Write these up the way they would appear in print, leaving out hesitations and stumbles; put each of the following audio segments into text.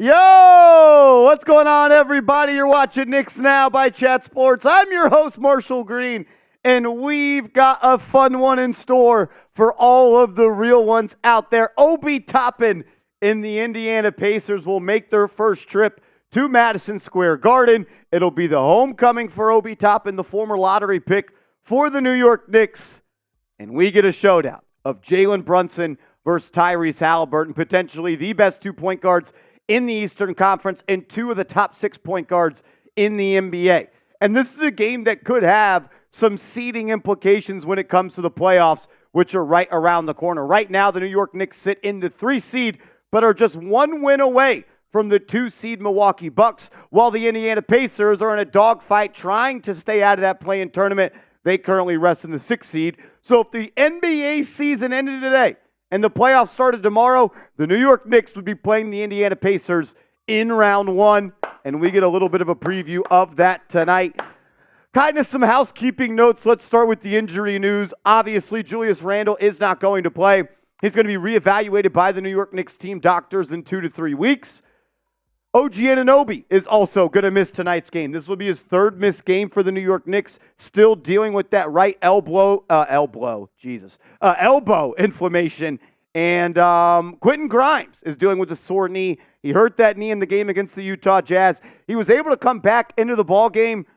Yo, what's going on, everybody? You're watching Knicks Now by Chat Sports. I'm your host, Marshall Green, and we've got a fun one in store for all of the real ones out there. Obi Toppin and the Indiana Pacers will make their first trip to Madison Square Garden. It'll be the homecoming for Obi Toppin, the former lottery pick for the New York Knicks, and we get a showdown of Jalen Brunson versus Tyrese Haliburton, potentially the best 2-point guards in the Eastern Conference and two of the top 6 point guards in the NBA. And this is a game that could have some seeding implications when it comes to the playoffs, which are right around the corner. Right now, the New York Knicks sit in the 3 seed, but are just 1 win away from the 2 seed Milwaukee Bucks, while the Indiana Pacers are in a dogfight trying to stay out of that play-in tournament. They currently rest in the 6 seed. So if the NBA season ended today and the playoffs started tomorrow, the New York Knicks would be playing the Indiana Pacers in round 1, and we get a little bit of a preview of that tonight. Kind of some housekeeping notes. Let's start with the injury news. Obviously, Julius Randle is not going to play. He's going to be reevaluated by the New York Knicks team doctors in 2 to 3 weeks. OG Anunoby is also going to miss tonight's game. This will be his 3rd missed game for the New York Knicks, still dealing with that right elbow inflammation. And Quentin Grimes is dealing with a sore knee. He hurt that knee in the game against the Utah Jazz. He was able to come back into the ball game,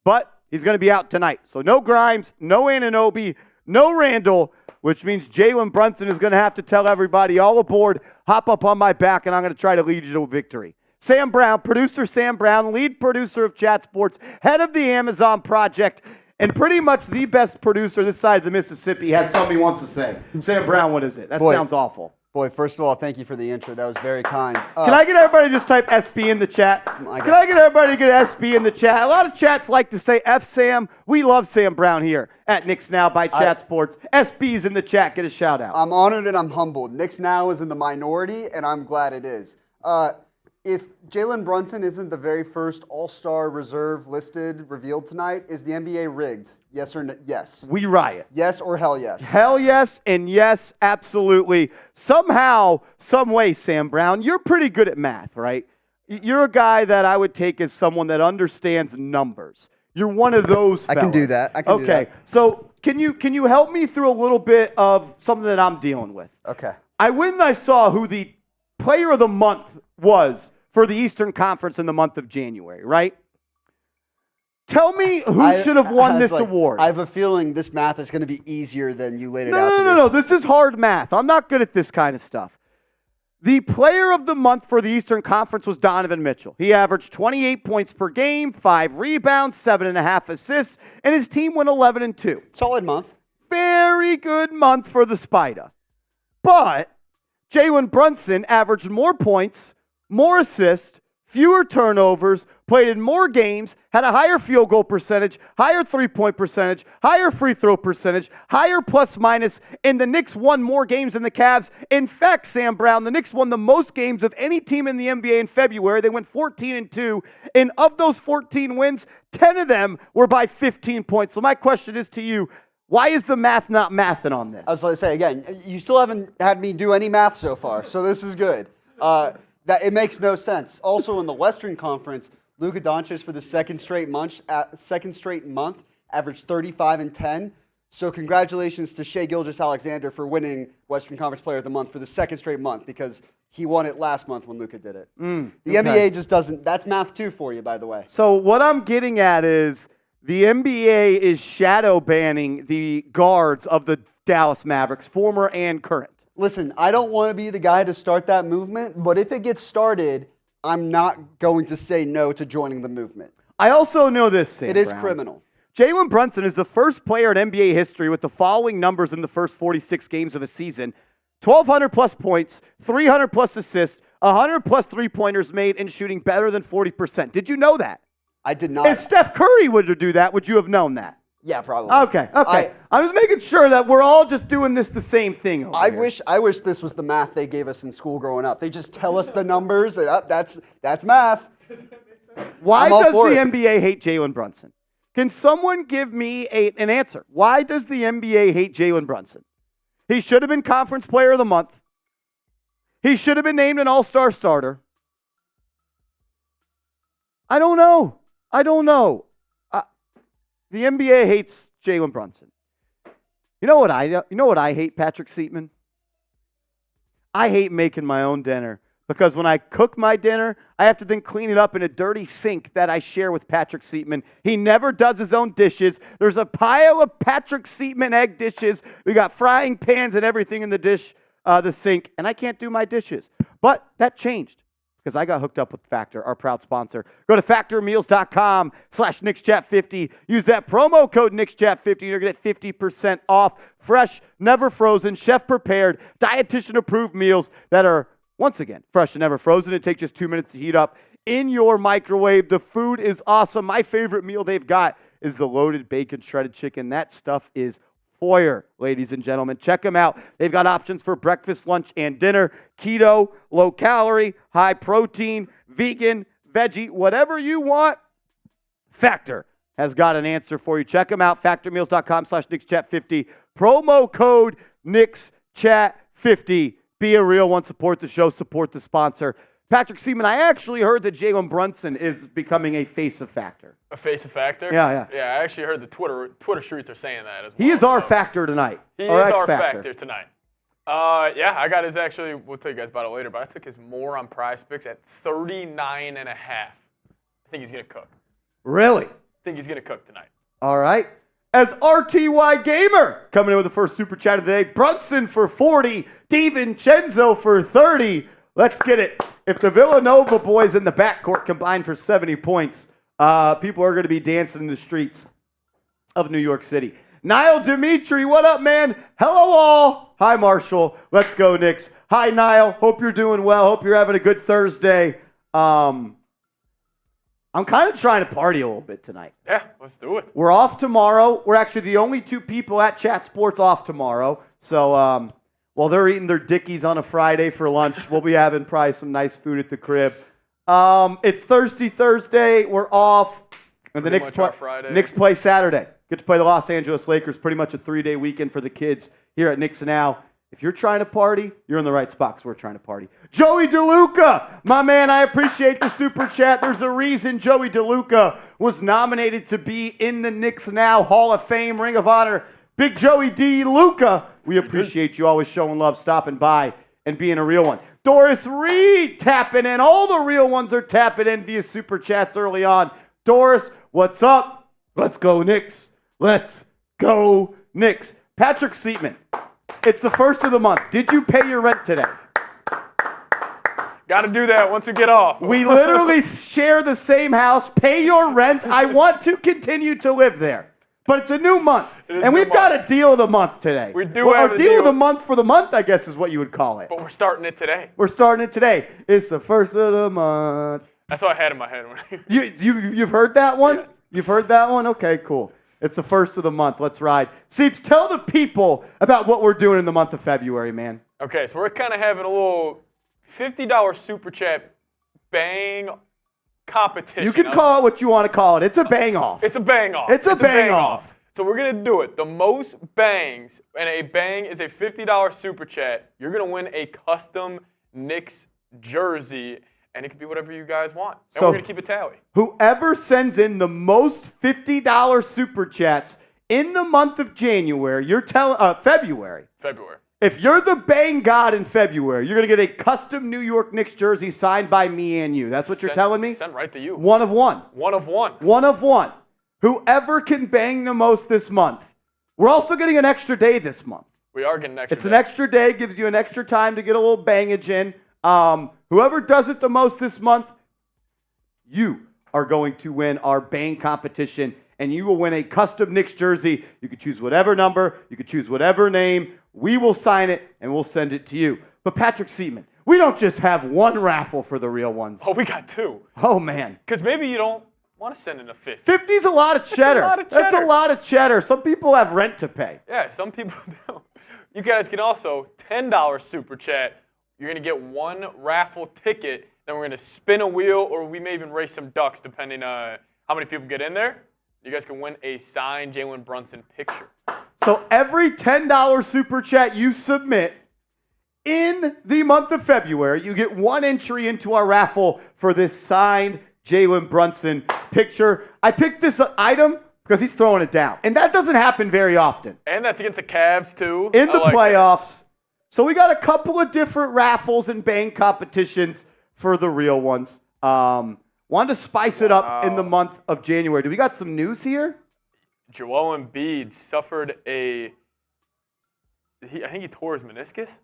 but he's going to be out tonight. So no Grimes, no Anunoby, no Randle, which means Jalen Brunson is going to have to tell everybody all aboard, hop up on my back, and I'm going to try to lead you to a victory. Sam Brown, producer Sam Brown, lead producer of Chat Sports, head of the Amazon Project, and pretty much the best producer this side of the Mississippi, has something he wants to say. Sam Brown, what is it? That sounds awful. Boy, first of all, thank you for the intro. That was very kind. Can I get everybody to just type SB in the chat? Can I get everybody to get SB in the chat? A lot of chats like to say F Sam. We love Sam Brown here at Knicks Now by Chat Sports. SB's in the chat. Get a shout out. I'm honored and I'm humbled. Knicks Now is in the minority, and I'm glad it is. If Jalen Brunson isn't the very first All-Star reserve listed revealed tonight, is the NBA rigged? Yes or no? Yes. We riot. Yes or hell yes? Hell yes and yes, absolutely. Somehow, some way, Sam Brown, you're pretty good at math, right? You're a guy that I would take as someone that understands numbers. You're one of those fellas. I can do that. Okay, so can you help me through a little bit of something that I'm dealing with? Okay. I went and I saw who the player of the month was for the Eastern Conference in the month of January, right? Tell me who should have won this award. I have a feeling this math is going to be easier than you laid it out to me. No. This is hard math. I'm not good at this kind of stuff. The player of the month for the Eastern Conference was Donovan Mitchell. He averaged 28 points per game, 5 rebounds, 7.5 assists, and his team went 11-2. Solid month. Very good month for the Spider. But Jalen Brunson averaged more points, more assists, fewer turnovers, played in more games, had a higher field goal percentage, higher three-point percentage, higher free throw percentage, higher plus-minus, and the Knicks won more games than the Cavs. In fact, Sam Brown, the Knicks won the most games of any team in the NBA in February. They went 14-2, and of those 14 wins, 10 of them were by 15 points. So my question is to you, why is the math not mathing on this? I was going to say, again, you still haven't had me do any math so far, so this is good. That it makes no sense. Also, in the Western Conference, Luka Doncic for the second straight month averaged 35 and 10. So congratulations to Shai Gilgeous-Alexander for winning Western Conference Player of the Month for the second straight month, because he won it last month when Luka did it. The NBA just doesn't. That's math too for you, by the way. So what I'm getting at is the NBA is shadow banning the guards of the Dallas Mavericks, former and current. Listen, I don't want to be the guy to start that movement, but if it gets started, I'm not going to say no to joining the movement. I also know this, Sam It is Brown. criminal. Jalen Brunson is the first player in NBA history with the following numbers in the first 46 games of a season: 1,200 plus points, 300 plus assists, 100 plus three-pointers made, and shooting better than 40%. Did you know that? I did not. If Steph Curry were to do that, would you have known that? Yeah, probably. Okay. I was making sure that we're all just doing the same thing over I here. I wish this was the math they gave us in school growing up. They just tell us the numbers. And, that's math. Why does the NBA hate Jalen Brunson? Can someone give me an answer? Why does the NBA hate Jalen Brunson? He should have been Conference Player of the Month. He should have been named an All-Star starter. I don't know. The NBA hates Jalen Brunson. You know what I hate, Patrick Seatman? I hate making my own dinner because when I cook my dinner, I have to then clean it up in a dirty sink that I share with Patrick Seatman. He never does his own dishes. There's a pile of Patrick Seatman egg dishes. We got frying pans and everything in the sink, and I can't do my dishes. But that changed because I got hooked up with Factor, our proud sponsor. Go to factormeals.com/KnicksChat50. Use that promo code KnicksChat50. You're going to get 50% off fresh, never frozen, chef-prepared, dietitian-approved meals that are, once again, fresh and never frozen. It takes just 2 minutes to heat up in your microwave. The food is awesome. My favorite meal they've got is the loaded bacon shredded chicken. That stuff is fire, ladies and gentlemen. Check them out. They've got options for breakfast, lunch, and dinner. Keto, low calorie, high protein, vegan, veggie, whatever you want. Factor has got an answer for you. Check them out. Factormeals.com/KnicksChat50. Promo code KnicksChat50. Be a real one. Support the show. Support the sponsor. Patrick Seatman, I actually heard that Jalen Brunson is becoming a face of Factor. A face of Factor? Yeah. Yeah, I actually heard the Twitter streets are saying that as well. He is our Factor tonight. He is our Factor tonight. I got his actually, we'll tell you guys about it later, but I took his more on Prize Picks at 39.5. I think he's going to cook. Really? I think he's going to cook tonight. All right. As RTY Gamer coming in with the first super chat of the day, Brunson for 40, DiVincenzo for 30. Let's get it. If the Villanova boys in the backcourt combine for 70 points, people are going to be dancing in the streets of New York City. Niall Dimitri, what up, man? Hello, all. Hi, Marshall. Let's go, Knicks. Hi, Niall. Hope you're doing well. Hope you're having a good Thursday. I'm kind of trying to party a little bit tonight. Yeah, let's do it. We're off tomorrow. We're actually the only two people at Chat Sports off tomorrow. So, while they're eating their Dickies on a Friday for lunch, we'll be having probably some nice food at the crib. It's Thirsty Thursday. We're off. And the Knicks play Saturday. Get to play the Los Angeles Lakers. Pretty much a 3-day weekend for the kids here at Knicks Now. If you're trying to party, you're in the right spot because we're trying to party. Joey DeLuca, my man, I appreciate the super chat. There's a reason Joey DeLuca was nominated to be in the Knicks Now Hall of Fame, Ring of Honor. Big Joey DeLuca, we appreciate you always showing love, stopping by, and being a real one. Doris Reed tapping in. All the real ones are tapping in via super chats early on. Doris, what's up? Let's go Knicks. Let's go Knicks. Patrick Seatman, it's the first of the month. Did you pay your rent today? Got to do that once we get off. We literally share the same house. Pay your rent. I want to continue to live there. But it's a new month. And we've got a deal of the month today. We do have a deal of the month for the month, I guess is what you would call it. But we're starting it today. It's the first of the month. That's what I had in my head. You've heard that one? Yes. You've heard that one? Okay, cool. It's the first of the month. Let's ride. Seeps, tell the people about what we're doing in the month of February, man. Okay, so we're kind of having a little $50 super chat bang competition. You can call it what you want to call it. It's a bang off. It's a bang off. It's a bang off. So we're going to do it. The most bangs, and a bang is a $50 super chat. You're going to win a custom Knicks jersey, and it can be whatever you guys want. And we're going to keep a tally. Whoever sends in the most $50 super chats in the month of January, February. If you're the bang god in February, you're going to get a custom New York Knicks jersey signed by me and you. That's what you're telling me? Sent right to you. One of one. One of one. One of one. Whoever can bang the most this month. We're also getting an extra day this month. We are getting an extra day. It's an extra day, gives you an extra time to get a little bangage in. Whoever does it the most this month, you are going to win our bang competition, and you will win a custom Knicks jersey. You can choose whatever number, you can choose whatever name. We will sign it, and we'll send it to you. But Patrick Seatman, we don't just have one raffle for the real ones. Oh, we got two. Oh, man. Because maybe you don't want to send in a 50. 50's a lot of cheddar. That's a lot of cheddar. Some people have rent to pay. Yeah, some people don't. You guys can also $10 super chat. You're going to get one raffle ticket. Then we're going to spin a wheel, or we may even race some ducks, depending on how many people get in there. You guys can win a signed Jalen Brunson picture. So every $10 super chat you submit in the month of February, you get one entry into our raffle for this signed Jalen Brunson picture. I picked this item because he's throwing it down. And that doesn't happen very often. And that's against the Cavs, too. In the I like playoffs. So we got a couple of different raffles and bang competitions for the real ones. Wanted to spice it up in the month of January. Do we got some news here? Joel Embiid suffered I think he tore his meniscus.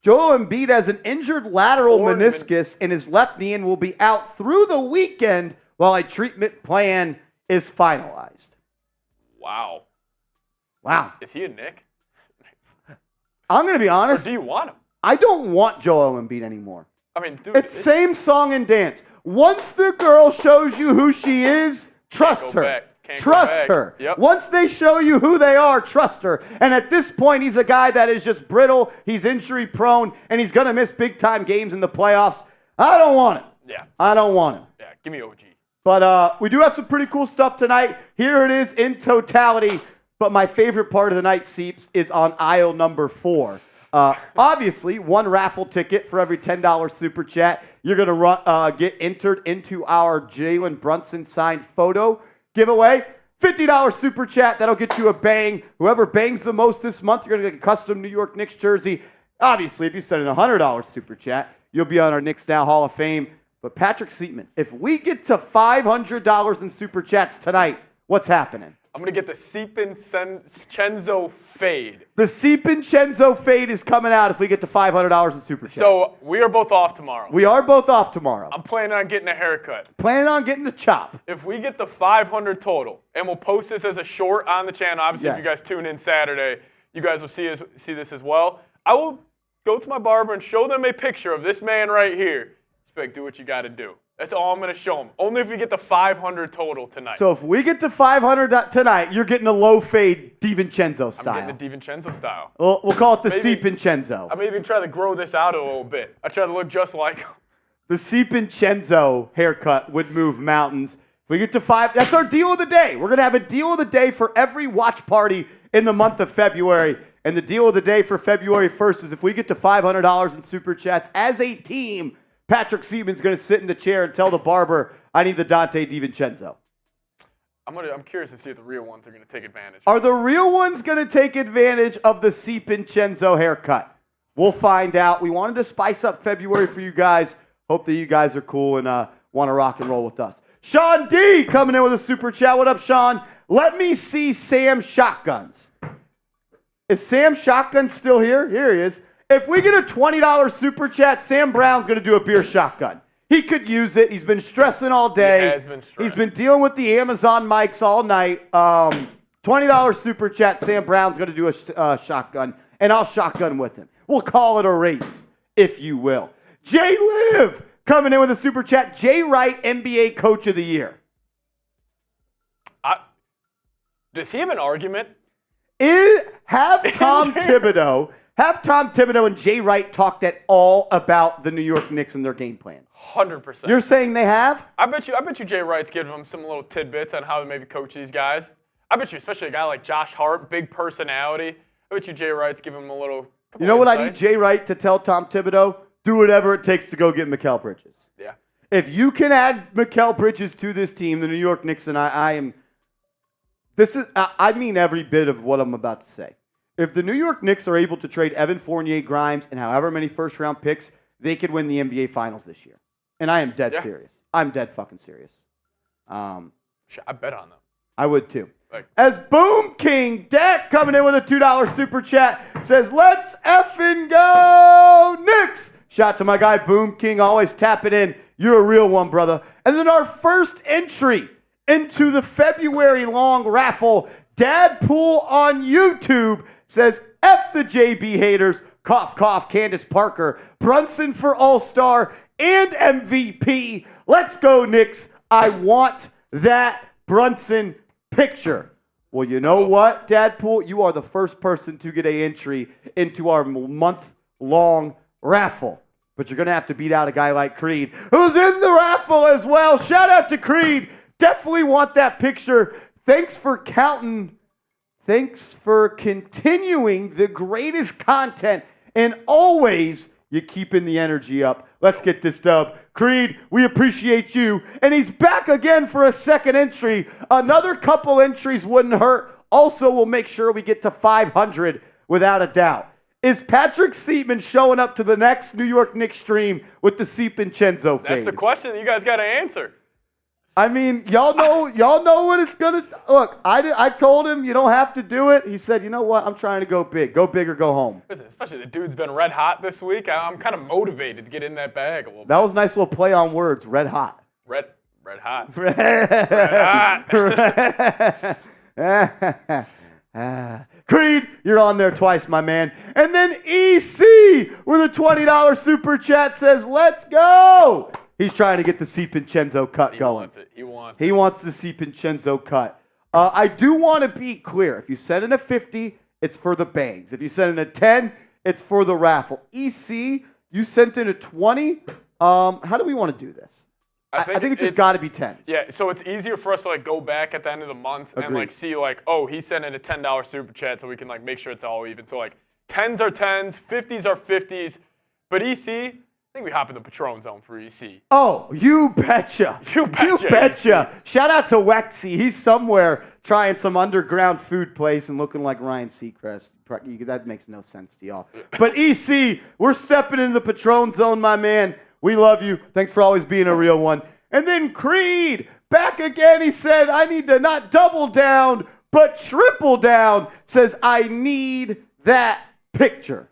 Joel Embiid has an injured lateral meniscus in his left knee and will be out through the weekend while a treatment plan is finalized. Wow. Is he a Knick? I'm going to be honest. Or do you want him? I don't want Joel Embiid anymore. I mean, dude. It's same song and dance. Once the girl shows you who she is, trust her. Trust her. Yep. Once they show you who they are, trust her. And at this point, he's a guy that is just brittle. He's injury prone, and he's going to miss big-time games in the playoffs. I don't want him. Yeah. I don't want him. Yeah, give me OG. But we do have some pretty cool stuff tonight. Here it is in totality. But my favorite part of the night, Seeps, is on aisle number 4. Obviously, one raffle ticket for every $10 super chat. You're going to get entered into our Jalen Brunson signed photo giveaway. $50 super chat. That'll get you a bang. Whoever bangs the most this month, you're going to get a custom New York Knicks jersey. Obviously, if you send in a $100 super chat, you'll be on our Knicks Now Hall of Fame. But Patrick Seatman, if we get to $500 in super chats tonight, what's happening? I'm going to get the Chenzo fade. The Chenzo fade is coming out if we get to $500 in super chats. So we are both off tomorrow. We are both off tomorrow. I'm planning on getting a haircut. Planning on getting a chop. If we get the 500 total, and we'll post this as a short on the channel, obviously if you guys tune in Saturday, you guys will see this as well. I will go to my barber and show them a picture of this man right here. Just be like, do what you got to do. That's all I'm going to show them. Only if we get the 500 total tonight. So if we get to 500 tonight, you're getting a low fade DiVincenzo style. I'm getting the DiVincenzo style. We'll call it the DiVincenzo. I may even try to grow this out a little bit. I try to look just like him. The DiVincenzo haircut would move mountains. If we get to 5, that's our deal of the day. We're going to have a deal of the day for every watch party in the month of February. And the deal of the day for February 1st is if we get to $500 in super chats as a team, Patrick Seaman's going to sit in the chair and tell the barber, I need the Dante DiVincenzo. I'm curious to see if the real ones are going to take advantage. Are the real ones going to take advantage of the DiVincenzo haircut? We'll find out. We wanted to spice up February for you guys. Hope that you guys are cool and want to rock and roll with us. Sean D coming in with a super chat. What up, Sean? Let me see Sam Shotguns. Is Sam Shotgun still here? Here he is. If we get a $20 super chat, Sam Brown's going to do a beer shotgun. He could use it. He's been stressing all day. He has been stressed. He's been dealing with the Amazon mics all night. $20 super chat, Sam Brown's going to do a shotgun, and I'll shotgun with him. We'll call it a race, if you will. Jay Liv coming in with a super chat. Jay Wright, NBA Coach of the Year. Does he have an argument? Have Tom Thibodeau and Jay Wright talked at all about the New York Knicks and their game plan? 100%. You're saying they have? I bet you Jay Wright's giving them some little tidbits on how to maybe coach these guys. I bet you, especially a guy like Josh Hart, big personality. I bet you Jay Wright's giving him a little. You know what I need Jay Wright to tell Tom Thibodeau? Do whatever it takes to go get Mikal Bridges. Yeah. If you can add Mikal Bridges to this team, the New York Knicks, and I mean every bit of what I'm about to say. If the New York Knicks are able to trade Evan Fournier, Grimes, and however many first-round picks, they could win the NBA Finals this year. And I am dead serious. I'm dead fucking serious. I bet on them. I would too. As Boom King Dak coming in with a $2 super chat says, let's effing go Knicks. Shout to my guy Boom King, always tap it in. You're a real one, brother. And then our first entry into the February long raffle, Dad Pool on YouTube says, F the JB haters, cough, cough, Candace Parker, Brunson for All-Star and MVP. Let's go, Knicks. I want that Brunson picture. Well, you know what, Dad Pool? You are the first person to get an entry into our month-long raffle. But you're going to have to beat out a guy like Creed, who's in the raffle as well. Shout out to Creed. Definitely want that picture. Thanks for counting. Thanks for continuing the greatest content. And always, You keeping the energy up. Let's get this dub. Creed, we appreciate you. And he's back again for a second entry. Another couple entries wouldn't hurt. Also, we'll make sure we get to 500 without a doubt. Is Patrick Seatman showing up to the next New York Knicks stream with the Seatman-Chenzo fade? That's the question that you guys got to answer. I mean, y'all know what it's gonna. Look, I told him you don't have to do it. He said, you know what? I'm trying to go big. Go big or go home. Listen, especially the dude's been red hot this week. I'm kind of motivated to get in that bag a little bit. That was a nice little play on words. Red hot. Red hot. Red hot. Creed, you're on there twice, my man. And then EC with a $20 super chat says, let's go. He's trying to get the Seatman-Chenzo cut going. He wants the Seatman-Chenzo cut. I do want to be clear. If you send in a 50, it's for the bangs. If you send in a 10, it's for the raffle. EC, you sent in a 20. How do we want to do this? I think it's just got to be 10s. Yeah, so it's easier for us to go back at the end of the month and see oh, he sent in a $10 super chat, so we can make sure it's all even. So 10s are 10s, 50s are 50s, but EC, I think we hop in the Patron zone for EC. Oh, you betcha. You betcha. Shout out to Wexy. He's somewhere trying some underground food place and looking like Ryan Seacrest. That makes no sense to y'all. But EC, we're stepping into the Patron zone, my man. We love you. Thanks for always being a real one. And then Creed, back again. He said, I need to not double down, but triple down. Says, I need that picture.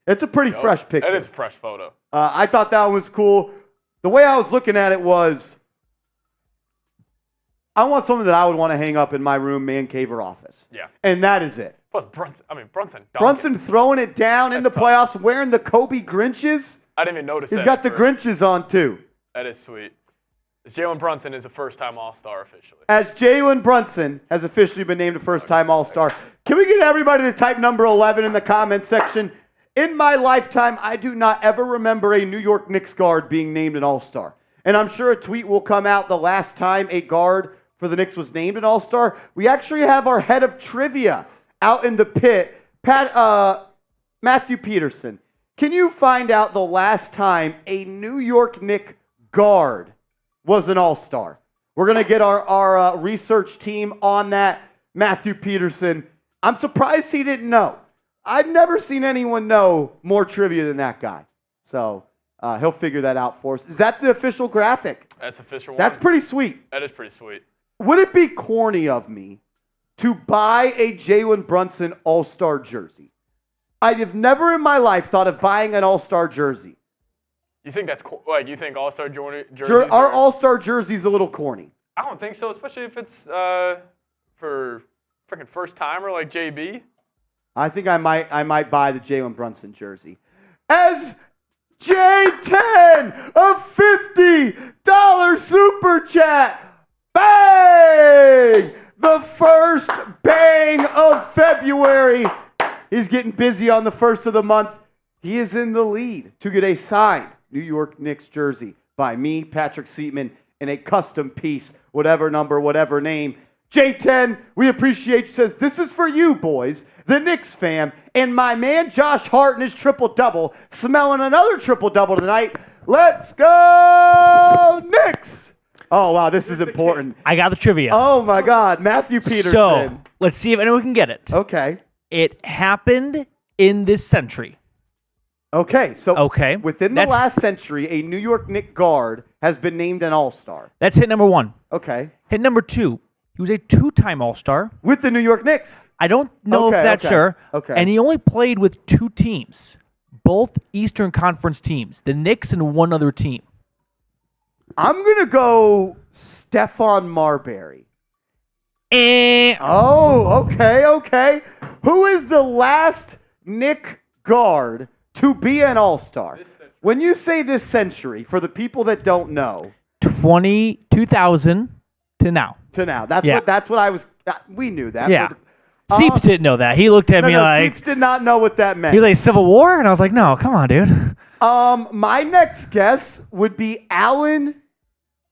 It's a pretty fresh picture. That is a fresh photo. I thought that was cool. The way I was looking at it was, I want something that I would want to hang up in my room, man cave, or office. Yeah. And that is it. Plus Brunson. Brunson throwing it down in the playoffs, wearing the Kobe Grinches. I didn't even notice that. He's got the Grinches on, too. That is sweet. Jalen Brunson is a first-time All-Star officially. As Jalen Brunson has officially been named a first-time All-Star. Can we get everybody to type number 11 in the comment section? In my lifetime, I do not ever remember a New York Knicks guard being named an All-Star. And I'm sure a tweet will come out the last time a guard for the Knicks was named an All-Star. We actually have our head of trivia out in the pit, Matthew Peterson. Can you find out the last time a New York Knicks guard was an All-Star? We're going to get our research team on that. Matthew Peterson. I'm surprised he didn't know. I've never seen anyone know more trivia than that guy. So he'll figure that out for us. Is that the official graphic? That's official one. That's pretty sweet. That is pretty sweet. Would it be corny of me to buy a Jalen Brunson All-Star jersey? I have never in my life thought of buying an All-Star jersey. You think that's you think All-Star jerseys? Our All-Star jersey's a little corny. I don't think so, especially if it's for freaking first timer like JB. I think I might buy the Jalen Brunson jersey. As J10 a $50 super chat. Bang! The first bang of February. He's getting busy on the first of the month. He is in the lead to get a signed New York Knicks jersey by me, Patrick Seatman, in a custom piece, whatever number, whatever name. J10, we appreciate you. Says, this is for you, boys, the Knicks fam, and my man Josh Hart and his triple-double, smelling another triple-double tonight. Let's go, Knicks! Oh, wow, this is important. I got the trivia. Oh, my God, Matthew Peterson. So, let's see if anyone can get it. Okay. It happened in this century. Okay, so Okay. within the last century, a New York Knicks guard has been named an All-Star. That's hit number one. Okay. Hit number two, he was a two-time All-Star. With the New York Knicks. I don't know if that's sure. Okay. And he only played with two teams, both Eastern Conference teams, the Knicks and one other team. I'm going to go Stephon Marbury. Eh. Oh, okay. Who is the last Knicks guard to be an All-Star? When you say this century, for the people that don't know. 2000 to now. That's what I was. We knew that. Yeah. Seeps didn't know that. He looked at me like. Seeps did not know what that meant. He was like, Civil War? And I was like, no, come on, dude. My next guess would be Allen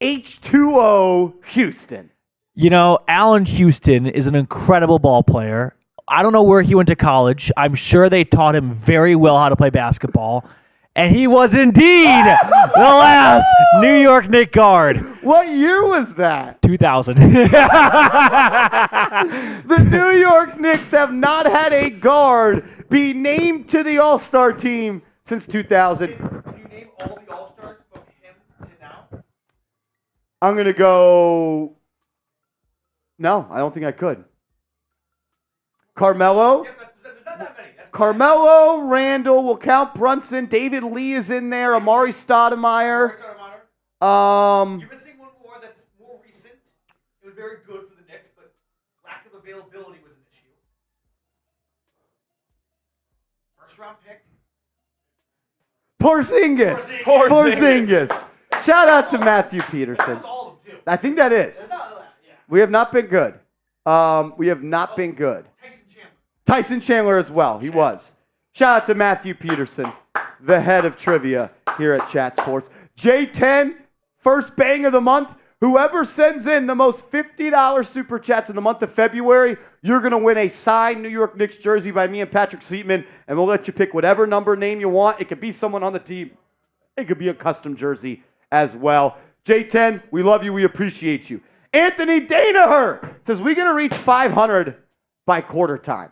H2O Houston. You know, Allen Houston is an incredible ball player. I don't know where he went to college. I'm sure they taught him very well how to play basketball. And he was indeed the last New York Knicks guard. What year was that? 2000. The New York Knicks have not had a guard be named to the All-Star team since 2000. Can you name all the All-Stars from him to now? I'm going to go... No, I don't think I could. Carmelo? There's not that many. Carmelo, Randall, we'll count Brunson. David Lee is in there. Amari Stoudemire. You're missing one more that's more recent. It was very good for the Knicks, but lack of availability was an issue. First round pick. Porzingis. Shout out to Matthew Peterson. That was all of them, too. I think that is. There's not that, yeah. We have not been good. We have not been good. Tyson Chandler as well. He was. Shout out to Matthew Peterson, the head of trivia here at Chat Sports. J10, first bang of the month. Whoever sends in the most $50 super chats in the month of February, you're going to win a signed New York Knicks jersey by me and Patrick Seatman, and we'll let you pick whatever number name you want. It could be someone on the team. It could be a custom jersey as well. J10, we love you. We appreciate you. Anthony Danaher says we're going to reach 500 by quarter time.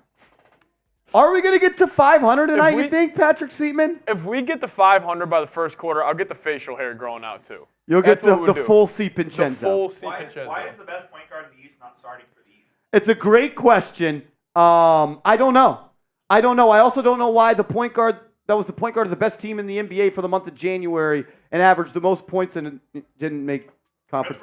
Are we going to get to 500 tonight, you think, Patrick Seatman? If we get to 500 by the first quarter, I'll get the facial hair growing out too. You'll That's get what the we'll do. full C. Pincenzo. The full C. Pincenzo. Why is the best point guard in the East not starting for the East? It's a great question. I don't know. I also don't know why the point guard that was the point guard of the best team in the NBA for the month of January and averaged the most points and didn't make conference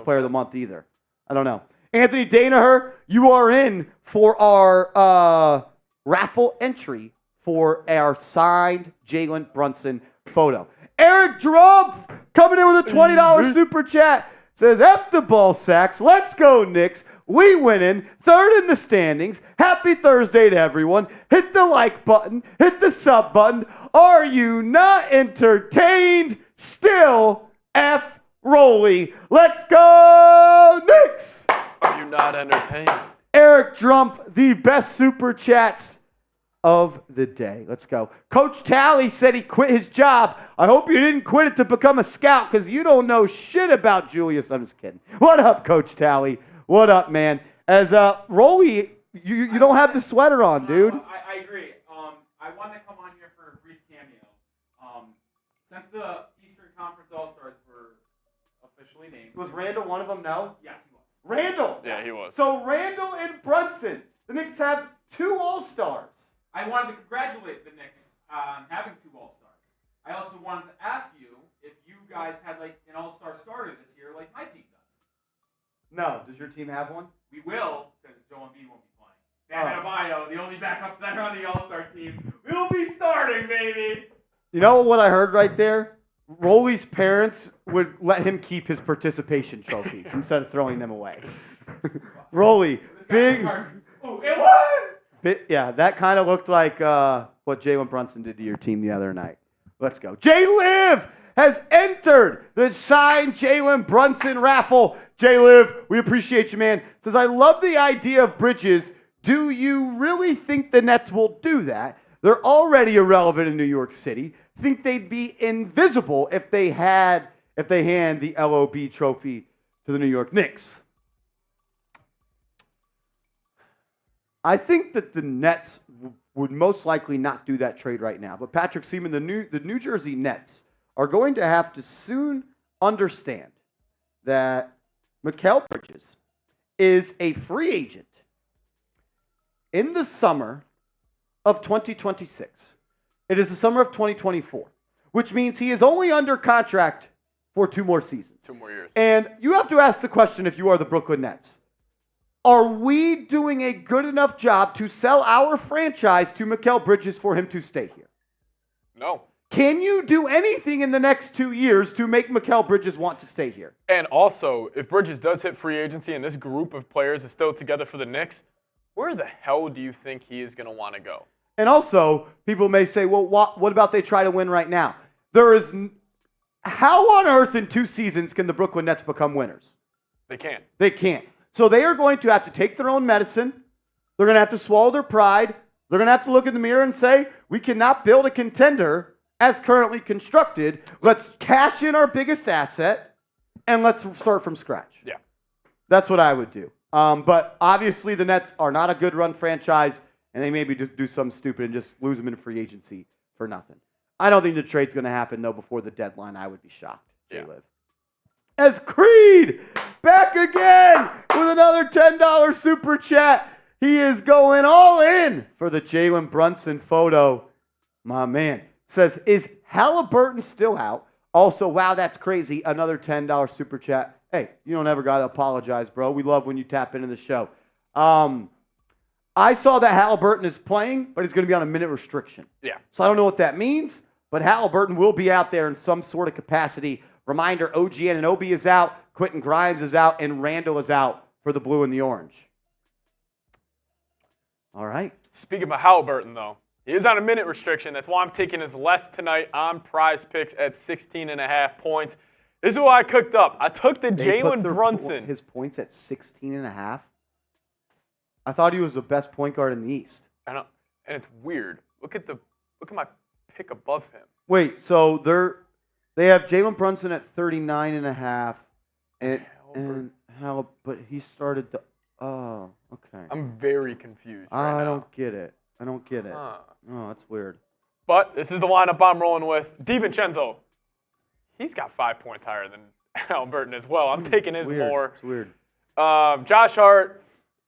player of the month either. I don't know. Anthony Danaher, you are in for our raffle entry for our signed Jalen Brunson photo. Eric Drumpf coming in with a $20 super chat. Says, F the ball sacks. Let's go, Knicks. We winning. Third in the standings. Happy Thursday to everyone. Hit the like button. Hit the sub button. Are you not entertained? Still F Rolly. Let's go, Knicks. Are you not entertained? Eric Drumpf, the best super chats of the day. Let's go. Coach Talley said he quit his job. I hope you didn't quit it to become a scout because you don't know shit about Julius. I'm just kidding. What up, Coach Talley? What up, man? As Rolly, you don't have the sweater on, dude. I agree. I wanted to come on here for a brief cameo. Since the Eastern Conference All-Stars were officially named. Was Randall one of them? No? Yes, he was. Randall. Yeah, he was. So Randall and Brunson. The Knicks have 2 All-Stars. I wanted to congratulate the Knicks on having 2 All-Stars. I also wanted to ask you if you guys had like an All-Star starter this year like my team does. No. Does your team have one? We will, because Joel Embiid won't be playing. Bam Adebayo, the only backup center on the All-Star team, will be starting, baby! You know what I heard right there? Rolly's parents would let him keep his participation trophies instead of throwing them away. Rolly, big... Ooh, it won! Yeah, that kind of looked like what Jalen Brunson did to your team the other night. Let's go. J-Liv has entered the signed Jalen Brunson raffle. J-Liv, we appreciate you, man. Says, I love the idea of Bridges. Do you really think the Nets will do that? They're already irrelevant in New York City. Think they'd be invisible if they hand the LOB trophy to the New York Knicks. I think that the Nets would most likely not do that trade right now. But Patrick Seaman, the New Jersey Nets are going to have to soon understand that Mikal Bridges is a free agent in the summer of 2026. It is the summer of 2024, which means he is only under contract for 2 more seasons. 2 more years. And you have to ask the question if you are the Brooklyn Nets. Are we doing a good enough job to sell our franchise to Mikal Bridges for him to stay here? No. Can you do anything in the next 2 years to make Mikal Bridges want to stay here? And also, if Bridges does hit free agency and this group of players is still together for the Knicks, where the hell do you think he is going to want to go? And also, people may say, well, what about they try to win right now? How on earth in 2 seasons can the Brooklyn Nets become winners? They can't. They can't. So they are going to have to take their own medicine. They're going to have to swallow their pride. They're going to have to look in the mirror and say, we cannot build a contender as currently constructed. Let's cash in our biggest asset, and let's start from scratch. Yeah. That's what I would do. But obviously the Nets are not a good run franchise, and they maybe just do something stupid and just lose them in free agency for nothing. I don't think the trade's going to happen, though, before the deadline. I would be shocked. Yeah. Live. As Creed back again with another $10 super chat. He is going all in for the Jalen Brunson photo. My man says, is Haliburton still out? Also, wow, that's crazy. Another $10 super chat. Hey, you don't ever got to apologize, bro. We love when you tap into the show. I saw that Haliburton is playing, but he's going to be on a minute restriction. Yeah. So I don't know what that means, but Haliburton will be out there in some sort of capacity. Reminder, OG Anunoby is out, Quentin Grimes is out, and Randall is out for the blue and the orange. All right. Speaking of Haliburton, though, he is on a minute restriction. That's why I'm taking his less tonight on Prize Picks at 16.5 points. This is what I cooked up. I took the Jalen Brunson. His points at 16.5. I thought he was the best point guard in the East. And it's weird. Look at my pick above him. Wait, so they have Jalen Brunson at 39.5, but he started the. Oh, okay. I'm very confused. Right I now. don't get it. Huh. Oh, that's weird. But this is the lineup I'm rolling with. DiVincenzo. He's got 5 points higher than Haliburton as well. I'm taking his more. It's weird. Josh Hart.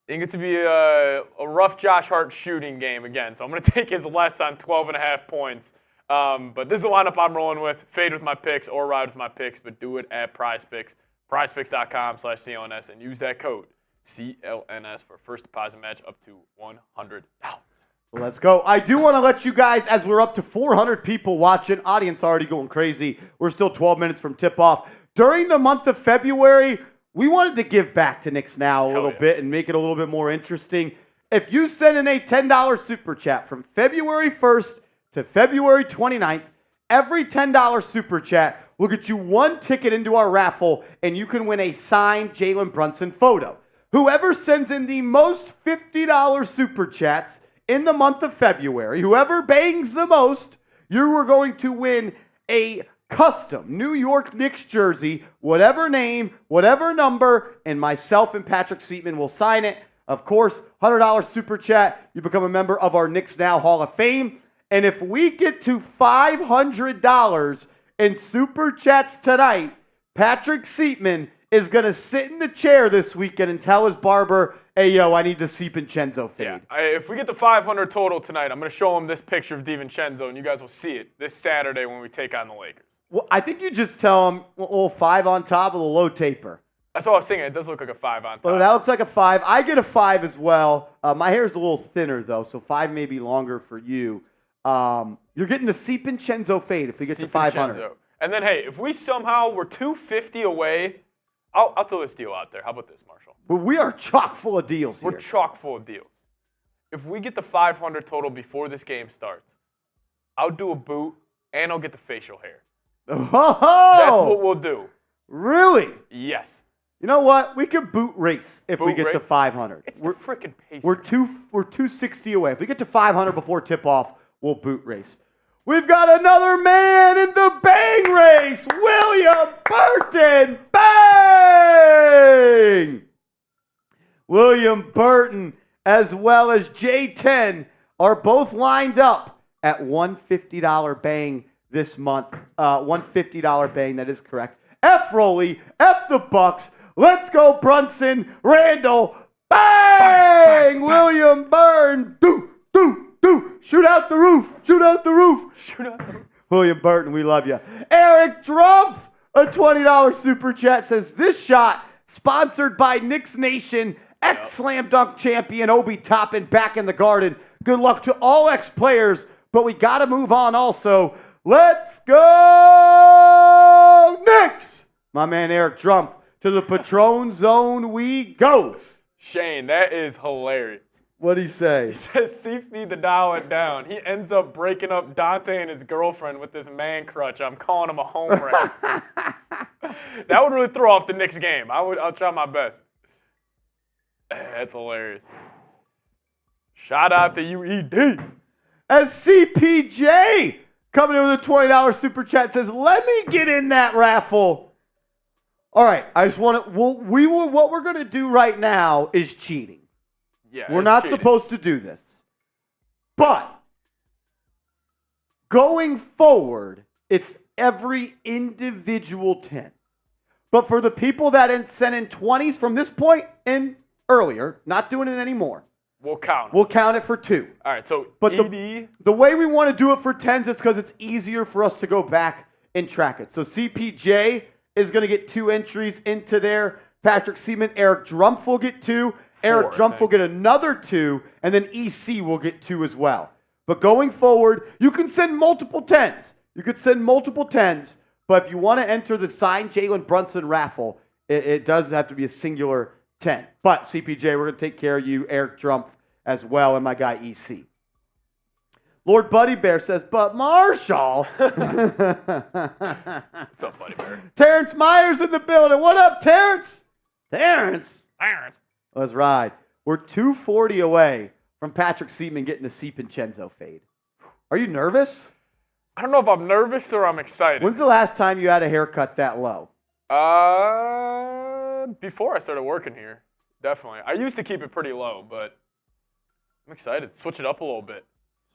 I think it's to be a rough Josh Hart shooting game again. So I'm going to take his less on 12.5 points. But this is the lineup I'm rolling with. Fade with my picks or ride with my picks, but do it at Prize Picks. PrizePicks.com/CLNS and use that code CLNS for first deposit match up to $100. Let's go. I do want to let you guys, as we're up to 400 people watching, audience already going crazy. We're still 12 minutes from tip-off. During the month of February, we wanted to give back to Knicks Now a little bit and make it a little bit more interesting. If you send in a $10 super chat from February 1st to February 29th, every $10 super chat will get you one ticket into our raffle, and you can win a signed Jalen Brunson photo. Whoever sends in the most $50 super chats in the month of February, whoever bangs the most, you are going to win a custom New York Knicks jersey, whatever name, whatever number, and myself and Patrick Seatman will sign it. Of course, $100 super chat, you become a member of our Knicks Now Hall of Fame. And if we get to $500 in super chats tonight, Patrick Seatman is going to sit in the chair this weekend and tell his barber, hey, yo, I need the DiVincenzo fade. Yeah, if we get the 500 total tonight, I'm going to show him this picture of DiVincenzo, and you guys will see it this Saturday when we take on the Lakers. Well, I think you just tell him, well, 5 on top with a low taper. That's what I was thinking. It does look like a 5 on top. Well, that looks like a 5. I get a 5 as well. My hair is a little thinner, though, so 5 may be longer for you. You're getting the DiVincenzo fade if we get to 500. And then, hey, if we somehow were 250 away, I'll throw this deal out there. How about this, Marshall? But we are chock full of deals here. We're chock full of deals. If we get the 500 total before this game starts, I'll do a boot, and I'll get the facial hair. Oh! That's what we'll do. Really? Yes. You know what? We could boot race if we Boot get to race? 500. It's the freaking Pacers. We're 260 away. If we get to 500 before tip-off, we'll boot race. We've got another man in the bang race, William Burton. Bang! William Burton as well as J10 are both lined up at $150 bang this month. $150 bang, that is correct. F Rolly, F the Bucks. Let's go Brunson, Randall, bang! William Burton, do. Shoot out the roof. Shoot out the roof. Shoot out the roof. William Burton, we love you. Eric Drumpf, a $20 super chat, says this shot sponsored by Knicks Nation, ex-slam dunk champion Obi Toppin back in the Garden. Good luck to all ex-players, but we got to move on also. Let's go Knicks! My man Eric Drumpf, to the Patron Zone we go. Shane, that is hilarious. What'd he say? He says Seeps need to dial it down. He ends up breaking up Dante and his girlfriend with this man crutch. I'm calling him a home run. That would really throw off the Knicks game. I'll try my best. That's hilarious. Shout out to UED. As CPJ coming in with a $20 super chat says, let me get in that raffle. All right, I just want to, what we're going to do right now is cheating. Yeah, We're it's not cheating. supposed to do this. But going forward, it's every individual 10. But for the people that sent in 20s from this point and earlier, not doing it anymore, We'll count. we'll count it for 2. All right, so But ED. the way we want to do it for 10s is because it's easier for us to go back and track it. So CPJ is going to get 2 entries into there. Patrick Seaman, Eric Drumpf will get 2. Eric Drumpf will get another 2. And then EC will get 2 as well. But going forward, you can send multiple 10s. You could send multiple 10s. But if you want to enter the signed Jalen Brunson raffle, it does have to be a singular 10. But CPJ, we're going to take care of you, Eric Drumpf as well, and my guy EC. Lord Buddy Bear says, but Marshall. What's up, Buddy Bear? Terrence Myers in the building. What up, Terrence? Terrence. Let's ride. We're 240 away from Patrick Seaman getting the CiPincenzo fade. Are you nervous? I don't know if I'm nervous or I'm excited. When's the last time you had a haircut that low? Before I started working here, definitely. I used to keep it pretty low, but I'm excited. Switch it up a little bit.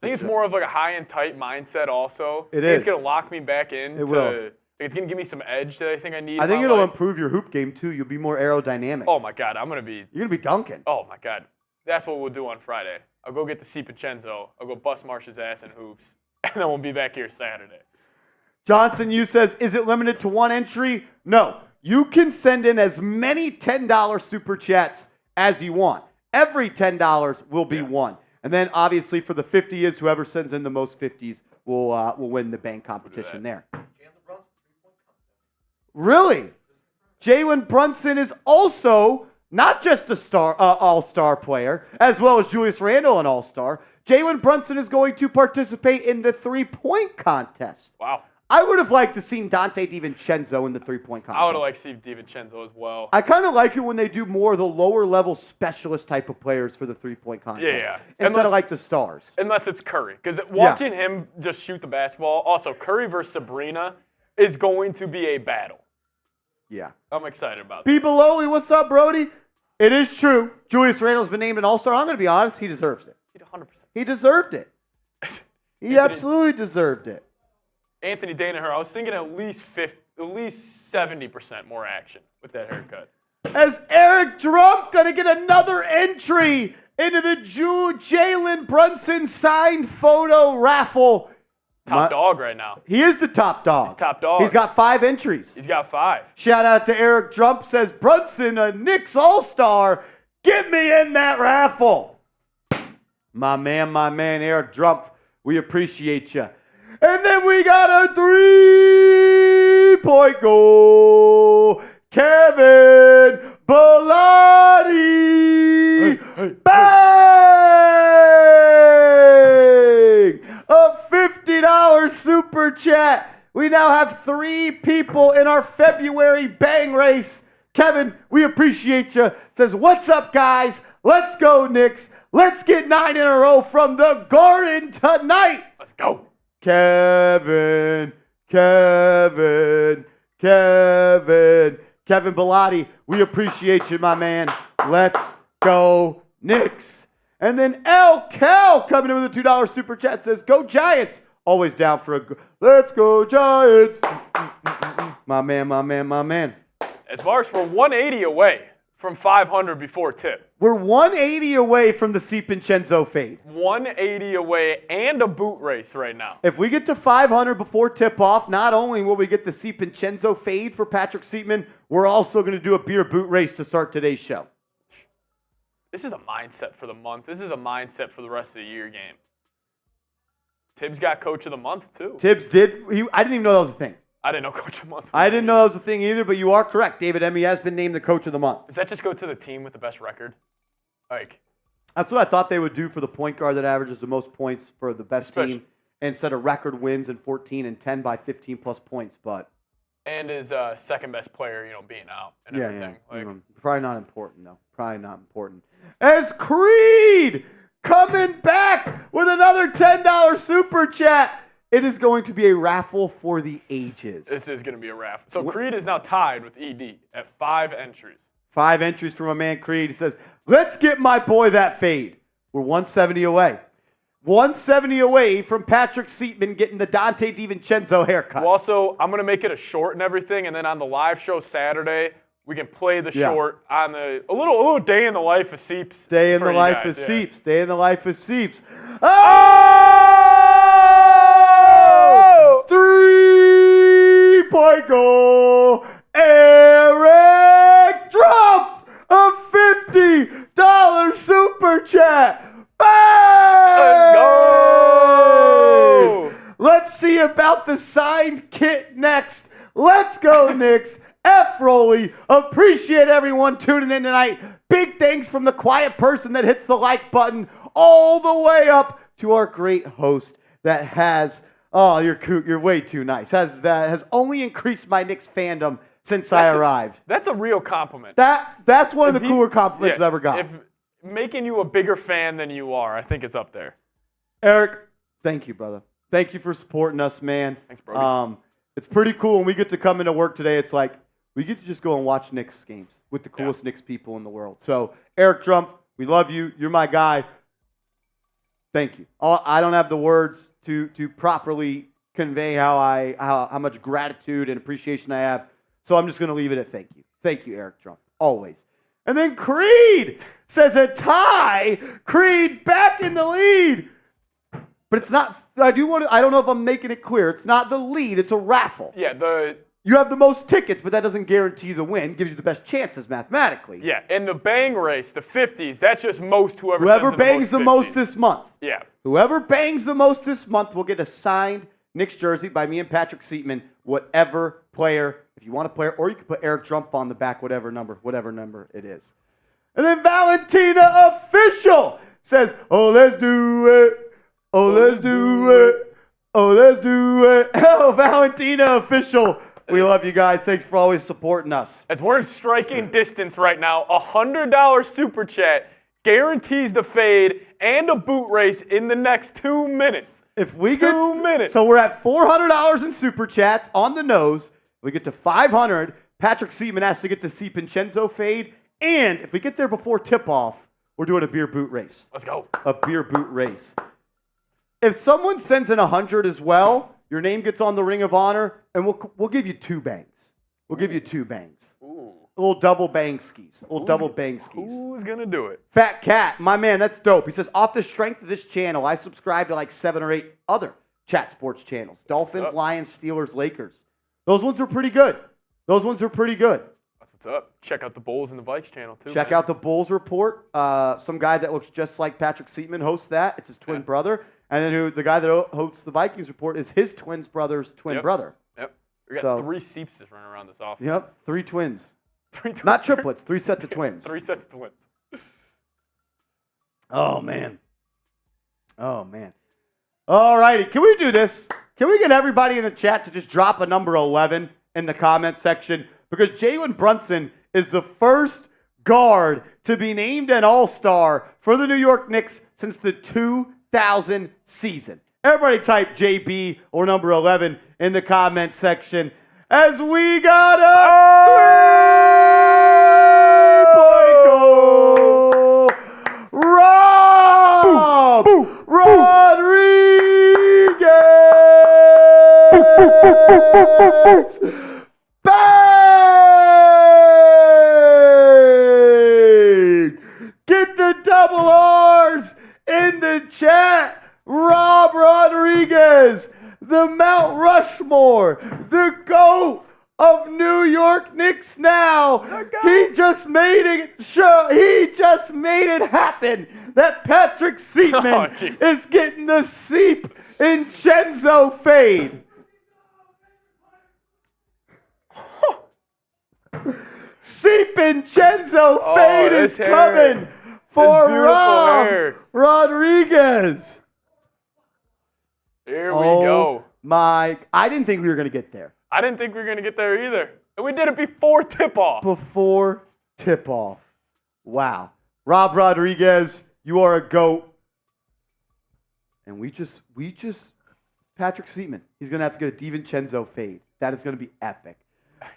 I think it's more of like a high and tight mindset also. It I think is. It's going to lock me back in. It will. It's going to give me some edge that I think I need. I think in my it'll life. improve your hoop game too. You'll be more aerodynamic. Oh my God, I'm going to be. You're going to be dunking. Oh my God. That's what we'll do on Friday. I'll go get the CiPincenzo. I'll go bust Marsh's ass in hoops. And then we'll be back here Saturday. Johnson, you says, is it limited to 1 entry? No. You can send in as many $10 super chats as you want. Every $10 will be one. And then obviously for the 50 is whoever sends in the most 50s will win the bank competition there. Really? Jalen Brunson is also not just a all-star player, as well as Julius Randle, an all-star. Jalen Brunson is going to participate in the three-point contest. Wow. I would have liked to seen Dante DiVincenzo in the three-point contest. I would have liked Steve DiVincenzo as well. I kind of like it when they do more of the lower-level specialist type of players for the three-point contest. Yeah. Instead of like the stars. Unless it's Curry. Because watching him just shoot the basketball, also Curry versus Sabrina is going to be a battle. Yeah. I'm excited about that. B. Beloli, what's up, Brody? It is true. Julius Randle's been named an all-star. I'm going to be honest. He deserves it. 100%. He deserved it. He absolutely deserved it. Anthony Danaher, I was thinking at least 70% more action with that haircut. As Eric Drumpf going to get another entry into the Jalen Brunson signed photo raffle. Top dog right now. He is the top dog. He's top dog. He's got 5 entries. He's got 5. Shout out to Eric Drumpf, says, Brunson, a Knicks all-star. Get me in that raffle. My man, Eric Drumpf. We appreciate you. And then we got a 3-point goal. Kevin Bellotti. Bang! A $50 super chat. We now have 3 people in our February bang race. Kevin, we appreciate you. Says, what's up, guys? Let's go, Knicks. Let's get 9 in a row from the Garden tonight. Let's go. Kevin Bellotti, we appreciate you, my man. Let's go, Knicks. And then El Cal coming in with a $2 super chat says, go Giants. Always down for a let's go Giants. My man. As far as we're 180 away from 500 before tip. We're 180 away from the CiPincenzo fade. 180 away and a boot race right now. If we get to 500 before tip-off, not only will we get the CiPincenzo fade for Patrick Seaman, we're also going to do a beer boot race to start today's show. This is a mindset for the month. This is a mindset for the rest of the year game. Tibbs got Coach of the Month, too. Tibbs did. I didn't even know that was a thing. I didn't know Coach of the Month. I didn't know that was a thing either, but you are correct. David Emmy has been named the Coach of the Month. Does that just go to the team with the best record? That's what I thought they would do for the point guard that averages the most points for the best team instead of record wins in 14 and 10 by 15-plus points. And his second best player, being out and everything. Probably not important, though. Probably not important. As Creed coming back with another $10 super chat. It is going to be a raffle for the ages. This is going to be a raffle. So Creed is now tied with ED at 5 entries. 5 entries from a man, Creed. He says, let's get my boy that fade. We're 170 away. 170 away from Patrick Seatman getting the Dante DiVincenzo haircut. Well, also, I'm going to make it a short and everything, and then on the live show Saturday, we can play the short on a little day in the life of Seeps. Day in the life of Seeps. Day in the life of Seeps. Oh! 3-point goal. Eric Trump, a $50 super chat. Bang! Let's go! Let's see about the signed kit next. Let's go, Knicks. F. Rolly. Appreciate everyone tuning in tonight. Big thanks from the quiet person that hits the like button all the way up to our great host that has, oh, you're way too nice. Has only increased my Knicks fandom since I arrived. That's a real compliment. That's one of the cooler compliments I've ever got. If making you a bigger fan than you are, I think it's up there. Eric, thank you, brother. Thank you for supporting us, man. Thanks, Brody. It's pretty cool when we get to come into work today. It's like we get to just go and watch Knicks games with the coolest Knicks people in the world. So, Eric Trump, we love you. You're my guy. Thank you. I don't have the words to properly convey how much gratitude and appreciation I have. So I'm just going to leave it at thank you. Thank you, Eric Trump. Always. And then Creed says a tie. Creed back in the lead. But it's not. I don't know if I'm making it clear. It's not the lead. It's a raffle. Yeah, you have the most tickets, but that doesn't guarantee the win. Gives you the best chances mathematically. Yeah, and the bang race, the 50s, that's just whoever bangs the most this month. Yeah. Whoever bangs the most this month will get a signed Knicks jersey by me and Patrick Seatman, whatever player, if you want to play, or you can put Eric Trump on the back, whatever number it is. And then Valentina Official says, oh, let's do it. Oh, let's do it. Oh, let's do it. Oh, Valentina Official. We love you guys. Thanks for always supporting us. As we're in striking distance right now, $100 super chat guarantees the fade and a boot race in the next 2 minutes. If we 2 minutes. So we're at $400 in super chats on the nose. We get to 500. Patrick Seaman has to get the Vincenzo fade. And if we get there before tip-off, we're doing a beer boot race. Let's go. A beer boot race. If someone sends in 100 as well, your name gets on the Ring of Honor, and we'll give you 2 bangs. We'll give you 2 bangs. Ooh. A little double bang skis. A little double bang skis. Who's going to do it? Fat Cat, my man, that's dope. He says, off the strength of this channel, I subscribe to like 7 or 8 other chat sports channels. Dolphins, Lions, Steelers, Lakers. Those ones are pretty good. That's What's up? Check out the Bulls and the Vikes channel, too. Check out the Bulls report. Some guy that looks just like Patrick Seatman hosts that. It's his twin brother. And then the guy that hosts the Vikings report is his twin brother's twin brother. Yep. We got 3 Seepses running around this office. Yep. 3 twins. 3 twins. Not triplets. 3 sets of twins. 3 sets of twins. Oh, man. All righty. Can we do this? Can we get everybody in the chat to just drop a number 11 in the comment section? Because Jalen Brunson is the first guard to be named an All-Star for the New York Knicks since the 2000 season. Everybody type JB or number 11 in the comment section as we got a 3-point goal. Rob Rodriguez. Bang! Get the double R's in the chat. Rob Rodriguez, the Mount Rushmore, the GOAT of New York Knicks Now. He just made it happen that Patrick Seatman is getting the Vincenzo fade. Vincenzo fade is coming for Rob Rodriguez. Here we go. I didn't think we were going to get there. I didn't think we were going to get there either. And we did it before tip-off. Wow. Rob Rodriguez, you are a GOAT. And we just Patrick Seaman. He's going to have to get a DiVincenzo fade. That is going to be epic.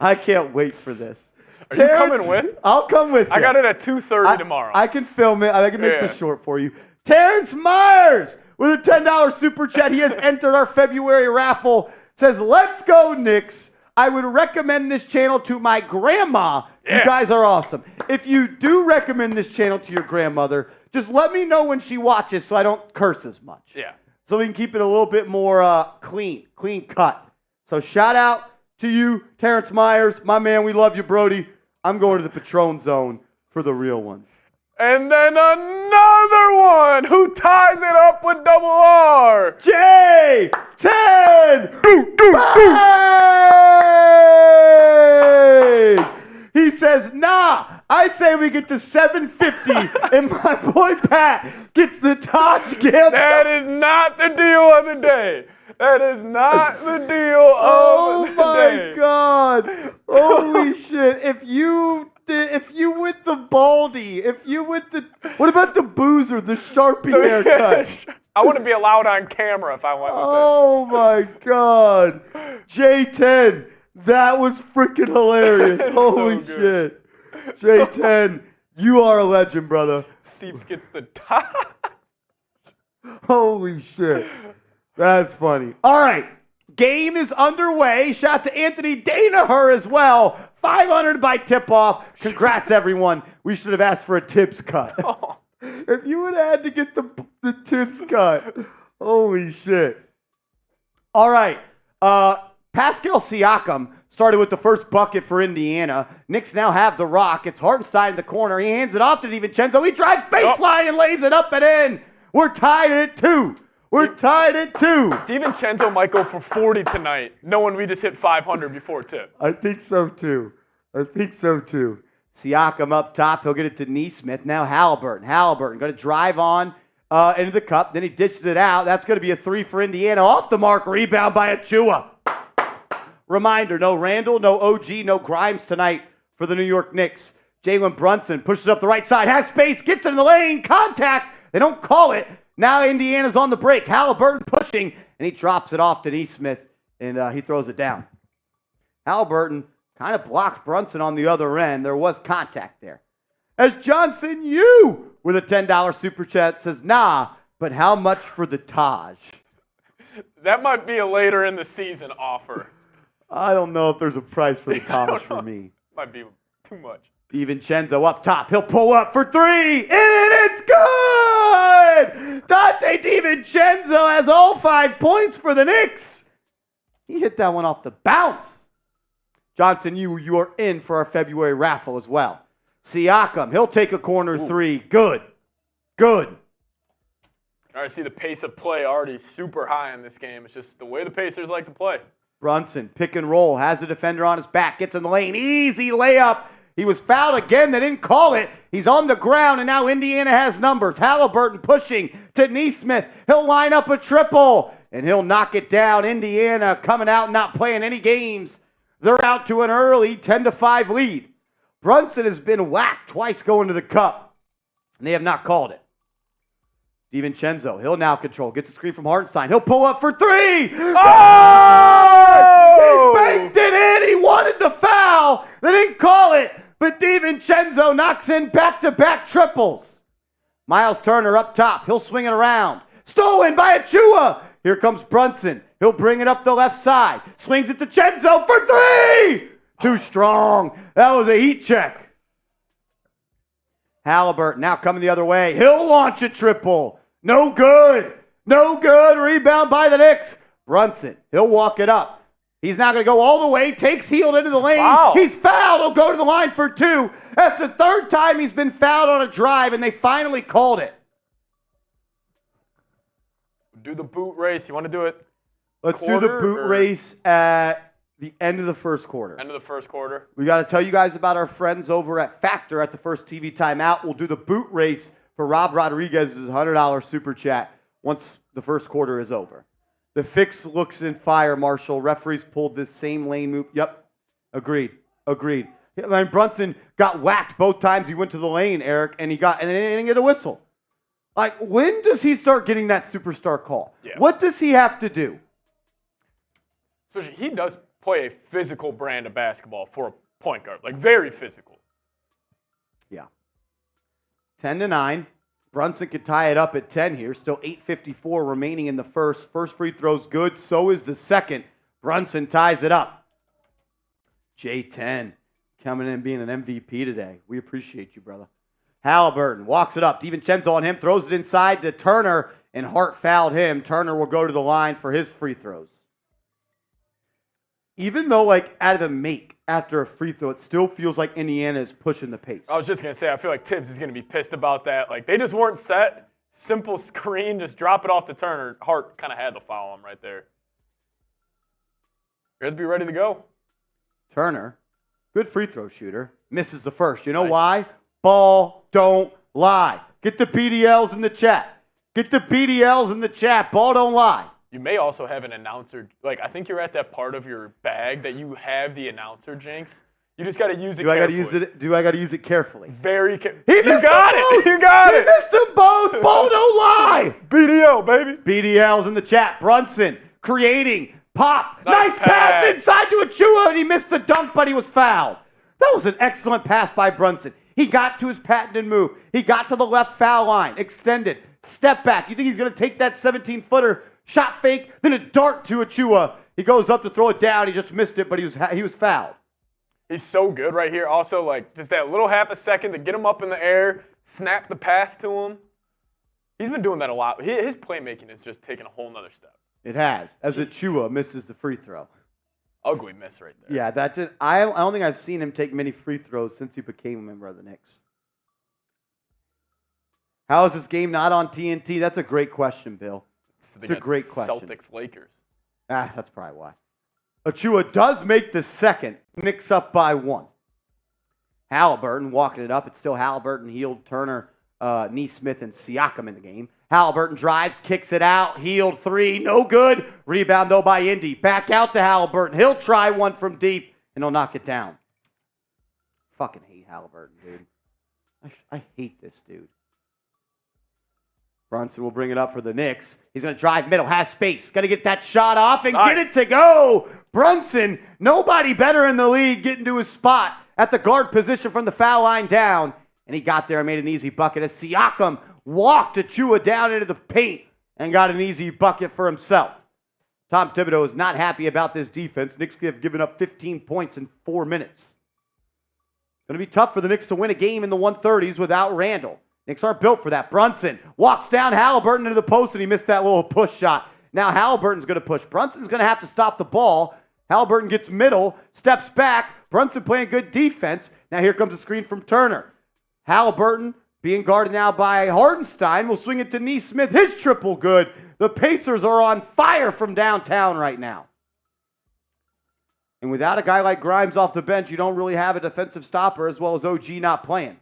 I can't wait for this. Are you coming with? I'll come with you. I got it at 2:30 tomorrow. I can film it. I can make this short for you. Terrence Myers with a $10 super chat. He has entered our February raffle. Says, let's go, Knicks. I would recommend this channel to my grandma. Yeah. You guys are awesome. If you do recommend this channel to your grandmother, just let me know when she watches so I don't curse as much. Yeah. So we can keep it a little bit more clean cut. So shout out to you, Terrence Myers. My man, we love you, Brody. I'm going to the Patron Zone for the real ones. And then another one who ties it up with double R. J10 He says, nah, I say we get to 750 and my boy Pat gets the Taj gift. That is not the deal of the day. That is not the deal of the day. Oh my God. Holy shit. If you with the baldy, what about the boozer, the Sharpie haircut? I wouldn't be allowed on camera if I went with Oh my God. J10, that was freaking hilarious. Holy shit. J10, you are a legend, brother. it. Seeps gets the top. Holy shit. That's funny. All right. Game is underway. Shout to Anthony Danaher as well. 500 by tip-off. Congrats, everyone. We should have asked for a tips cut. If you would have had to get the tips cut. Holy shit. All right. Pascal Siakam started with the first bucket for Indiana. Knicks now have the rock. It's Hartenstein in the corner. He hands it off to DiVincenzo. He drives baseline and lays it up and in. We're tied at 2. We're tied at 2. DiVincenzo might go for 40 tonight, knowing we just hit 500 before tip. I think so too. Siakam up top. He'll get it to Nesmith. Now Haliburton going to drive on into the cup. Then he dishes it out. That's going to be a 3 for Indiana. Off the mark. Rebound by Achua. Reminder, no Randall, no OG, no Grimes tonight for the New York Knicks. Jalen Brunson pushes up the right side. Has space. Gets in the lane. Contact. They don't call it. Now Indiana's on the break. Haliburton pushing, and he drops it off to Nesmith, and he throws it down. Haliburton kind of blocked Brunson on the other end. There was contact there. As Johnson Yu with a $10 super chat says, nah, but how much for the Taj? That might be a later in the season offer. I don't know if there's a price for the Taj for me. Might be too much. DiVincenzo up top. He'll pull up for 3, and it's good! Dante DiVincenzo has all 5 points for the Knicks. He hit that one off the bounce. Johnson, you are in for our February raffle as well. Siakam, he'll take a corner 3. Good. All right, see the pace of play already super high in this game. It's just the way the Pacers like to play. Brunson, pick and roll, has the defender on his back, gets in the lane. Easy layup. He was fouled again. They didn't call it. He's on the ground, and now Indiana has numbers. Haliburton pushing to Nesmith. He'll line up a triple, and he'll knock it down. Indiana coming out and not playing any games. They're out to an early 10-5 lead. Brunson has been whacked twice going to the cup, and they have not called it. DiVincenzo, he'll now control. Gets a screen from Hartenstein. He'll pull up for 3. Oh! He banked it in. He wanted the foul. They didn't call it, but DiVincenzo knocks in back-to-back triples. Miles Turner up top. He'll swing it around. Stolen by Achua. Here comes Brunson. He'll bring it up the left side. Swings it to Cenzo for 3. Too strong. That was a heat check. Haliburton now coming the other way. He'll launch a triple. No good. Rebound by the Knicks. Brunson, he'll walk it up. He's not going to go all the way. Takes Hield into the lane. Foul. He's fouled. He'll go to the line for 2. That's the 3rd time he's been fouled on a drive, and they finally called it. Do the boot race. You want to do it? Let's do the boot race at the end of the first quarter. End of the first quarter. We got to tell you guys about our friends over at Factor at the first TV timeout. We'll do the boot race for Rob Rodriguez's $100 super chat once the first quarter is over. The fix looks in fire, Marshall. Referees pulled this same lane move. Yep. Agreed. I mean, Brunson got whacked both times he went to the lane, Eric, and he didn't get a whistle. Like, when does he start getting that superstar call? Yeah. What does he have to do? Especially, he does play a physical brand of basketball for a point guard, like very physical. Yeah. 10-9. Brunson could tie it up at 10 here. Still 8:54 remaining in the first. First free throw's good. So is the second. Brunson ties it up. J10 coming in being an MVP today. We appreciate you, brother. Haliburton walks it up. DiVincenzo on him. Throws it inside to Turner. And Hart fouled him. Turner will go to the line for his free throws. Even though, like, out of the make after a free throw, it still feels like Indiana is pushing the pace. I was just going to say, I feel like Tibbs is going to be pissed about that. Like, they just weren't set. Simple screen, just drop it off to Turner. Hart kind of had to foul him right there. You guys be ready to go. Turner, good free throw shooter, misses the first. You know why? Ball don't lie. Get the BDLs in the chat. Get the BDLs in the chat. Ball don't lie. You may also have an announcer. Like, I think you're at that part of your bag that you have the announcer jinx. You just got to use it carefully. Do I got to use it carefully? Very carefully. You got it. You got it. He missed them both. Ball don't lie. BDL, baby. BDLs in the chat. Brunson creating. Pop. Nice pass pass inside to Achua, and he missed the dunk, but he was fouled. That was an excellent pass by Brunson. He got to his patented move. He got to the left foul line. Extended. Step back. You think he's going to take that 17-footer, shot fake, then a dart to Achua. He goes up to throw it down. He just missed it, but he was fouled. He's so good right here. Also, like, just that little half a second to get him up in the air, snap the pass to him. He's been doing that a lot. His playmaking is just taking a whole nother step. It has, as Achua misses the free throw. Ugly miss right there. Yeah, that's it. I don't think I've seen him take many free throws since he became a member of the Knicks. How is this game not on TNT? That's a great question, Bill. It's a great question. Celtics, Lakers. That's probably why. Achua does make the second. Knicks up by 1. Haliburton walking it up. It's still Haliburton, Hield, Turner, Neesmith, and Siakam in the game. Haliburton drives, kicks it out. Hield 3, no good. Rebound, though, by Indy. Back out to Haliburton. He'll try one from deep, and he'll knock it down. Fucking hate Haliburton, dude. I hate this dude. Brunson will bring it up for the Knicks. He's going to drive middle, has space. Got to get that shot off and get it to go. Brunson, nobody better in the league, getting to his spot at the guard position from the foul line down. And he got there and made an easy bucket as Siakam walked Achua down into the paint and got an easy bucket for himself. Tom Thibodeau is not happy about this defense. Knicks have given up 15 points in 4 minutes. It's going to be tough for the Knicks to win a game in the 130s without Randall. Knicks aren't built for that. Brunson walks down Haliburton into the post, and he missed that little push shot. Now Haliburton's going to push. Brunson's going to have to stop the ball. Haliburton gets middle, steps back. Brunson playing good defense. Now here comes a screen from Turner. Haliburton being guarded now by Hartenstein. Will swing it to Neesmith. His triple good. The Pacers are on fire from downtown right now. And without a guy like Grimes off the bench, you don't really have a defensive stopper, as well as OG not playing.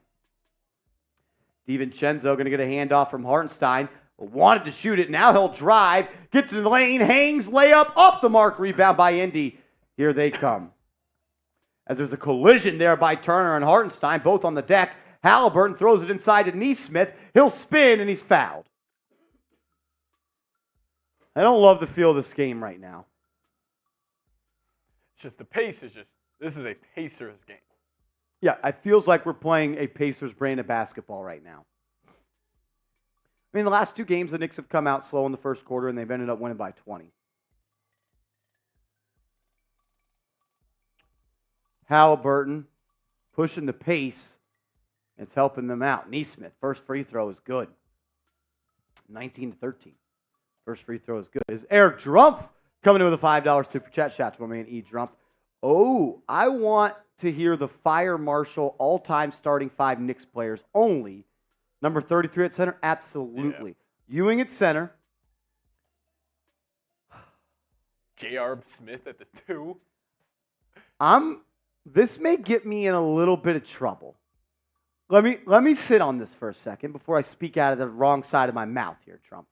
DiVincenzo going to get a handoff from Hartenstein. Wanted to shoot it. Now he'll drive. Gets in the lane. Hangs. Layup. Off the mark. Rebound by Indy. Here they come. As there's a collision there by Turner and Hartenstein, both on the deck. Haliburton throws it inside to Neesmith. He'll spin, and he's fouled. I don't love the feel of this game right now. It's just the pace is just, this is a Pacers game. Yeah, it feels like we're playing a Pacers brand of basketball right now. I mean, the last 2 games, the Knicks have come out slow in the first quarter, and they've ended up winning by 20. Haliburton pushing the pace. It's helping them out. Neesmith, first free throw is good. 19-13. First free throw is good. Is Eric Drumpf coming in with a $5 super chat. Shout to my man E. Drumpf. Oh, I want to hear the Fire Marshal all-time starting 5 Knicks players only. Number 33 at center? Absolutely. Yeah. Ewing at center. J.R. Smith at the 2. This may get me in a little bit of trouble. Let me sit on this for a second before I speak out of the wrong side of my mouth here, Trump.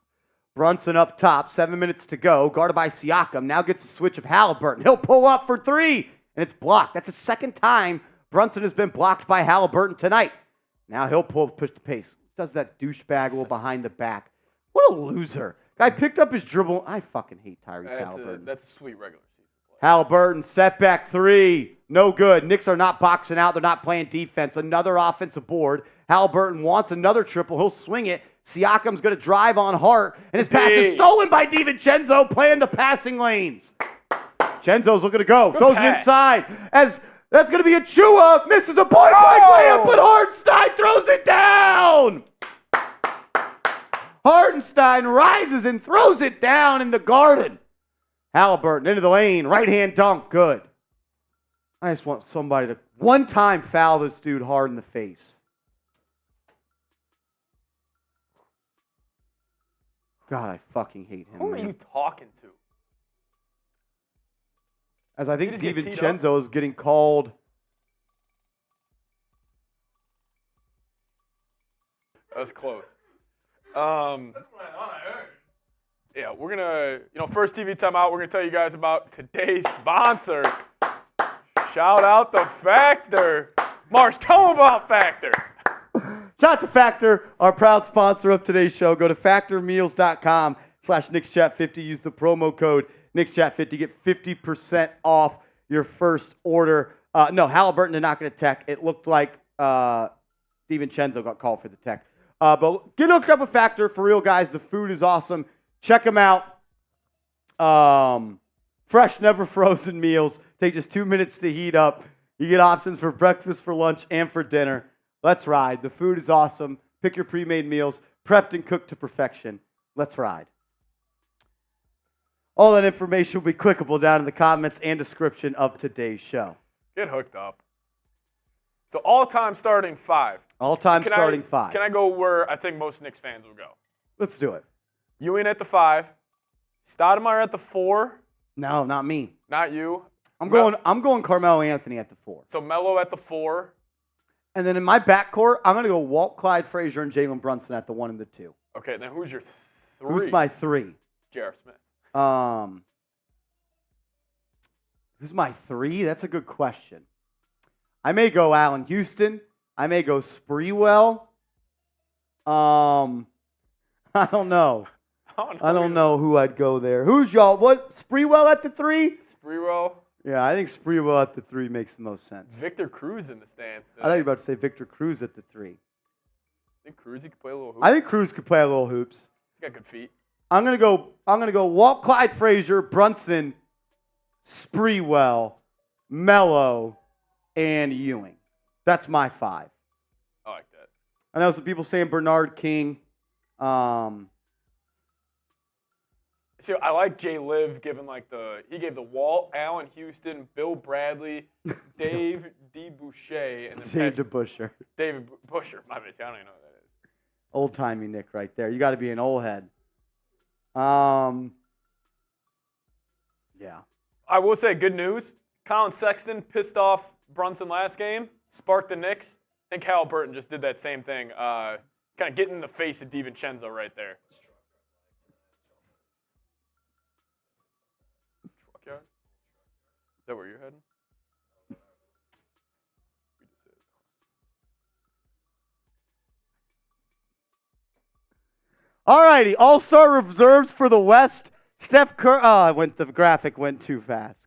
Brunson up top, 7 minutes to go, guarded by Siakam. Now gets a switch of Haliburton. He'll pull up for 3, and it's blocked. That's the second time Brunson has been blocked by Haliburton tonight. Now he'll push the pace. Does that douchebag a little behind the back. What a loser. Guy picked up his dribble. I fucking hate Tyrese Haliburton. That's a sweet regular season Haliburton, step back three. No good. Knicks are not boxing out. They're not playing defense. Another offensive board. Haliburton wants another triple. He'll swing it. Siakam's going to drive on Hart, and his pass is stolen by DiVincenzo, playing the passing lanes. Chenzo's looking to go. Good Goes pass. Inside. As that's going to be a Chua. Misses a point-blank layup, but Hartenstein throws it down. Hartenstein rises and throws it down in the Garden. Haliburton into the lane. Right-hand dunk. Good. I just want somebody to one-time foul this dude hard in the face. God, I fucking hate him. Who are man. you talking to? As I think Did he just get teed DiVincenzo is getting called. That was close. That's what I thought I heard. Yeah, we're going to, first TV timeout, we're going to tell you guys about today's sponsor. Shout out to Factor. Marsh, tell them about Factor. Shout out to Factor, our proud sponsor of today's show. Go to factormeals.com/NicksChat50. Use the promo code NicksChat50. Get 50% off your first order. No, Haliburton did not get a tech. It looked like DiVincenzo got called for the tech. But get hooked up with Factor. For real, guys, the food is awesome. Check them out. Fresh, never frozen meals. Take just 2 minutes to heat up. You get options for breakfast, for lunch, and for dinner. Let's ride. The food is awesome. Pick your pre-made meals, prepped and cooked to perfection. Let's ride. All that information will be clickable down in the comments and description of today's show. Get hooked up. So all-time starting five. All-time starting five. Can I go where I think most Knicks fans will go? Let's do it. Ewing at the 5. Stoudemire at the 4. No, not me. Not you. I'm going Carmelo Anthony at the 4. So Melo at the 4. And then in my backcourt, I'm going to go Walt, Clyde Frazier, and Jalen Brunson at the 1 and the 2. Okay, then who's your 3? Who's my 3? J.R. Smith. Who's my 3? That's a good question. I may go Allen Houston. I may go Sprewell. I don't know. I don't know who I'd go there. Who's y'all? What? Sprewell at the 3? Sprewell. Yeah, I think Sprewell at the 3 makes the most sense. Victor Cruz in the stands. I thought you were about to say Victor Cruz at the 3. I think Cruz could play a little hoop. I think Cruz could play a little hoops. He's got good feet. I'm gonna go Walt, Clyde Frazier, Brunson, Sprewell, Melo, and Ewing. That's my 5. I like that. I know some people saying Bernard King. See, I like Jay Liv giving he gave the Walt, Allen Houston, Bill Bradley, Dave DeBoucher, and then Dave DeBuscher. David Busher. My bad. I don't even know what that is. Old timey Nick right there. You got to be an old head. Yeah. I will say good news. Colin Sexton pissed off Brunson last game, sparked the Knicks. I think Haliburton just did that same thing. Kind of getting in the face of DiVincenzo right there. Is that where you're heading? All righty. All-star reserves for the West. Steph Curry. The graphic went too fast.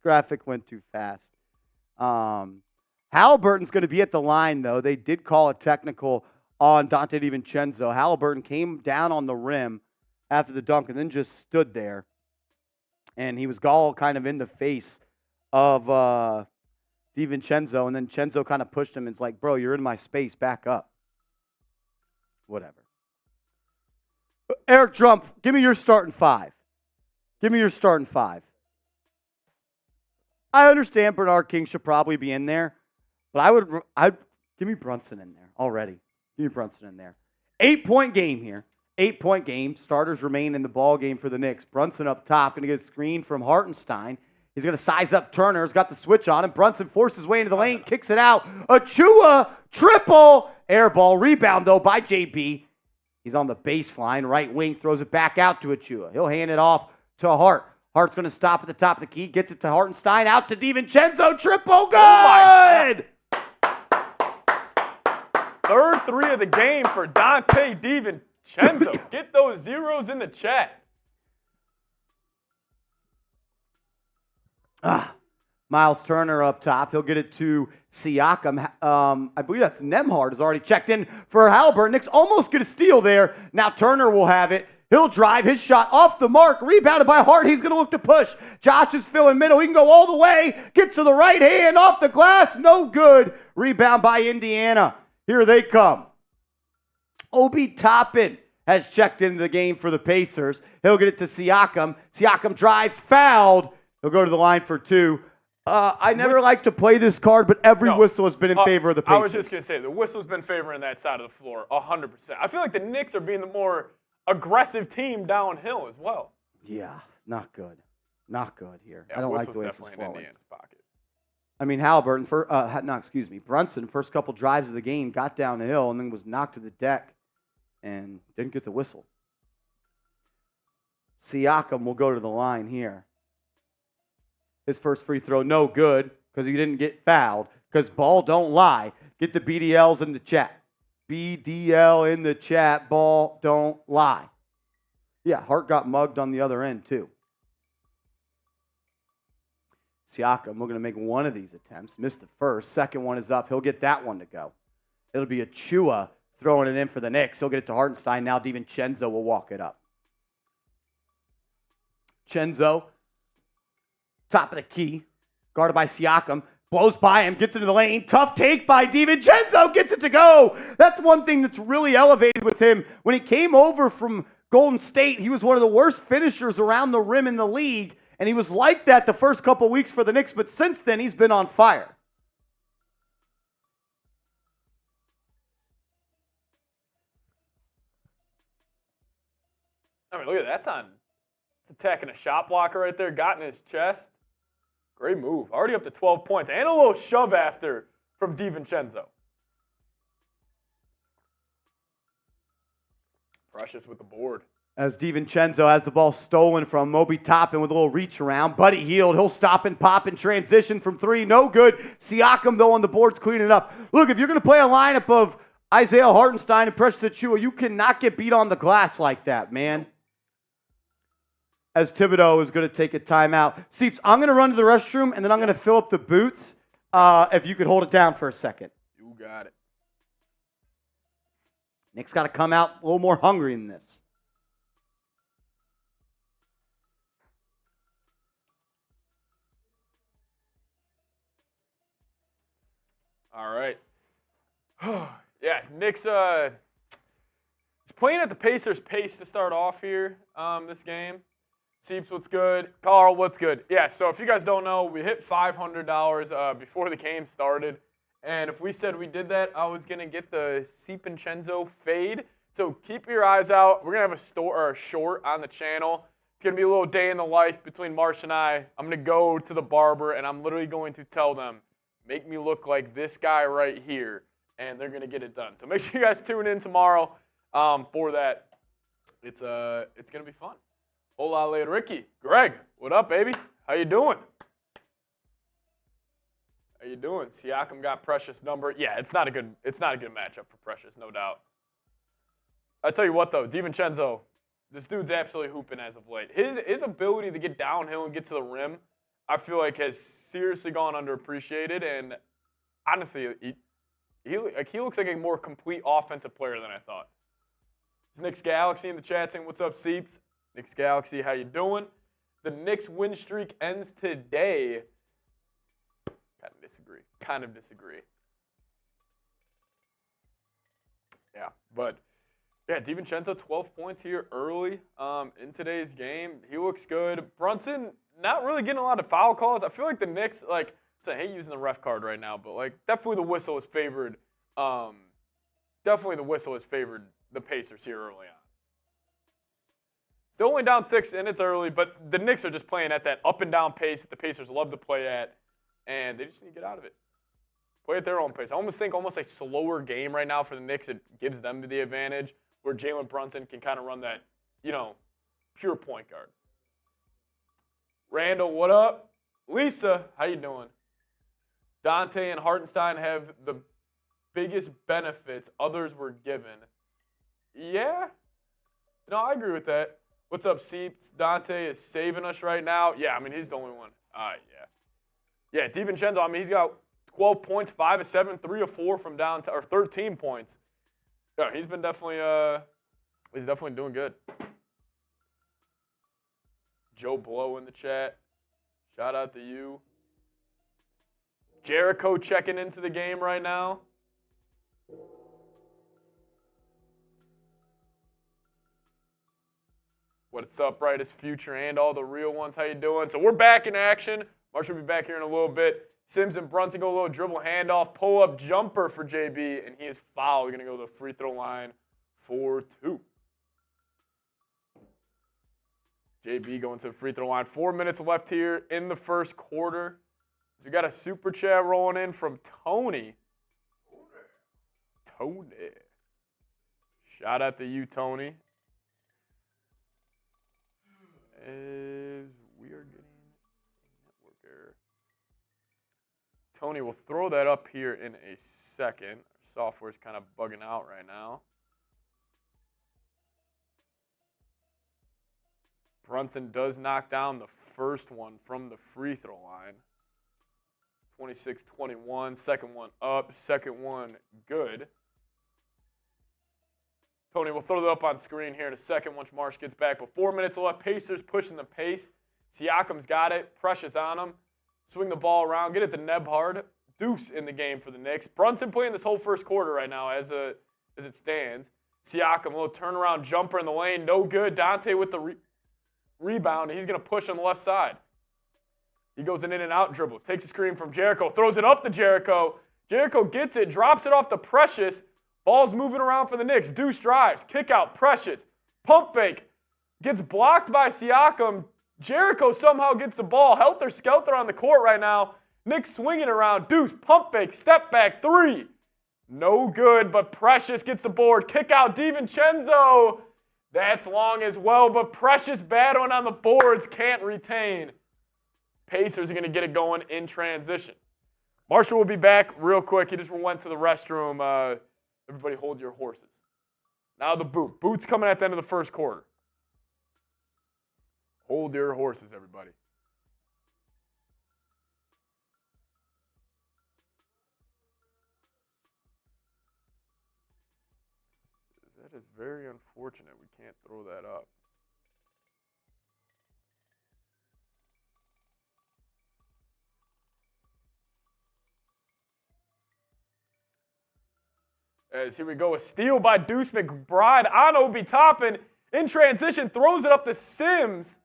Haliburton's going to be at the line, though. They did call a technical on Dante DiVincenzo. Haliburton came down on the rim after the dunk and then just stood there. And he was all kind of in the face of DiVincenzo. And then Cenzo kind of pushed him and it's like, bro, you're in my space. Back up. Whatever. Eric Drumpf, give me your starting 5. I understand Bernard King should probably be in there, but I'd give me Brunson in there already. Give me Brunson in there. 8-point game here. 8-point game. Starters remain in the ball game for the Knicks. Brunson up top, going to get a screen from Hartenstein. He's going to size up Turner. He's got the switch on him. Brunson forces his way into the lane, kicks it out. Achua, triple. Air ball. Rebound, though, by JB. He's on the baseline. Right wing throws it back out to Achua. He'll hand it off to Hart. Hart's going to stop at the top of the key. Gets it to Hartenstein. Out to DiVincenzo. Triple. Good. Oh Third 3 of the game for Dante DiVincenzo. Get those zeros in the chat. Miles Turner up top. He'll get it to Siakam. I believe that's Nemhard has already checked in for Haliburton. Knicks almost get a steal there. Now Turner will have it. He'll drive his shot off the mark. Rebounded by Hart. He's going to look to push. Josh is filling middle. He can go all the way. Gets to the right hand. Off the glass. No good. Rebound by Indiana. Here they come. Obi Toppin has checked into the game for the Pacers. He'll get it to Siakam. Siakam drives. Fouled. He'll go to the line for 2. I never like to play this card, but every whistle has been in favor of the Pacers. I was just going to say, the whistle's been favoring that side of the floor 100%. I feel like the Knicks are being the more aggressive team downhill as well. Yeah, not good. Not good here. Yeah, I don't like the way this is definitely in flowing. Indiana's pocket. I mean, Brunson, first couple drives of the game, got down the hill and then was knocked to the deck and didn't get the whistle. Siakam will go to the line here. His first free throw, no good, because he didn't get fouled, because ball don't lie. Get the BDLs in the chat. BDL in the chat, ball don't lie. Yeah, Hart got mugged on the other end, too. Siakam, we're going to make one of these attempts. Missed the first. Second one is up. He'll get that one to go. It'll be Achua throwing it in for the Knicks. He'll get it to Hartenstein. Now DiVincenzo will walk it up. Chenzo, top of the key, guarded by Siakam, blows by him, gets into the lane. Tough take by DiVincenzo, gets it to go. That's one thing that's really elevated with him. When he came over from Golden State, he was one of the worst finishers around the rim in the league, and he was like that the first couple weeks for the Knicks, but since then, he's been on fire. I mean, look at that. That's on. It's attacking a shot blocker right there. Got in his chest. Great move. Already up to 12 points. And a little shove after from DiVincenzo. Precious with the board. As DiVincenzo has the ball stolen from Moby Toppin with a little reach around. Buddy Hield. He'll stop and pop and transition from 3. No good. Siakam, though, on the boards cleaning it up. Look, if you're going to play a lineup of Isaiah Hartenstein and Precious Achiuwa, you cannot get beat on the glass like that, man. As Thibodeau is going to take a timeout. Seeps, I'm going to run to the restroom, and then I'm going to fill up the boots. If you could hold it down for a second. You got it. Nick's got to come out a little more hungry than this. All right. Yeah, Knicks is playing at the Pacers' pace to start off here this game. Seeps, what's good? Carl, what's good? Yeah, so if you guys don't know, we hit $500 before the game started. And if we said we did that, I was going to get the Seepincenzo fade. So keep your eyes out. We're going to have a short on the channel. It's going to be a little day in the life between Marsh and I. I'm going to go to the barber, and I'm literally going to tell them, make me look like this guy right here, and they're going to get it done. So make sure you guys tune in tomorrow for that. It's going to be fun. Hola, later, Ricky. Greg, what up, baby? How you doing? How you doing? Siakam got Precious number. Yeah, it's not a good matchup for Precious, no doubt. I tell you what, though, DiVincenzo, this dude's absolutely hooping as of late. His ability to get downhill and get to the rim, I feel like has seriously gone underappreciated. And honestly, he looks like a more complete offensive player than I thought. It's Knicks Galaxy in the chat saying, "What's up, Seeps?" Knicks Galaxy, how you doing? The Knicks win streak ends today. Kind of disagree. Yeah, but yeah, DiVincenzo, 12 points here early in today's game. He looks good. Brunson, not really getting a lot of foul calls. I feel like the Knicks, I hate using the ref card right now, but definitely the whistle has favored. Definitely the whistle has favored the Pacers here early on. Still only down 6, and it's early, but the Knicks are just playing at that up and down pace that the Pacers love to play at, and they just need to get out of it. Play at their own pace. I almost think a slower game right now for the Knicks. It gives them the advantage where Jalen Brunson can kind of run that, pure point guard. Randall, what up? Lisa, how you doing? Dante and Hartenstein have the biggest benefits others were given. Yeah. No, I agree with that. What's up, Seeps? Dante is saving us right now. Yeah, I mean, he's the only one. Yeah. Yeah, DiVincenzo, I mean, he's got 12 points, 5 of 7, 3 of 4 from downtown, or 13 points. Yeah, he's been definitely, he's definitely doing good. Joe Blow in the chat. Shout out to you. Jericho checking into the game right now. What's up, brightest future and all the real ones? How you doing? So we're back in action. Marshall will be back here in a little bit. Sims and Brunson go a little dribble handoff, pull-up jumper for JB, and he is fouled. We're going to go to the free throw line for 2. JB going to the free throw line. 4 minutes left here in the first quarter. We got a super chat rolling in from Tony. Tony. Shout out to you, Tony. As we are getting a network error. Tony will throw that up here in a second. Our software's kind of bugging out right now. Brunson does knock down the first one from the free throw line. 26-21. Second one up. Second one good. Tony will throw that up on screen here in a second once Marsh gets back. But 4 minutes left. Pacers pushing the pace. Siakam's got it. Precious on him. Swing the ball around. Get it to Nebhard. Deuce in the game for the Knicks. Brunson playing this whole first quarter right now as it stands. Siakam, a little turnaround jumper in the lane. No good. Dante with the rebound. He's going to push on the left side. He goes an in and out dribble. Takes a screen from Jericho. Throws it up to Jericho. Jericho gets it. Drops it off to Precious. Ball's moving around for the Knicks. Deuce drives. Kick out. Precious. Pump fake. Gets blocked by Siakam. Jericho somehow gets the ball. Helter-skelter on the court right now. Knicks swinging around. Deuce. Pump fake. Step back. 3. No good, but Precious gets the board. Kick out. DiVincenzo. That's long as well, but Precious battling on the boards. Can't retain. Pacers are going to get it going in transition. Marshall will be back real quick. He just went to the restroom. Everybody hold your horses. Now the boot. Boot's coming at the end of the first quarter. Hold your horses, everybody. That is very unfortunate. We can't throw that up. As here we go, a steal by Deuce McBride on Obi Toppin. In transition, throws it up to Sims.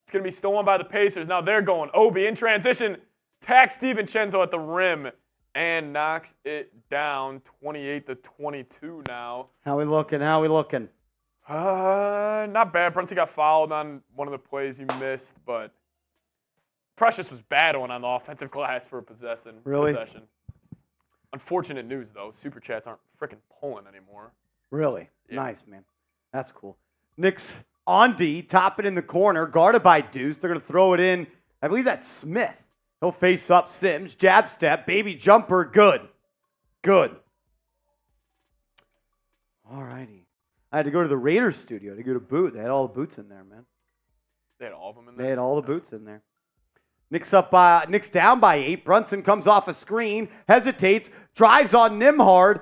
It's going to be stolen by the Pacers. Now they're going. Obi in transition, tacks DiVincenzo at the rim and knocks it down 28-22 now. How we looking? Not bad. Brunson got fouled on one of the plays he missed, but Precious was battling on the offensive glass for a possession. Really? Unfortunate news, though. Super chats aren't freaking pulling anymore. Really? Yeah. Nice, man. That's cool. Knicks on D, top it in the corner, guarded by Deuce. They're going to throw it in. I believe that's Smith. He'll face up Sims. Jab step, baby jumper, good. Good. All righty. I had to go to the Raiders studio to get a boot. They had all the boots in there, man. They had all of them in there? They had all the boots in there. Knicks down by 8. Brunson comes off a screen, hesitates, drives on Nembhard.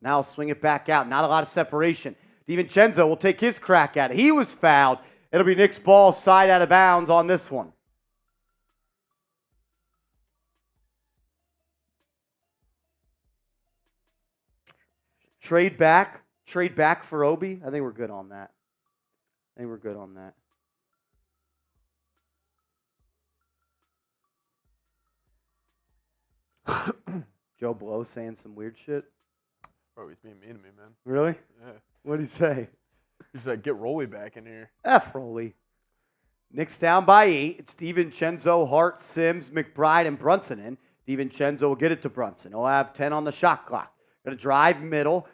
Now swing it back out. Not a lot of separation. DiVincenzo will take his crack at it. He was fouled. It'll be Knicks ball side out of bounds on this one. Trade back for Obi. I think we're good on that. Joe Blow saying some weird shit. Bro, he's being mean to me, man. Really? Yeah. What'd he say? He's like, get Rolly back in here. F. Rolly. Knicks down by 8. It's DiVincenzo, Hart, Sims, McBride, and Brunson in. DiVincenzo will get it to Brunson. He'll have 10 on the shot clock. Going to drive middle,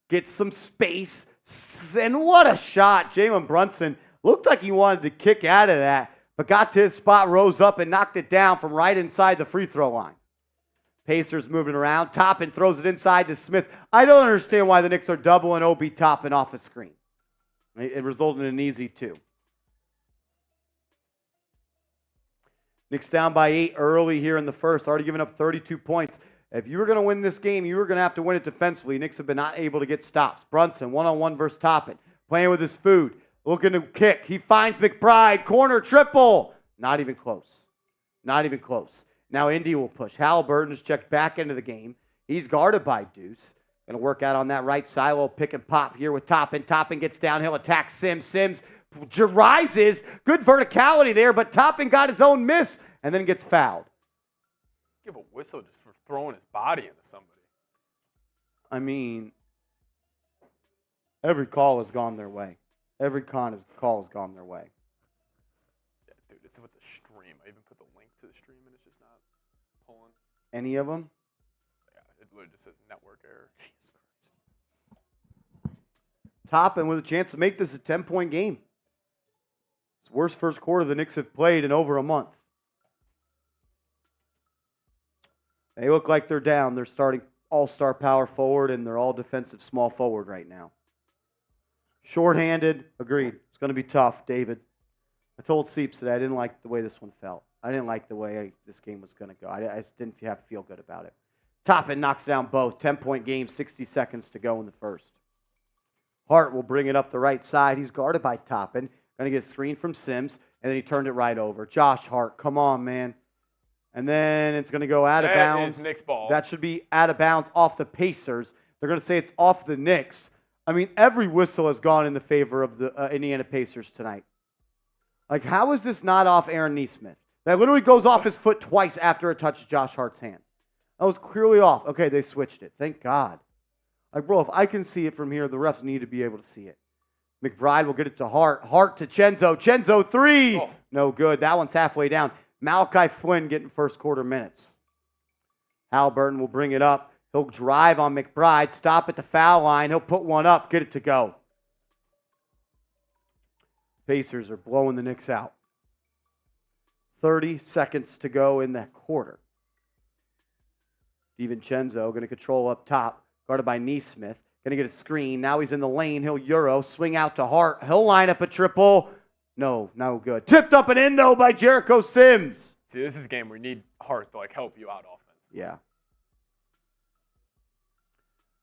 get some space, and what a shot. Jalen Brunson looked like he wanted to kick out of that, but got to his spot, rose up, and knocked it down from right inside the free throw line. Pacers moving around. Toppin throws it inside to Smith. I don't understand why the Knicks are doubling Obi Toppin off a screen. It resulted in an easy 2. Knicks down by 8 early here in the first, already giving up 32 points. If you were going to win this game, you were going to have to win it defensively. Knicks have been not able to get stops. Brunson, one-on-one versus Toppin, playing with his food, looking to kick. He finds McBride, corner triple. Not even close. Not even close. Now Indy will push. Haliburton is checked back into the game. He's guarded by Deuce. Going to work out on that right side. A little pick and pop here with Toppin. Toppin gets downhill, attacks Sims. Sims rises. Good verticality there, but Toppin got his own miss and then gets fouled. Give a whistle just for throwing his body into somebody. I mean, every call has gone their way. Every call has gone their way. Yeah, dude, it's with the stream. I even put the link to the stream and it's just not pulling. Any of them? Yeah, it literally just says network error. Jesus Christ. Toppin with a chance to make this a 10-point game. It's the worst first quarter the Knicks have played in over a month. They look like they're down. They're starting all-star power forward, and they're all defensive small forward right now. Short-handed, agreed. It's going to be tough, David. I told Seeps today I didn't like the way this one felt. I didn't like the way this game was going to go. I just didn't have to feel good about it. Toppin knocks down both. 10-point game, 60 seconds to go in the first. Hart will bring it up the right side. He's guarded by Toppin. Going to get a screen from Sims, and then he turned it right over. Josh Hart, come on, man. And then it's going to go out of bounds. That is Knicks ball. That should be out of bounds off the Pacers. They're going to say it's off the Knicks. I mean, every whistle has gone in the favor of the Indiana Pacers tonight. Like, how is this not off Aaron Nesmith? That literally goes off his foot twice after it touches Josh Hart's hand. That was clearly off. Okay, they switched it. Thank God. Like, bro, if I can see it from here, the refs need to be able to see it. McBride will get it to Hart. Hart to Chenzo. Chenzo, three. Oh. No good. That one's halfway down. Malachi Flynn getting first quarter minutes. Haliburton will bring it up. He'll drive on McBride. Stop at the foul line. He'll put one up. Get it to go. Pacers are blowing the Knicks out. 30 seconds to go in that quarter. DiVincenzo going to control up top. Guarded by Nesmith. Going to get a screen. Now he's in the lane. He'll Euro. Swing out to Hart. He'll line up a triple. No good. Tipped up and in, though, by Jericho Sims. See, this is a game where you need Hart to, help you out offense. Yeah.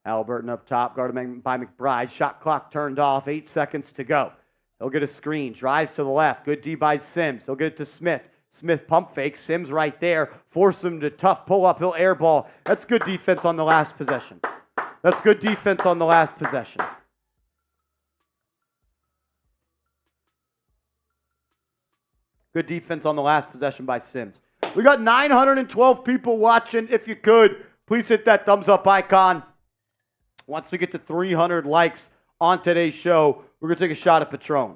Haliburton up top, guarded by McBride. Shot clock turned off. 8 seconds to go. He'll get a screen. Drives to the left. Good D by Sims. He'll get it to Smith. Smith pump fake. Sims right there. Force him to tough pull up. He'll air ball. That's good defense on the last possession. That's good defense on the last possession. Good defense on the last possession by Sims. We got 912 people watching. If you could, please hit that thumbs up icon. Once we get to 300 likes on today's show, we're going to take a shot at Patron.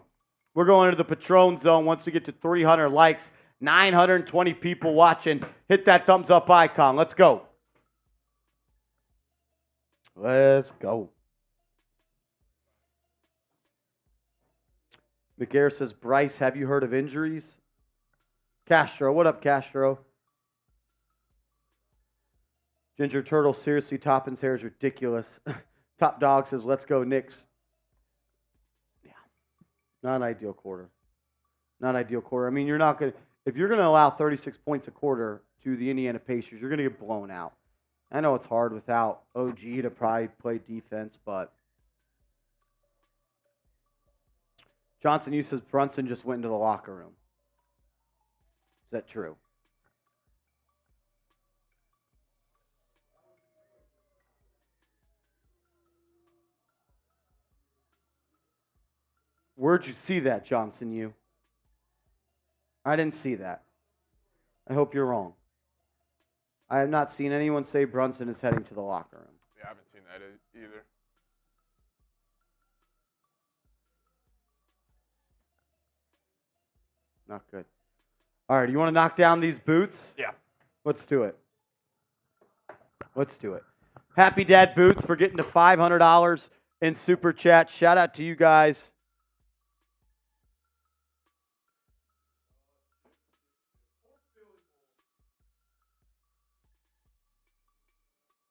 We're going into the Patron zone once we get to 300 likes. 920 people watching. Hit that thumbs up icon. Let's go. Let's go. McGarr says, Bryce, have you heard of injuries? Castro, what up, Castro? Ginger Turtle, seriously, Toppin's hair is ridiculous. Top Dog says, let's go, Knicks. Yeah, not an ideal quarter. Not ideal quarter. I mean, you're not going to, if you're going to allow 36 points a quarter to the Indiana Pacers, you're going to get blown out. I know it's hard without OG to probably play defense, but Johnson, you says Brunson just went into the locker room. Is that true? Where'd you see that, Johnson, you? I didn't see that. I hope you're wrong. I have not seen anyone say Brunson is heading to the locker room. Yeah, I haven't seen that either. Not good. All right, you want to knock down these boots? Yeah. Let's do it. Let's do it. Happy Dad Boots for getting to $500 in Super Chat. Shout out to you guys.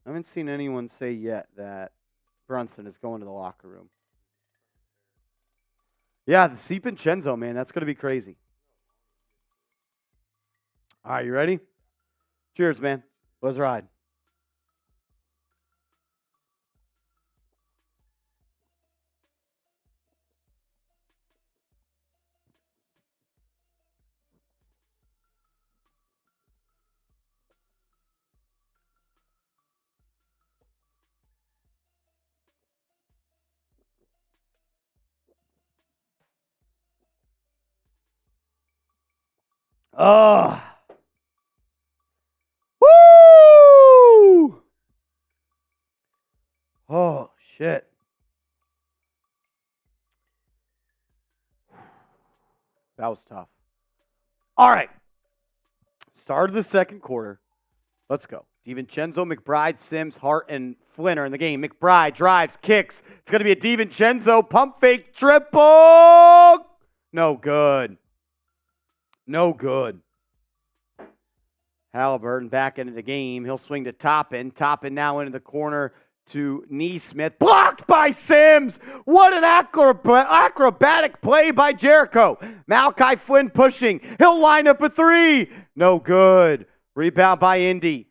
I haven't seen anyone say yet that Brunson is going to the locker room. Yeah, the Seep and Chenzo, man, that's going to be crazy. All right, you ready? Cheers, man. Let's ride. Oh. Woo! Oh, shit. That was tough. All right. Start of the second quarter. Let's go. DiVincenzo, McBride, Sims, Hart, and Flynn are in the game. McBride drives, kicks. It's going to be a DiVincenzo pump fake triple. No good. No good. Haliburton back into the game. He'll swing to Toppin. Toppin now into the corner to Neesmith. Blocked by Sims. What an acrobatic play by Jericho. Malachi Flynn pushing. He'll line up a three. No good. Rebound by Indy.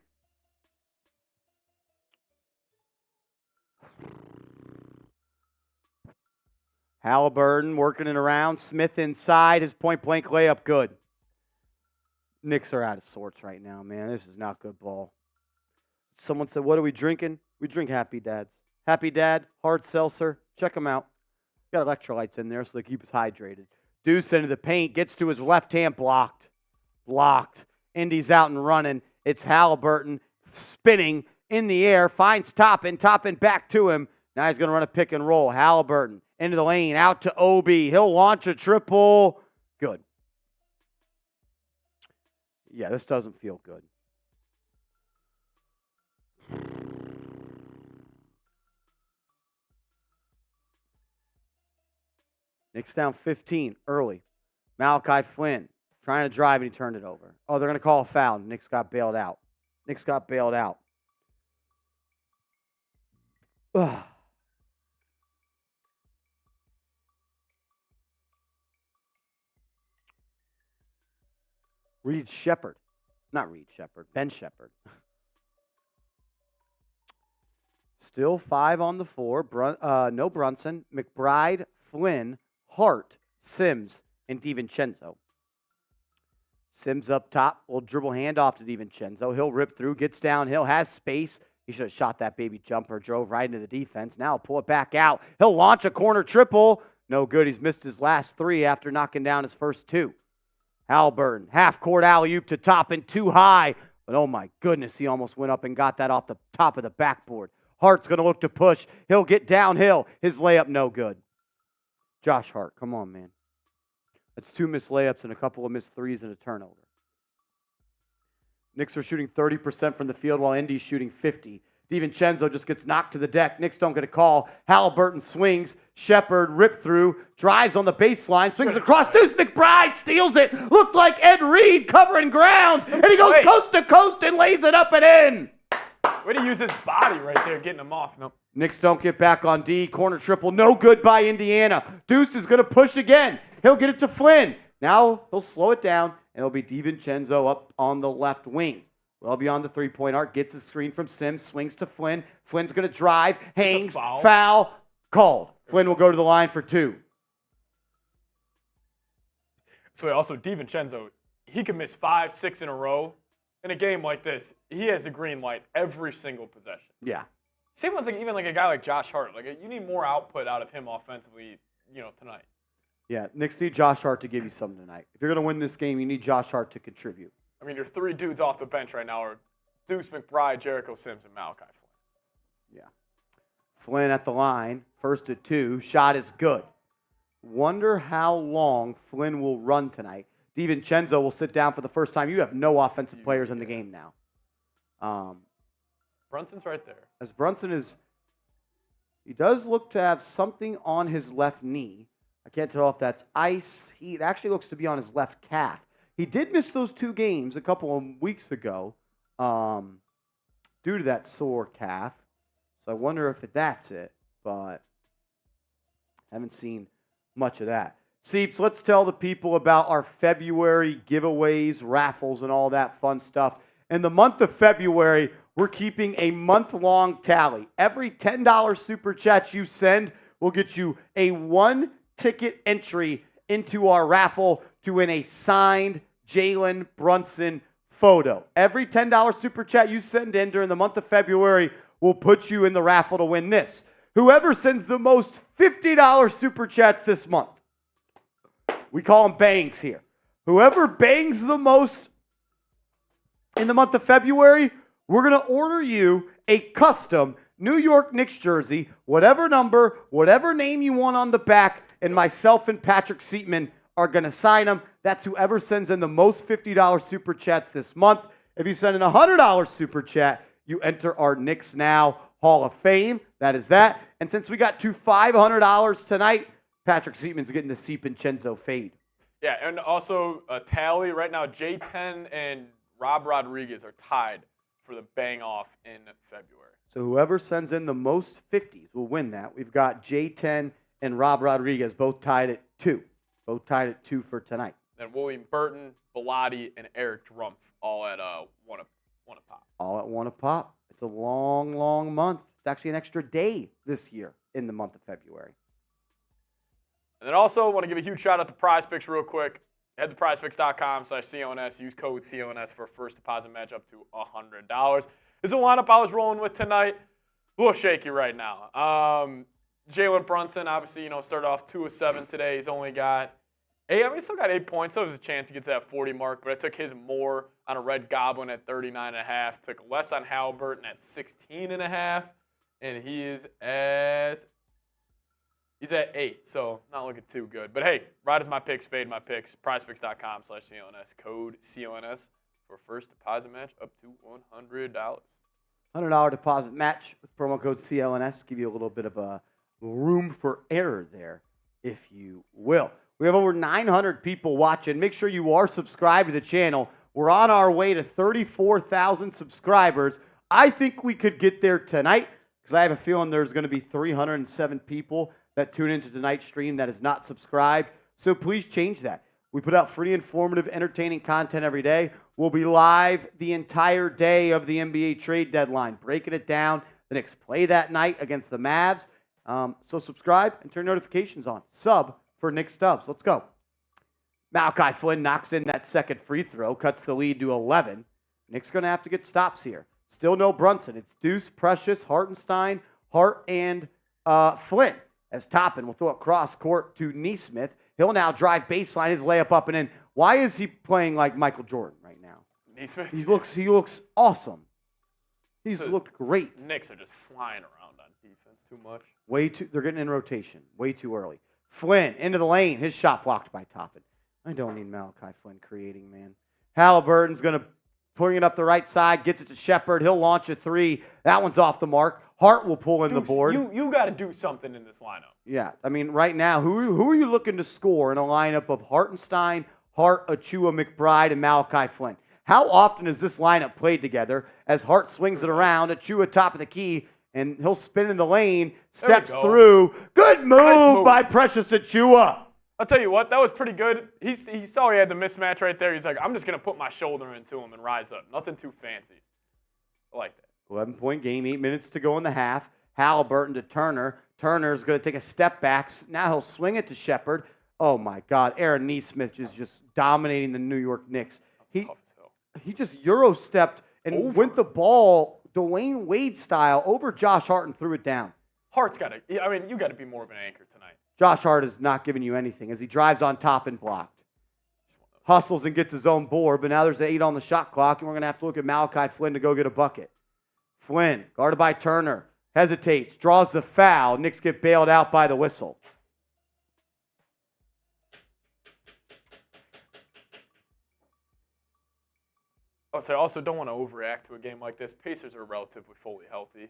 Haliburton working it around. Smith inside. His point-blank layup good. Knicks are out of sorts right now, man. This is not good ball. Someone said, what are we drinking? We drink Happy Dads. Happy Dad, hard seltzer. Check them out. Got electrolytes in there so they keep us hydrated. Deuce into the paint. Gets to his left hand. Blocked. Blocked. Indy's out and running. It's Haliburton spinning in the air. Finds Toppin. Toppin back to him. Now he's going to run a pick and roll. Haliburton into the lane. Out to Obi. He'll launch a triple. Good. Yeah, this doesn't feel good. Knicks down 15 early. Malachi Flynn trying to drive and he turned it over. Oh, they're going to call a foul. Knicks got bailed out. Knicks got bailed out. Ugh. Reed Shepard. Not Reed Shepard. Ben Shepard. Still 5 on the floor. No Brunson. McBride, Flynn, Hart, Sims, and DiVincenzo. Sims up top. Will dribble handoff to DiVincenzo. He'll rip through. Gets downhill. Has space. He should have shot that baby jumper. Drove right into the defense. Now pull it back out. He'll launch a corner triple. No good. He's missed his last 3 after knocking down his first 2. Haliburton, half-court alley-oop to Toppin, too high. But oh my goodness, he almost went up and got that off the top of the backboard. Hart's going to look to push. He'll get downhill. His layup no good. Josh Hart, come on, man. That's 2 missed layups and a couple of missed threes and a turnover. Knicks are shooting 30% from the field while Indy's shooting 50%. DiVincenzo just gets knocked to the deck. Knicks don't get a call. Haliburton swings. Shepard rip through. Drives on the baseline. Swings across. Deuce McBride steals it. Looked like Ed Reed covering ground. And he goes coast to coast and lays it up and in. Way to use his body right there, getting him off. Nope. Knicks don't get back on D. Corner triple. No good by Indiana. Deuce is going to push again. He'll get it to Flynn. Now he'll slow it down. And it'll be DiVincenzo up on the left wing. Well beyond the three-point arc, gets a screen from Sims, swings to Flynn. Flynn's going to drive, hangs, foul, called. Flynn will go to the line for 2. So also DiVincenzo, he can miss 5, 6 in a row. In a game like this, he has a green light every single possession. Yeah. Same one thing, even like a guy like Josh Hart. Like you need more output out of him offensively, tonight. Yeah, Knicks need Josh Hart to give you something tonight. If you're going to win this game, you need Josh Hart to contribute. I mean, your 3 dudes off the bench right now are Deuce McBride, Jericho Sims, and Malachi Flynn. Yeah. Flynn at the line, first at 2. Shot is good. Wonder how long Flynn will run tonight. DiVincenzo will sit down for the first time. You have no offensive players in the game now. Brunson's right there. As Brunson he does look to have something on his left knee. I can't tell if that's ice. It actually looks to be on his left calf. He did miss those 2 games a couple of weeks ago due to that sore calf. So I wonder if that's it, but haven't seen much of that. Seeps, let's tell the people about our February giveaways, raffles, and all that fun stuff. In the month of February, we're keeping a month-long tally. Every $10 super chat you send will get you a one-ticket entry into our raffle to win a signed Jalen Brunson photo. Every $10 super chat you send in during the month of February will put you in the raffle to win this. Whoever sends the most $50 super chats this month, we call them bangs here. Whoever bangs the most in the month of February, we're going to order you a custom New York Knicks jersey, whatever number, whatever name you want on the back, and myself and Patrick Seatman are going to sign them. That's whoever sends in the most $50 super chats this month. If you send in a $100 super chat, you enter our Knicks Now Hall of Fame. That is that. And since we got two $500 tonight, Patrick Seatman's getting the Vincenzo fade. Yeah, and also a tally right now. J10 and Rob Rodriguez are tied for the bang off in February. So whoever sends in the most 50s will win that. We've got J10 and Rob Rodriguez both tied at 2. Both tied at 2 for tonight. Then William Burton, Bellotti, and Eric Drumpf all at one a pop. All at 1 a pop. It's a long, long month. It's actually an extra day this year in the month of February. And then also want to give a huge shout out to Prize Picks real quick. Head to prizepicks.com/CONS. Use code CONS for a first deposit match up to $100. This is a lineup I was rolling with tonight. A little shaky right now. Jalen Brunson, obviously, started off 2 of 7 today. He's only got 8. He still got 8 points, so there's a chance he gets to that 40 mark. But I took his more on a Red Goblin at 39.5. Took less on Haliburton at 16.5. And he's at 8, so not looking too good. But hey, ride with my picks, fade my picks. Prizepicks.com/CONS. Code CONS for first deposit match up to $100. $100 deposit match with promo code CLNS. Give you a little bit of a room for error there, if you will. We have over 900 people watching. Make sure you are subscribed to the channel. We're on our way to 34,000 subscribers. I think we could get there tonight because I have a feeling there's going to be 307 people that tune into tonight's stream that is not subscribed. So please change that. We put out free, informative, entertaining content every day. We'll be live the entire day of the NBA trade deadline, breaking it down. The Knicks play that night against the Mavs. So subscribe and turn notifications on. Sub for Nick Stubbs. Let's go. Malachi Flynn knocks in that second free throw, cuts the lead to 11. Nick's going to have to get stops here. Still no Brunson. It's Deuce, Precious, Hartenstein, Hart, and Flynn. As Toppin will throw it cross court to Nesmith. He'll now drive baseline, his layup up and in. Why is he playing like Michael Jordan right now? Nesmith? He looks awesome. He's looked great. Knicks are just flying around on defense too much. They're getting in rotation. Way too early. Flynn into the lane. His shot blocked by Toppin. I don't need Malachi Flynn creating, man. Haliburton's going to bring it up the right side, gets it to Shepard. He'll launch a 3. That one's off the mark. Hart will pull in the board. You got to do something in this lineup. Yeah, I mean, right now, who are you looking to score in a lineup of Hartenstein, Hart, Achua, McBride, and Malachi Flynn? How often is this lineup played together as Hart swings it around, Achua top of the key, and he'll spin in the lane, steps through. Good move, Nice move by Precious Achua. I'll tell you what, that was pretty good. He saw he had the mismatch right there. He's like, I'm just going to put my shoulder into him and rise up. Nothing too fancy. I like that. 11-point game, 8 minutes to go in the half. Haliburton to Turner. Turner's going to take a step back. Now he'll swing it to Shepard. Oh, my God. Aaron Nesmith is just dominating the New York Knicks. He just Euro-stepped and went the ball Dwayne Wade style over Josh Hart and threw it down. Hart's got to – I mean, you got to be more of an anchor tonight. Josh Hart is not giving you anything as he drives on top and blocked. Hustles and gets his own board, but now there's 8 on the shot clock, and we're going to have to look at Malachi Flynn to go get a bucket. Flynn, guarded by Turner, hesitates, draws the foul. Knicks get bailed out by the whistle. I also don't want to overreact to a game like this. Pacers are relatively fully healthy,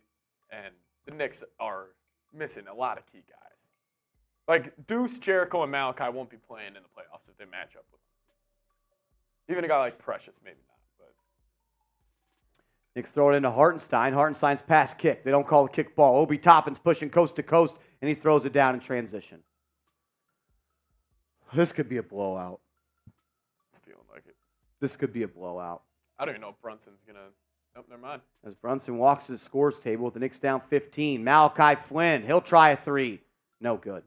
and the Knicks are missing a lot of key guys. Like Deuce, Jericho, and Malachi won't be playing in the playoffs if they match up with them. Even a guy like Precious, maybe not. But Knicks throw it into Hartenstein. Hartenstein's pass kick. They don't call the kick ball. Obi Toppin's pushing coast to coast, and he throws it down in transition. This could be a blowout. It's feeling like it. This could be a blowout. I don't even know if Brunson's going to. Nope, never mind. As Brunson walks to the scores table with the Knicks down 15. Malachi Flynn, he'll try a three. No good.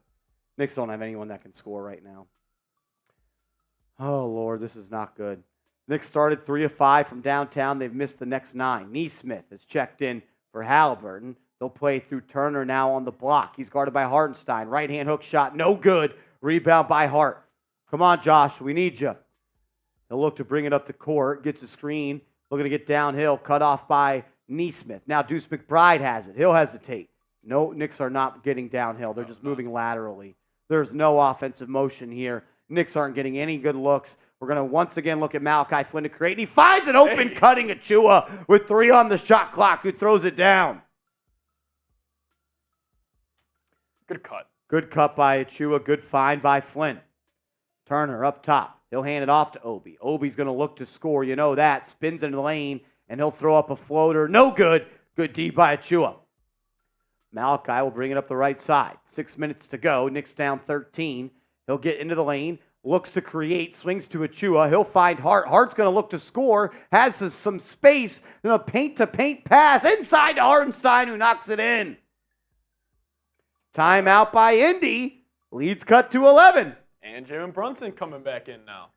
Knicks don't have anyone that can score right now. Oh, Lord, this is not good. Knicks started 3 of 5 from downtown. They've missed the next 9. Neesmith has checked in for Haliburton. They'll play through Turner now on the block. He's guarded by Hartenstein. Right-hand hook shot, no good. Rebound by Hart. Come on, Josh, we need you. He'll look to bring it up the court. Gets a screen. Looking to get downhill. Cut off by Neesmith. Now Deuce McBride has it. He'll hesitate. No, Knicks are not getting downhill. They're just moving laterally. There's no offensive motion here. Knicks aren't getting any good looks. We're going to once again look at Malachi Flynn to create. And he finds an open cutting Achua with 3 on the shot clock, who throws it down. Good cut. Good cut by Achua. Good find by Flynn. Turner up top. He'll hand it off to Obi. Obi's going to look to score. You know that. Spins into the lane, and he'll throw up a floater. No good. Good D by Achua. Malachi will bring it up the right side. 6 minutes to go. Knicks down 13. He'll get into the lane. Looks to create. Swings to Achua. He'll find Hart. Hart's going to look to score. Has some space. Then a paint-to-paint pass. Inside to Hartenstein, who knocks it in. Timeout by Indy. Leads cut to 11. And Jalen Brunson coming back in now.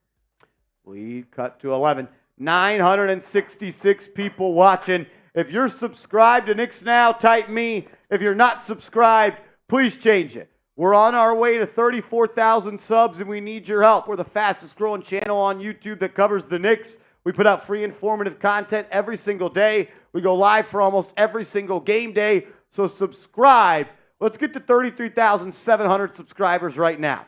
Lead cut to 11. 966 people watching. If you're subscribed to Knicks Now, type me. If you're not subscribed, please change it. We're on our way to 34,000 subs, and we need your help. We're the fastest growing channel on YouTube that covers the Knicks. We put out free informative content every single day. We go live for almost every single game day. So subscribe. Let's get to 33,700 subscribers right now.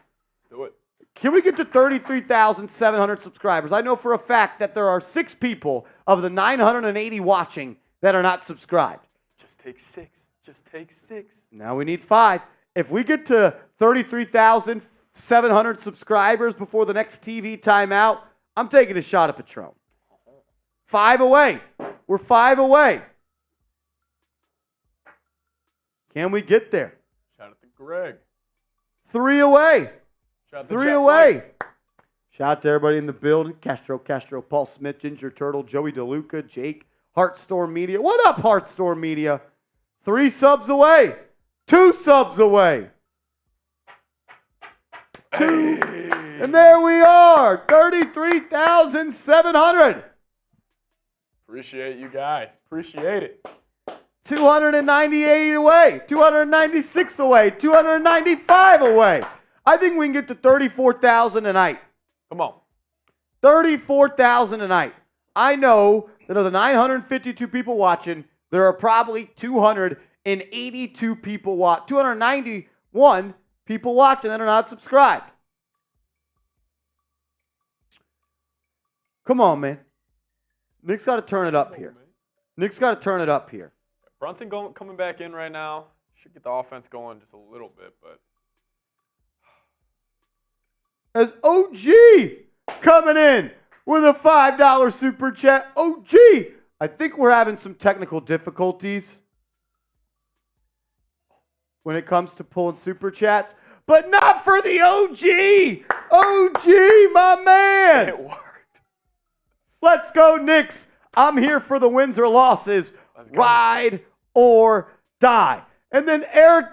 Do it. Can we get to 33,700 subscribers? I know for a fact that there are 6 people of the 980 watching that are not subscribed. Just take 6. Just take 6. Now we need 5. If we get to 33,700 subscribers before the next TV timeout, I'm taking a shot at Patron. 5 away. We're 5 away. Can we get there? Shout out to Greg. 3 away. Shout out to 3 Jeff away. White. Shout out to everybody in the building. Castro, Paul Smith, Ginger Turtle, Joey DeLuca, Jake, Heartstorm Media. What up, Heartstorm Media? 3 subs away. 2 subs away. 2. And there we are. 33,700. Appreciate you guys. Appreciate it. 298 away. 296 away. 295 away. I think we can get to 34,000 tonight. Come on. 34,000 tonight. I know that of the 952 people watching, there are probably 282 people 291 people watching that are not subscribed. Come on, man. Nick's got to turn it up here. Nick's got to turn it up here. Brunson coming back in right now. Should get the offense going just a little bit, but As OG coming in with a $5 super chat. OG, I think we're having some technical difficulties when it comes to pulling super chats, but not for the OG. OG, my man. it worked. Let's go, Knicks. I'm here for the wins or losses. Ride or die. And then Eric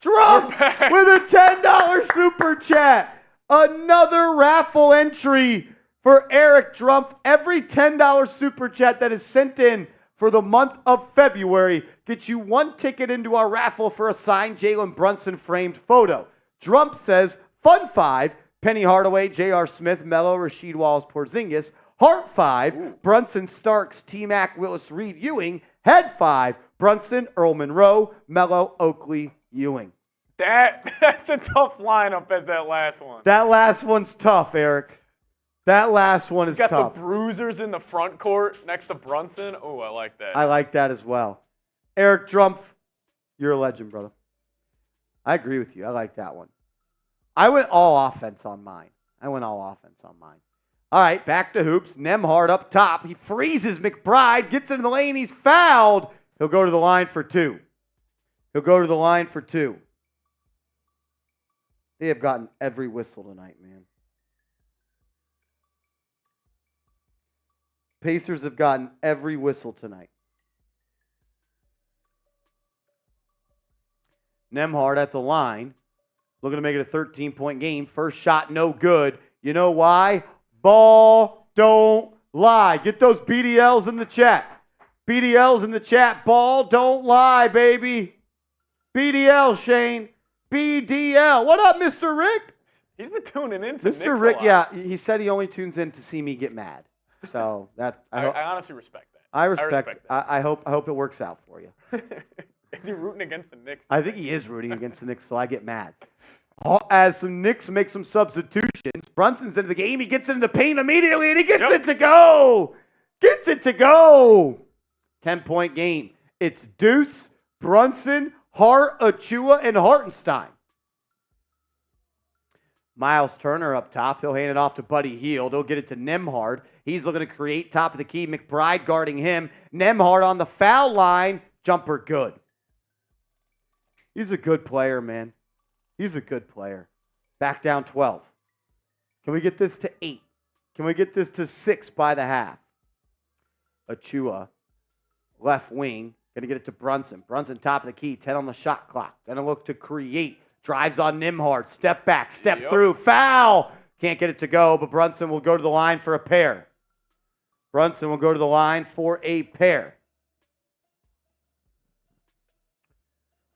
Trump with a $10 super chat. Another raffle entry for Eric Trump. Every $10 super chat that is sent in for the month of February gets you 1 ticket into our raffle for a signed Jalen Brunson framed photo. Trump says, Fun 5, Penny Hardaway, J.R. Smith, Melo, Rasheed Wallace, Porzingis. Heart 5, Brunson, Starks, T-Mac, Willis, Reed, Ewing. Head 5, Brunson, Earl Monroe, Melo, Oakley, Ewing. That's a tough lineup as that last one. That last one's tough, Eric. That last one is Got tough. the bruisers in the front court next to Brunson. Oh, I like that. I like that as well. Eric Drumpf, you're a legend, brother. I agree with you. I like that one. I went all offense on mine. All right, back to hoops. Nembhard up top. He freezes McBride, gets into the lane. He's fouled. He'll go to the line for 2. They have gotten every whistle tonight, man. Pacers have gotten every whistle tonight. Nembhard at the line, looking to make it a 13-point game. First shot, no good. You know why? Ball don't lie. Get those BDLs in the chat. BDLs in the chat. Ball don't lie, baby. BDL, Shane. BDL. What up, Mr. Rick? He's been tuning in to Knicks Mr. a Rick, lot. yeah, he said he only tunes in to see me get mad. So that I honestly respect that. I respect that. I hope it works out for you. Is he rooting against the Knicks? I think he is rooting against the Knicks, so I get mad. As some Knicks make some substitutions, Brunson's into the game. He gets into the paint immediately, and he gets it to go. Gets it to go. 10-point game. It's Deuce, Brunson, Hart, Achua, and Hartenstein. Miles Turner up top. He'll hand it off to Buddy Hield. He'll get it to Nembhard. He's looking to create top of the key. McBride guarding him. Nembhard on the foul line. Jumper good. He's a good player, man. He's a good player. Back down 12. Can we get this to 8? Can we get this to 6 by the half? Achua, left wing. Going to get it to Brunson. Brunson top of the key. 10 on the shot clock. Going to look to create. Drives on Nembhard. Step back. Step through. Foul. Can't get it to go, but Brunson will go to the line for a pair. Brunson will go to the line for a pair.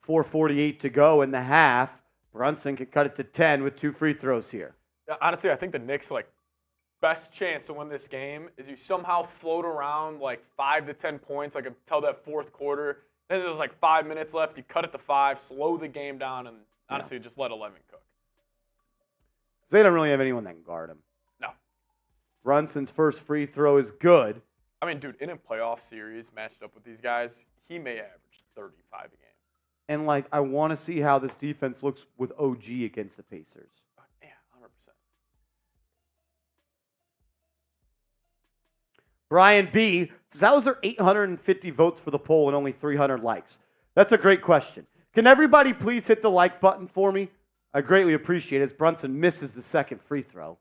4:48 to go in the half. Brunson could cut it to 10 with 2 free throws here. Honestly, I think the Knicks' best chance to win this game is you somehow float around 5 to 10 points until that fourth quarter. Then there's 5 minutes left. You cut it to 5, slow the game down, and honestly just let 11 cook. They don't really have anyone that can guard him. No. Brunson's first free throw is good. I mean, dude, in a playoff series matched up with these guys, he may average 35 a game. And, I want to see how this defense looks with OG against the Pacers. Yeah, 100%. Brian B. says, how was there 850 votes for the poll and only 300 likes? That's a great question. Can everybody please hit the like button for me? I greatly appreciate it as Brunson misses the second free throw.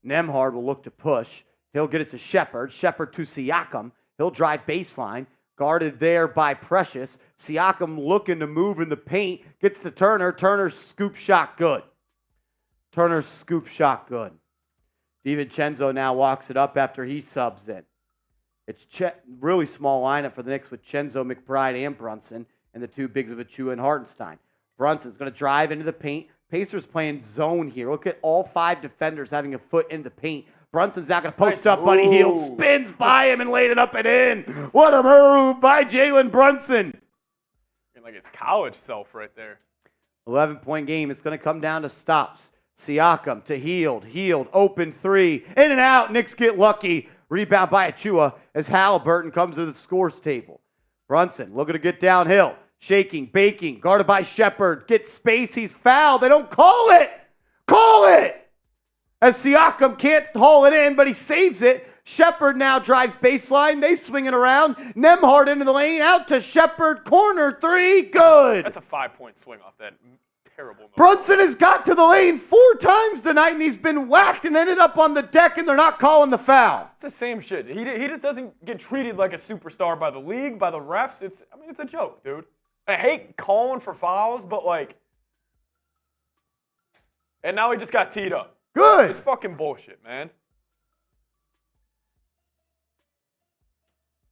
Nembhard will look to push. He'll get it to Shepard. Shepard to Siakam. He'll drive baseline. Guarded there by Precious. Siakam looking to move in the paint. Gets to Turner. Turner's scoop shot good. Turner's scoop shot good. DiVincenzo now walks it up after he subs in. It's really small lineup for the Knicks with Chenzo, McBride, and Brunson, and the two bigs of Achua and Hartenstein. Brunson's going to drive into the paint. Pacers playing zone here. Look at all 5 defenders having a foot in the paint. Brunson's not going to post up. Buddy Hield spins by him and laid it up and in. What a move by Jalen Brunson. His college self right there. 11-point game. It's going to come down to stops. Siakam to Hield. Hield, open 3. In and out. Knicks get lucky. Rebound by Achua as Haliburton comes to the scores table. Brunson looking to get downhill. Shaking, baking, guarded by Shepard. Gets space. He's fouled. They don't call it. Call it. As Siakam can't haul it in, but he saves it. Shepard now drives baseline. They swing it around. Nembhard into the lane. Out to Shepard. Corner 3. Good. That's a 5-point swing off that terrible move. Brunson has got to the lane 4 times tonight, and he's been whacked and ended up on the deck, and they're not calling the foul. It's the same shit. He just doesn't get treated like a superstar by the league, by the refs. It's a joke, dude. I hate calling for fouls, but and now he just got teed up. Good. It's fucking bullshit, man.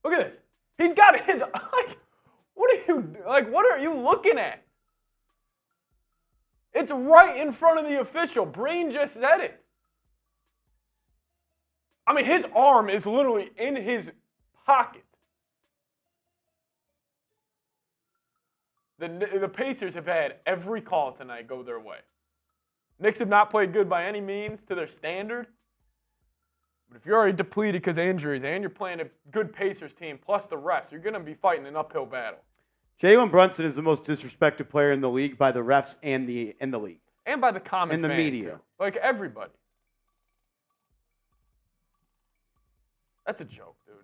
Look at this. He's got his what are you looking at? It's right in front of the official. Breen just said it. I mean, his arm is literally in his pocket. The Pacers have had every call tonight go their way. Knicks have not played good by any means to their standard. But if you're already depleted because of injuries and you're playing a good Pacers team plus the refs, you're going to be fighting an uphill battle. Jalen Brunson is the most disrespected player in the league by the refs and in the league. And by the common in the fan, media. too. Everybody. That's a joke, dude.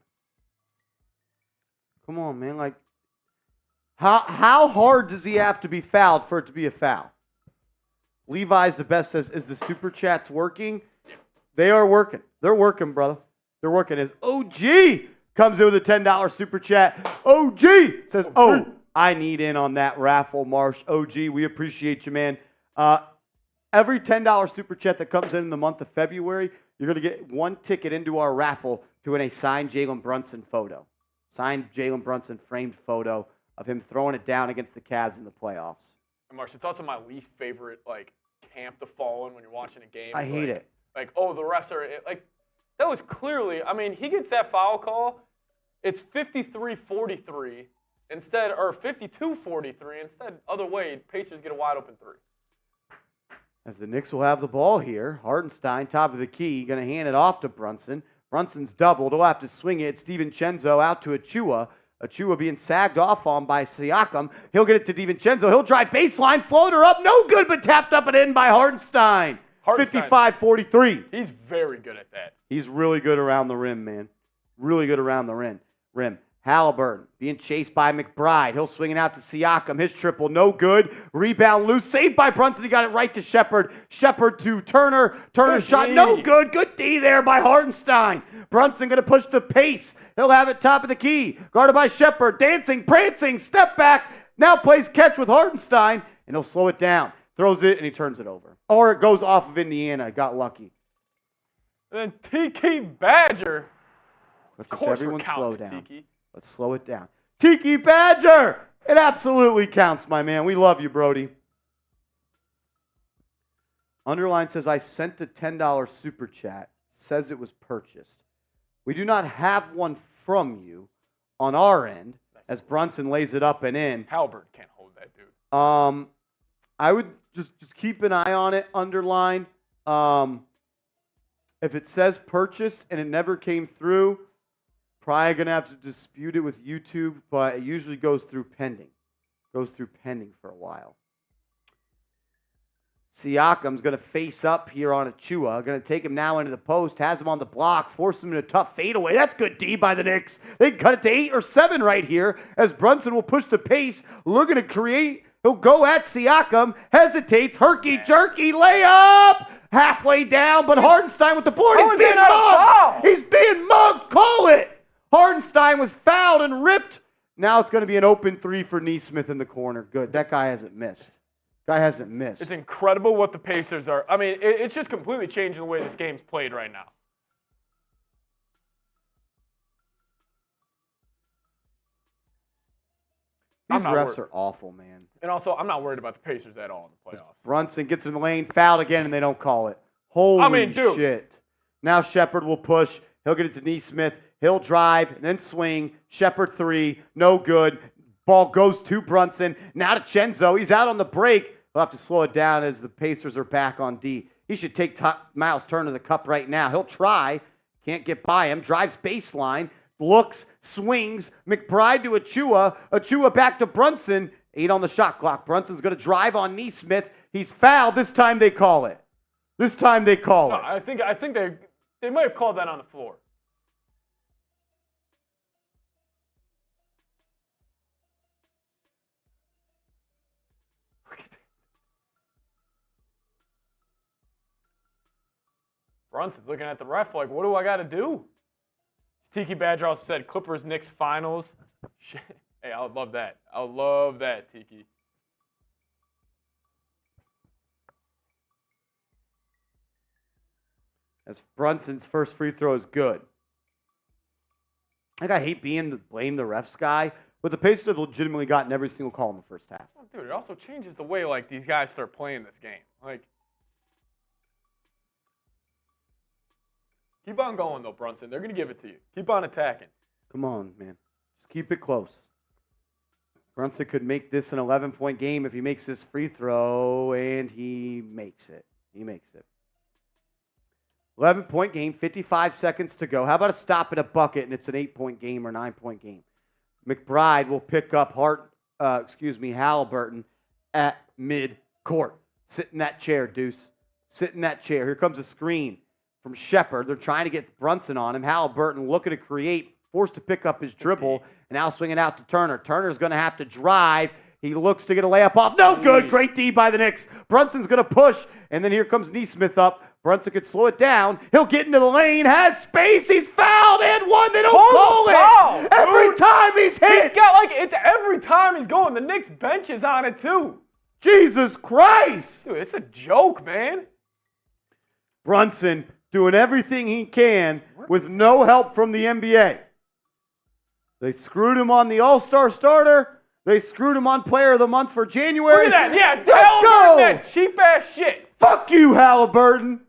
Come on, man. How hard does he have to be fouled for it to be a foul? Levi's the best says, is the super chats working? They are working. They're working, brother. They're working. As OG comes in with a $10 super chat. OG says, oh, I need in on that raffle, Marsh. OG, we appreciate you, man. Every $10 super chat that comes in the month of February, you're going to get one ticket into our raffle to win a signed Jalen Brunson photo. Signed Jalen Brunson framed photo of him throwing it down against the Cavs in the playoffs. And Marsh, it's also my least favorite camp to fall in when you're watching a game. I hate it. Like, oh, the refs are that was clearly. I mean, he gets that foul call. It's 53-43 instead, or 52-43 instead. Other way, Pacers get a wide open three. As the Knicks will have the ball here, Hartenstein, top of the key, going to hand it off to Brunson. Brunson's doubled. He'll have to swing it. DiVincenzo out to Achua. Achua being sagged off on by Siakam. He'll get it to DiVincenzo. He'll drive baseline, floater up. No good, but tapped up and in by Hartenstein. 55-43. He's very good at that. He's really good around the rim, man. Really good around the rim. Haliburton being chased by McBride. He'll swing it out to Siakam. His triple, no good. Rebound loose. Saved by Brunson. He got it right to Shepherd. Shepherd to Turner. Turner's shot, no good. Good D there by Hartenstein. Brunson going to push the pace. He'll have it top of the key. Guarded by Shepherd. Dancing, prancing, step back. Now plays catch with Hartenstein, and he'll slow it down. Throws it, and he turns it over. Or it goes off of Indiana. Got lucky. And then Tiki Badger. Of course everyone we're counting slow it, down. Tiki. Let's slow it down. Tiki Badger! It absolutely counts, my man. We love you, Brody. Underline says, I sent a $10 super chat. Says it was purchased. We do not have one from you on our end, as Brunson lays it up and in. Haliburton can't hold that dude. I would just keep an eye on it, underline. If it says purchased and it never came through, probably going to have to dispute it with YouTube, but it usually goes through pending. Goes through pending for a while. Siakam's going to face up here on Achua. Going to take him now into the post. Has him on the block. Force him in a tough fadeaway. That's good D by the Knicks. They can cut it to 8 or 7 right here as Brunson will push the pace. Looking to create. He'll go at Siakam. Hesitates. Herky-jerky layup. Halfway down, but Hartenstein with the board. He's being mugged. He's being mugged. Call it. Hartenstein was fouled and ripped. Now it's going to be an open 3 for Nesmith in the corner. Good. That guy hasn't missed. It's incredible what the Pacers are. I mean, it's just completely changing the way this game's played right now. These refs are awful, man. And also, I'm not worried about the Pacers at all in the playoffs. Brunson gets in the lane, fouled again, and they don't call it. Holy shit. Now Shepherd will push. He'll get it to Nesmith. He'll drive and then swing. Shepherd 3, no good. Ball goes to Brunson. Now to Chenzo. He's out on the break. He'll have to slow it down as the Pacers are back on D. He should take Miles Turner the cup right now. He'll try. Can't get by him. Drives baseline. Looks, swings. McBride to Achua. Achua back to Brunson. 8 on the shot clock. Brunson's going to drive on Nesmith. He's fouled. This time they call it. I think they might have called that on the floor. Brunson's looking at the ref like, what do I got to do? Tiki Badger also said Clippers Knicks finals. Hey, I would love that. I would love that, Tiki. As Brunson's first free throw is good. I hate being the blame the refs guy, but the Pacers have legitimately gotten every single call in the first half. Oh, dude, it also changes the way these guys start playing this game. Keep on going, though, Brunson. They're going to give it to you. Keep on attacking. Come on, man. Just keep it close. Brunson could make this an 11-point game if he makes this free throw, and he makes it. 11-point game, 55 seconds to go. How about a stop at a bucket, and it's an 8-point game or 9-point game? McBride will pick up Haliburton at mid-court. Sit in that chair, Deuce. Sit in that chair. Here comes a screen from Shepherd. They're trying to get Brunson on him. Haliburton looking to create, forced to pick up his dribble, and now swing it out to Turner. Turner's going to have to drive. He looks to get a layup off. No good. Great D by the Knicks. Brunson's going to push. And then here comes Neesmith up. Brunson could slow it down. He'll get into the lane. Has space. He's fouled and one. They don't call foul, it. Every time he's hit. He's got it's every time he's going. The Knicks bench is on it too. Jesus Christ. Dude, it's a joke, man. Brunson doing everything he can with no help from the NBA. They screwed him on the All-Star starter. They screwed him on Player of the Month for January. Look at that. Yeah, let's go. That cheap-ass shit. Fuck you, Haliburton.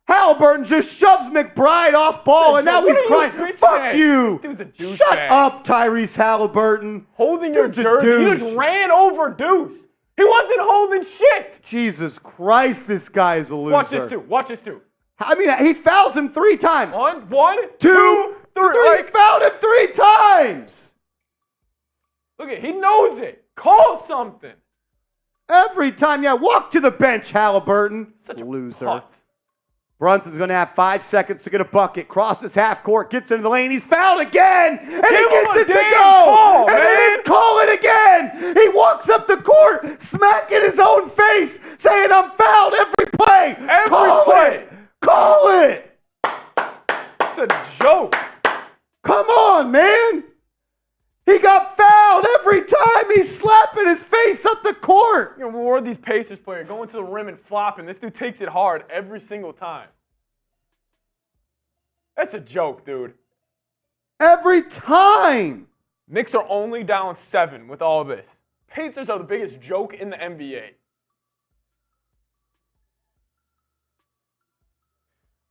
Haliburton just shoves McBride off ball, and now he's crying. Fuck you. This dude's a douchebag. Shut up, Tyrese Haliburton. Holding your Dude's a jersey. He douche. just ran over Deuce. He wasn't holding shit. Jesus Christ, this guy is a loser. Watch this too. I mean, he fouls him 3 times. One, two, three. He fouled him 3 times. Look at, he knows it. Call something. Every time, yeah. Walk to the bench, Haliburton. Such a loser. putz. Brunson's going to have 5 seconds to get a bucket. Crosses half court, gets into the lane. He's fouled again, and he gets it to go. Call, and they didn't call it again. He walks up the court, smacking his own face, saying, "I'm fouled every play." Call it. It's a joke. Come on, man. He got fouled every time. He's slapping his face up the court. You know, more of these Pacers players going to the rim and flopping. This dude takes it hard every single time. That's a joke, dude. Every time. Knicks are only down 7 with all of this. Pacers are the biggest joke in the NBA.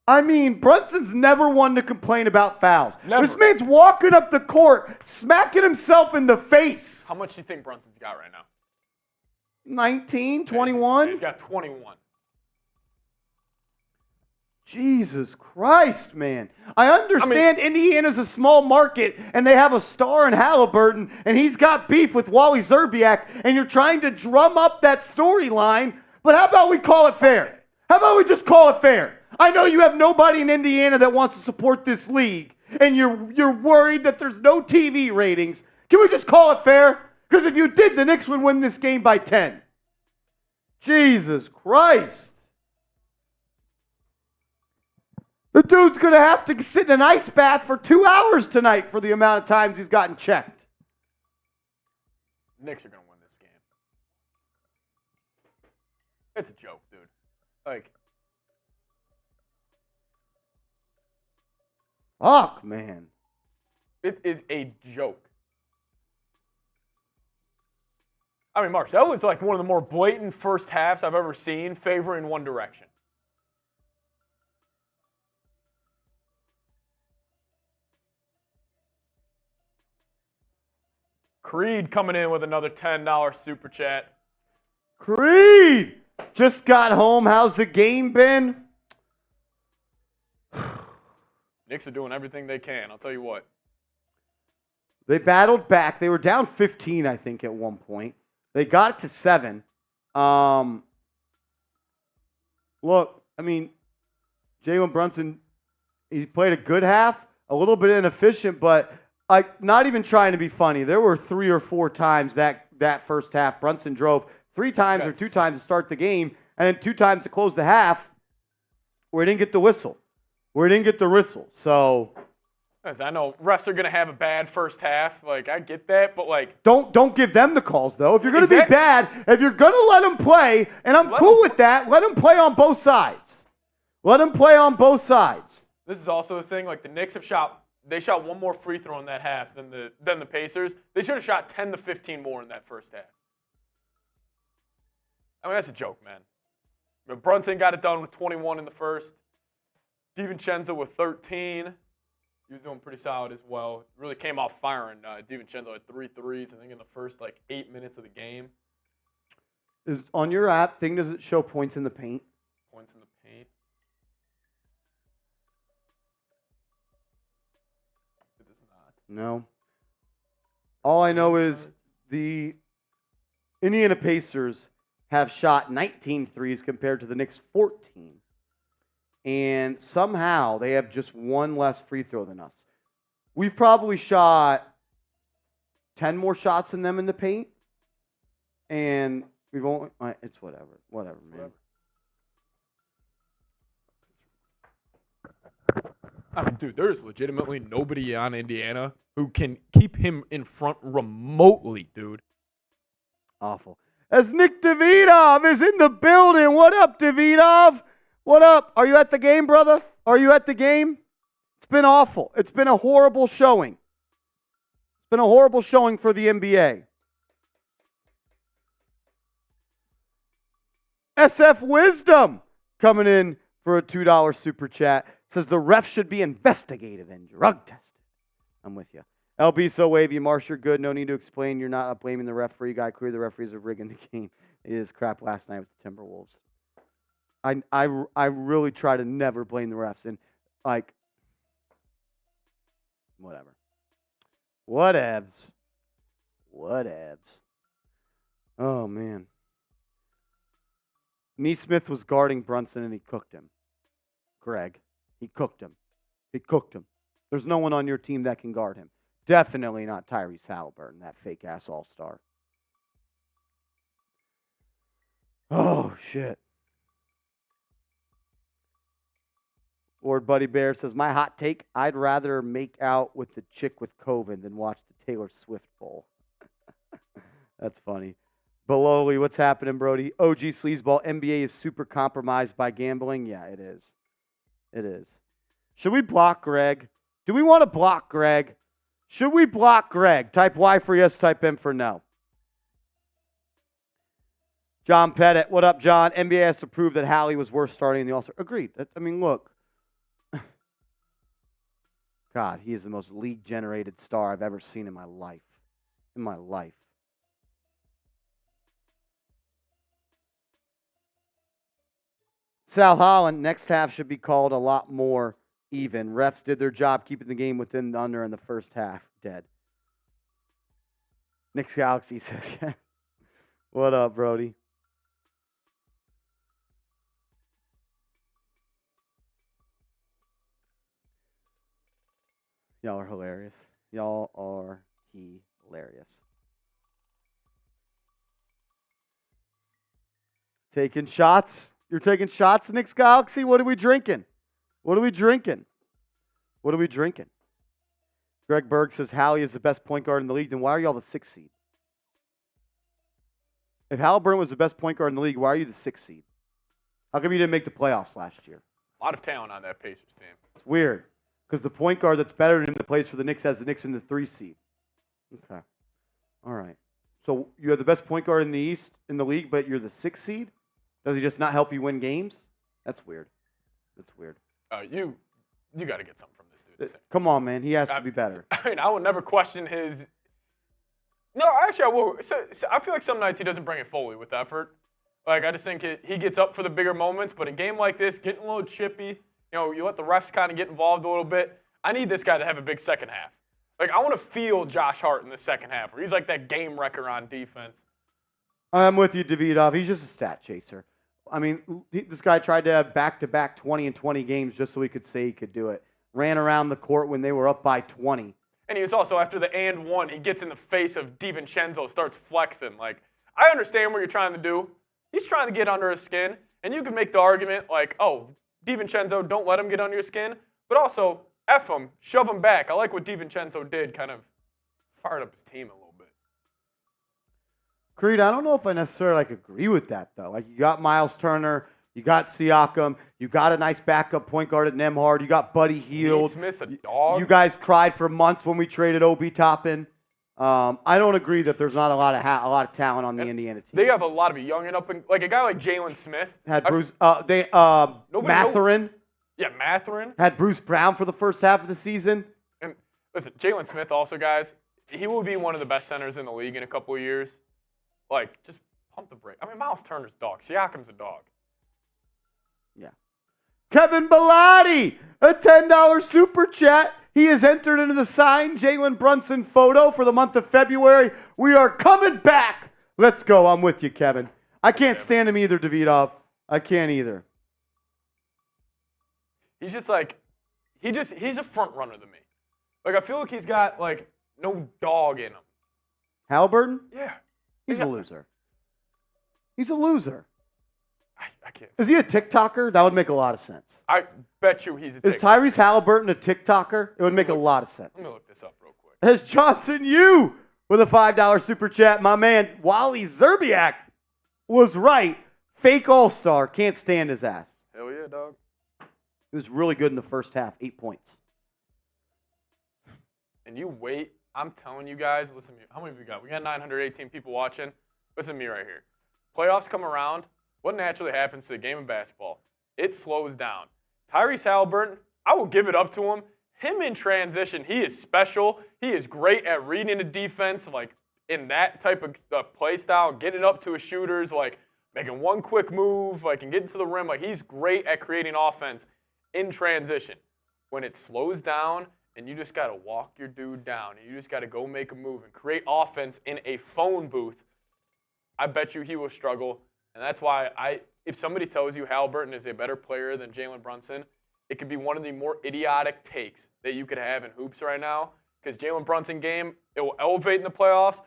I mean, Brunson's never one to complain about fouls. Never. This man's walking up the court, smacking himself in the face. How much do you think Brunson's got right now? 19, 21? He's got 21. Jesus Christ, man. I understand Indiana's a small market, and they have a star in Haliburton, and he's got beef with Wally Zerbiak, and you're trying to drum up that storyline, but how about we call it fair? How about we just call it fair? I know you have nobody in Indiana that wants to support this league, and you're worried that there's no TV ratings. Can we just call it fair? Because if you did, the Knicks would win this game by 10. Jesus Christ. The dude's going to have to sit in an ice bath for 2 hours tonight for the amount of times he's gotten checked. Knicks are going to win this game. It's a joke, dude. Fuck, man. It is a joke. I mean, Marsh, that was one of the more blatant first halves I've ever seen favoring one direction. Creed coming in with another $10 super chat. Creed! Just got home. How's the game been? Knicks are doing everything they can, I'll tell you what. They battled back. They were down 15, I think, at one point. They got it to 7. Look, I mean, Jalen Brunson, he played a good half, a little bit inefficient, but not even trying to be funny. There were 3 or 4 times that first half Brunson drove 3 times or 2 times to start the game, and then 2 times to close the half where he didn't get the whistle. So I know refs are going to have a bad first half. I get that, but don't give them the calls, though. If you're going to be bad, if you're going to let them play, and I'm cool with that, let them play on both sides. This is also the thing. The Knicks have shot one more free throw in that half than the Pacers. They should have shot 10 to 15 more in that first half. I mean, that's a joke, man. But Brunson got it done with 21 in the first. DiVincenzo with 13. He was doing pretty solid as well. Really came off firing. DiVincenzo had 3 threes, I think, in the first 8 minutes of the game. On your app thing, does it show points in the paint? Points in the paint. It does not. No. All I know is the Indiana Pacers have shot 19 threes compared to the Knicks 14. And somehow they have just 1 less free throw than us. We've probably shot 10 more shots than them in the paint. And we've only, it's whatever. Whatever, man. I mean, dude, there's legitimately nobody on Indiana who can keep him in front remotely, dude. Awful. As Nick Davidov is in the building. What up, Davidov? What up? Are you at the game, brother? Are you at the game? It's been awful. It's been a horrible showing. It's been a horrible showing for the NBA. SF Wisdom coming in for a $2 super chat. Says the ref should be investigated and drug tested. I'm with you. LB so wavy. Marsh, you're good. No need to explain. You're not blaming the referee. Guy clear the referees are rigging the game. It is crap last night with the Timberwolves. I really try to never blame the refs. And, like, whatever. Whatevs. Oh, man. Neesmith was guarding Brunson and he cooked him. Greg. He cooked him. There's no one on your team that can guard him. Definitely not Tyrese Haliburton, that fake-ass all-star. Oh, shit. Lord Buddy Bear says, my hot take, I'd rather make out with the chick with COVID than watch the Taylor Swift Bowl. That's funny. Belowly, what's happening, Brody? OG Sleazeball, NBA is super compromised by gambling. Yeah, it is. It is. Should we block Greg? Do we want to block Greg? Should we block Greg? Type Y for yes, type M for no. John Pettit, what up, John? NBA has to prove that Hallie was worth starting in the All-Star. Agreed. I mean, look. God, he is the most league-generated star I've ever seen in my life. Sal Holland, next half should be called a lot more even. Refs did their job keeping the game within the under in the first half. Dead. Knicks Galaxy says, yeah. What up, Brody? Y'all are hilarious. Taking shots? You're taking shots, Knicks Galaxy? What are we drinking? Greg Berg says Hallie is the best point guard in the league. Then why are y'all the 6th seed? If Haliburton was the best point guard in the league, why are you the 6th seed? How come you didn't make the playoffs last year? A lot of talent on that Pacers team. It's weird because the point guard that's better than him that plays for the Knicks has the Knicks in the 3 seed. Okay. All right. So you have the best point guard in the East in the league, but you're the 6th seed? Does he just not help you win games? That's weird. You got to get something from this dude. Come on, man. He has to be better. I mean, I will never question his. No, actually, I will. So I feel like some nights he doesn't bring it fully with effort. Like, I just think he gets up for the bigger moments, but a game like this, getting a little chippy, you let the refs kind of get involved a little bit. I need this guy to have a big second half. Like, I want to feel Josh Hart in the second half, where he's like that game wrecker on defense. I'm with you, Davidov. He's just a stat chaser. I mean, this guy tried to have back-to-back 20 and 20 games just so he could say he could do it. Ran around the court when they were up by 20. And he was also, after the and one, he gets in the face of DiVincenzo, starts flexing. Like, I understand what you're trying to do. He's trying to get under his skin. And you could make the argument like, oh, DiVincenzo, don't let him get under your skin. But also, F him, shove him back. I like what DiVincenzo did, kind of fired up his team a little bit. Creed, I don't know if I necessarily agree with that, though. Like, you got Miles Turner, you got Siakam, you got a nice backup point guard at Nembhard, you got Buddy Hield. Smith's a dog. You guys cried for months when we traded Obi Toppin. I don't agree that there's not a lot of talent on the Indiana team. They have a lot of young and up, like a guy like Jalen Smith. Had Bruce, Mathurin. Yeah, Mathurin. Had Bruce Brown for the first half of the season. And listen, Jalen Smith also, guys, he will be one of the best centers in the league in a couple of years. Like, just pump the brake. I mean, Miles Turner's a dog. Siakam's a dog. Yeah. Kevin Bellotti, a $10 super chat. He is entered into the signed Jalen Brunson photo for the month of February. We are coming back. Let's go. I'm with you, Kevin. I can't stand him either, Davidov. I can't either. He's just like, he's a front runner to me. Like, I feel like he's got, like, no dog in him. Haliburton? Yeah. He's a loser. He's a loser. I can't. Is he a TikToker? That would make a lot of sense. I bet you he's a Is Tyrese Haliburton a TikToker? It would make a lot of sense. I'm going to look this up real quick. As Johnson Yu with a $5 super chat. My man, Wally Zerbiak was right. Fake all-star. Can't stand his ass. Hell yeah, dog. He was really good in the first half. 8 points. And you wait. I'm telling you guys, listen to me. How many we got? We got 918 people watching. Listen to me right here. Playoffs come around. What naturally happens to the game of basketball? It slows down. Tyrese Haliburton, I will give it up to him. Him in transition, he is special. He is great at reading the defense, like in that type of play style, getting up to his shooters, like making one quick move, like and getting to the rim. Like he's great at creating offense in transition. When it slows down and you just got to walk your dude down and you just got to go make a move and create offense in a phone booth, I bet you he will struggle. And that's why if somebody tells you Haliburton is a better player than Jalen Brunson, it could be one of the more idiotic takes that you could have in hoops right now because Jalen Brunson game, it will elevate in the playoffs.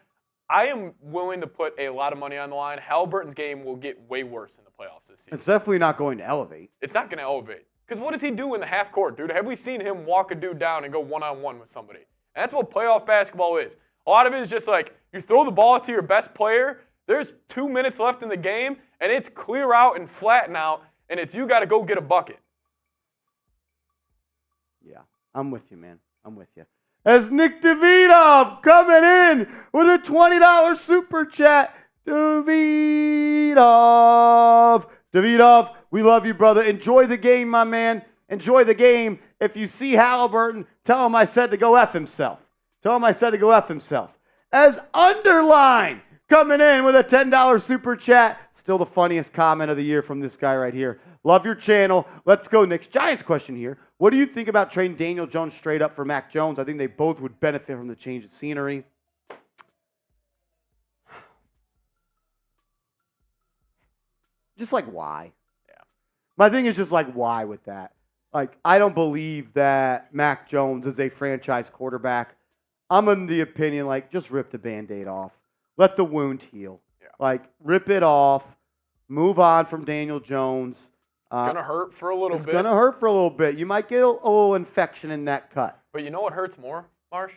I am willing to put a lot of money on the line. Haliburton's game will get way worse in the playoffs this season. It's definitely not going to elevate. It's not going to elevate. Because what does he do in the half court, dude? Have we seen him walk a dude down and go one-on-one with somebody? And that's what playoff basketball is. A lot of it is just like you throw the ball to your best player, there's 2 minutes left in the game, and it's clear out and flatten out, and it's you got to go get a bucket. Yeah, I'm with you, man. I'm with you. As Nick Davidov coming in with a $20 super chat. Davidov, we love you, brother. Enjoy the game, my man. Enjoy the game. If you see Haliburton, tell him I said to go F himself. Tell him I said to go F himself. As Underline coming in with a $10 super chat. Still the funniest comment of the year from this guy right here. Love your channel. Let's go, Knicks. Giants question here. What do you think about trading Daniel Jones straight up for Mac Jones? I think they both would benefit from the change of scenery. Just like why? Yeah. My thing is just like why with that? Like I don't believe that Mac Jones is a franchise quarterback. I'm in the opinion like just rip the Band-Aid off. Let the wound heal. Yeah. Like rip it off. Move on from Daniel Jones. It's going to hurt for a little bit. It's going to hurt for a little bit. You might get a little infection in that cut. But you know what hurts more, Marsh?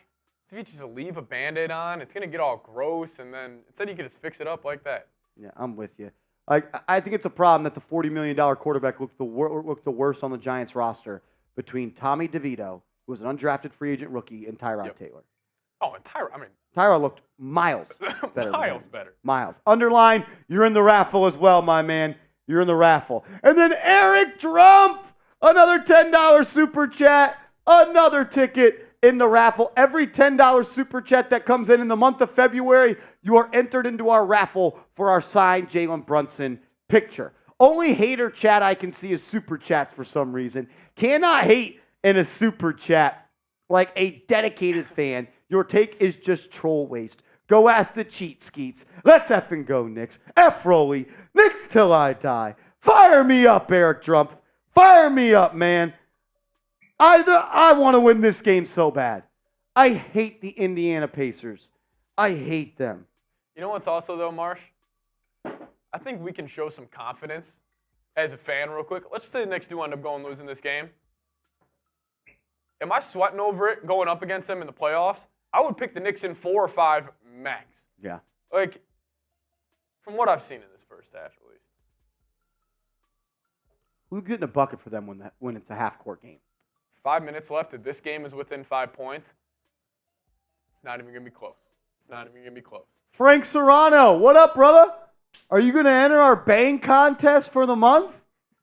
If you just leave a Band-Aid on, it's going to get all gross, and then instead you can just fix it up like that. Yeah, I'm with you. Like I think it's a problem that the $40 million quarterback looked the worst on the Giants roster between Tommy DeVito, who was an undrafted free agent rookie, and Tyrod Taylor. Oh, and Tyrod looked miles better. miles better. Miles. Underline, you're in the raffle as well, my man. You're in the raffle. And then Eric Trump, another $10 super chat, another ticket in the raffle. Every $10 super chat that comes in the month of February, you are entered into our raffle for our signed Jalen Brunson picture. Only hater chat I can see is super chats for some reason. Cannot hate in a super chat like a dedicated fan. Your take is just troll waste. Go ask the cheat skeets. Let's effing go, Knicks. F Rolly. Knicks till I die. Fire me up, Eric Trump. Fire me up, man. I want to win this game so bad. I hate the Indiana Pacers. I hate them. You know what's also, though, Marsh? I think we can show some confidence as a fan real quick. Let's say the Knicks do end up going losing this game. Am I sweating over it going up against them in the playoffs? I would pick the Knicks in 4 or 5 max. Yeah. Like, from what I've seen in this first half, at least. Who's getting a bucket for them when it's a half-court game? 5 minutes left. If this game is within 5 points, it's not even going to be close. It's not even going to be close. Frank Serrano, what up, brother? Are you going to enter our bang contest for the month?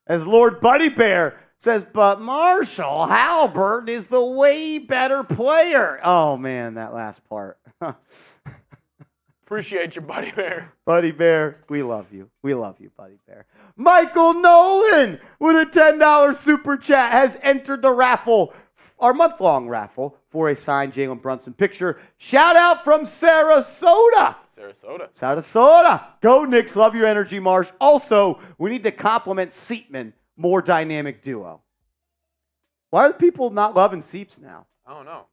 As Lord Buddy Bear says, but Marshall Haliburton is the way better player. Oh, man, that last part. Appreciate you, Buddy Bear. Buddy Bear, we love you. We love you, Buddy Bear. Michael Nolan with a $10 super chat has entered the raffle, our month-long raffle, for a signed Jalen Brunson picture. Shout out from Sarasota. Sarasota. Go Knicks. Love your energy, Marsh. Also, we need to compliment Seepman. More dynamic duo. Why are the people not loving Seeps now? I don't know.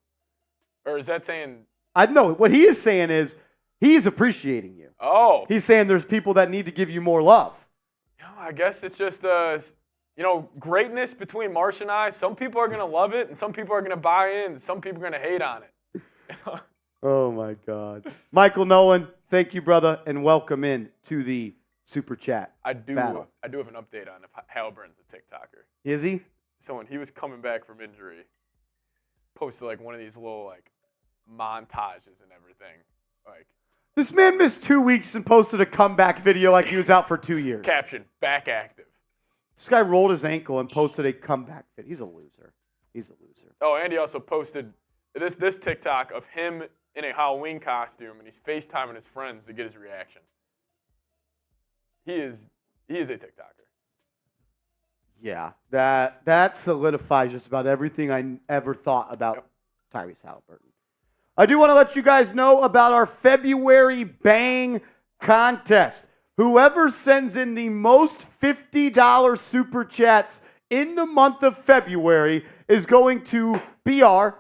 Or is that saying... I know. What he is saying is He's appreciating you. Oh. He's saying there's people that need to give you more love. I guess it's just, greatness between Marsh and I. Some people are going to love it, and some people are going to buy in, and some people are going to hate on it. Oh, my God. Michael Nolan, thank you, brother, and welcome in to the Super Chat. I do battle. have an update on if Haliburton's a TikToker. Is he? So when he was coming back from injury, posted like one of these little like montages and everything. Like This man missed 2 weeks and posted a comeback video like he was out for 2 years. caption, back active. This guy rolled his ankle and posted a comeback video. He's a loser. He's a loser. Oh, and he also posted this TikTok of him in a Halloween costume, and he's FaceTiming his friends to get his reaction. He is a TikToker. Yeah, that solidifies just about everything I ever thought about Tyrese Haliburton. I do want to let you guys know about our February Bang contest. Whoever sends in the most $50 Super Chats in the month of February is going to be our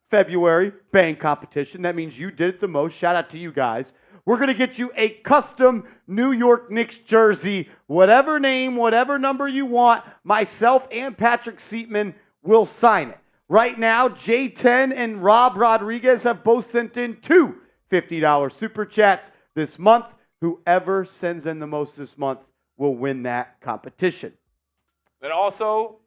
February Bang competition. That means you did it the most. Shout out to you guys. We're going to get you a custom New York Knicks jersey, whatever name, whatever number you want. Myself and Patrick Seatman will sign it. Right now, J10 and Rob Rodriguez have both sent in two $50 Super Chats this month. Whoever sends in the most this month will win that competition. Then also,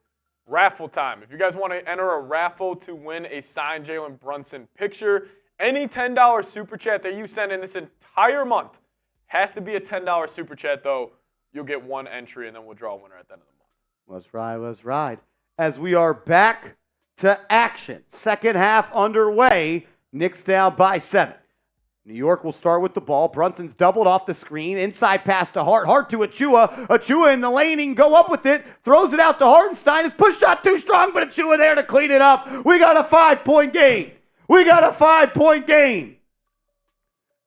raffle time. If you guys want to enter a raffle to win a signed Jalen Brunson picture, any $10 Super Chat that you send in this entire month has to be a $10 Super Chat, though. You'll get one entry, and then we'll draw a winner at the end of the month. Let's ride, let's ride. As we are back to action. Second half underway. Knicks down by 7. New York will start with the ball. Brunson's doubled off the screen. Inside pass to Hart. Hart to Achua. Achua in the lane. He can go up with it. Throws it out to Hartenstein. His push shot too strong, but Achua there to clean it up. We got a 5-point game. We got a 5-point game.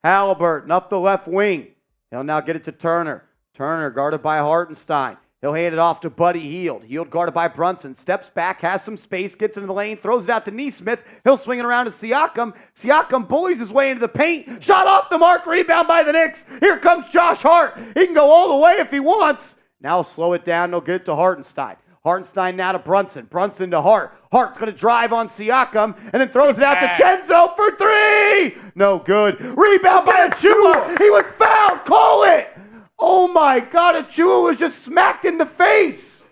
Haliburton up the left wing. He'll now get it to Turner. Turner guarded by Hartenstein. He'll hand it off to Buddy Hield. Hield guarded by Brunson. Steps back, has some space, gets into the lane, throws it out to Nesmith. He'll swing it around to Siakam. Siakam bullies his way into the paint. Shot off the mark, rebound by the Knicks. Here comes Josh Hart. He can go all the way if he wants. Now slow it down. He'll get it to Hartenstein. Hartenstein now to Brunson. Brunson to Hart. Hart's going to drive on Siakam and then throws it out to Chenzo for three. No good. Rebound by Achua. He was fouled. Call it. Oh my God, Achua was just smacked in the face.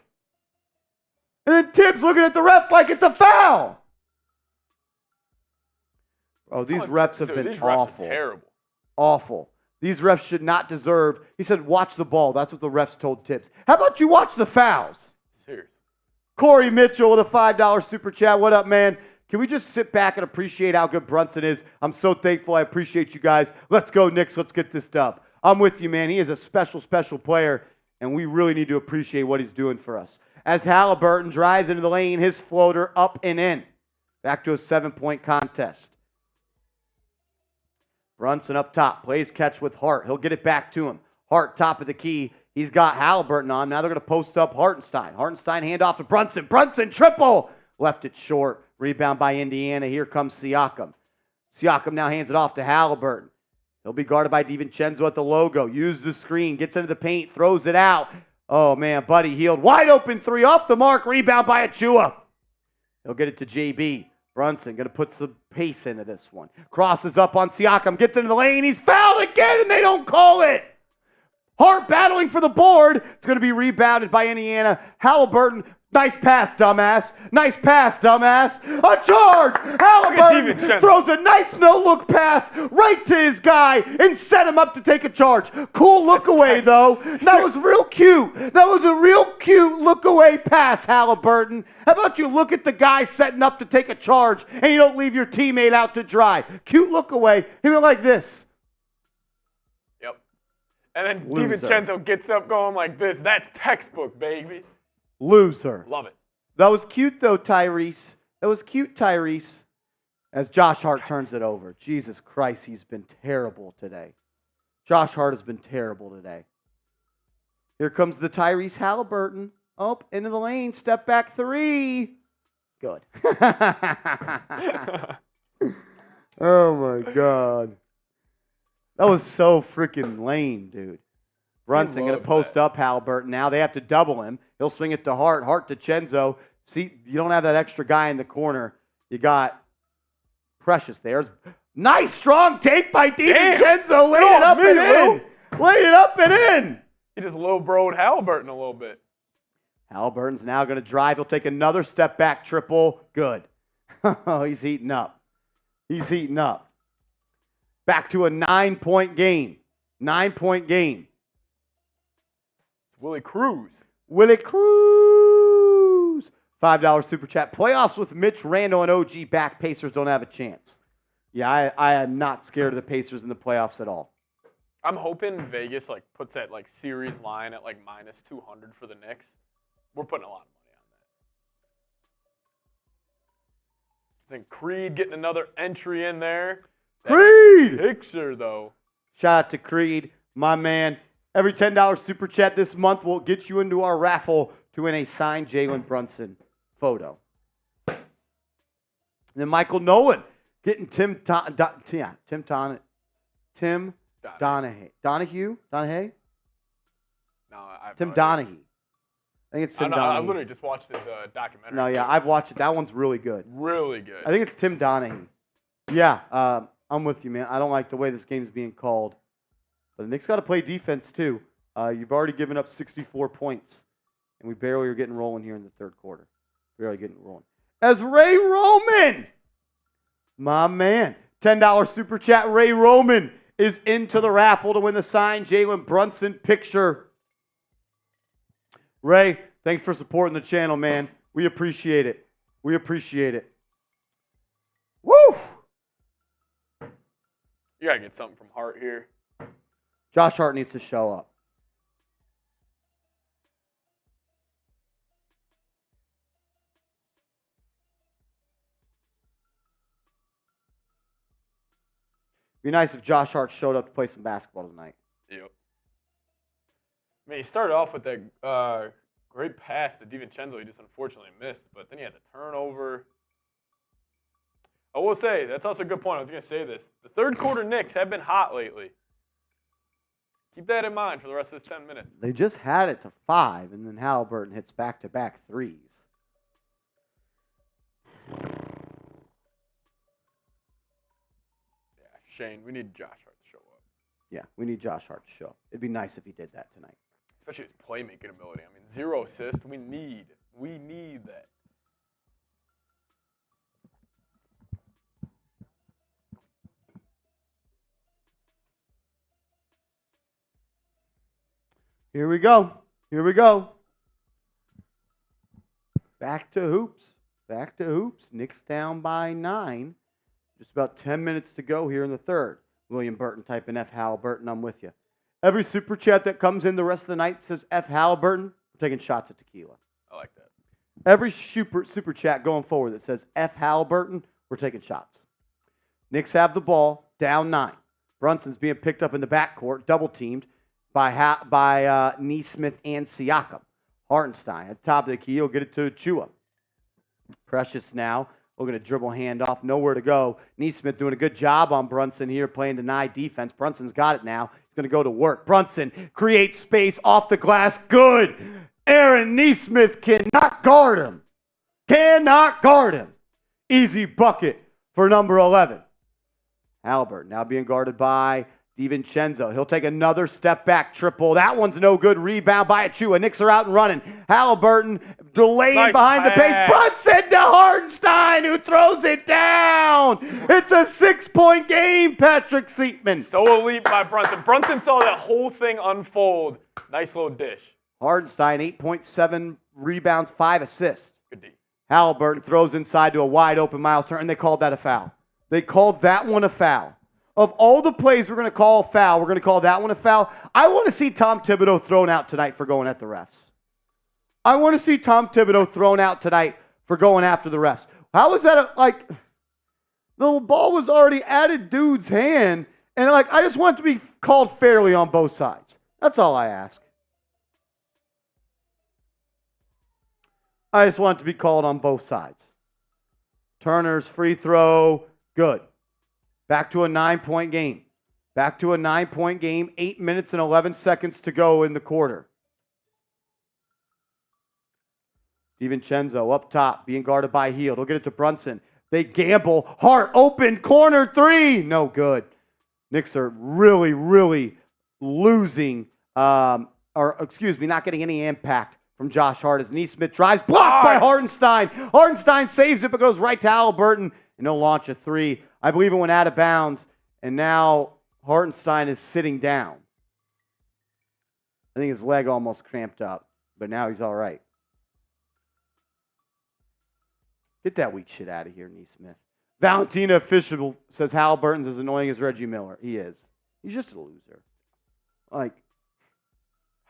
And then Tibbs looking at the ref like it's a foul. Oh, these refs have been awful. Terrible. Awful. These refs should not deserve. He said, watch the ball. That's what the refs told Tibbs. How about you watch the fouls? Seriously. Corey Mitchell with a $5 Super Chat. What up, man? Can we just sit back and appreciate how good Brunson is? I'm so thankful. I appreciate you guys. Let's go, Knicks. Let's get this dub. I'm with you, man. He is a special, special player, and we really need to appreciate what he's doing for us. As Haliburton drives into the lane, his floater up and in. Back to a 7-point contest. Brunson up top, plays catch with Hart. He'll get it back to him. Hart, top of the key. He's got Haliburton on. Now they're going to post up Hartenstein. Hartenstein hand off to Brunson. Brunson triple. Left it short. Rebound by Indiana. Here comes Siakam. Siakam now hands it off to Haliburton. He'll be guarded by DiVincenzo at the logo. Use the screen. Gets into the paint. Throws it out. Oh, man. Buddy Hield. Wide open three off the mark. Rebound by Achua. He'll get it to JB. Brunson going to put some pace into this one. Crosses up on Siakam. Gets into the lane. He's fouled again, and they don't call it. Hart battling for the board. It's going to be rebounded by Indiana. Haliburton. Nice pass, dumbass. Nice pass, dumbass. A charge. Haliburton throws a nice no-look pass right to his guy and set him up to take a charge. Cool look away, though. That was real cute. That was a real cute look-away pass, Haliburton. How about you look at the guy setting up to take a charge and you don't leave your teammate out to dry? Cute look away. He went like this. Yep. And then DiVincenzo gets up going like this. That's textbook, baby. Loser. Love it. That was cute, though, Tyrese. That was cute, Tyrese. As Josh Hart turns it over. Jesus Christ, he's been terrible today. Josh Hart has been terrible today. Here comes the Tyrese Haliburton. Oh, into the lane. Step back three. Good. Oh, my God. That was so freaking lame, dude. Brunson going to loves post that. up Haliburton. Now they have to double him. He'll swing it to Hart. Hart to Chenzo. See, you don't have that extra guy in the corner. You got Precious there. Nice strong take by DiVincenzo. Lay it up and in. Lay it up and in. He just low broed Haliburton a little bit. Haliburton's now going to drive. He'll take another step back triple. Good. He's heating up. He's heating up. Back to a 9-point game. 9-point game. Willie Cruz. Willie Cruz. $5 super chat. Playoffs with Mitch Randall and OG back. Pacers don't have a chance. Yeah, I am not scared of the Pacers in the playoffs at all. I'm hoping Vegas puts that series line at -200 for the Knicks. We're putting a lot of money on that. I think Creed getting another entry in there. Creed! Picture though. Shout out to Creed, my man. Every $10 super chat this month will get you into our raffle to win a signed Jalen Brunson photo. And then Michael Nolan getting Tim Donahue. Donahue? No, I've Tim already- Donahue. I think it's Tim I Donahue. literally just watched his documentary. No, yeah, I've watched it. That one's really good. Really good. I think it's Tim Donahue. Yeah, I'm with you, man. I don't like the way this game's being called. But the Knicks got to play defense, too. You've already given up 64 points. And we barely are getting rolling here in the third quarter. Barely getting rolling. As Ray Roman, my man, $10 super chat. Ray Roman is into the raffle to win the signed Jalen Brunson picture. Ray, thanks for supporting the channel, man. We appreciate it. We appreciate it. Woo! You gotta get something from Hart here. Josh Hart needs to show up. Be nice if Josh Hart showed up to play some basketball tonight. Yep. I mean, he started off with that great pass to DiVincenzo. He just unfortunately missed, but then he had the turnover. I will say, that's also a good point. I was going to say this. The third quarter Knicks have been hot lately. Keep that in mind for the rest of this 10 minutes. They just had it to 5, and then Haliburton hits back-to-back threes. Yeah, Shane, we need Josh Hart to show up. Yeah, we need Josh Hart to show up. It'd be nice if he did that tonight. Especially his playmaking ability. I mean, 0 assists. We need that. Here we go. Here we go. Back to hoops. Back to hoops. Knicks down by 9. Just about 10 minutes to go here in the third. William Burton typing F. Haliburton. I'm with you. Every super chat that comes in the rest of the night says F. Haliburton. We're taking shots at tequila. I like that. Every super chat going forward that says F. Haliburton, we're taking shots. Knicks have the ball, down 9. Brunson's being picked up in the backcourt, double teamed by Nesmith and Siakam. Hartenstein at the top of the key. He'll get it to Chua. Precious now. We're going to dribble handoff. Nowhere to go. Nesmith doing a good job on Brunson here, playing denied defense. Brunson's got it now. He's going to go to work. Brunson creates space off the glass. Good. Aaron Nesmith cannot guard him. Cannot guard him. Easy bucket for number 11. Haliburton now being guarded by DiVincenzo. He'll take another step back triple. That one's no good. Rebound by Achua. Knicks are out and running. Haliburton delaying Nice behind the pace. pass. Brunson to Hartenstein, who throws it down. It's a 6-point game, Patrick Seatman. So elite by Brunson. Brunson saw that whole thing unfold. Nice little dish. Hartenstein, 8.7 rebounds, 5 assists. Good D. Haliburton throws inside to a wide open Miles Turner, and they called that a foul. They called that one a foul. Of all the plays we're going to call a foul, we're going to call that one a foul. I want to see Tom Thibodeau thrown out tonight for going at the refs. I want to see Tom Thibodeau thrown out tonight for going after the refs. How is that the ball was already at a dude's hand, and I just want it to be called fairly on both sides. That's all I ask. I just want it to be called on both sides. Turner's free throw, good. Back to a 9-point game. Back to a 9-point game, 8 minutes and 11 seconds to go in the quarter. DiVincenzo up top, being guarded by Hield. He'll get it to Brunson. They gamble. Hart open, corner three. No good. Knicks are really, really losing, not getting any impact from Josh Hart as Neesmith drives. Blocked by Hartenstein. Hartenstein saves it, but goes right to Haliburton, and he'll launch a three. I believe it went out of bounds, and now Hartenstein is sitting down. I think his leg almost cramped up, but now he's all right. Get that weak shit out of here, Neesmith. Valentina official says Haliburton's as annoying as Reggie Miller. He is. He's just a loser. Like,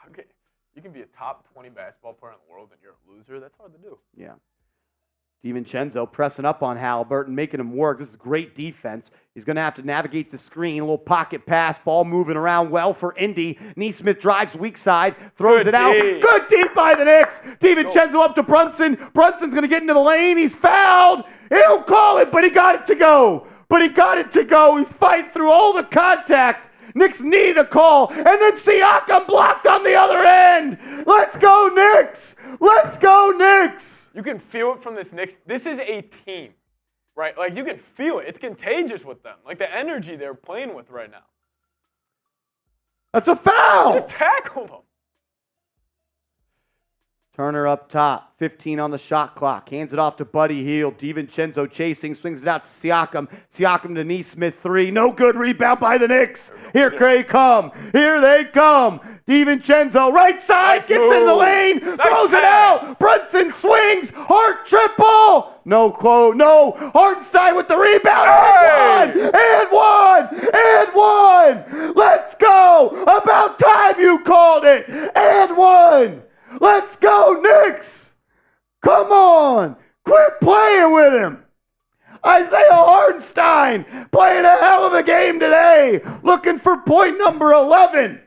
okay, you can be a top 20 basketball player in the world and you're a loser. That's hard to do. yeah. DiVincenzo pressing up on Haliburton, making him work. This is great defense. He's going to have to navigate the screen. A little pocket pass, ball moving around well for Indy. Neesmith drives weak side, throws it out. Good deep by the Knicks. DiVincenzo up to Brunson. Brunson's going to get into the lane. He's fouled. He'll call it, but he got it to go. He's fighting through all the contact. Knicks needed a call, and then Siakam blocked on the other end. Let's go, Knicks. Let's go, Knicks. You can feel it from this Knicks. This is a team, right? Like, you can feel it. It's contagious with them. Like, the energy they're playing with right now. That's a foul. Just tackled them. Turner up top, 15 on the shot clock. Hands it off to Buddy Hield. DiVincenzo chasing, swings it out to Siakam. Siakam to Neesmith, three. No good, rebound by the Knicks. Here they come. DiVincenzo, right side, Nice gets move. into the lane, throws it pass. out. Brunson swings. Hart triple. No. Hartenstein with the rebound. Hey. And one. Let's go. About time you called it. And one. Let's go, Knicks! Come on! Quit playing with him! Isaiah Hartenstein playing a hell of a game today, looking for point number 11.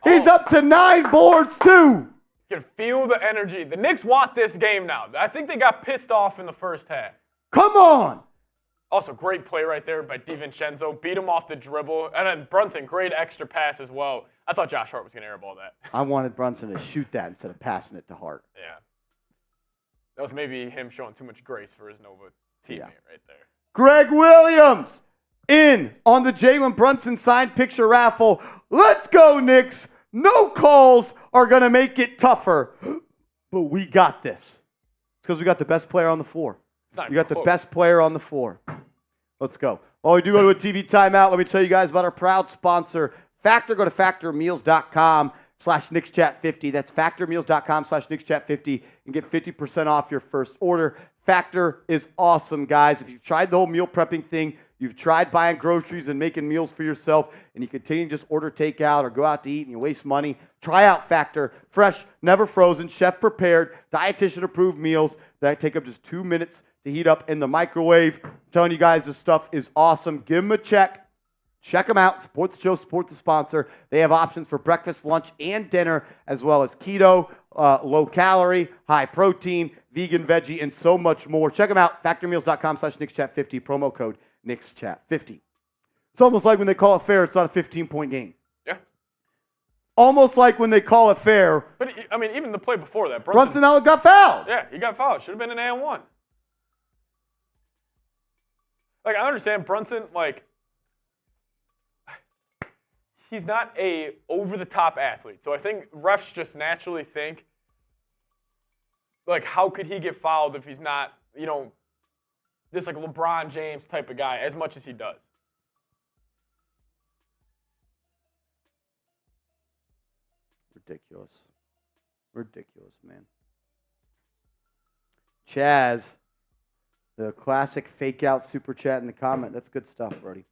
He's up to 9 boards, too. You can feel the energy. The Knicks want this game now. I think they got pissed off in the first half. Come on! Also, great play right there by DiVincenzo. Beat him off the dribble. And then Brunson, great extra pass as well. I thought Josh Hart was going to airball that. I wanted Brunson to shoot that instead of passing it to Hart. Yeah. That was maybe him showing too much grace for his Nova teammate right there. Greg Williams in on the Jalen Brunson signed picture raffle. Let's go, Knicks. No calls are going to make it tougher. But we got this. It's because we got the best player on the floor. You got the best player on the floor. Let's go. While we do go to a TV timeout, let me tell you guys about our proud sponsor, Factor. Go to factormeals.com/KnicksChat50. That's factormeals.com/KnicksChat50 and get 50% off your first order. Factor is awesome, guys. If you've tried the whole meal prepping thing, you've tried buying groceries and making meals for yourself, and you continue to just order takeout or go out to eat and you waste money, try out Factor. Fresh, never frozen, chef-prepared, dietitian-approved meals that take up just 2 minutes to heat up in the microwave. I'm telling you guys, this stuff is awesome. Give them a check. Check them out. Support the show. Support the sponsor. They have options for breakfast, lunch, and dinner, as well as keto, low-calorie, high-protein, vegan, veggie, and so much more. Check them out. Factormeals.com/KnicksChat50. Promo code KnicksChat50. It's almost like when they call it fair, it's not a 15-point game. Yeah. Almost like when they call it fair. But, I mean, even the play before that. Brunson got fouled. Yeah, he got fouled. Should have been an and one. Like, I understand Brunson, like, he's not a over-the-top athlete. So I think refs just naturally think, like, how could he get fouled if he's not, this, like, LeBron James type of guy as much as he does. Ridiculous, man. Chaz, the classic fake-out super chat in the comment. That's good stuff, Brody.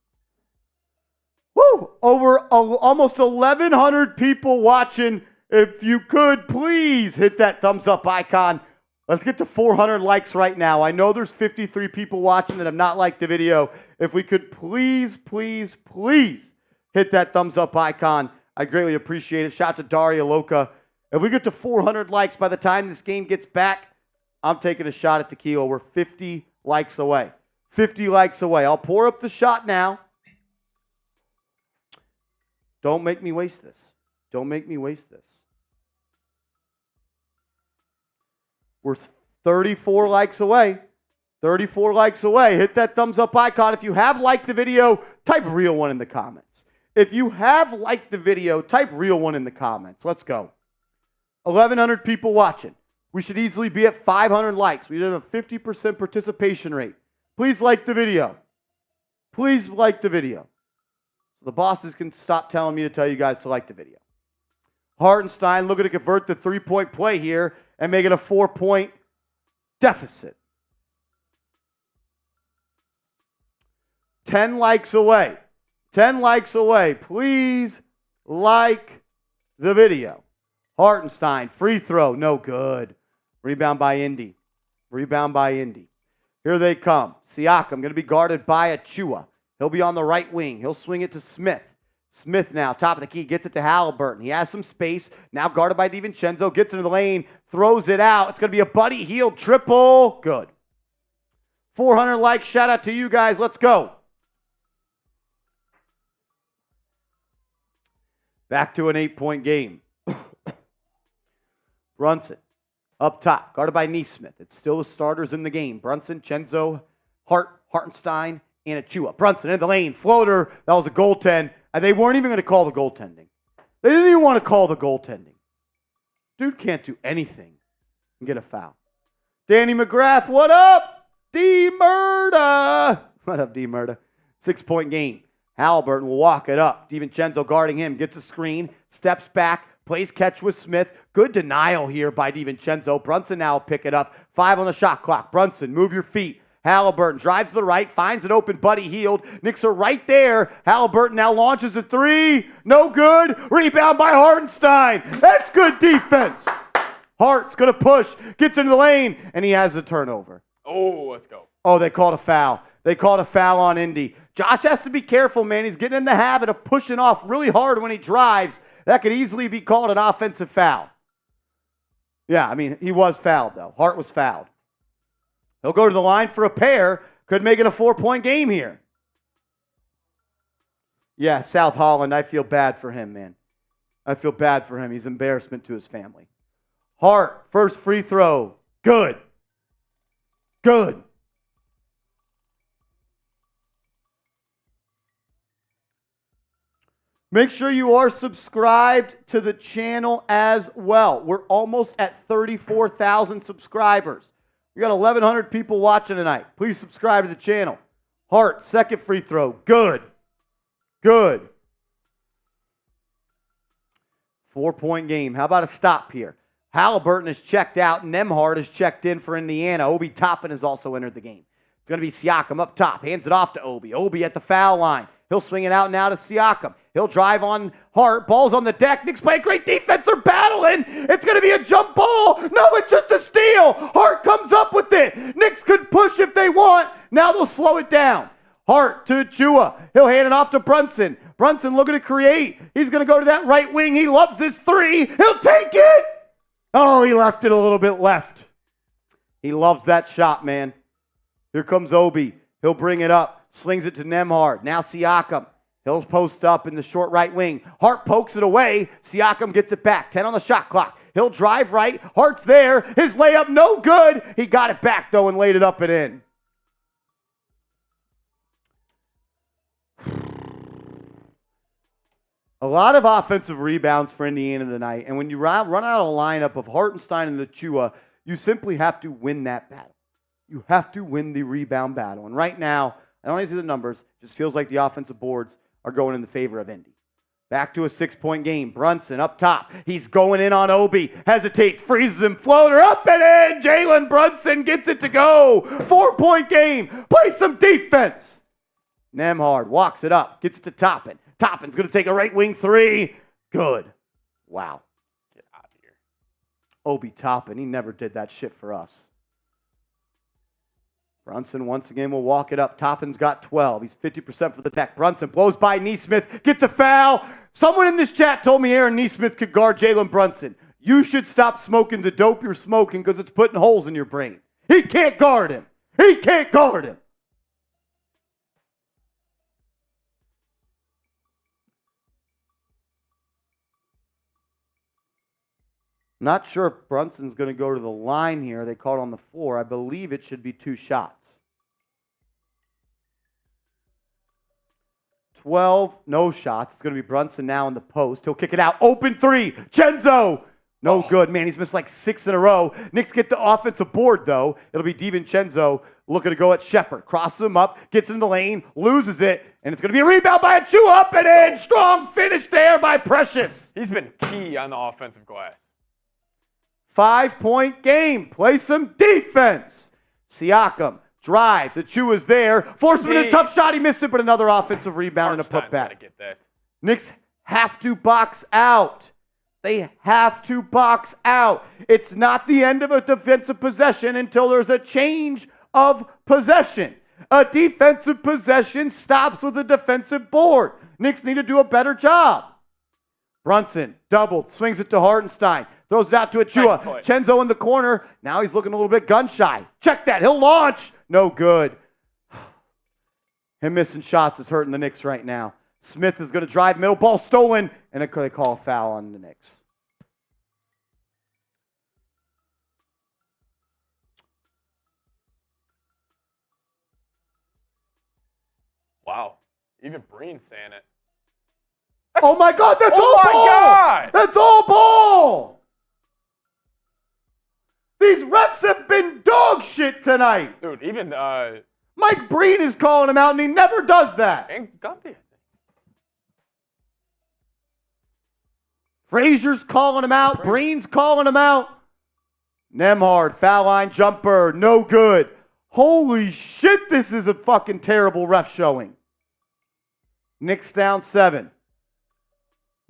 Woo! Almost 1,100 people watching. If you could, please hit that thumbs up icon. Let's get to 400 likes right now. I know there's 53 people watching that have not liked the video. If we could please hit that thumbs up icon, I greatly appreciate it. Shout out to Daria Loca. If we get to 400 likes by the time this game gets back, I'm taking a shot at tequila. We're 50 likes away. 50 likes away. I'll pour up the shot now. Don't make me waste this. Don't make me waste this. We're 34 likes away. 34 likes away. Hit that thumbs up icon. If you have liked the video, type real one in the comments. If you have liked the video, type real one in the comments. Let's go. 1,100 people watching. We should easily be at 500 likes. We have a 50% participation rate. Please like the video. Please like the video. The bosses can stop telling me to tell you guys to like the video. Hartenstein looking to convert the three-point play here and make it a 4-point deficit. 10 likes away. 10 likes away. Please like the video. Hartenstein, free throw, no good. Rebound by Indy. Rebound by Indy. Here they come. Siakam going to be guarded by Achua. He'll be on the right wing. He'll swing it to Smith. Smith now, top of the key, gets it to Haliburton. He has some space. Now guarded by DiVincenzo. Gets into the lane. Throws it out. It's going to be a Buddy Hield triple. Good. 400 likes. Shout out to you guys. Let's go. Back to an 8-point game. Brunson up top, guarded by Nesmith. It's still the starters in the game. Brunson, Chenzo, Hartenstein, and Achua. Brunson in the lane, floater. That was a goaltend. And they weren't even going to call the goaltending. They didn't even want to call the goaltending. Dude can't do anything and get a foul. Danny McGrath, what up? D-Murda. What up, D-Murda? 6-point game. Haliburton will walk it up. DiVincenzo guarding him. Gets a screen. Steps back. Plays catch with Smith. Good denial here by DiVincenzo. Brunson now will pick it up. 5 on the shot clock. Brunson, move your feet. Haliburton drives to the right, finds an open Buddy Hield. Knicks are right there. Haliburton now launches a 3. No good. Rebound by Hartenstein. That's good defense. Hart's going to push. Gets into the lane, and he has a turnover. Oh, let's go. Oh, they called a foul. They called a foul on Indy. Josh has to be careful, man. He's getting in the habit of pushing off really hard when he drives. That could easily be called an offensive foul. Yeah, I mean, he was fouled, though. Hart was fouled. He'll go to the line for a pair. Could make it a 4-point game here. Yeah, South Holland, I feel bad for him, man. I feel bad for him. He's an embarrassment to his family. Hart, first free throw. Good. Good. Make sure you are subscribed to the channel as well. We're almost at 34,000 subscribers. We got 1,100 people watching tonight. Please subscribe to the channel. Hart, second free throw. Good. Good. 4-point game. How about a stop here? Haliburton is checked out. Nembhard is checked in for Indiana. Obi Toppin has also entered the game. It's going to be Siakam up top. Hands it off to Obi. Obi at the foul line. He'll swing it out now to Siakam. He'll drive on Hart. Ball's on the deck. Knicks play great defense. They're battling. It's going to be a jump ball. No, it's just a steal. Hart comes up with it. Knicks could push if they want. Now they'll slow it down. Hart to Achua. He'll hand it off to Brunson. Brunson looking to create. He's going to go to that right wing. He loves this 3. He'll take it. Oh, he left it a little bit left. He loves that shot, man. Here comes Obi. He'll bring it up. Slings it to Nembhard. Now Siakam. He'll post up in the short right wing. Hart pokes it away. Siakam gets it back. 10 on the shot clock. He'll drive right. Hart's there. His layup no good. He got it back, though, and laid it up and in. A lot of offensive rebounds for Indiana tonight. And when you run out of a lineup of Hartenstein and Achua, you simply have to win that battle. You have to win the rebound battle. And right now, I don't want to see the numbers. It just feels like the offensive boards are going in the favor of Indy. Back to a 6-point game. Brunson up top. He's going in on Obi. Hesitates, freezes him, floater up and in. Jalen Brunson gets it to go. 4-point game. Play some defense. Nembhard walks it up. Gets it to Toppin. Toppin's going to take a right wing 3. Good. Wow. Get out of here. Obi Toppin. He never did that shit for us. Brunson once again will walk it up. Toppin's got 12. He's 50% for the tech. Brunson blows by Nesmith. Gets a foul. Someone in this chat told me Aaron Nesmith could guard Jalen Brunson. You should stop smoking the dope you're smoking because it's putting holes in your brain. He can't guard him. He can't guard him. I'm not sure if Brunson's going to go to the line here. They called on the floor. I believe it should be 2 shots. 12, no shots. It's going to be Brunson now in the post. He'll kick it out. Open 3. Chenzo. No good. Man, he's missed like 6 in a row. Knicks get the offensive board, though. It'll be DiVincenzo looking to go at Shepard. Crosses him up, gets in the lane, loses it, and it's going to be a rebound by Achua up and in. Strong finish there by Precious. He's been key on the offensive glass. 5-point game. Play some defense. Siakam drives. Achua's there. Forces him in a tough shot. He missed it, but another offensive rebound and a putback. Get that. Knicks have to box out. They have to box out. It's not the end of a defensive possession until there's a change of possession. A defensive possession stops with a defensive board. Knicks need to do a better job. Brunson doubled, swings it to Hartenstein, throws it out to Achua. Nice Chenzo in the corner. Now he's looking a little bit gun shy. Check that. He'll launch. No good. Him missing shots is hurting the Knicks right now. Smith is going to drive, middle ball stolen, and they call a foul on the Knicks. Wow. Even Breen's saying it. Oh my God, that's Oh all my ball! God! That's all ball! These refs have been dog shit tonight. Dude, even Mike Breen is calling him out, and he never does that. and Gumpy. Frazier's calling him out. Breen's calling him out. Nembhard, foul line jumper, no good. Holy shit, this is a fucking terrible ref showing. Knicks down 7.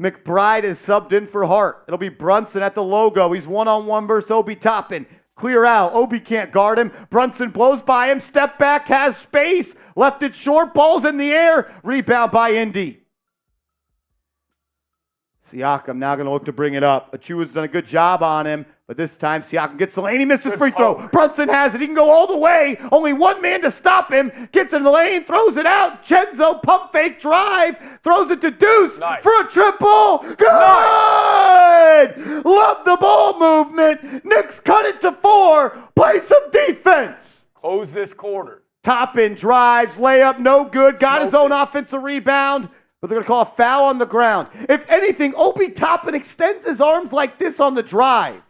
McBride is subbed in for Hart. It'll be Brunson at the logo. He's one-on-one versus Obi Toppin. Clear out. Obi can't guard him. Brunson blows by him. Step back, has space. Left it short. Ball's in the air. Rebound by Indy. Siakam now going to look to bring it up. Achua's done a good job on him, but this time Siakam gets the lane. He missed his free throw. Brunson has it. He can go all the way. Only one man to stop him. Gets in the lane, throws it out. Chenzo, pump fake drive, throws it to Deuce for a triple. Good! Love the ball movement. Knicks cut it to 4. Play some defense. Close this quarter. Toppin drives, layup, no good. Got his own offensive rebound. But they're going to call a foul on the ground. If anything, Obi Toppin extends his arms like this on the drive.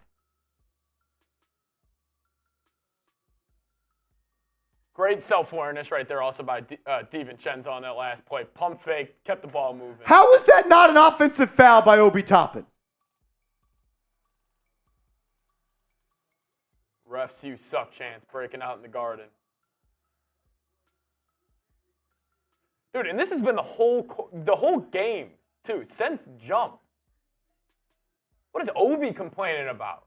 Great self-awareness right there also by DiVincenzo on that last play. Pump fake, kept the ball moving. How is that not an offensive foul by Obi Toppin? Refs, you suck chance breaking out in the Garden. Dude, and this has been the whole game, too, since jump. What is Obi complaining about?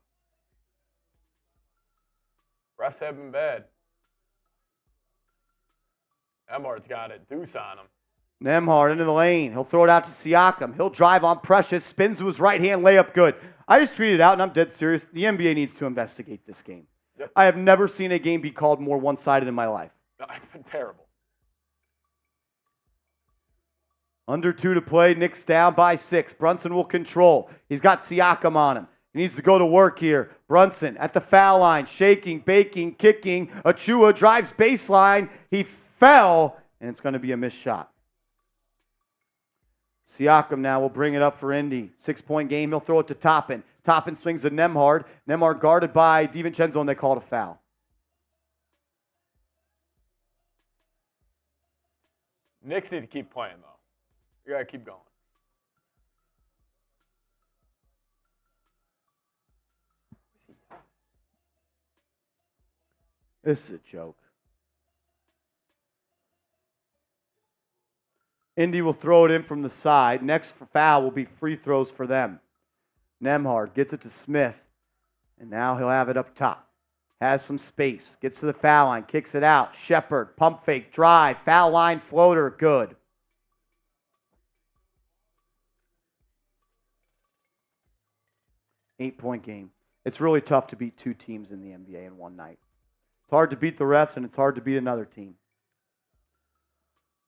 Refs have been bad. Nembhard's got it. Deuce on him. Nembhard into the lane. He'll throw it out to Siakam. He'll drive on Precious. Spins to his right hand. Layup good. I just tweeted out, and I'm dead serious. The NBA needs to investigate this game. Yep. I have never seen a game be called more one-sided in my life. No, it's been terrible. Under 2 to play. Knicks down by 6. Brunson will control. He's got Siakam on him. He needs to go to work here. Brunson at the foul line. Shaking, baking, kicking. Achua drives baseline. He fell, and it's going to be a missed shot. Siakam now will bring it up for Indy. 6-point game. He'll throw it to Toppin. Toppin swings to Nembhard. Nembhard guarded by DiVincenzo, and they called a foul. Knicks need to keep playing, though. You got to keep going. This is a joke. Indy will throw it in from the side. Next foul will be free throws for them. Nembhard gets it to Smith, and now he'll have it up top. Has some space. Gets to the foul line. Kicks it out. Shepard, pump fake, drive. Foul line, floater, good. Eight-point game. It's really tough to beat 2 teams in the NBA in one night. It's hard to beat the refs, and it's hard to beat another team.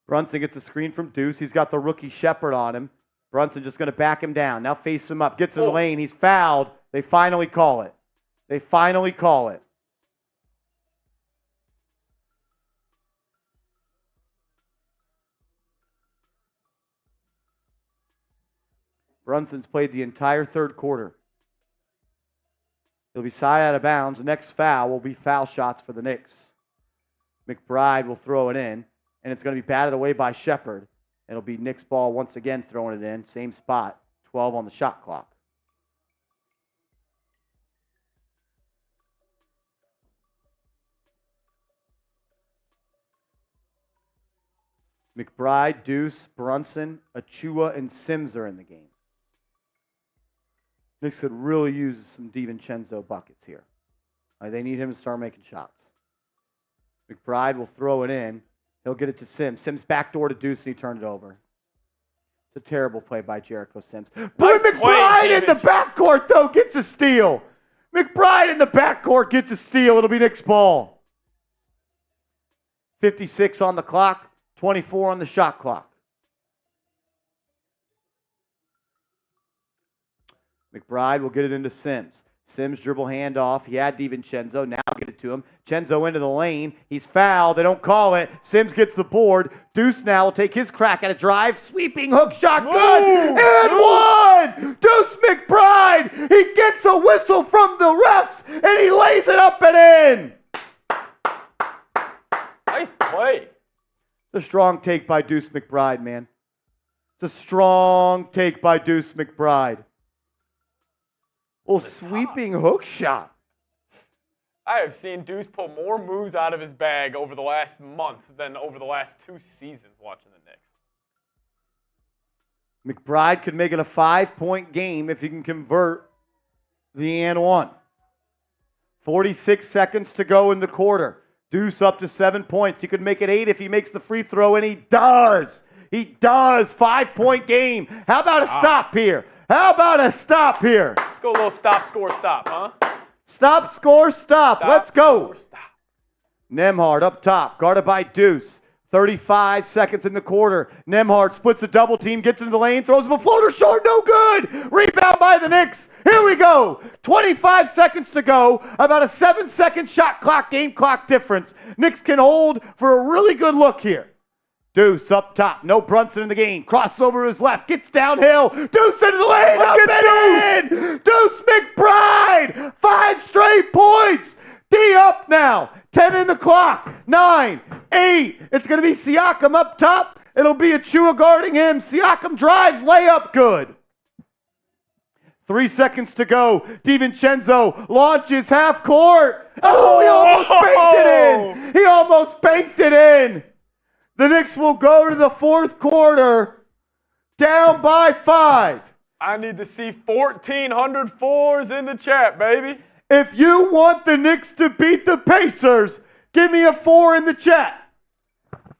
Brunson gets a screen from Deuce. He's got the rookie Shepard on him. Brunson just going to back him down. Now face him up. Gets in the lane. He's fouled. They finally call it. They finally call it. Brunson's played the entire third quarter. He'll be side out of bounds. The next foul will be foul shots for the Knicks. McBride will throw it in, and it's going to be batted away by Shepard. It'll be Knicks ball once again throwing it in. Same spot. 12 on the shot clock. McBride, Deuce, Brunson, Achua, and Sims are in the game. Knicks could really use some DiVincenzo buckets here. They need him to start making shots. McBride will throw it in. He'll get it to Sims. Sims backdoor to Deuce, and he turned it over. It's a terrible play by Jericho Sims. But McBride in the backcourt, though, gets a steal. McBride in the backcourt gets a steal. It'll be Knicks ball. 56 on the clock, 24 on the shot clock. McBride will get it into Sims. Sims dribble handoff. He had DiVincenzo. Now get it to him. Cenzo into the lane. He's fouled. They don't call it. Sims gets the board. Deuce now will take his crack at a drive. Sweeping hook shot. Good. And one. Deuce McBride. He gets a whistle from the refs, and he lays it up and in. Nice play. It's a strong take by Deuce McBride, man. It's a strong take by Deuce McBride. Oh, sweeping hook shot. I have seen Deuce pull more moves out of his bag over the last month than over the last 2 seasons watching the Knicks. McBride could make it a 5-point game if he can convert the and one. 46 seconds to go in the quarter. Deuce up to 7 points. He could make it 8 if he makes the free throw, and he does. He does. 5-point game. How about a stop here? How about a stop here? Let's go a little stop, score, stop, huh? Stop, score, stop. Let's go. Score, stop. Nembhard up top, guarded by Deuce. 35 seconds in the quarter. Nembhard splits the double team, gets into the lane, throws him a floater short, no good. Rebound by the Knicks. Here we go. 25 seconds to go. About a 7-second shot clock, game clock difference. Knicks can hold for a really good look here. Deuce up top, no Brunson in the game. Crosses over to his left, gets downhill. Deuce into the lane, up and in. Deuce McBride, 5 straight points. D up now, 10 in the clock, 9, 8. It's going to be Siakam up top. It'll be Achua guarding him. Siakam drives, layup, good. 3 seconds to go. DiVincenzo launches half court. Oh, he almost banked it in. He almost banked it in. The Knicks will go to the fourth quarter down by 5. I need to see 1,400 fours in the chat, baby. If you want the Knicks to beat the Pacers, give me a 4 in the chat.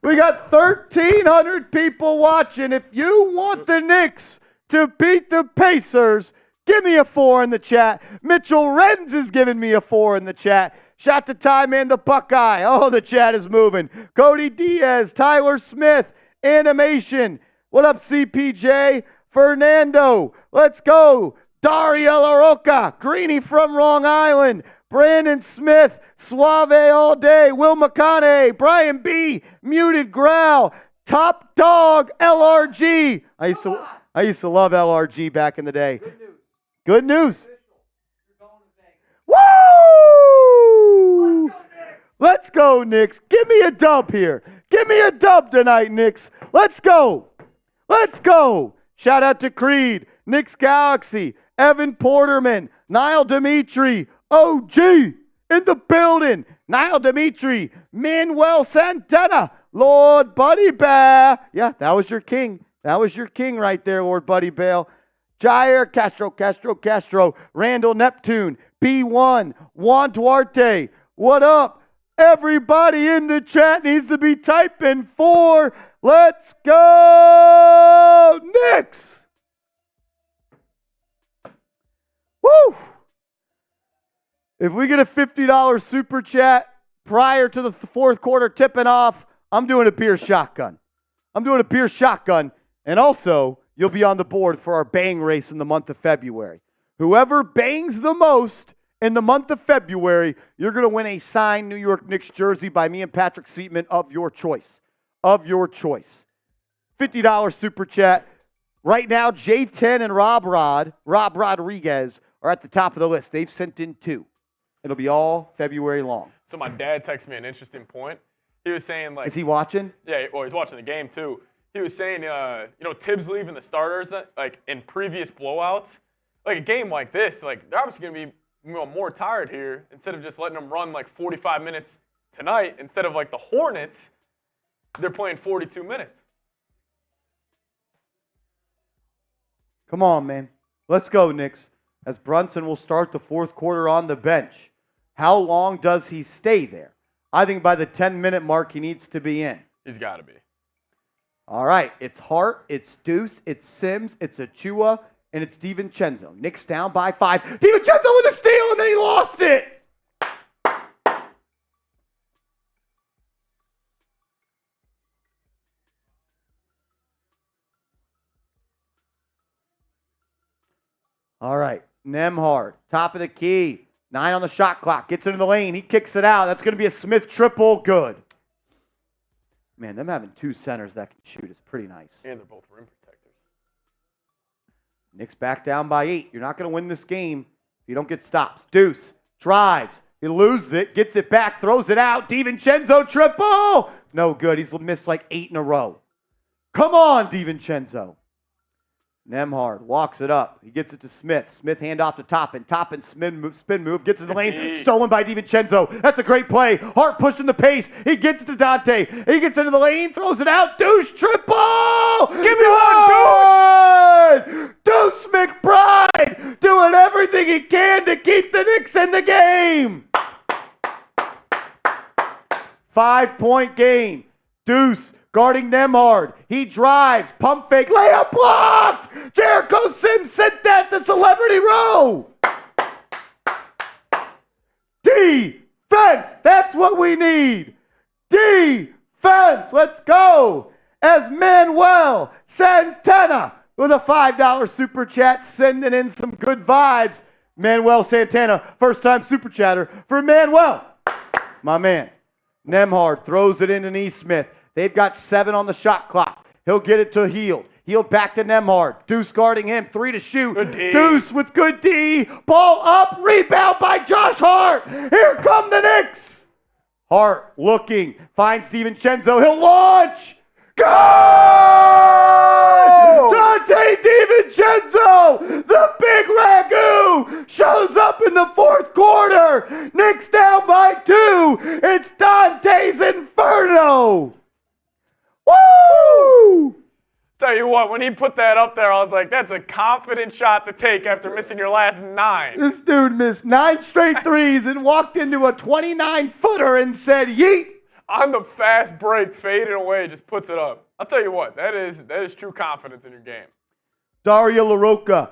We got 1,300 people watching. If you want the Knicks to beat the Pacers, give me a 4 in the chat. Mitchell Renz is giving me a 4 in the chat. Shot to Ty Man the Buckeye. Oh, the chat is moving. Cody Diaz, Tyler Smith, Animation. What up, CPJ? Fernando. Let's go. Dario LaRocca, Greeny from Long Island. Brandon Smith, Suave all day. Will McConaughey, Brian B, Muted Growl. Top Dog, LRG. I used to love LRG back in the day. Good news. Woo! Let's go, Knicks. Give me a dub here. Give me a dub tonight, Knicks. Let's go. Let's go. Shout out to Creed, Knicks Galaxy, Evan Porterman, Niall Dimitri, OG in the building. Niall Dimitri, Manuel Santana, Lord Buddy Bear. Yeah, that was your king. That was your king right there, Lord Buddy Bale. Jair Castro, Randall Neptune, B1, Juan Duarte. What up? Everybody in the chat needs to be typing 4. Let's go, Knicks! Woo! If we get a $50 super chat prior to the fourth quarter tipping off, I'm doing a beer shotgun. And also, you'll be on the board for our bang race in the month of February. Whoever bangs the most in the month of February, you're going to win a signed New York Knicks jersey by me and Patrick Seatman of your choice. Of your choice. $50 super chat. Right now, J10 and Rob Rodriguez are at the top of the list. They've sent in 2. It'll be all February long. So my dad texted me an interesting point. He was saying, like, is he watching? Yeah, well, he's watching the game too. He was saying, Tibbs leaving the starters, like in previous blowouts, like a game like this, like they're obviously gonna be more tired here instead of just letting them run like 45 minutes tonight. Instead of like the Hornets, they're playing 42 minutes. Come on, man. Let's go, Knicks. As Brunson will start the fourth quarter on the bench. How long does he stay there? I think by the 10-minute mark, he needs to be in. He's got to be. All right. It's Hart, it's Deuce, it's Sims, it's Achua, and it's DiVincenzo. Knicks down by 5. DiVincenzo with a steal, and then he lost it. All right. Nembhard, top of the key. 9 on the shot clock. Gets into the lane. He kicks it out. That's going to be a Smith triple. Good. Man, them having 2 centers that can shoot is pretty nice. And they're both rim protectors. Knicks back down by 8. You're not going to win this game if you don't get stops. Deuce drives. He loses it. Gets it back. Throws it out. DiVincenzo triple. No good. He's missed like 8 in a row. Come on, DiVincenzo. Nembhard walks it up. He gets it to Smith. Smith handoff to Toppin. Toppin spin move. Gets in the lane. Stolen by DiVincenzo. That's a great play. Hart pushing the pace. He gets it to Dante. He gets into the lane. Throws it out. Deuce triple. Give me one, Deuce. Deuce McBride doing everything he can to keep the Knicks in the game. 5-point game. Deuce guarding Nembhard. He drives. Pump fake. Layup blocked. Jericho Sims sent that to Celebrity Row. Defense. That's what we need. Defense. Let's go. As Manuel Santana with a $5 super chat, sending in some good vibes. Manuel Santana, first time super chatter for Manuel. My man. Nembhard throws it into Nesmith. They've got 7 on the shot clock. He'll get it to Hield. Hield back to Nembhard. Deuce guarding him. 3 to shoot. Deuce with good D. Ball up. Rebound by Josh Hart. Here come the Knicks. Hart looking. Finds DiVincenzo. He'll launch. Go! Dante DiVincenzo, the big ragu, shows up in the fourth quarter. Knicks down by 2. It's Dante's Inferno. Woo! Tell you what, when he put that up there, I was like, that's a confident shot to take after missing your last 9. This dude missed 9 straight threes and walked into a 29-footer and said, yeet. On the fast break, fading away, just puts it up. I'll tell you what, that is true confidence in your game. Daria LaRocca.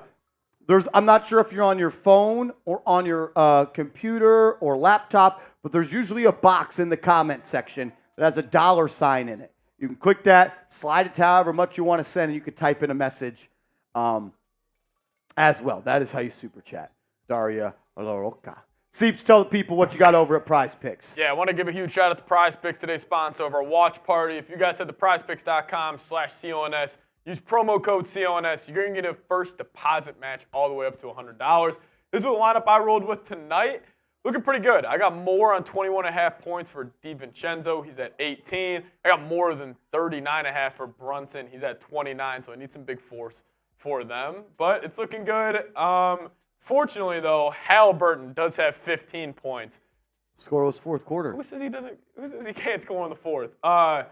I'm not sure if you're on your phone or on your computer or laptop, but there's usually a box in the comment section that has a $sign in it. You can click that, slide it to however much you want to send, and you can type in a message as well. That is how you super chat. Daria LaRocca. Seeps, tell the people what you got over at Prize Picks. Yeah, I want to give a huge shout out to Prize Picks, today's sponsor of our watch party. If you guys head to prizepicks.com/CONS, use promo code CONS, you're going to get a first deposit match all the way up to $100. This is the lineup I rolled with tonight. Looking pretty good. I got more on 21.5 points for DiVincenzo. He's at 18. I got more than 39.5 for Brunson. He's at 29, so I need some big force for them. But it's looking good. Fortunately, though, Haliburton does have 15 points. Score was fourth quarter. Who says he doesn't? Who says he can't score in the fourth? Yeah,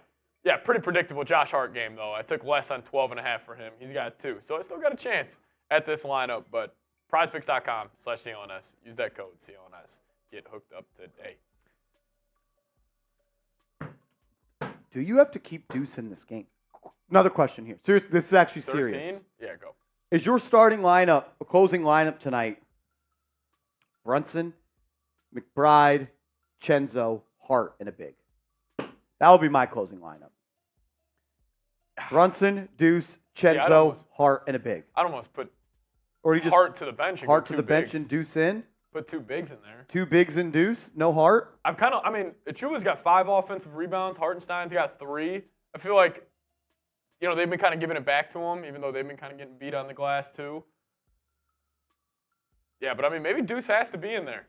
pretty predictable Josh Hart game, though. I took less on 12.5 for him. He's got 2. So I still got a chance at this lineup. But prizepicks.com/CONS. Use that code CONS. Get hooked up today. Do you have to keep Deuce in this game? Another question here. Seriously, this is actually 13? serious. Yeah, go. Is your starting lineup, a closing lineup tonight, Brunson, McBride, Chenzo, Hart, and a big? That would be my closing lineup. Brunson, Deuce, Chenzo, Hart, and a big. I'd almost put Or you just Hart to the bench. And Hart go to two the bench bigs. and deuce in? Put 2 bigs in there. 2 bigs and deuce? No Hart? Achua's got 5 offensive rebounds. Hartenstein's got 3. I feel like, they've been kind of giving it back to him, even though they've been kind of getting beat on the glass too. Yeah, but maybe Deuce has to be in there.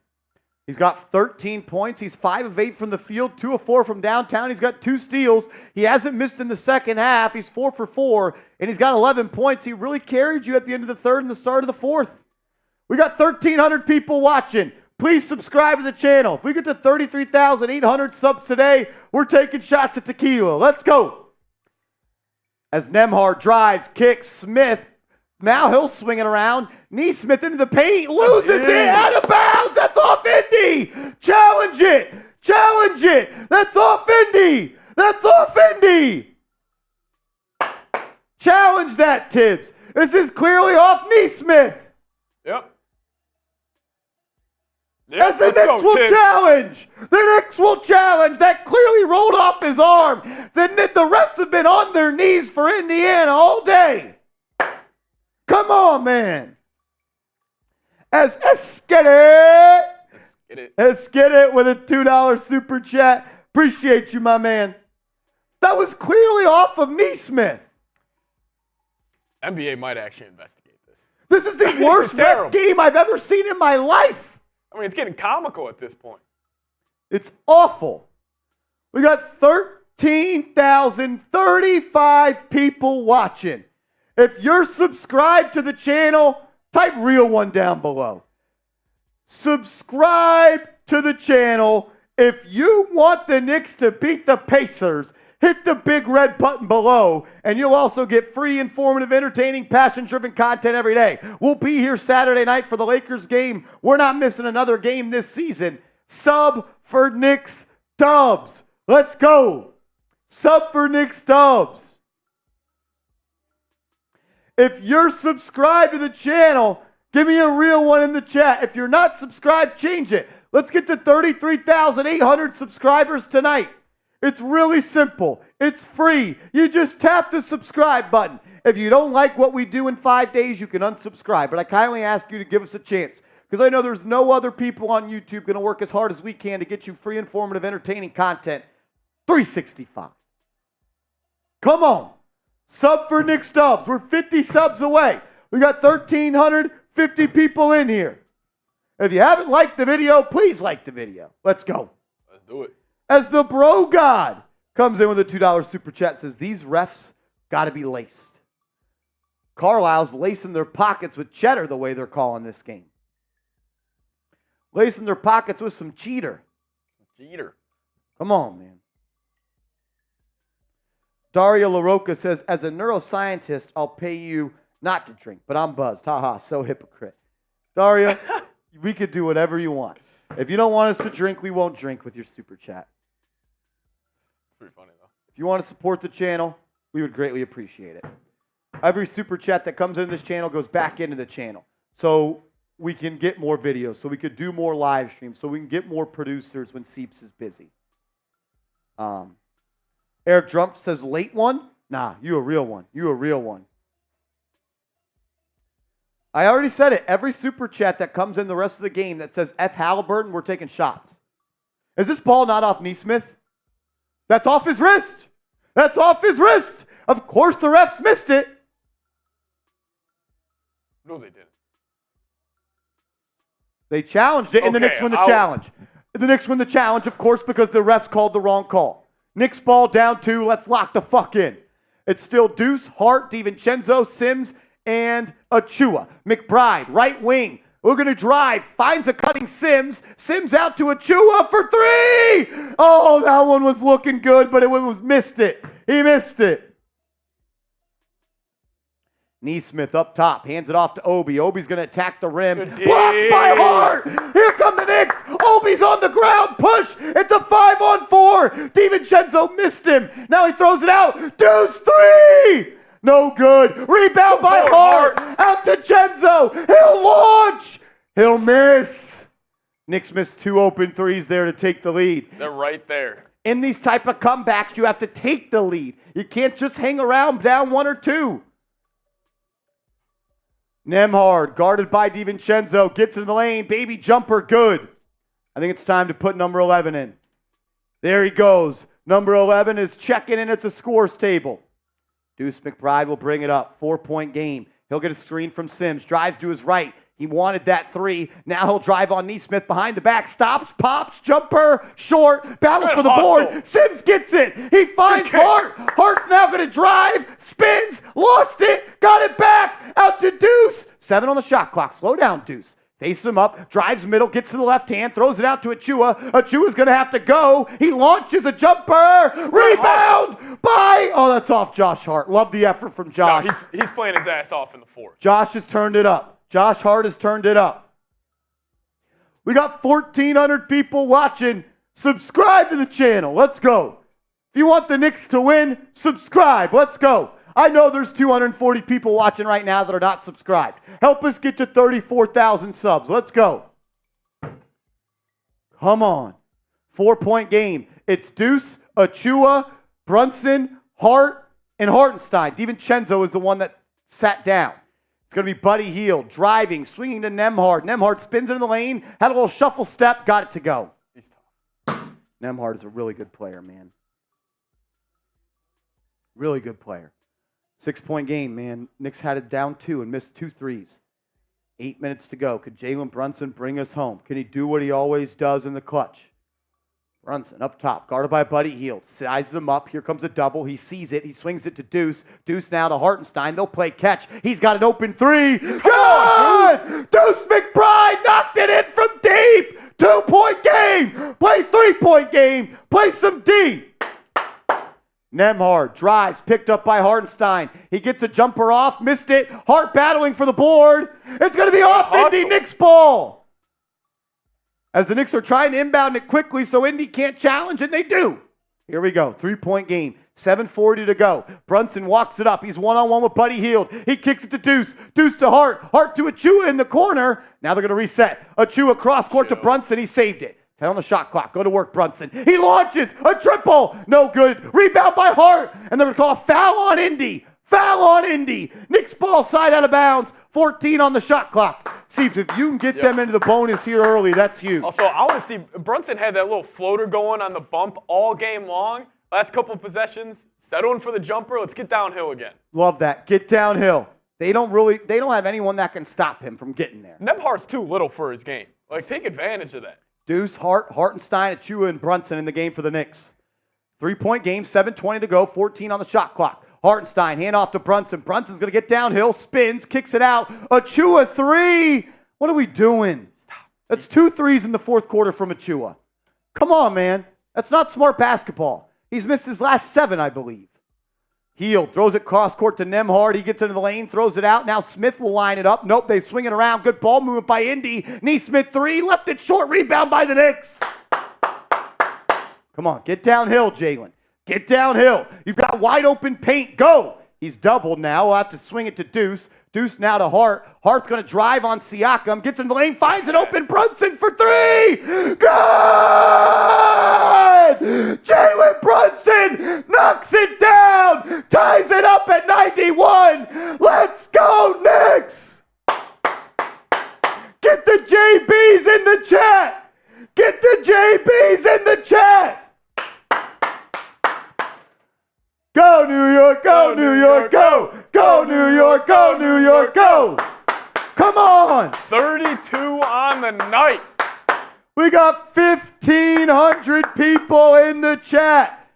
He's got 13 points. He's 5 of 8 from the field, 2 of 4 from downtown. He's got 2 steals. He hasn't missed in the second half. He's 4 for 4, and he's got 11 points. He really carried you at the end of the third and the start of the fourth. We got 1,300 people watching. Please subscribe to the channel. If we get to 33,800 subs today, we're taking shots at tequila. Let's go. As Nembhard drives, kicks, Smith. Now he'll swing it around. Neesmith into the paint, loses it, out of bounds. That's off Indy. Challenge it. Challenge it. That's off Indy. That's off Indy. Challenge that, Tibbs. This is clearly off Neesmith. Yep. As the Knicks will challenge. The Knicks will challenge. That clearly rolled off his arm. The refs have been on their knees for Indiana all day. Come on, man. Let's get it with a $2 super chat. Appreciate you, my man. That was clearly off of Neesmith. NBA might actually investigate this. This is the worst ref game I've ever seen in my life. It's getting comical at this point. It's awful. We got 13,035 people watching. If you're subscribed to the channel, type real one down below. Subscribe to the channel. If you want the Knicks to beat the Pacers, hit the big red button below, and you'll also get free, informative, entertaining, passion-driven content every day. We'll be here Saturday night for the Lakers game. We're not missing another game this season. Sub for Knicks Dubs. Let's go. Sub for Knicks Dubs. If you're subscribed to the channel, give me a real one in the chat. If you're not subscribed, change it. Let's get to 33,800 subscribers tonight. It's really simple. It's free. You just tap the subscribe button. If you don't like what we do in 5 days, you can unsubscribe. But I kindly ask you to give us a chance, because I know there's no other people on YouTube going to work as hard as we can to get you free, informative, entertaining content 365. Come on. Sub for Knicks Dubs. We're 50 subs away. We got 1,350 people in here. If you haven't liked the video, please like the video. Let's go. Let's do it. As the bro god comes in with a $2 super chat, says these refs got to be laced. Carlisle's lacing their pockets with cheddar the way they're calling this game. Lacing their pockets with some cheater. Cheater. Come on, man. Daria LaRocca says, as a neuroscientist, I'll pay you not to drink, but I'm buzzed. Ha, so hypocrite. Daria, we could do whatever you want. If you don't want us to drink, we won't drink with your super chat. Pretty funny, though. If you want to support the channel, we would greatly appreciate it. Every super chat that comes into this channel goes back into the channel. So we can get more videos, so we could do more live streams, so we can get more producers when Seeps is busy. Eric Drumpf says, late one? Nah, you a real one. You a real one. I already said it. Every super chat that comes in the rest of the game that says F. Haliburton, we're taking shots. Is this ball not off Neesmith? That's off his wrist. That's off his wrist. Of course the refs missed it. No, they didn't. They challenged it, and the Knicks win the challenge. The Knicks win the challenge, of course, because the refs called the wrong call. Knicks ball down 2. Let's lock the fuck in. It's still Deuce, Hart, DiVincenzo, Sims, and Achua. McBride, right wing. We're going to drive. Finds a cutting Sims. Sims out to Achua for 3. Oh, that one was looking good, but it was missed it. He missed it. Neesmith up top. Hands it off to Obi. Obi's going to attack the rim. Blocked by Hart. Here come the Knicks. Obi's on the ground. Push. It's a 5-on-4. DiVincenzo missed him. Now he throws it out. Deuce 3. No good. Rebound by Hart. Out to Genzo. He'll launch. He'll miss. Knicks missed 2 open threes there to take the lead. They're right there. In these type of comebacks, you have to take the lead. You can't just hang around down 1 or 2. Nembhard, guarded by DiVincenzo, gets in the lane. Baby jumper, good. I think it's time to put number 11 in. There he goes. Number 11 is checking in at the scores table. Deuce McBride will bring it up. 4-point game. He'll get a screen from Sims. Drives to his right. He wanted that 3. Now he'll drive on Neesmith behind the back. Stops, pops, jumper, short. Battles for the board. Sims gets it. He finds Hart. Hart's now going to drive. Spins. Lost it. Got it back. Out to Deuce. 7 on the shot clock. Slow down, Deuce. Face him up, drives middle, gets to the left hand, throws it out to Achua. Achua's going to have to go. He launches a jumper. Rebound by, oh, that's off Josh Hart. Love the effort from Josh. No, he's playing his ass off in the fourth. Josh has turned it up. Josh Hart has turned it up. We got 1,400 people watching. Subscribe to the channel. Let's go. If you want the Knicks to win, subscribe. Let's go. I know there's 240 people watching right now that are not subscribed. Help us get to 34,000 subs. Let's go. Come on. 4-point game. It's Deuce, Achua, Brunson, Hart, and Hartenstein. DiVincenzo is the one that sat down. It's going to be Buddy Hield, driving, swinging to Nembhard. Nembhard spins into the lane, had a little shuffle step, got it to go. He's tough. Nembhard is a really good player, man. Really good player. 6-point game, man. Knicks had it down 2 and missed 2 threes. 8 minutes to go. Could Jalen Brunson bring us home? Can he do what he always does in the clutch? Brunson up top, guarded by Buddy Hield. Sizes him up. Here comes a double. He sees it. He swings it to Deuce. Deuce now to Hartenstein. They'll play catch. He's got an open 3. Good! Deuce McBride knocked it in from deep. 2-point game. Play 3-point game. Play some D. Nembhard drives, picked up by Hartenstein. He gets a jumper off, missed it. Hart battling for the board. It's going to be off Indy Knicks ball. As the Knicks are trying to inbound it quickly so Indy can't challenge, and they do. Here we go, 3-point game. 7:40 to go. Brunson walks it up. He's one-on-one with Buddy Hield. He kicks it to Deuce. Deuce to Hart. Hart to Achua in the corner. Now they're going to reset. Achua cross court to Brunson. He saved it. 10 on the shot clock. Go to work, Brunson. He launches a triple. No good. Rebound by Hart. And they're going to call a foul on Indy. Foul on Indy. Knicks ball side out of bounds. 14 on the shot clock. See, if you can get them into the bonus here early, that's huge. Also, I want to see, Brunson had that little floater going on the bump all game long. Last couple of possessions, settling for the jumper. Let's get downhill again. Love that. Get downhill. They don't have anyone that can stop him from getting there. Nembhard's too little for his game. Like, take advantage of that. Deuce, Hart, Hartenstein, Achua, and Brunson in the game for the Knicks. 3-point game, 7:20 to go, 14 on the shot clock. Hartenstein, hand off to Brunson. Brunson's going to get downhill, spins, kicks it out. Achua, 3. What are we doing? That's 2 threes in the fourth quarter from Achua. Come on, man. That's not smart basketball. He's missed his last 7, I believe. Hield throws it cross court to Nembhard. He gets into the lane, throws it out. Now Smith will line it up. Nope, they swing it around. Good ball movement by Indy. Neesmith 3, left it short. Rebound by the Knicks. Come on, get downhill, Jalen. Get downhill. You've got wide open paint. Go. He's doubled now. We'll have to swing it to Deuce. Deuce now to Hart. Hart's going to drive on Siakam. Gets in the lane, finds an open Brunson for 3. Good! Jalen Brunson knocks it down. Ties it up at 91. Let's go, Knicks! Get the JBs in the chat. Get the JBs in the chat. Go New York, go New York, go! Go New York, go New York, go! Come on! 32 on the night. We got 1,500 people in the chat.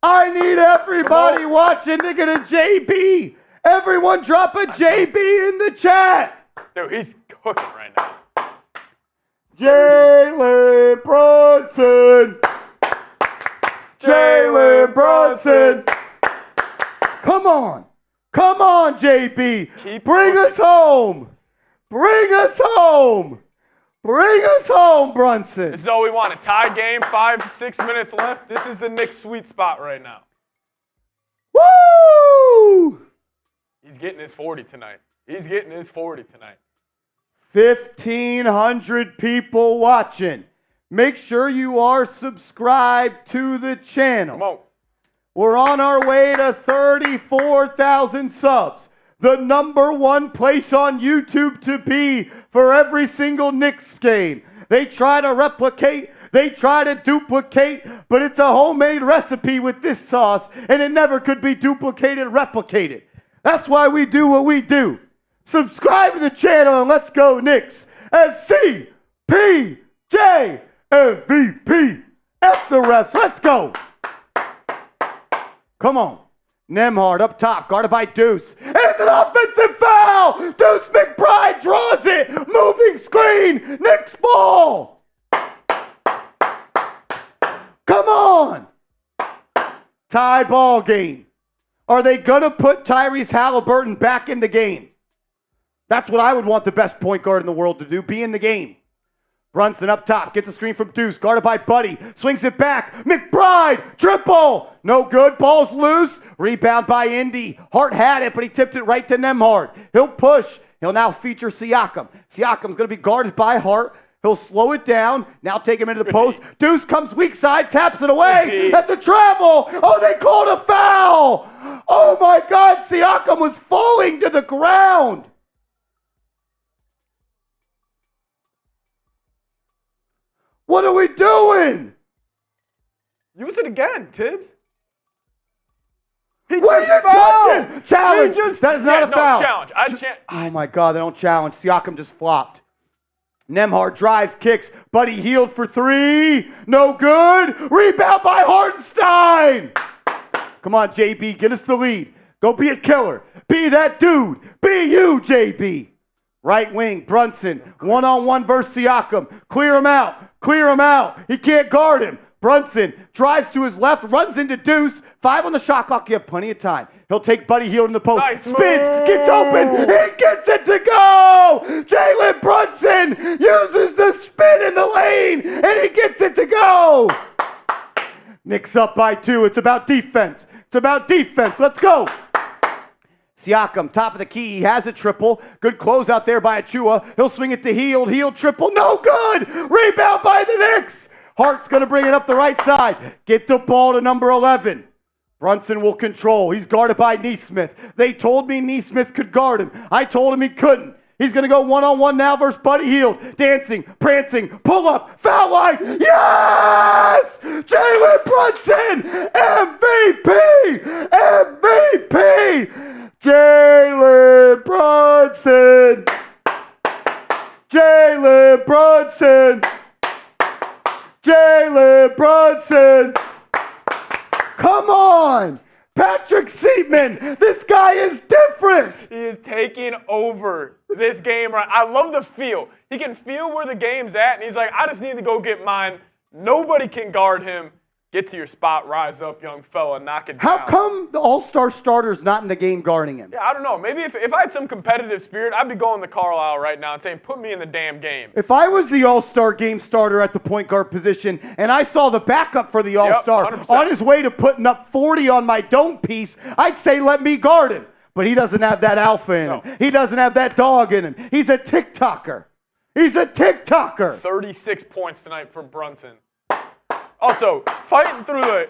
I need everybody watching to get a JB. Everyone drop a JB in the chat. Dude, he's cooking right now. Jalen Brunson. Jalen Brunson. Come on. Come on, JB. Bring us home. Bring us home. Bring us home, Brunson. This is all we want. A tie game, 5-6 minutes left. This is the Knicks' sweet spot right now. Woo! He's getting his 40 tonight. He's getting his 40 tonight. 1,500 people watching. Make sure you are subscribed to the channel. Come on. We're on our way to 34,000 subs. the #1 place on YouTube to be for every single Knicks game. They try to replicate, they try to duplicate, but it's a homemade recipe with this sauce, and it never could be duplicated, replicated. That's why we do what we do. Subscribe to the channel and let's go Knicks. As CPJ MVP. F the refs. Let's go. Come on. Nembhard up top, guarded by Deuce. And it's an offensive foul. Deuce McBride draws it. Moving screen. Knicks ball. Come on. Tie ball game. Are they going to put Tyrese Haliburton back in the game? That's what I would want the best point guard in the world to do, be in the game. Brunson up top, gets a screen from Deuce, guarded by Buddy, swings it back. McBride, triple, no good, ball's loose. Rebound by Indy. Hart had it, but he tipped it right to Nembhard. He'll push. He'll now feature Siakam. Siakam's going to be guarded by Hart. He'll slow it down, now take him into the post. Deuce comes weak side, taps it away. That's a travel. Oh, they called a foul. Oh my God, Siakam was falling to the ground. What are we doing? Use it again, Tibbs. What are you touching? Challenge. That is not a foul. Challenge. Oh my God, they don't challenge. Siakam just flopped. Nembhard drives, kicks. Buddy Hield for three. No good. Rebound by Hartenstein. Come on, JB, get us the lead. Go be a killer. Be that dude. Be you, JB. Right wing, Brunson. One-on-one versus Siakam. Clear him out. Clear him out. He can't guard him. Brunson drives to his left, runs into Deuce. 5 on the shot clock. You have plenty of time. He'll take Buddy Hield in the post. Nice Spins, move. gets open. He gets it to go. Jalen Brunson uses the spin in the lane, and he gets it to go. Knicks up by 2. It's about defense. It's about defense. Let's go. Siakam, top of the key. He has a triple. Good close out there by Achua. He'll swing it to Hield. Hield triple. No good. Rebound by the Knicks. Hart's going to bring it up the right side. Get the ball to number 11. Brunson will control. He's guarded by Nesmith. They told me Nesmith could guard him. I told him he couldn't. He's going to go one-on-one now versus Buddy Hield. Dancing, prancing, pull up, foul line. Yes! Jalen Brunson, MVP! MVP! Jalen Brunson! Jalen Brunson! Jalen Brunson! Come on! Patrick Seaman! This guy is different! He is taking over this game. Right? I love the feel. He can feel where the game's at, and he's like, I just need to go get mine. Nobody can guard him. Get to your spot, rise up, young fella, knock it down. How come the all-star starter's not in the game guarding him? Yeah, I don't know. Maybe if I had some competitive spirit, I'd be going to Carlisle right now and saying, put me in the damn game. If I was the all-star game starter at the point guard position and I saw the backup for the all-star 100%. on his way to putting up 40 on my dome piece, I'd say let me guard him. But he doesn't have that alpha in him. He doesn't have that dog in him. He's a TikToker. He's a TikToker. 36 points tonight for Brunson. Also, fighting through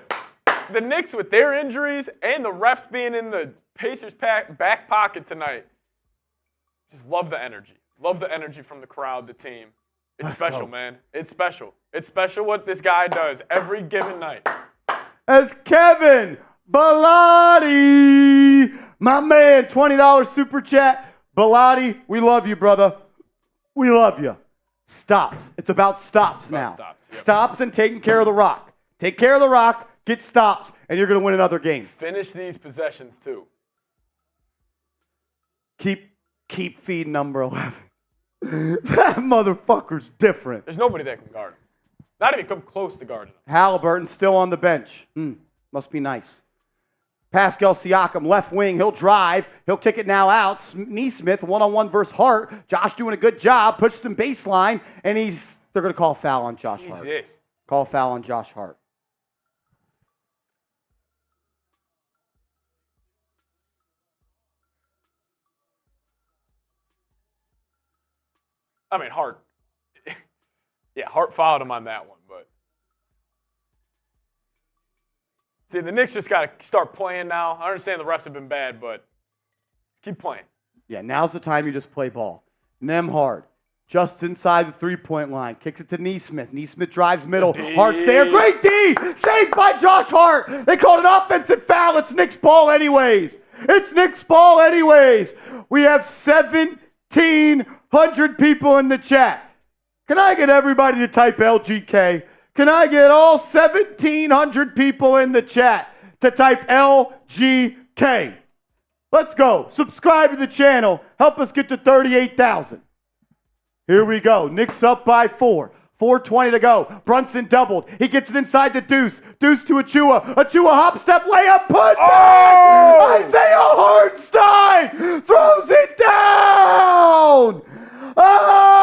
the Knicks with their injuries and the refs being in the Pacers' back pocket tonight. Just love the energy. Love the energy from the crowd, the team. It's special, man. It's special. It's special what this guy does every given night. As Kevin Bellotti, my man, $20 super chat. Bellotti, we love you, brother. We love you. Stops. It's about stops now. Stops, yep. Stops and taking care of the rock. Take care of the rock, get stops, and you're going to win another game. Finish these possessions, too. Keep feeding number 11. That motherfucker's different. There's nobody that can guard him. Not even come close to guarding him. Haliburton still on the bench. Must be nice. Pascal Siakam, left wing. He'll drive. He'll kick it now out. Nesmith, one-on-one versus Hart. Josh doing a good job. Pushed him baseline, and they're going to call a foul on Josh Hart. Jesus. Call a foul on Josh Hart. I mean, Hart. Yeah, Hart fouled him on that one, but. See, the Knicks just got to start playing now. I understand the refs have been bad, but keep playing. Yeah, now's the time you just play ball. Nemhard, just inside the three-point line, kicks it to Neesmith. Neesmith drives middle. Hart's there. Great D! Saved by Josh Hart. They called an offensive foul. It's Knicks ball anyways. It's Knicks ball anyways. We have 1,700 people in the chat. Can I get everybody to type LGK? Can I get all 1,700 people in the chat to type LGK? Let's go. Subscribe to the channel. Help us get to 38,000. Here we go. Knicks up by 4. 4:20 to go. Brunson doubled. He gets it inside to Deuce. Deuce to Achua. Achua hop step layup. Put back. Isaiah Hartenstein throws it down. Oh!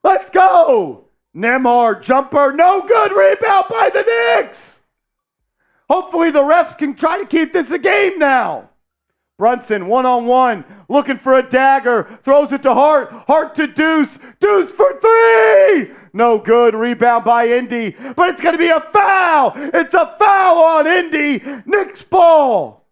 Let's go. Nemhard jumper. No good. Rebound by the Knicks. Hopefully the refs can try to keep this a game now. Brunson, one-on-one, looking for a dagger. Throws it to Hart. Hart to Deuce. Deuce for three. No good. Rebound by Indy. But it's going to be a foul. It's a foul on Indy. Knicks ball.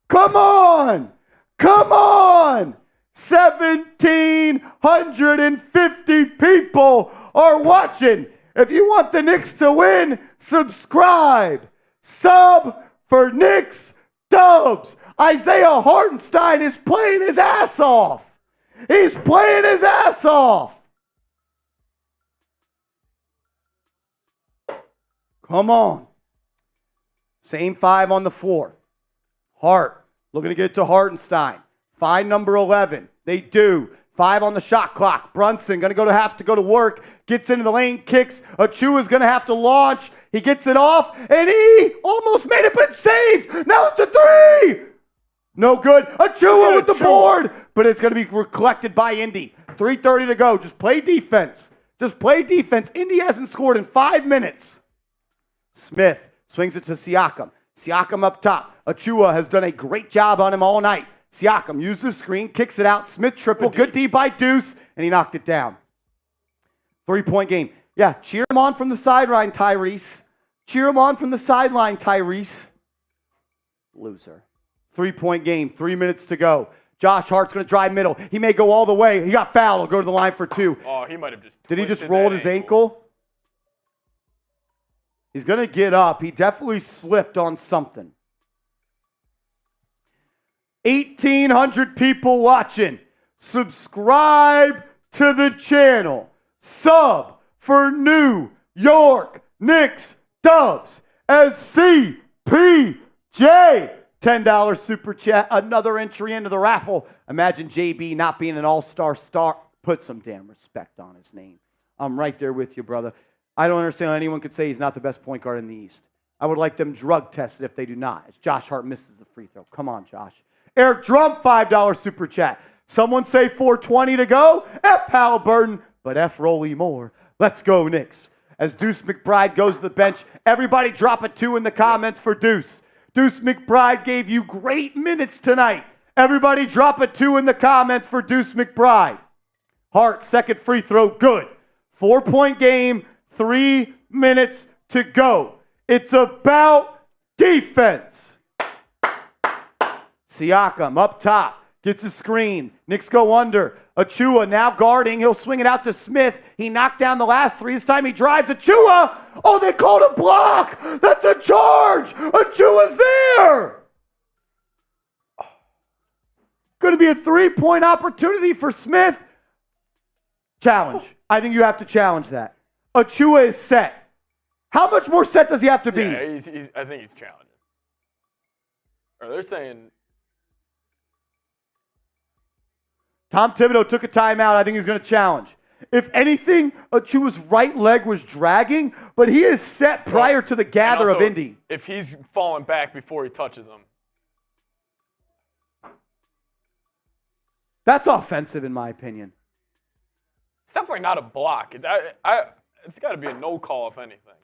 Come on. Come on. 1,750 people are watching. If you want the Knicks to win, subscribe. Sub for Knicks Dubs. Isaiah Hartenstein is playing his ass off. He's playing his ass off. Come on. Same 5 on the floor. Hart looking to get it to Hartenstein. Find number 11. They do. 5 on the shot clock. Brunson going to have to go to work. Gets into the lane, kicks. Achua's going to have to launch. He gets it off, and he almost made it, but saved. Now it's a 3. No good. Achua with the board, but it's going to be collected by Indy. 3:30 to go. Just play defense. Just play defense. Indy hasn't scored in 5 minutes. Smith swings it to Siakam. Siakam up top. Achua has done a great job on him all night. Siakam used the screen, kicks it out. Smith triple. Good D by Deuce, and he knocked it down. 3-point game. Yeah, cheer him on from the sideline, Tyrese. Cheer him on from the sideline, Tyrese. Loser. 3-point game. 3 minutes to go. Josh Hart's going to drive middle. He may go all the way. He got fouled. He'll go to the line for 2. Oh, he might have just Did he just roll his ankle? He's going to get up. He definitely slipped on something. 1,800 people watching. Subscribe to the channel. Sub for New York Knicks Dubs as CPJ. $10 super chat. Another entry into the raffle. Imagine JB not being an all-star star. Put some damn respect on his name. I'm right there with you, brother. I don't understand how anyone could say he's not the best point guard in the East. I would like them drug tested if they do not. As Josh Hart misses the free throw. Come on, Josh. Eric Drum, $5 super chat. Someone say 4:20 to go. F. Haliburton, but F. Rolly Moore. Let's go, Knicks. As Deuce McBride goes to the bench, everybody drop a 2 in the comments for Deuce. Deuce McBride gave you great minutes tonight. Everybody drop a 2 in the comments for Deuce McBride. Hart, second free throw, good. 4-point game, 3 minutes to go. It's about defense. Siakam up top. Gets a screen. Knicks go under. Achua now guarding. He'll swing it out to Smith. He knocked down the last 3. This time he drives. Achua! Oh, they called a block! That's a charge! Achua's there! Going to be a 3-point opportunity for Smith. Challenge. I think you have to challenge that. Achua is set. How much more set does he have to be? Yeah, I think he's challenging. Or they're saying... Tom Thibodeau took a timeout. I think he's going to challenge. If anything, Achua's right leg was dragging, but he is set prior to the gather also, of Indy. If he's falling back before he touches him. That's offensive in my opinion. It's definitely not a block. It's got to be a no call, if anything.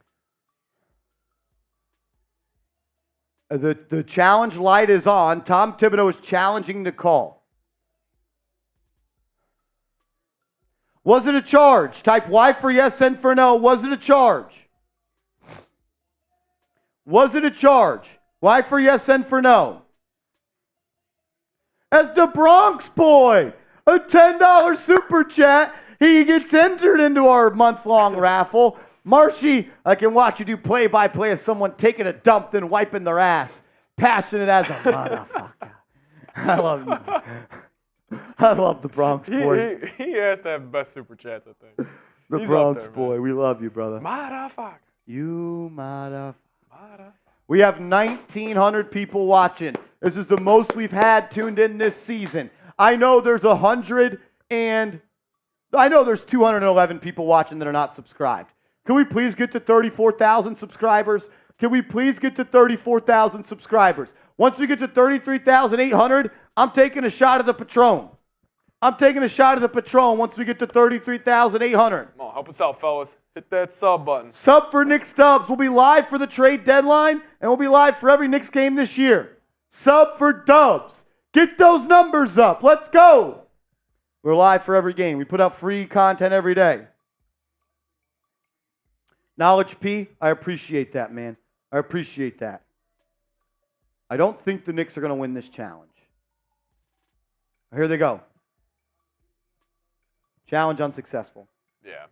The challenge light is on. Tom Thibodeau is challenging the call. Was it a charge? Type Y for yes, N for no. Was it a charge? Was it a charge? Y for yes, N for no. as the Bronx boy. A $10 super chat. He gets entered into our month-long raffle. Marshy, I can watch you do play-by-play of someone taking a dump then wiping their ass. Passionate as a motherfucker. I love you. I love the Bronx boy. He has to have the best super chats, I think. The He's Bronx up there, boy. man. We love you, brother. Motherfucker. You motherfucker. We have 1,900 people watching. This is the most we've had tuned in this season. I know there's 211 people watching that are not subscribed. Can we please get to 34,000 subscribers? Can we please get to 34,000 subscribers? Once we get to 33,800, I'm taking a shot of the Patron. I'm taking a shot of the Patron once we get to 33,800. Come on, help us out, fellas. Hit that sub button. Sub for Knicks Dubs. We'll be live for the trade deadline, and we'll be live for every Knicks game this year. Sub for Dubs. Get those numbers up. Let's go. We're live for every game. We put out free content every day. Knowledge P, I appreciate that, man. I appreciate that. I don't think the Knicks are going to win this challenge. Here they go. Challenge unsuccessful. Yeah.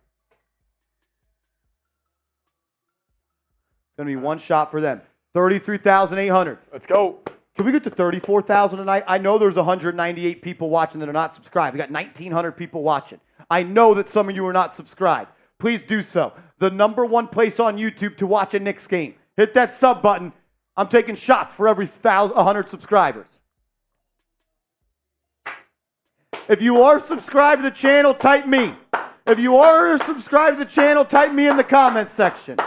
It's going to be one shot for them. 33,800. Let's go. Can we get to 34,000 tonight? I know there's 198 people watching that are not subscribed. We got 1,900 people watching. I know that some of you are not subscribed. Please do so. The #1 place on YouTube to watch a Knicks game. Hit that sub button. I'm taking shots for every 100 subscribers. If you are subscribed to the channel, type me. If you are subscribed to the channel, type me in the comments section.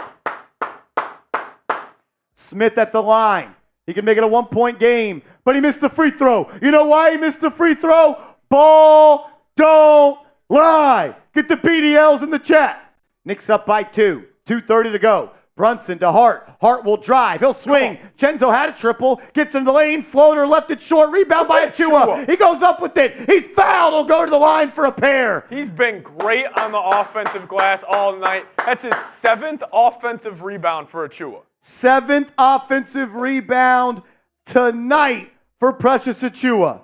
Smith at the line. He can make it a 1-point game, but he missed the free throw. You know why he missed the free throw? Ball don't lie. Get the PDLs in the chat. Knicks up by 2. 2:30 to go. Brunson to Hart. Hart will drive. He'll swing. Chenzo had a triple. Gets in the lane. Floater left it short. Rebound by Achua. He goes up with it. He's fouled. He'll go to the line for a pair. He's been great on the offensive glass all night. That's his 7th offensive rebound for Achua. 7th offensive rebound tonight for Precious Achua.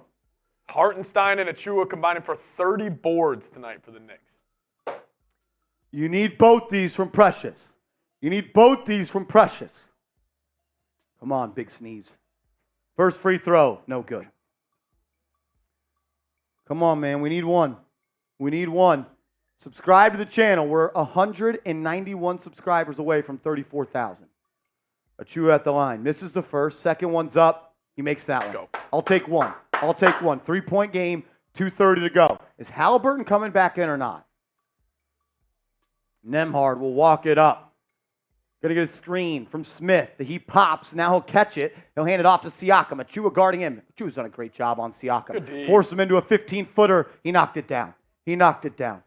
Hartenstein and Achua combining for 30 boards tonight for the Knicks. You need both these from Precious. You need both these from Precious. Come on, big sneeze. First free throw, no good. Come on, man, we need one. We need one. Subscribe to the channel. We're 191 subscribers away from 34,000. Achua at the line. Misses the first. Second one's up. He makes that one. Go. I'll take one. I'll take one. 3-point game, 2:30 to go. Is Haliburton coming back in or not? Nembhard will walk it up. Going to get a screen from Smith. He pops. Now he'll catch it. He'll hand it off to Siakam. Achua guarding him. Achua's done a great job on Siakam. Force him into a 15-footer. He knocked it down. He knocked it down.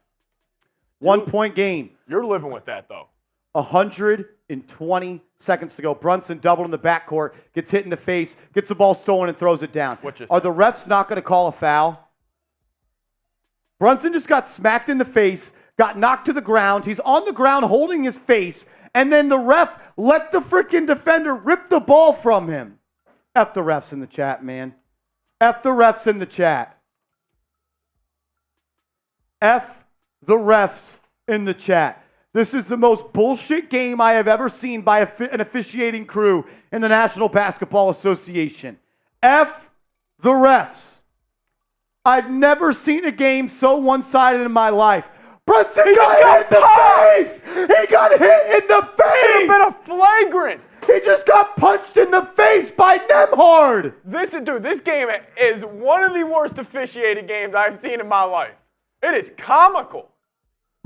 1-point game. You're living with that, though. 120 seconds to go. Brunson doubled in the backcourt. Gets hit in the face. Gets the ball stolen and throws it down. Are the refs not going to call a foul? Brunson just got smacked in the face. Got knocked to the ground. He's on the ground holding his face. And then the ref let the freaking defender rip the ball from him. F the refs in the chat, man. F the refs in the chat. F the refs in the chat. This is the most bullshit game I have ever seen by an officiating crew in the National Basketball Association. F the refs. I've never seen a game so one-sided in my life. Brunson got hit in the face! He got hit in the face! Should have been a flagrant. He just got punched in the face by Nembhard! This game is one of the worst officiated games I've seen in my life. It is comical.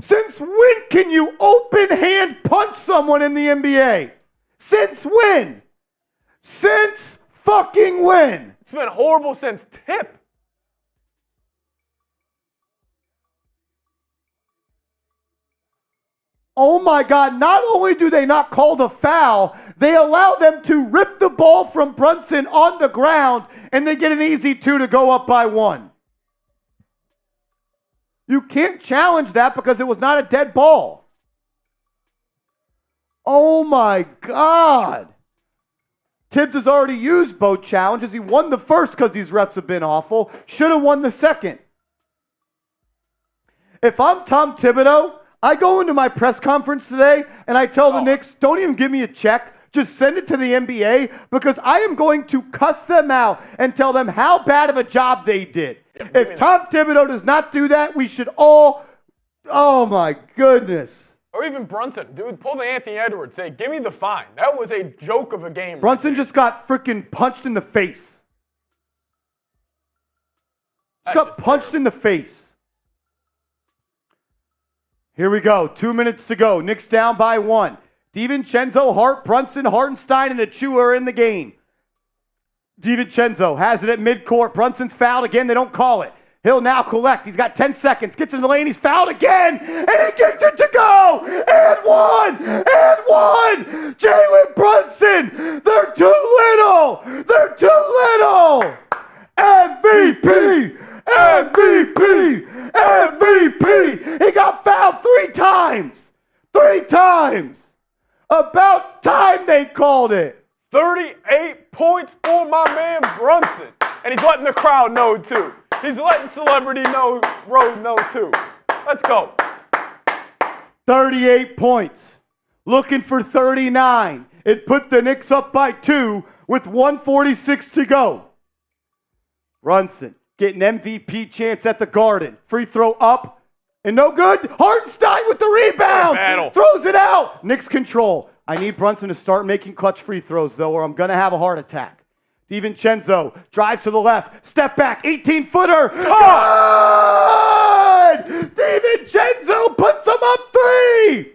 Since when can you open hand punch someone in the NBA? Since when? Since fucking when? It's been horrible since tip. Oh my God, not only do they not call the foul, they allow them to rip the ball from Brunson on the ground, and they get an easy 2 to go up by 1. You can't challenge that because it was not a dead ball. Oh my God. Tibbs has already used both challenges. He won the first because these refs have been awful. Should have won the second. If I'm Tom Thibodeau, I go into my press conference today and I tell the Knicks, don't even give me a check. Just send it to the NBA because I am going to cuss them out and tell them how bad of a job they did. If Tom Thibodeau does not do that, we should all, oh my goodness. Or even Brunson. Dude, pull the Anthony Edwards. Say, give me the fine. That was a joke of a game. Brunson just got freaking punched in the face. Got punched in the face. Here we go. 2 minutes to go. Knicks down by 1. DiVincenzo, Hart, Brunson, Hartenstein, and Achua are in the game. DiVincenzo has it at midcourt. Brunson's fouled again. They don't call it. He'll now collect. He's got 10 seconds. Gets in the lane. He's fouled again. And he gets it to go. And one. And one. Jalen Brunson. They're too little. They're too little. MVP. MVP. MVP. He got fouled 3 times. 3 times. About time they called it. 38 points for my man Brunson. And he's letting the crowd know, too. He's letting Celebrity Road know, too. Let's go. 38 points. Looking for 39. It put the Knicks up by 2 with 1:46 to go. Brunson getting MVP chance at the Garden. Free throw up. And no good. Hartenstein with the rebound. Throws it out. Knicks control. I need Brunson to start making clutch free throws, though, or I'm going to have a heart attack. DiVincenzo drives to the left. Step back. 18-footer. Good! DiVincenzo puts him up 3.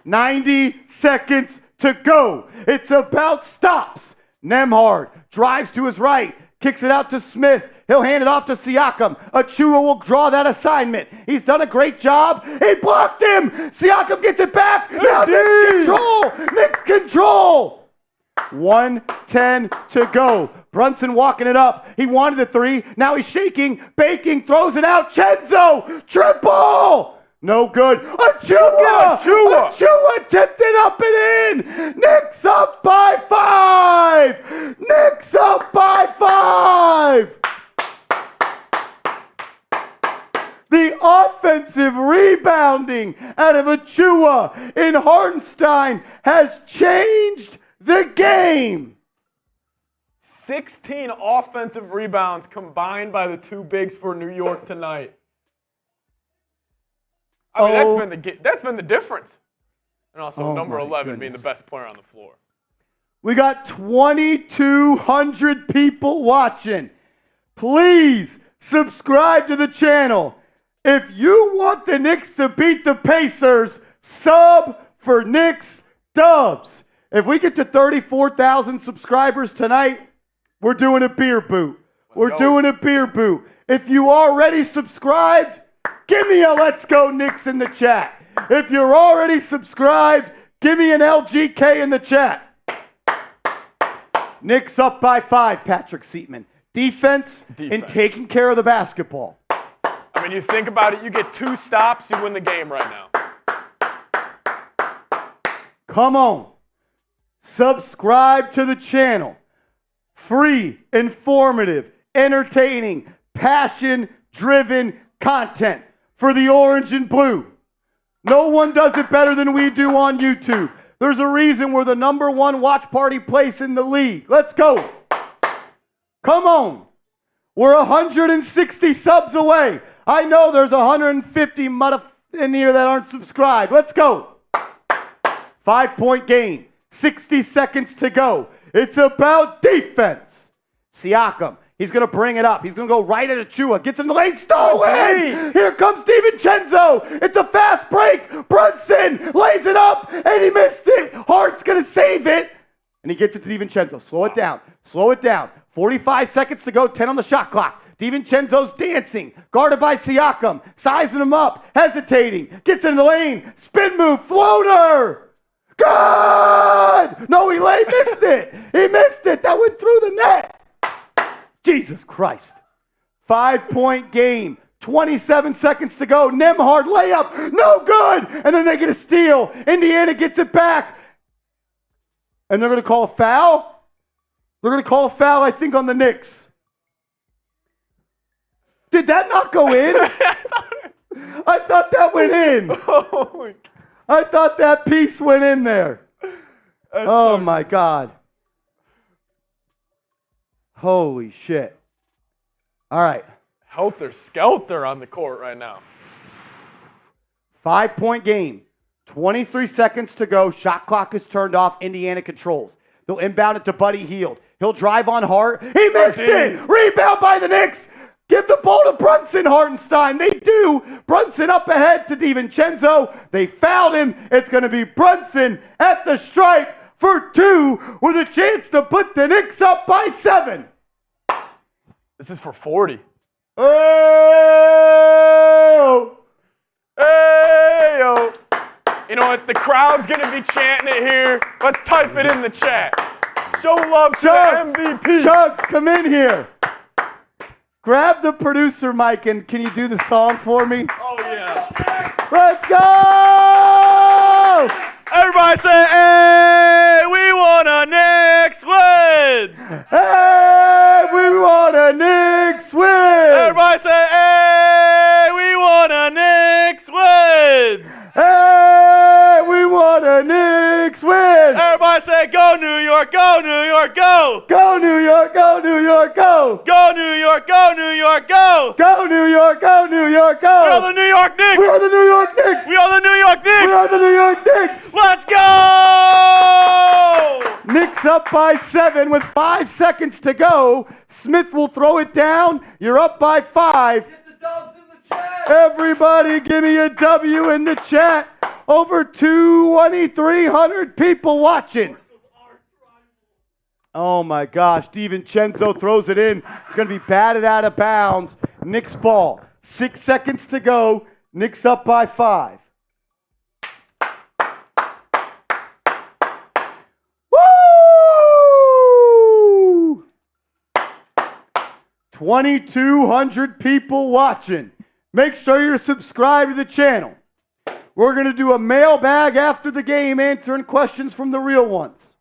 90 seconds to go. It's about stops. Nembhard drives to his right. Kicks it out to Smith. He'll hand it off to Siakam. Achua will draw that assignment. He's done a great job. He blocked him. Siakam gets it back. Now Knicks control. Knicks control. 1:10 to go. Brunson walking it up. He wanted the 3. Now he's shaking, baking, throws it out. Chenzo. Triple. No good. Achua tipped it up and in. Knicks up by 5. Knicks up by 5. The offensive rebounding out of Achua in Hartenstein has changed the game. 16 offensive rebounds combined by the 2 bigs for New York tonight. I mean, that's been the difference. And also number 11 being the best player on the floor. We got 2,200 people watching. Please subscribe to the channel. If you want the Knicks to beat the Pacers, sub for Knicks Dubs. If we get to 34,000 subscribers tonight, we're doing a beer boot. We're doing a beer boot. If you already subscribed, give me a Let's Go Knicks in the chat. If you're already subscribed, give me an LGK in the chat. Knicks up by 5, Patrick Seatman. Defense and taking care of the basketball. I mean, you think about it, you get 2 stops, you win the game right now. Come on. Subscribe to the channel. Free, informative, entertaining, passion-driven content for the orange and blue. No one does it better than we do on YouTube. There's a reason we're the #1 watch party place in the league. Let's go. Come on. We're 160 subs away. I know there's 150 in here that aren't subscribed. Let's go. 5-point game. 60 seconds to go. It's about defense. Siakam. He's going to bring it up. He's going to go right at Achua. Gets in the lane. Stolen. Here comes DiVincenzo. It's a fast break. Brunson lays it up, and he missed it. Hart's going to save it. And he gets it to DiVincenzo. Slow it down. Slow it down. 45 seconds to go. 10 on the shot clock. DiVincenzo's dancing. Guarded by Siakam. Sizing him up. Hesitating. Gets in the lane. Spin move. Floater. Good. No, he missed it. He missed it. That went through the net. Jesus Christ. 5-point game. 27 seconds to go. Nembhard layup. No good. And then they get a steal. Indiana gets it back. And they're going to call a foul. They're going to call a foul, I think, on the Knicks. Did that not go in? I thought that went in. I thought that piece went in there. Oh, my God. Holy shit. All right. Helter-skelter on the court right now. 5-point game. 23 seconds to go. Shot clock is turned off. Indiana controls. They'll inbound it to Buddy Hield. He'll drive on Hart. He missed it. Rebound by the Knicks. Give the ball to Brunson, Hartenstein. They do. Brunson up ahead to DiVincenzo. They fouled him. It's going to be Brunson at the stripe for 2 with a chance to put the Knicks up by 7. This is for 40. Oh! Hey, yo. You know what? The crowd's going to be chanting it here. Let's type it in the chat. Show love to Chugs, the MVP. Chugs, come in here. Grab the producer mic and can you do the song for me? Oh, yeah. Let's go! Everybody say, hey, we want a Knicks win. Hey, we want a Knicks win! Everybody say, hey, we want a Knicks win. Hey, we want a Knicks win! Everybody say, go New York, go New York, go. Go New York, go New York, go! Go New York, go New York, go. Go New York, go New York, go! We are the New York Knicks. We are the New York Knicks! We are the New York Knicks. We are the New York Knicks! Let's go! Knicks up by 7 with 5 seconds to go. Smith will throw it down. You're up by 5. Get the dubs in the chat. Everybody give me a W in the chat. Over 2,300 people watching. Oh my gosh, DiVincenzo throws it in. It's going to be batted out of bounds. Knicks ball. 6 seconds to go. Knicks up by 5. Woo! 2,200 people watching. Make sure you're subscribed to the channel. We're going to do a mailbag after the game answering questions from the real ones.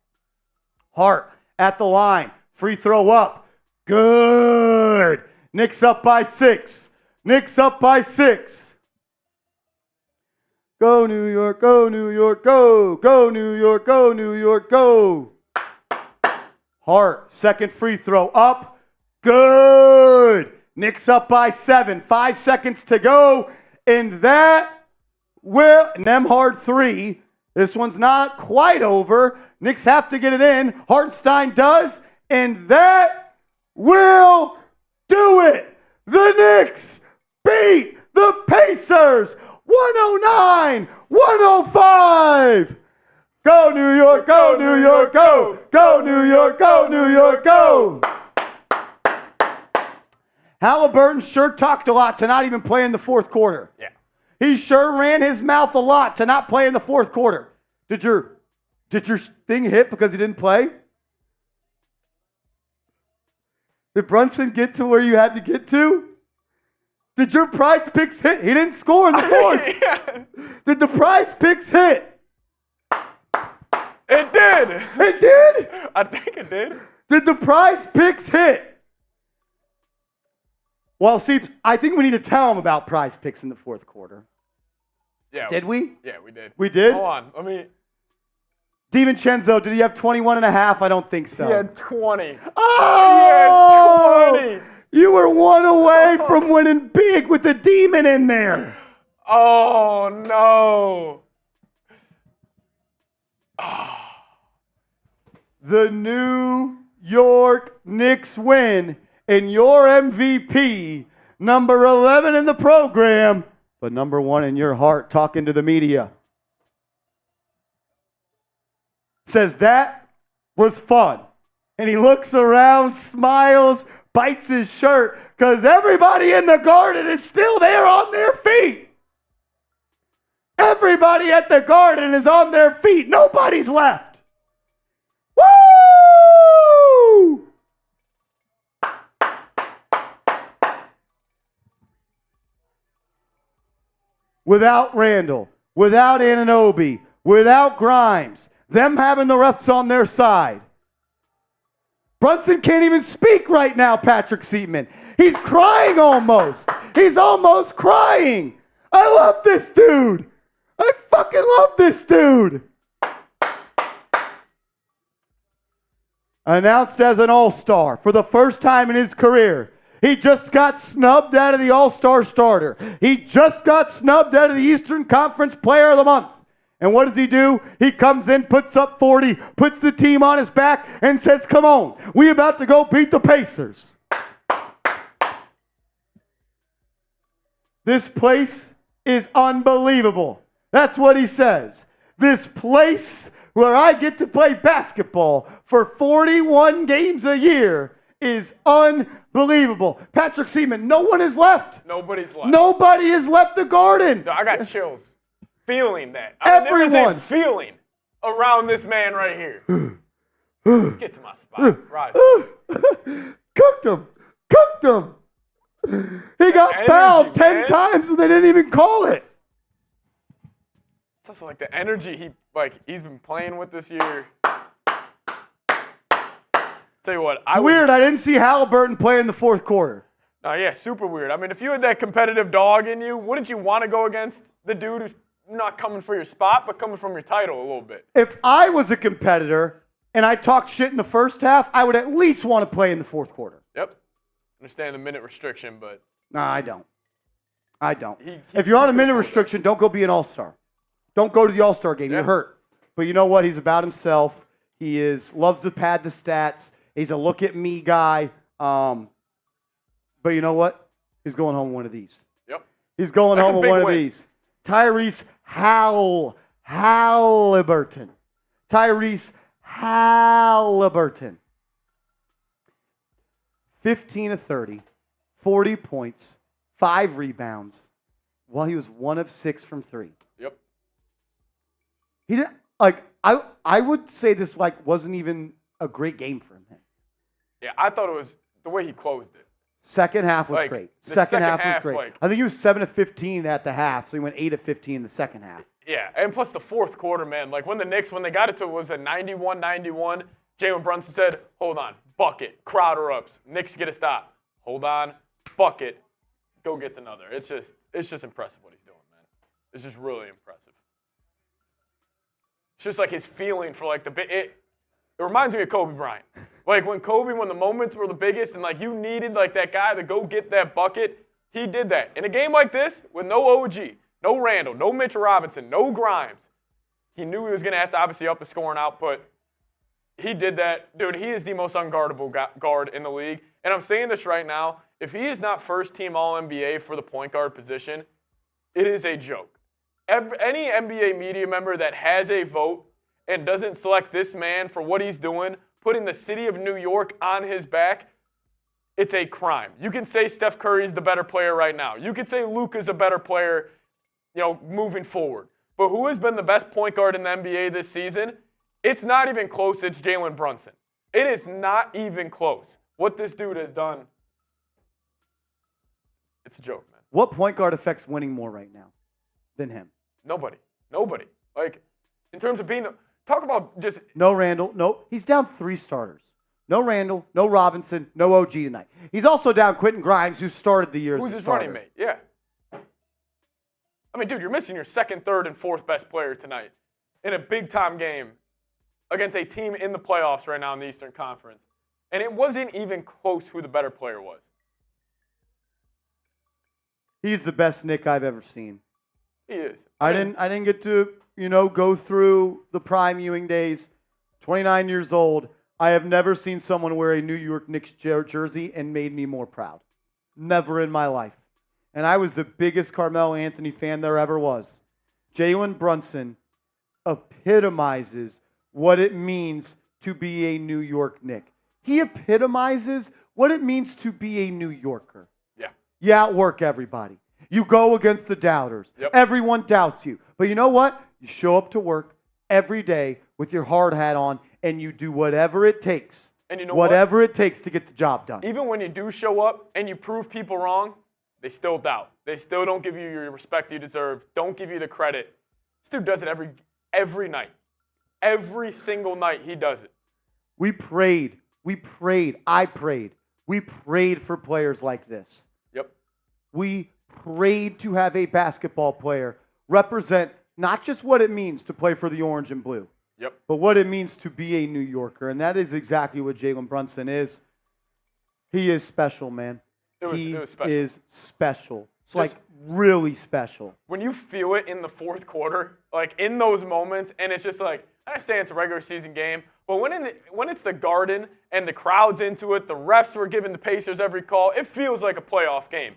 Hart at the line. Free throw up. Good. Knicks up by 6. Knicks up by 6. Go New York, go New York, go. Go New York, go New York, go. Hart, second free throw up. Good. Knicks up by 7. 5 seconds to go. And that will, Nemhard 3. This one's not quite over. Knicks have to get it in. Hartenstein does. And that will do it. The Knicks beat the Pacers 109-105. Go New York, go New York, go. Go New York, go New York, go. Haliburton sure talked a lot to not even play in the fourth quarter. Yeah. He sure ran his mouth a lot to not play in the fourth quarter. Did your thing hit because he didn't play? Did Brunson get to where you had to get to? Did your prize picks hit? He didn't score in the fourth. Yeah. Did the prize picks hit? It did. It did? I think it did. Did the prize picks hit? Well, see, I think we need to tell him about prize picks in the fourth quarter. Yeah. Did we? Yeah, we did. We did? Hold on. Let me. DiVincenzo, did he have 21 and a half? I don't think so. He had 20. Oh! He had 20. You were one away from winning big with the demon in there. Oh, no. The New York Knicks win, and your MVP, number 11 in the program, but number 1 in your heart, talking to the media, says that was fun. And he looks around, smiles, bites his shirt, because everybody in the Garden is still there on their feet. Everybody at the Garden is on their feet. Nobody's left. Woo! Without Randall, without Anunoby, without Grimes, them having the refs on their side. Brunson can't even speak right now, Patrick Seaman. He's crying almost. He's almost crying. I love this dude. I fucking love this dude. Announced as an All-Star for the first time in his career. He just got snubbed out of the All-Star starter. He just got snubbed out of the Eastern Conference Player of the Month. And what does he do? He comes in, puts up 40, puts the team on his back, and says, come on, we about to go beat the Pacers. This place is unbelievable. That's what he says. This place where I get to play basketball for 41 games a year is unbelievable. Patrick Seaman, no one is left. Nobody's left. Nobody has left the Garden. No, I got chills feeling that. Everyone. There is a feeling around this man right here. Let's get to my spot. Rise. Cooked him. Cooked him. He got Energy, fouled 10 man. times and they didn't even call it. It's also like the energy he's been playing with this year. Tell you what, Weird, I didn't see Haliburton play in the fourth quarter. No, yeah, super weird. I mean, if you had that competitive dog in you, wouldn't you want to go against the dude who's not coming for your spot, but coming from your title a little bit? If I was a competitor and I talked shit in the first half, I would at least want to play in the fourth quarter. Yep. Understand the minute restriction, but No, I don't. I don't. He If you're on a could've minute pulled restriction, don't go be an all-star. Don't go to the all-star game. Yeah. You're hurt. But you know what? He's about himself. He loves to pad the stats. He's a look-at-me guy. But you know what? He's going home one of these. Yep. He's going That's home a with big one of win. these. Tyrese Haliburton. Tyrese Haliburton. 15 of 30, 40 points, 5 rebounds, while he was 1 of 6 from 3. Yep. He didn't I would say this wasn't even a great game for him. Yeah, I thought it was the way he closed it. Second half was great. The Second half was great. like- I think he was 7 of 15 at the half, so he went 8 of 15 in the second half. Yeah, and plus the fourth quarter, man. Like when the Knicks, when they got it to was a 91-91, Jalen Brunson said, hold on, bucket, Crowder ups, Knicks get a stop. Hold on, bucket, go gets another. It's just impressive what he's doing, man. It's just really impressive. It's just like his feeling for it reminds me of Kobe Bryant. Like when the moments were the biggest and you needed that guy to go get that bucket, he did that. In a game like this, with no OG, no Randall, no Mitchell Robinson, no Grimes, he knew he was going to have to obviously up his scoring output. He did that. Dude, he is the most unguardable guard in the league. And I'm saying this right now, if he is not first team All-NBA for the point guard position, it is a joke. Any NBA media member that has a vote and doesn't select this man for what he's doing, putting the city of New York on his back, it's a crime. You can say Steph Curry's the better player right now. You can say Luka's a better player, moving forward. But who has been the best point guard in the NBA this season? It's not even close. It's Jalen Brunson. It is not even close. What this dude has done, it's a joke, man. What point guard affects winning more right now than him? Nobody. In terms of talk about just. No Randall. No, he's down 3 starters. No Randall, no Robinson, no OG tonight. He's also down Quentin Grimes, who started the year as Who's a his starter. running mate? Yeah. I mean, dude, you're missing your second, third, and fourth best player tonight in a big-time game against a team in the playoffs right now in the Eastern Conference. And it wasn't even close who the better player was. He's the best Nick I've ever seen. He is. I didn't get to, go through the prime Ewing days. 29 years old. I have never seen someone wear a New York Knicks jersey and made me more proud. Never in my life. And I was the biggest Carmelo Anthony fan there ever was. Jalen Brunson epitomizes what it means to be a New York Knick. He epitomizes what it means to be a New Yorker. Yeah. You outwork everybody. You go against the doubters. Yep. Everyone doubts you. But you know what? You show up to work every day with your hard hat on and you do whatever it takes. And you know whatever it takes to get the job done. Even when you do show up and you prove people wrong, they still doubt. They still don't give you your respect you deserve, don't give you the credit. This dude does it every night. Every single night he does it. We prayed We prayed. I prayed. We prayed for players like this. Yep. We prayed to have a basketball player represent not just what it means to play for the orange and blue, Yep. but what it means to be a New Yorker. And that is exactly what Jalen Brunson is. He is special, man. He was special. is special. It's like really special. When you feel it in the fourth quarter, like in those moments, and it's just like, I understand it's a regular season game, but when it's the Garden and the crowd's into it, the refs were giving the Pacers every call, it feels like a playoff game.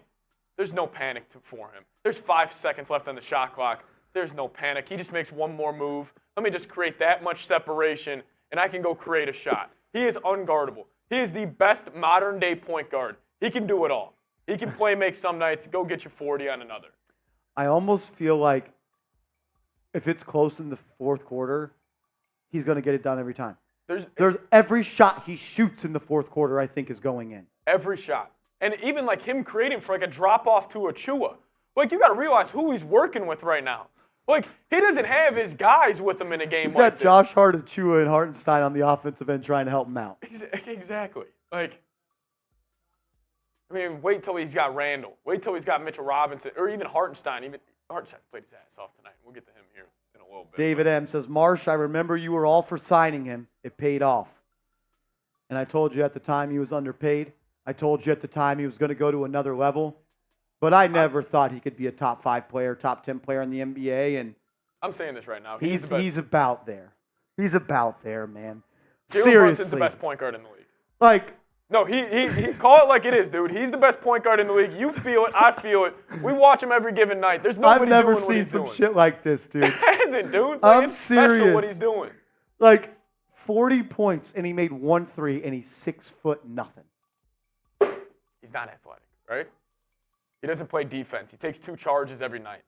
There's no panic for him. There's 5 seconds left on the shot clock. There's no panic. He just makes one more move. Let me just create that much separation, and I can go create a shot. He is unguardable. He is the best modern-day point guard. He can do it all. He can play make some nights, go get you 40 on another. I almost feel like if it's close in the fourth quarter, he's going to get it done every time. There's every shot he shoots in the fourth quarter, I think, is going in. Every shot. And even like him creating for like a drop-off to Achua. Like, you got to realize who he's working with right now. Like, he doesn't have his guys with him in a game He's like got Josh Hart, Achua, and Hartenstein on the offensive end trying to help him out. Exactly. Like, I mean, wait till he's got Randall. Wait till he's got Mitchell Robinson, or even Hartenstein. Even Hartenstein played his ass off tonight. We'll get to him here in a little bit. David M. says, Marsh, I remember you were all for signing him. It paid off. And I told you at the time he was underpaid. I told you at the time he was going to go to another level. But I never thought he could be a top 5 player, top 10 player in the NBA. And I'm saying this right now. he's about there. He's about there, man. Jalen Brunson's the best point guard in the league. Like, no, he call it like it is, dude. He's the best point guard in the league. You feel it. I feel it. We watch him every given night. There's nobody I've never doing what seen he's some doing. shit like this, dude. It hasn't, dude. I'm It's special serious. what he's doing. Like, 40 points, and he made 1 3, and he's 6'0" nothing. He's not athletic, right? He doesn't play defense. He takes 2 charges every night.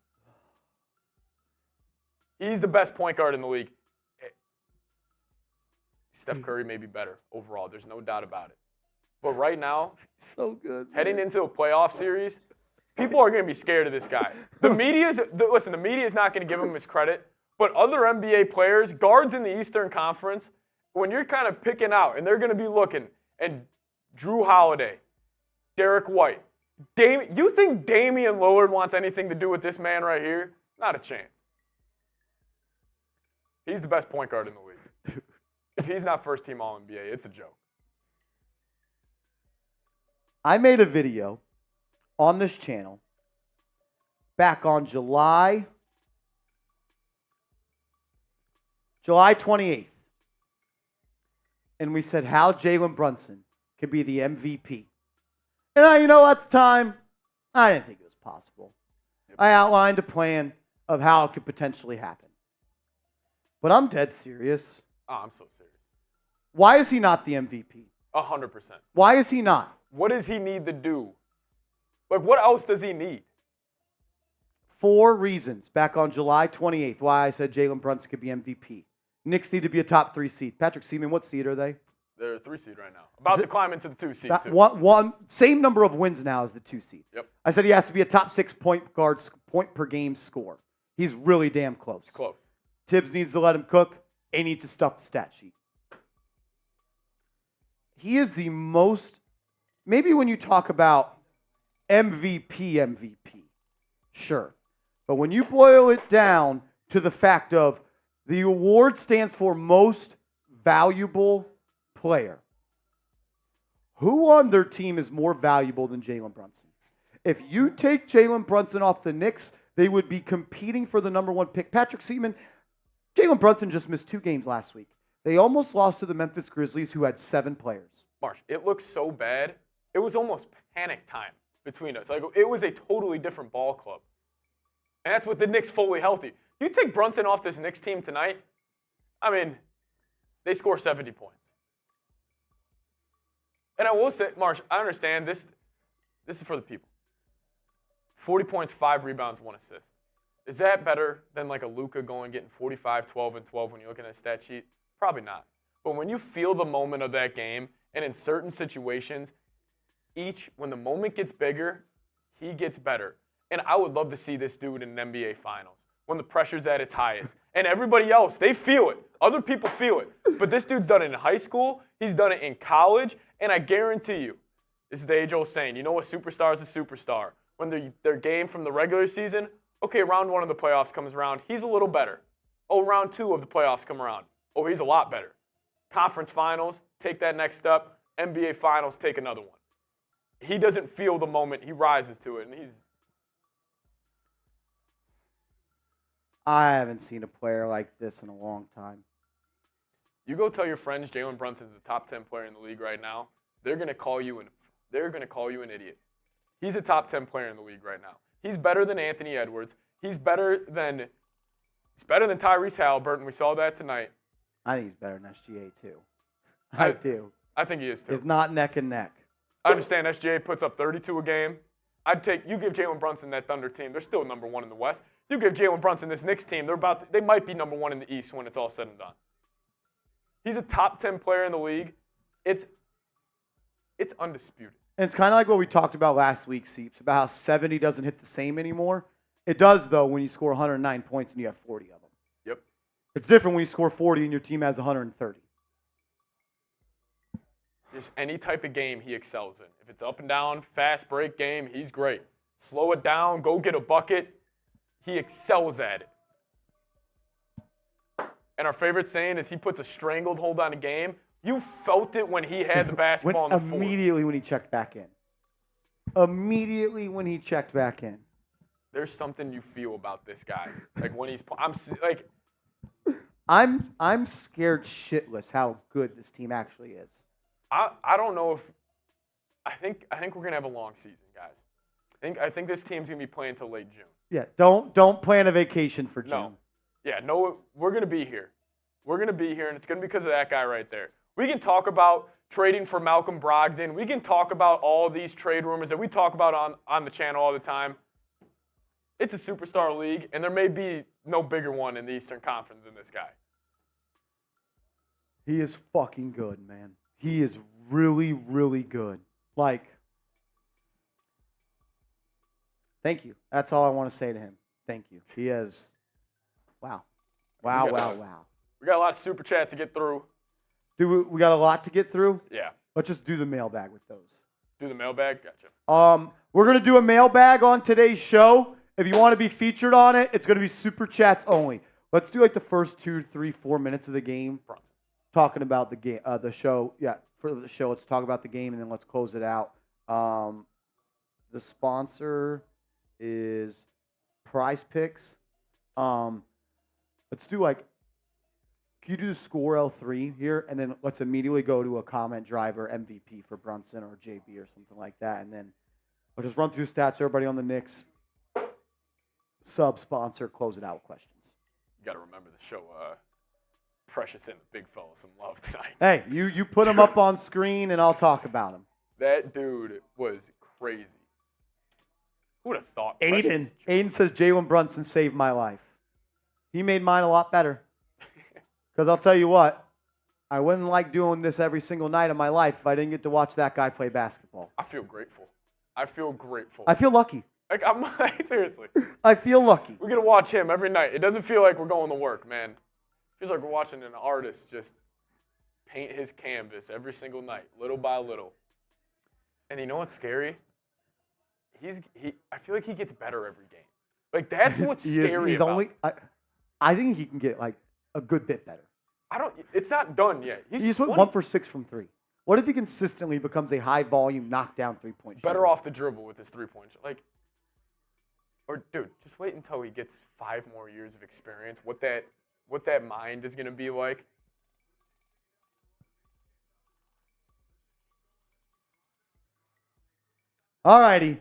He's the best point guard in the league. Steph Curry may be better overall. There's no doubt about it. But right now, So good. heading into a playoff series, people are going to be scared of this guy. The media is not going to give him his credit, but other NBA players, guards in the Eastern Conference, when you're kind of picking out, and they're going to be looking, and Drew Holiday, Derek White, you think Damian Lillard wants anything to do with this man right here? Not a chance. He's the best point guard in the league. If he's not first team All-NBA, it's a joke. I made a video on this channel back on July 28th. And we said how Jalen Brunson could be the MVP. And at the time, I didn't think it was possible. I outlined a plan of how it could potentially happen. But I'm dead serious. Oh, I'm so serious. Why is he not the MVP? 100%. Why is he not? What does he need to do? Like, what else does he need? 4 reasons back on July 28th why I said Jalen Brunson could be MVP. Knicks need to be a top 3 seed. Patrick Seaman, what seed are they? They're a 3 seed right now. About to climb into the 2 seed, too. Same number of wins now as the 2 seed. Yep. I said he has to be a top 6 point guard, point per game scorer. He's really damn close. It's close. Tibbs needs to let him cook. He needs to stuff the stat sheet. He is the most, maybe when you talk about MVP, sure. But when you boil it down to the fact of the award stands for most valuable player, who on their team is more valuable than Jalen Brunson? If you take Jalen Brunson off the Knicks, they would be competing for the number 1 pick. Patrick Seaman, Jalen Brunson just missed 2 games last week. They almost lost to the Memphis Grizzlies, who had 7 players. Marsh, it looked so bad. It was almost panic time between us. Like, it was a totally different ball club. And that's with the Knicks fully healthy. You take Brunson off this Knicks team tonight, I mean, they score 70 points. And I will say, Marsh, I understand this is for the people. 40 points, 5 rebounds, 1 assist. Is that better than like a Luka going getting 45, 12, and 12 when you're looking at a stat sheet? Probably not. But when you feel the moment of that game, and in certain situations, when the moment gets bigger, he gets better. And I would love to see this dude in an NBA Finals. when the pressure's at its highest. And everybody else, they feel it. Other people feel it. But this dude's done it in high school. He's done it in college. And I guarantee you, this is the age-old saying, you know what superstar is a superstar? When their game from the regular season, okay, round 1 of the playoffs comes around, he's a little better. Oh, round 2 of the playoffs come around. Oh, he's a lot better. Conference finals, take that next step. NBA finals, take another one. He doesn't feel the moment. He rises to it, and he's... I haven't seen a player like this in a long time. You go tell your friends Jalen Brunson's the top 10 player in the league right now, they're going to call you an idiot. He's a top 10 player in the league right now. He's better than Anthony Edwards. He's better than Tyrese Haliburton. We saw that tonight. I think he's better than SGA too. I do. I think he is too. If not neck and neck. I understand SGA puts up 32 a game. You give Jalen Brunson that Thunder team, they're still number 1 in the West. You give Jalen Brunson this Knicks team, they might be number 1 in the East when it's all said and done. He's a top 10 player in the league. It's undisputed. And it's kind of like what we talked about last week, Seeps, about how 70 doesn't hit the same anymore. It does, though, when you score 109 points and you have 40 of them. Yep. It's different when you score 40 and your team has 130. Just any type of game he excels in. If it's up and down, fast break game, he's great. Slow it down, go get a bucket, he excels at it. And our favorite saying is he puts a strangled hold on a game. You felt it when he had the basketball on the floor. Immediately when he checked back in. Immediately when he checked back in. There's something you feel about this guy. Like when he's I'm scared shitless how good this team actually is. I don't know if I think we're gonna have a long season, guys. I think this team's gonna be playing till late June. Yeah, don't plan a vacation for June. No. Yeah, no, we're gonna be here. We're gonna be here, and it's gonna be because of that guy right there. We can talk about trading for Malcolm Brogdon. We can talk about all these trade rumors that we talk about on the channel all the time. It's a superstar league, and there may be no bigger one in the Eastern Conference than this guy. He is fucking good, man. He is really, really good. Like, thank you. That's all I want to say to him. Thank you. He is, wow. Wow. We got a lot of super chats to get through. We got a lot to get through? Yeah. Let's just do the mailbag with those. Do the mailbag? Gotcha. We're going to do a mailbag on today's show. If you want to be featured on it, it's going to be super chats only. Let's do like the first 2, 3, 4 minutes of the game. Brunson. Talking about the game, the show. Yeah, for the show, let's talk about the game, and then let's close it out. The sponsor is Prize Picks. Let's do like, can you do score L3 here, and then let's immediately go to a comment driver MVP for Brunson or JB or something like that, and then I'll just run through stats. Everybody on the Knicks sub sponsor, close it out with questions. You got to remember the show. Precious and the big fella some love tonight. Hey, you put him up on screen, and I'll talk about him. That dude was crazy. Who would have thought? Aiden says Jalen Brunson saved my life. He made mine a lot better. Because I'll tell you what, I wouldn't like doing this every single night of my life if I didn't get to watch that guy play basketball. I feel grateful. I feel lucky. Like I'm seriously. I feel lucky. We get to watch him every night. It doesn't feel like we're going to work, man. It feels like we're watching an artist just paint his canvas every single night, little by little. And you know what's scary? I feel like he gets better every game. Like that's what's scary about him. I think he can get like a good bit better. It's not done yet. He just went 1 for 6 from 3. What if he consistently becomes a high volume knockdown 3-point shooter? Better off the dribble with his 3-point shot. Or dude, just wait until he gets 5 more years of experience. What that mind is going to be like. All righty.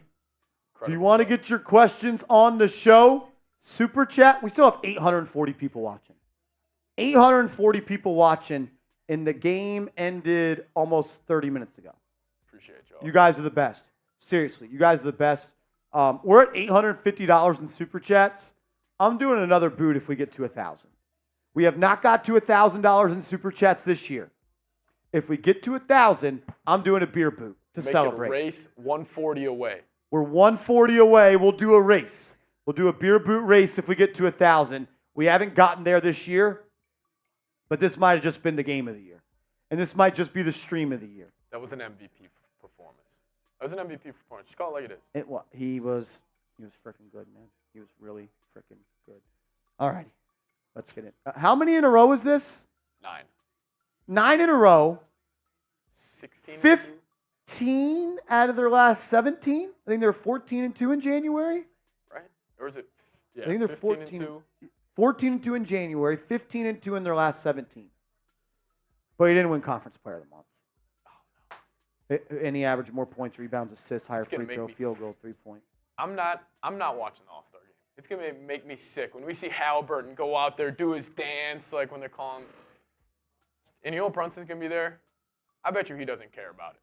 If you want to get your questions on the show, super chat. We still have 840 people watching. 840 people watching, and the game ended almost 30 minutes ago. Appreciate y'all. You guys are the best. Seriously, you guys are the best. We're at $850 in super chats. I'm doing another boot if we get to 1,000. We have not got to $1,000 in super chats this year. If we get to 1,000, I'm doing a beer boot to celebrate. Make it a race 140 away. We're 140 away. We'll do a race. We'll do a beer boot race if we get to 1,000. We haven't gotten there this year, but this might have just been the game of the year. And this might just be the stream of the year. That was an MVP performance. That was an MVP performance. Just call it like it is. He was freaking good, man. He was really freaking good. All righty. Let's get it. How many in a row is this? 9. 9 in a row. 16. 15 out of their last 17. I think they're 14-2 in January. Right? Or is it? Yeah, I think they're 14-2. 14-2 in January, 15-2 in their last 17. But he didn't win Conference Player of the Month. Oh, no. And he averaged more points, rebounds, assists, higher free throw, field goal, 3-point. I'm not watching the All-Star game. It's gonna make me sick when we see Haliburton go out there, do his dance, like when they're calling. And you know Brunson's gonna be there. I bet you he doesn't care about it.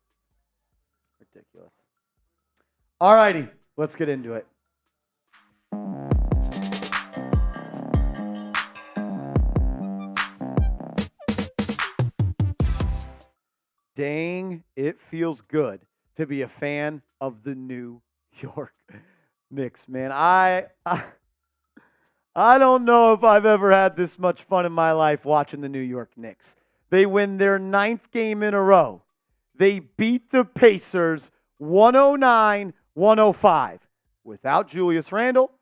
Ridiculous. All righty, let's get into it. Dang, it feels good to be a fan of the New York Knicks, man. I don't know if I've ever had this much fun in my life watching the New York Knicks. They win their 9th game in a row. They beat the Pacers 109-105 without Julius Randle,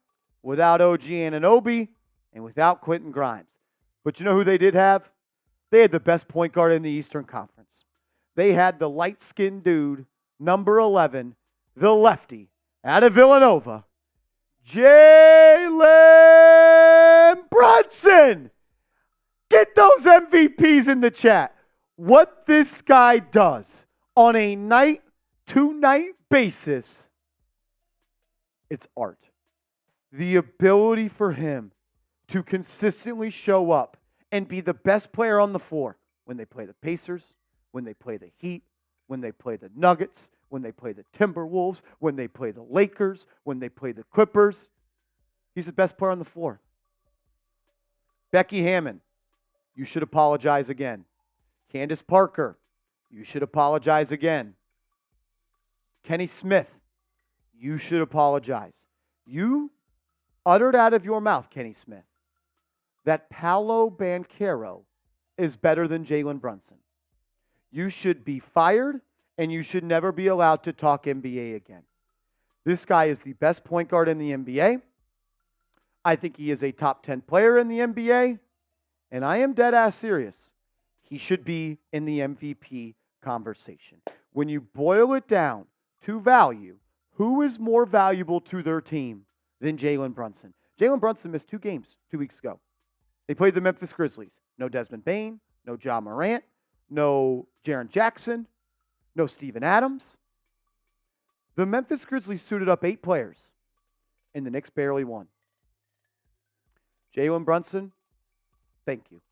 without OG Anunoby, and without Quentin Grimes. But you know who they did have? They had the best point guard in the Eastern Conference. They had the light-skinned dude, number 11, the lefty, out of Villanova, Jalen Brunson. Get those MVPs in the chat. What this guy does on a night-to-night basis, it's art. The ability for him to consistently show up and be the best player on the floor when they play the Pacers, when they play the Heat, when they play the Nuggets, when they play the Timberwolves, when they play the Lakers, when they play the Clippers. He's the best player on the floor. Becky Hammon, you should apologize again. Candace Parker, you should apologize again. Kenny Smith, you should apologize. You uttered out of your mouth, Kenny Smith, that Paolo Banchero is better than Jalen Brunson. You should be fired, and you should never be allowed to talk NBA again. This guy is the best point guard in the NBA. I think he is a top 10 player in the NBA, and I am dead ass serious. He should be in the MVP conversation. When you boil it down to value, who is more valuable to their team than Jalen Brunson? Jalen Brunson missed 2 games 2 weeks ago. They played the Memphis Grizzlies. No Desmond Bane, no Ja Morant, no Jaren Jackson, no Steven Adams. The Memphis Grizzlies suited up 8 players, and the Knicks barely won. Jalen Brunson, thank you.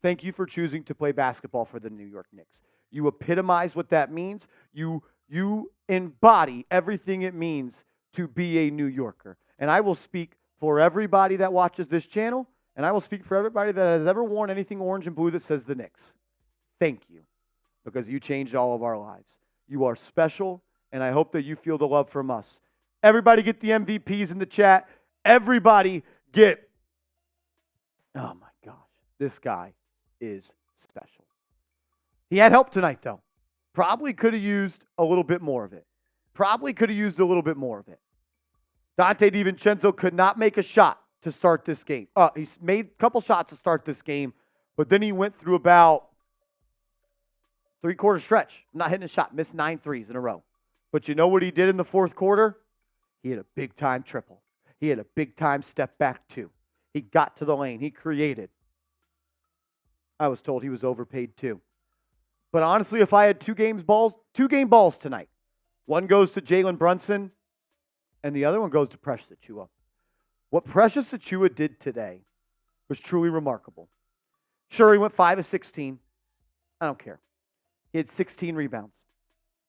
Thank you for choosing to play basketball for the New York Knicks. You epitomize what that means. You embody everything it means to be a New Yorker. And I will speak for everybody that watches this channel, and I will speak for everybody that has ever worn anything orange and blue that says the Knicks. Thank you, because you changed all of our lives. You are special, and I hope that you feel the love from us. Everybody get the MVPs in the chat. Everybody get, oh my gosh, this guy is special. He had help tonight, though. Probably could have used a little bit more of it. Dante DiVincenzo could not make a shot to start this game. He made a couple shots to start this game, but then he went through about 3-quarter stretch. Not hitting a shot. Missed 9 threes in a row. But you know what he did in the fourth quarter? He had a big-time triple. He had a big-time step back, too. He got to the lane. He created. I was told he was overpaid, too. But honestly, if I had 2 game balls tonight, one goes to Jalen Brunson, and the other one goes to Precious Achiuwa. What Precious Achiuwa did today was truly remarkable. Sure, he went 5 of 16. I don't care. He had 16 rebounds.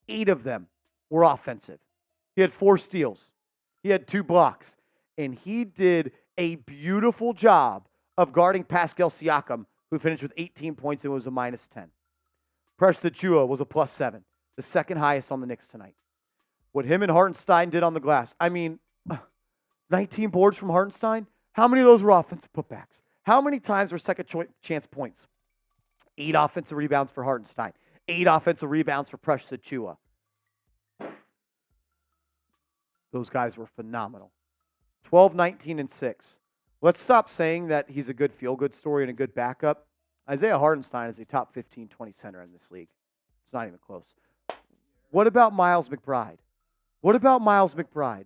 8 of them were offensive. He had 4 steals. He had 2 blocks. And he did a beautiful job of guarding Pascal Siakam, who finished with 18 points and was a -10. Precious Achiuwa was a +7, the second highest on the Knicks tonight. What him and Hartenstein did on the glass, I mean, 19 boards from Hartenstein. How many of those were offensive putbacks? How many times were second chance points? 8 offensive rebounds for Hartenstein. 8 offensive rebounds for Precious Achiuwa. Those guys were phenomenal. 12, 19, and 6. Let's stop saying that he's a good feel-good story and a good backup. Isaiah Hartenstein is a top 15, 20 center in this league. It's not even close. What about Miles McBride? What about Miles McBride?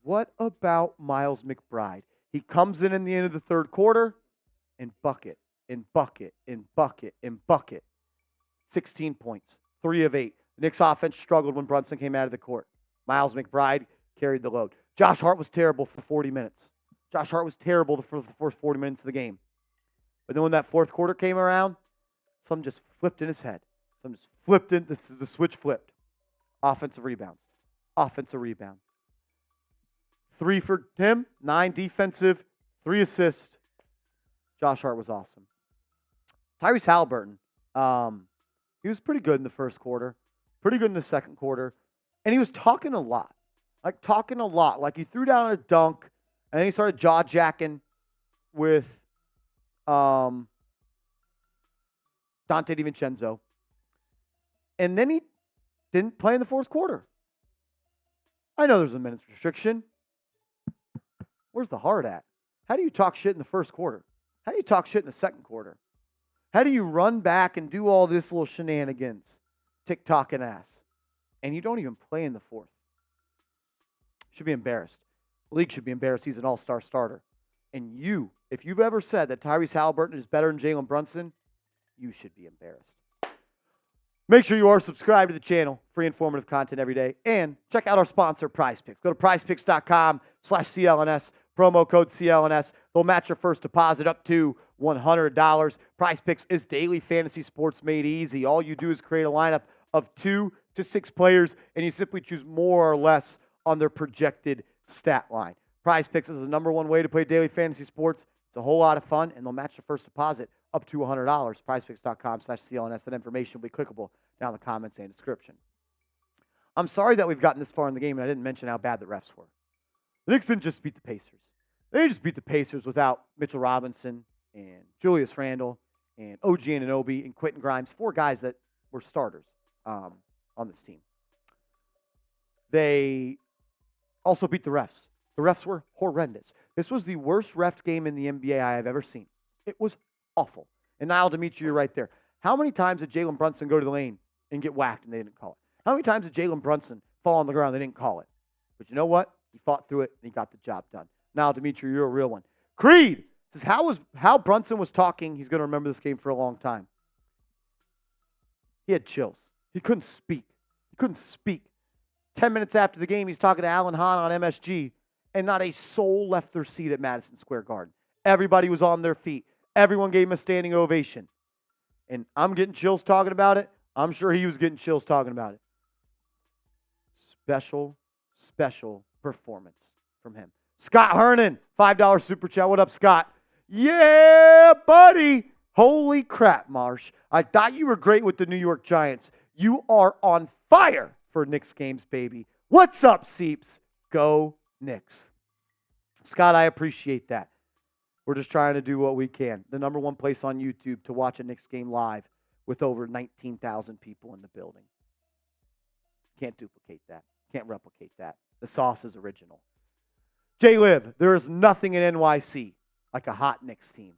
What about Miles McBride? He comes in the end of the third quarter and bucket, and bucket, and bucket, and bucket. 16 points, 3 of 8. The Knicks offense struggled when Brunson came out of the court. Miles McBride carried the load. Josh Hart was terrible for 40 minutes. Josh Hart was terrible for the first 40 minutes of the game. But then when that fourth quarter came around, something just flipped in his head. Something just flipped in, the switch flipped. Offensive rebounds. Offensive rebound. 3 for him, 9 defensive, 3 assists. Josh Hart was awesome. Tyrese Haliburton, he was pretty good in the first quarter, pretty good in the second quarter, and he was talking a lot. Like he threw down a dunk, and then he started jaw-jacking with Dante DiVincenzo. And then he didn't play in the fourth quarter. I know there's a minutes restriction. Where's the heart at? How do you talk shit in the first quarter? How do you talk shit in the second quarter? How do you run back and do all this little shenanigans, TikTok and ass, and you don't even play in the fourth? Should be embarrassed. The league should be embarrassed. He's an all-star starter. And you, if you've ever said that Tyrese Haliburton is better than Jalen Brunson, you should be embarrassed. Make sure you are subscribed to the channel. Free informative content every day. And check out our sponsor, PrizePicks. Go to prizepicks.com/CLNS. Promo code CLNS. They'll match your first deposit up to $100. PrizePicks is daily fantasy sports made easy. All you do is create a lineup of 2 to 6 players, and you simply choose more or less on their projected stat line. PrizePicks is the #1 way to play daily fantasy sports. It's a whole lot of fun, and they'll match the first deposit up to $100. PrizePicks.com/CLNS. That information will be clickable down in the comments and description. I'm sorry that we've gotten this far in the game, and I didn't mention how bad the refs were. The Knicks didn't just beat the Pacers. They just beat the Pacers without Mitchell Robinson and Julius Randle and OG Anunoby and Quentin Grimes, 4 guys that were starters on this team. They also beat the refs. The refs were horrendous. This was the worst ref game in the NBA I have ever seen. It was awful. And Niall Demetri, you're right there. How many times did Jalen Brunson go to the lane and get whacked and they didn't call it? How many times did Jalen Brunson fall on the ground and they didn't call it? But you know what? He fought through it and he got the job done. Niall Demetri, you're a real one. Creed says how Brunson was talking, he's going to remember this game for a long time. He had chills. He couldn't speak. 10 minutes after the game, he's talking to Alan Hahn on MSG, and not a soul left their seat at Madison Square Garden. Everybody was on their feet. Everyone gave him a standing ovation. And I'm getting chills talking about it. I'm sure he was getting chills talking about it. Special performance from him. Scott Hernan, $5 super chat. What up, Scott? Yeah, buddy. Holy crap, Marsh. I thought you were great with the New York Giants. You are on fire for Knicks games, baby. What's up, Seeps? Go Knicks. Scott, I appreciate that. We're just trying to do what we can. The #1 place on YouTube to watch a Knicks game live with over 19,000 people in the building. Can't duplicate that. Can't replicate that. The sauce is original. J Liv, there is nothing in NYC like a hot Knicks team.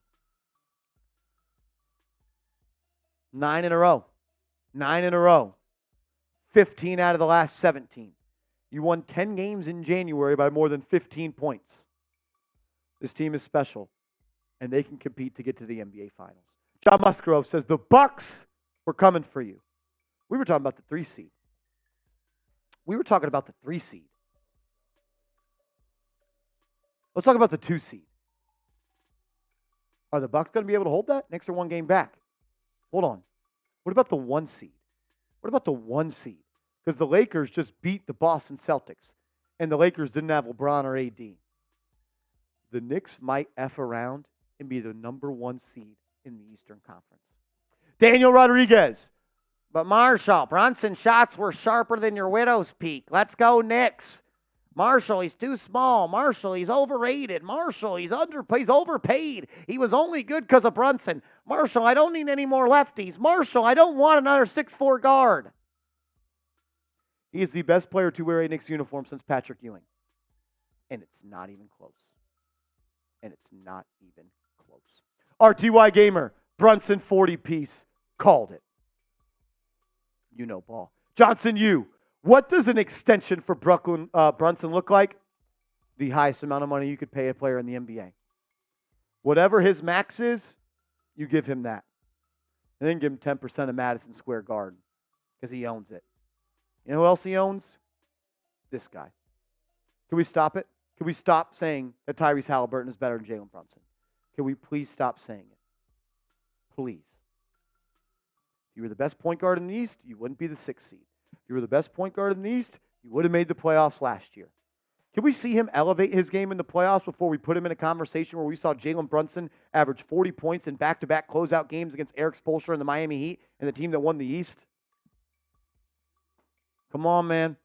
9 in a row. 9 in a row. 15 out of the last 17. You won 10 games in January by more than 15 points. This team is special, and they can compete to get to the NBA Finals. John Musgrove says, the Bucks were coming for you. We were talking about the 3 seed. Let's talk about the 2 seed. Are the Bucks going to be able to hold that? Knicks are 1 game back. Hold on. What about the 1 seed? Because the Lakers just beat the Boston Celtics, and the Lakers didn't have LeBron or AD. The Knicks might F around and be the #1 seed in the Eastern Conference. Daniel Rodriguez. But Marshall, Brunson's shots were sharper than your widow's peak. Let's go Knicks. Marshall, he's too small. Marshall, he's overrated. Marshall, he's overpaid. He was only good because of Brunson. Marshall, I don't need any more lefties. Marshall, I don't want another 6'4" guard. He is the best player to wear a Knicks uniform since Patrick Ewing. And it's not even close. And it's not even close. RTY Gamer, Brunson 40-piece, called it. You know ball. Johnson, what does an extension for Brunson look like? The highest amount of money you could pay a player in the NBA. Whatever his max is, you give him that. And then give him 10% of Madison Square Garden because he owns it. You know who else he owns? This guy. Can we stop it? Can we stop saying that Tyrese Haliburton is better than Jalen Brunson? Can we please stop saying it? Please. If you were the best point guard in the East, you wouldn't be the 6th seed. If you were the best point guard in the East, you would have made the playoffs last year. Can we see him elevate his game in the playoffs before we put him in a conversation where we saw Jalen Brunson average 40 points in back-to-back closeout games against Eric Spoelstra and the Miami Heat and the team that won the East? Come on, man.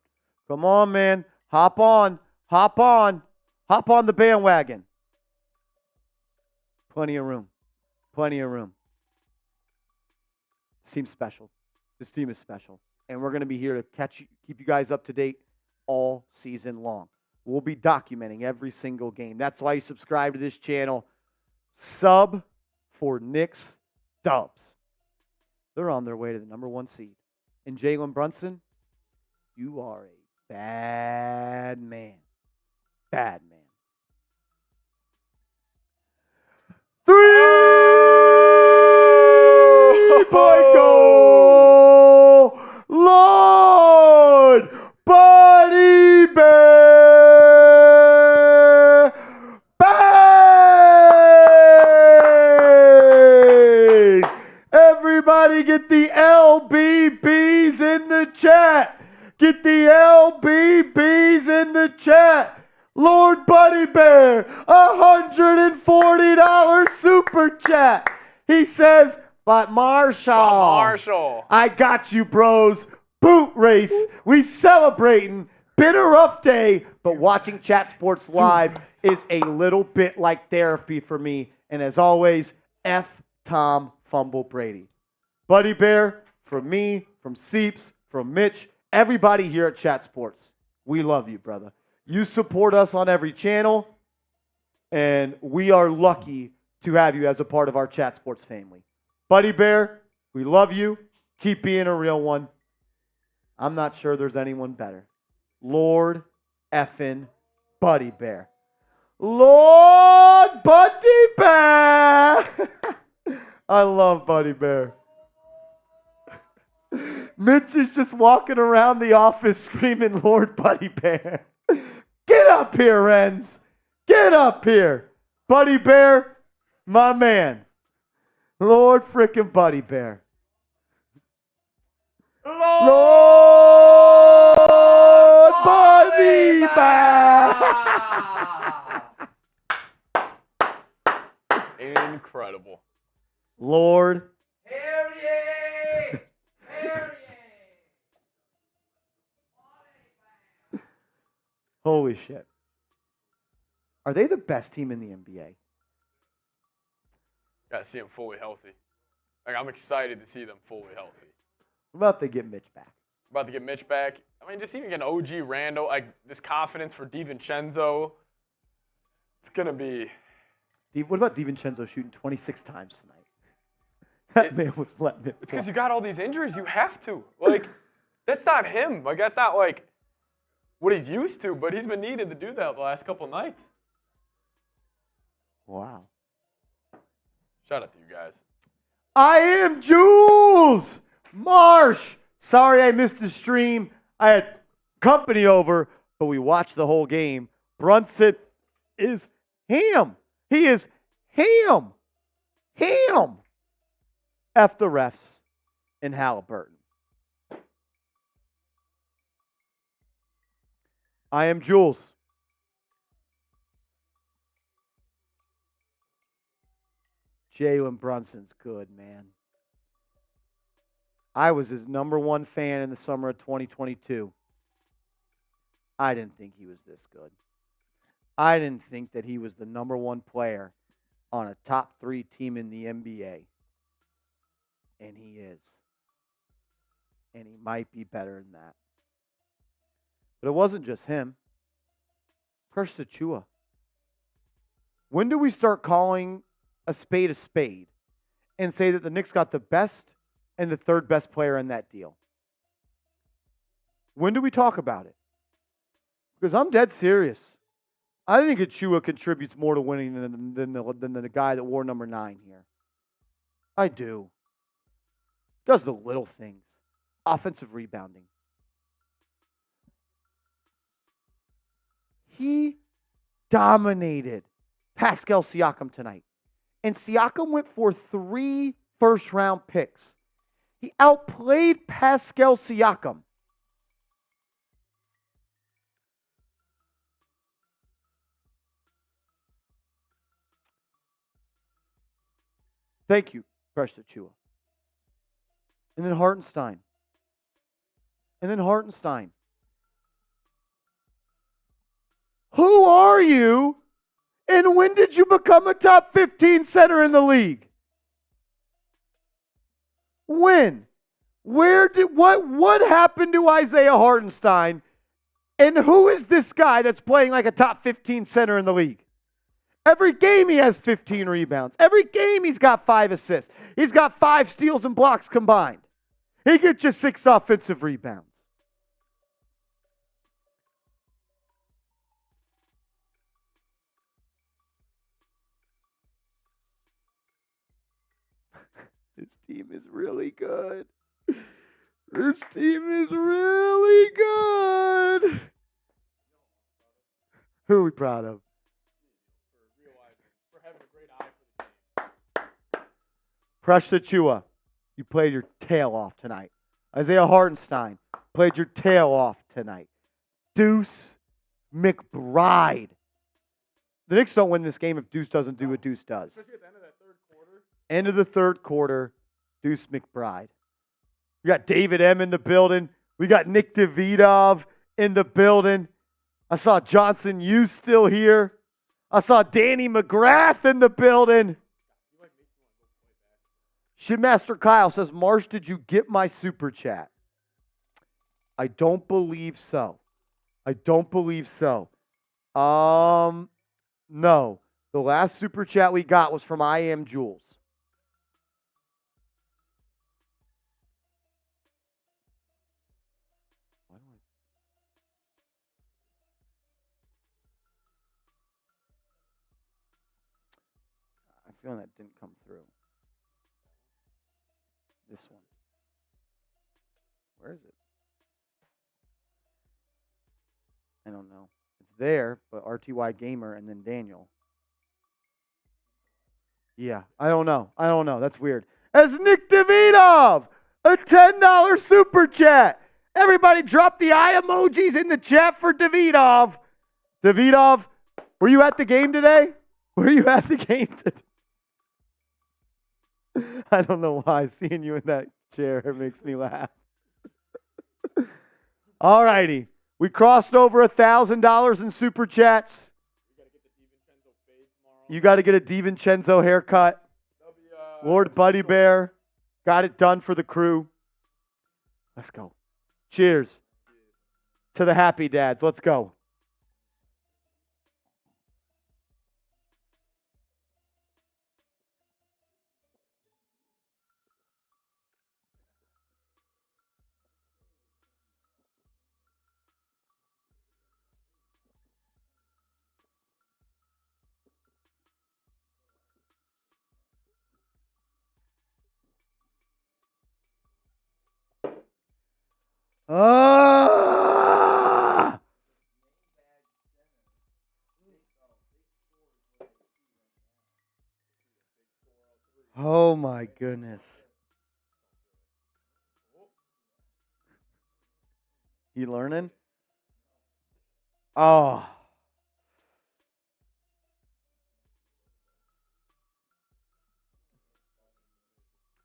Come on, man. Hop on. Hop on. Hop on the bandwagon. Plenty of room. Plenty of room. This team's special. This team is special. And we're going to be here to keep you guys up to date all season long. We'll be documenting every single game. That's why you subscribe to this channel. Sub for Knicks Dubs. They're on their way to the #1 seed. And Jalen Brunson, you are a bad man. Bad man. 3-point goal! Lord Buddy Bear! Bang! Everybody get the LBBs in the chat. Get the LBBs in the chat. Lord Buddy Bear, $140 super chat. He says, but Marshall, I got you, bros. Boot race. We celebrating. Been a rough day, but watching Chat Sports Live is a little bit like therapy for me. And as always, F Tom Fumble Brady. Buddy Bear, from me, from Seeps, from Mitch, everybody here at Chat Sports, we love you, brother. You support us on every channel, and we are lucky to have you as a part of our Chat Sports family. Buddy Bear, we love you. Keep being a real one. I'm not sure there's anyone better. Lord effing Buddy Bear. Lord Buddy Bear! I love Buddy Bear. Mitch is just walking around the office screaming, Lord Buddy Bear. Get up here, Renz. Get up here. Buddy Bear, my man. Lord frickin' Buddy Bear. Lord Buddy Bear. Incredible. Lord. Harry! Harry! Holy shit. Are they the best team in the NBA? Got to see them fully healthy. Like, I'm excited to see them fully healthy. What about they get Mitch back? About to get Mitch back. I mean, just even get an OG Randall, like this confidence for DiVincenzo. It's going to be. What about DiVincenzo shooting 26 times tonight? That man was letting it. It's because you got all these injuries. You have to. Like, that's not him. Like, that's not like what he's used to, but he's been needed to do that the last couple nights. Wow. Shout out to you guys. I am Jules Marsh. Sorry I missed the stream. I had company over, but we watched the whole game. Brunson is ham. He is ham. Ham. F the refs and Haliburton. I am Jules. Jalen Brunson's good, man. I was his #1 fan in the summer of 2022. I didn't think he was this good. I didn't think that he was the number one player on a top 3 team in the NBA. And he is. And he might be better than that. But it wasn't just him. Precious Achiuwa. When do we start calling a spade and say that the Knicks got the best and the third best player in that deal? When do we talk about it? Because I'm dead serious. I think Achiuwa contributes more to winning than the guy that wore number 9 here. I do. Does the little things. Offensive rebounding. He dominated Pascal Siakam tonight. And Siakam went for 3 first-round picks. He outplayed Pascal Siakam. Thank you, Precious Achiuwa. And then Hartenstein. Who are you? And when did you become a top 15 center in the league? When? What happened to Isaiah Hartenstein? And who is this guy that's playing like a top 15 center in the league? Every game he has 15 rebounds. Every game he's got 5 assists. He's got 5 steals and blocks combined. He gets just 6 offensive rebounds. This team is really good. This team is really good. Who are we proud of? For having a great eye for the game. Precious Achiuwa, you played your tail off tonight. Isaiah Hartenstein played your tail off tonight. Deuce McBride. The Knicks don't win this game if Deuce doesn't do what Deuce does. Especially at the end of that third quarter. End of the third quarter, Deuce McBride. We got David M. in the building. We got Nick Davidov in the building. I saw Johnson Yu still here. I saw Danny McGrath in the building. Shitmaster Kyle says, Marsh, did you get my super chat? I don't believe so. No. The last super chat we got was from I Am Jules. I'm feeling that didn't come through. This one. Where is it? I don't know. It's there, but RTY Gamer and then Daniel. Yeah, I don't know. That's weird. As Nick Davidov, a $10 super chat. Everybody drop the eye emojis in the chat for Davidov. Davidov, were you at the game today? I don't know why. Seeing you in that chair makes me laugh. All righty. We crossed over $1,000 in super chats. You got to get a DiVincenzo haircut. Lord Buddy Bear got it done for the crew. Let's go. Cheers to the happy dads. Let's go. Ah! Oh my goodness. You learning? Oh.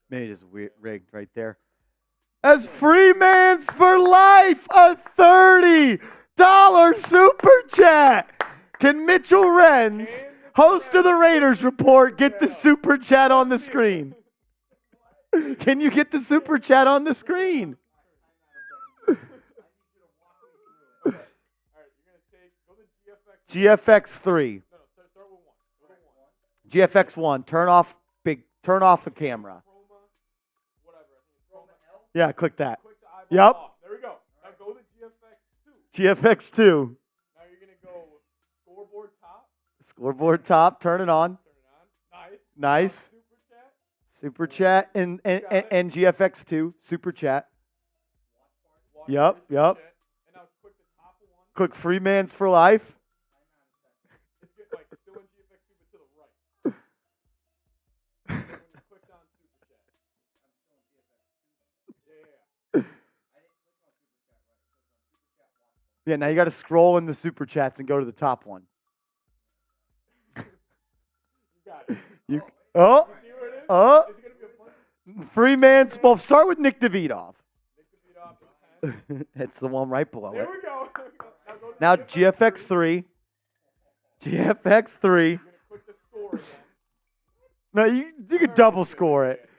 Maybe just rigged right there. As Freemans for life, a 30. $5 super chat. Can Mitchell Renz, host of the Raiders Report, get the super chat on the screen? Can you get the super chat on the screen? GFX3. GFX1. Turn off the camera. Yeah, click that. Yep. There we go. Now go to GFX2. GFX2. Now you're going to go scoreboard top. Scoreboard top. Turn it on. Turn it on. Nice. Super chat. Super chat and GFX2. Super chat. Yep. And now click the top of one. Click Freemans for Life. It's like still in GFX2 but to the right. And then when you click on super chat. Yeah, now you got to scroll in the super chats and go to the top one. You got it. Oh, See where it is? oh. Is it going to be a punch? Freeman's. Well, start with Nick DeVitoff. Nick DeVito for 10. It's the one right below There it. we go. Now go to Now GFX3. GFX3. You're going to click the score again. No, you could double score it.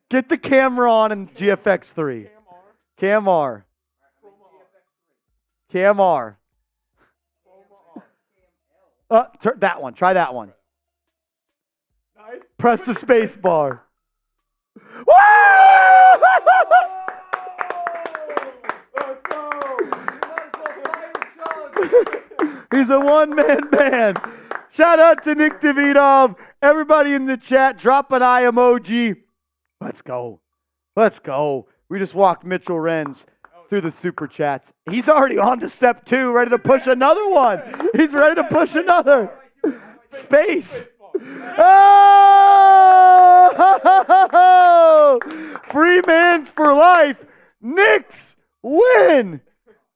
Get the camera on in GFX3. Cam R. Cam R. That one. Try that one. Nice. Press the space bar. Woo! Let's go. He's a one-man band. Shout out to Nick DeVito. Everybody in the chat, drop an eye emoji. Let's go. Let's go. We just walked Mitchell Renz through the super chats. He's already on to step 2, ready to push another one. He's ready to push another. Space. Oh! Freemans for life. Knicks win.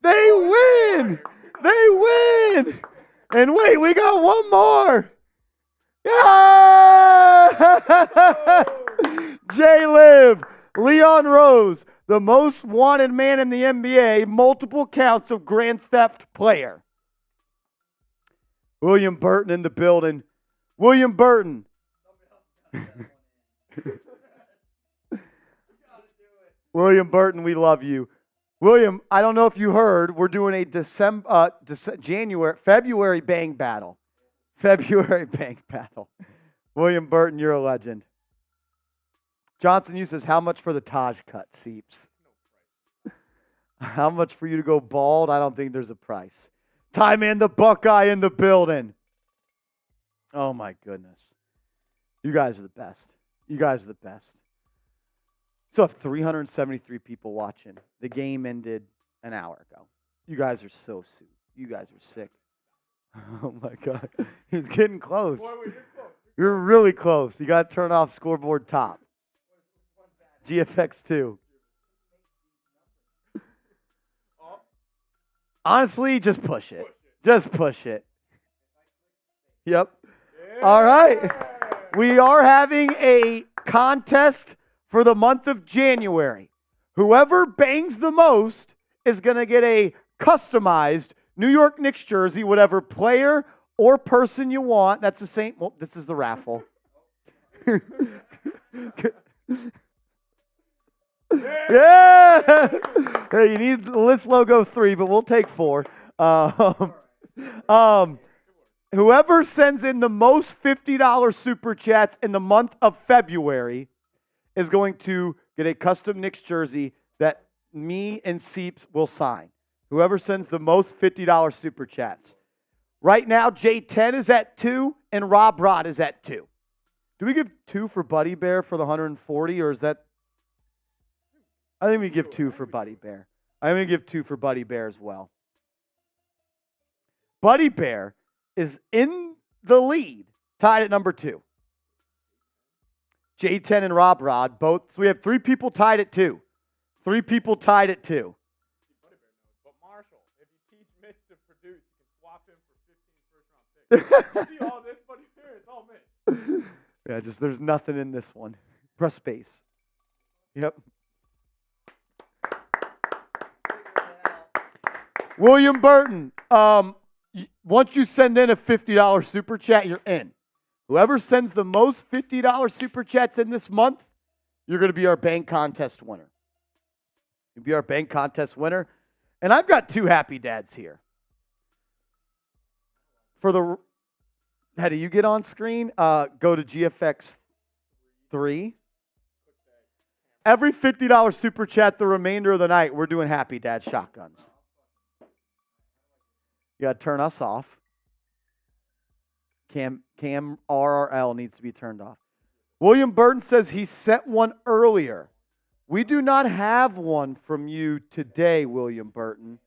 They win. They win. And wait, we got one more. Yeah! J-Liv, Leon Rose, the most wanted man in the NBA, multiple counts of grand theft player. William Burton in the building. William Burton. William Burton, we love you. William, I don't know if you heard, we're doing a February bang battle. February bang battle. William Burton, you're a legend. Johnson, you says, how much for the Taj cut, Seeps? How much for you to go bald? I don't think there's a price. Ty Man, the Buckeye in the building. Oh, my goodness. You guys are the best. You guys are the best. Still have 373 people watching. The game ended an hour ago. You guys are so sweet. You guys are sick. Oh, my God. He's getting close. You're really close. You got to turn off scoreboard top. GFX2. Honestly, just push it. Just push it. Yep. All right. We are having a contest for the month of January. Whoever bangs the most is going to get a customized New York Knicks jersey, whatever player or person you want. That's the same. Well, this is the raffle. Yeah. Hey, you need the list logo 3, but we'll take 4. Whoever sends in the most $50 super chats in the month of February is going to get a custom Knicks jersey that me and Seeps will sign. Whoever sends the most $50 super chats. Right now, J10 is at 2 and Rob Rod is at 2. Do we give 2 for Buddy Bear for the 140, or is that? I think we give 2 for Buddy Bear. I'm going to give 2 for Buddy Bear as well. Buddy Bear is in the lead, tied at number 2. J10 and Rob Rod, both. So we have 3 people tied at 2. 3 people tied at 2. But Marshall, if you teach Mitch to produce, you can swap him for 15 first-round picks. You see all this, Buddy Bear? It's all Mitch. Yeah, just there's nothing in this one. Press space. Yep. William Burton, once you send in a $50 super chat, you're in. Whoever sends the most $50 super chats in this month, you're going to be our bank contest winner. You'll be our bank contest winner. And I've got 2 happy dads here. How do you get on screen? Go to GFX 3. Every $50 super chat the remainder of the night, we're doing happy dad shotguns. You got to turn us off. Cam RRL needs to be turned off. William Burton says he sent one earlier. We do not have one from you today, William Burton.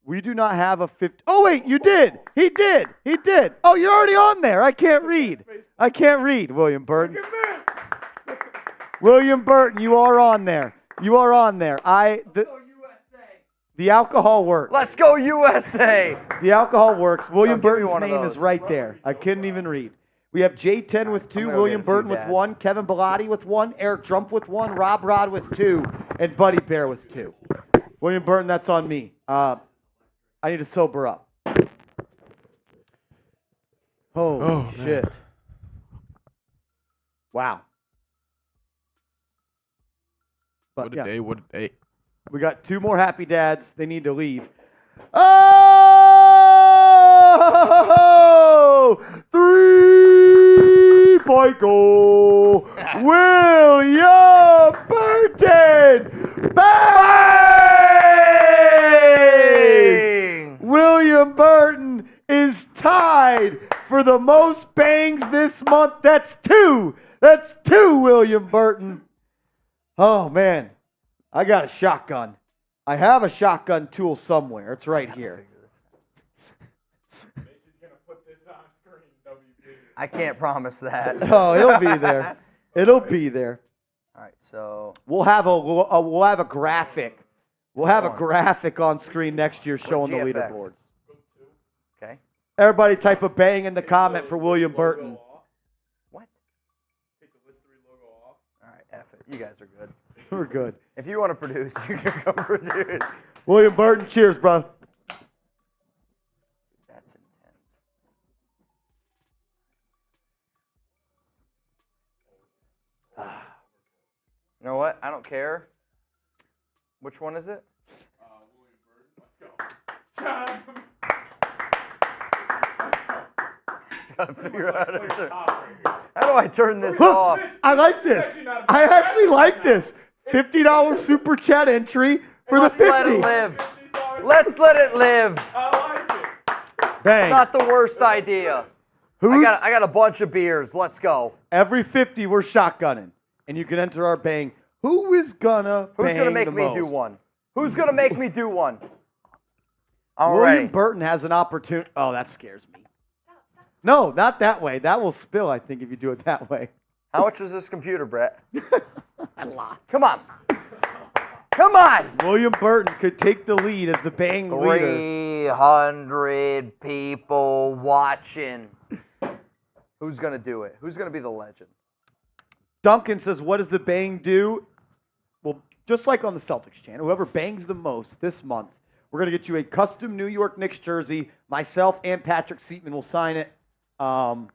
We do not have a 50. Oh, wait, you did. He did. He did. Oh, you're already on there. I can't read. I can't read, William Burton. William Burton, you are on there. You are on there. The alcohol works. Let's go USA. The alcohol works. William give me Burton's one of name those. is right there. I couldn't even read. We have J10 with 2, gonna William get a few Burton with dads. 1, Kevin Bellotti with 1, Eric Trump with 1, Rob Rod with 2, and Buddy Bear with 2. William Burton, that's on me. I need to sober up. Holy shit. Wow. But, What a day, what a day. we got 2 more happy dads. They need to leave. Oh! 3-point goal. William Burton. Bang! William Burton is tied for the most bangs this month. That's 2. That's 2, William Burton. Oh, man. I got a shotgun. I have a shotgun tool somewhere. It's right here. I can't promise that. Oh, it'll be there. It'll be there. All right, so We'll have a graphic. We'll have a graphic on screen next year showing the GFX. leaderboards. okay. Everybody type a bang in the comment for William Burton. What? All right, F it. You guys are good. We're good. If you want to produce, you can go produce. William Burton, cheers, bro. That's intense. You know what? I don't care. Which one is it? Gotta figure out how to turn. How do I turn this off? I like this. I actually like this. $50 super chat entry for the Let's let it 50. live. Let's let it live. Bang. Not the worst idea. I got a bunch of beers. Let's go. Every 50 we're shotgunning, and you can enter our bang. Who is gonna Who's bang gonna make the me most? do one? Who's gonna make me do one? All William right. Burton has an opportunity. Oh, that scares me. No, not that way. That will spill, I think, if you do it that way. How much was this computer, Brett? A lot. Come on. Come on. William Burton could take the lead as the bang leader. 300 people watching. Who's gonna do it? Who's gonna be the legend? Duncan says, what does the bang do? Well, just like on the Celtics channel, whoever bangs the most this month, we're going to get you a custom New York Knicks jersey. Myself and Patrick Seatman will sign it. And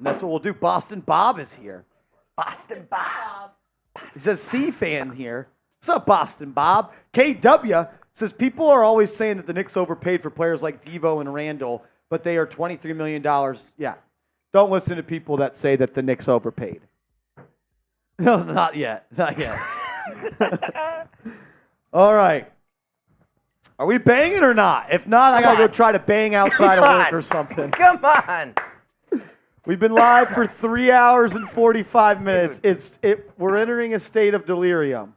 that's what we'll do. Boston Bob is here. Boston Bob. He says, C-fan here. What's up, Boston Bob? KW says, people are always saying that the Knicks overpaid for players like Devo and Randall, but they are $23 million. Yeah. Don't listen to people that say that the Knicks overpaid. No, not yet. Not yet. All right. Are we banging or not? If not, I got to go try to bang outside of work or something. Come on. We've been live for 3 hours and 45 minutes. We're entering a state of delirium.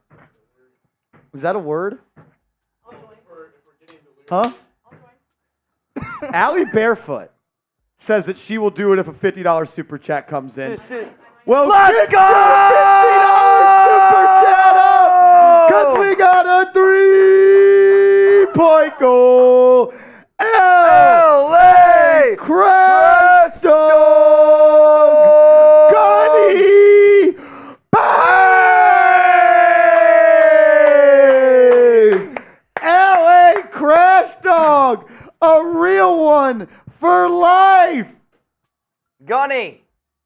Is that a word? Huh? Allie Barefoot says that she will do it if a $50 super chat comes in. Well, Let's get go! your $50 super chat up because we got a 3-point goal. LA Crestone Gunny Bang! LA life. Gunny.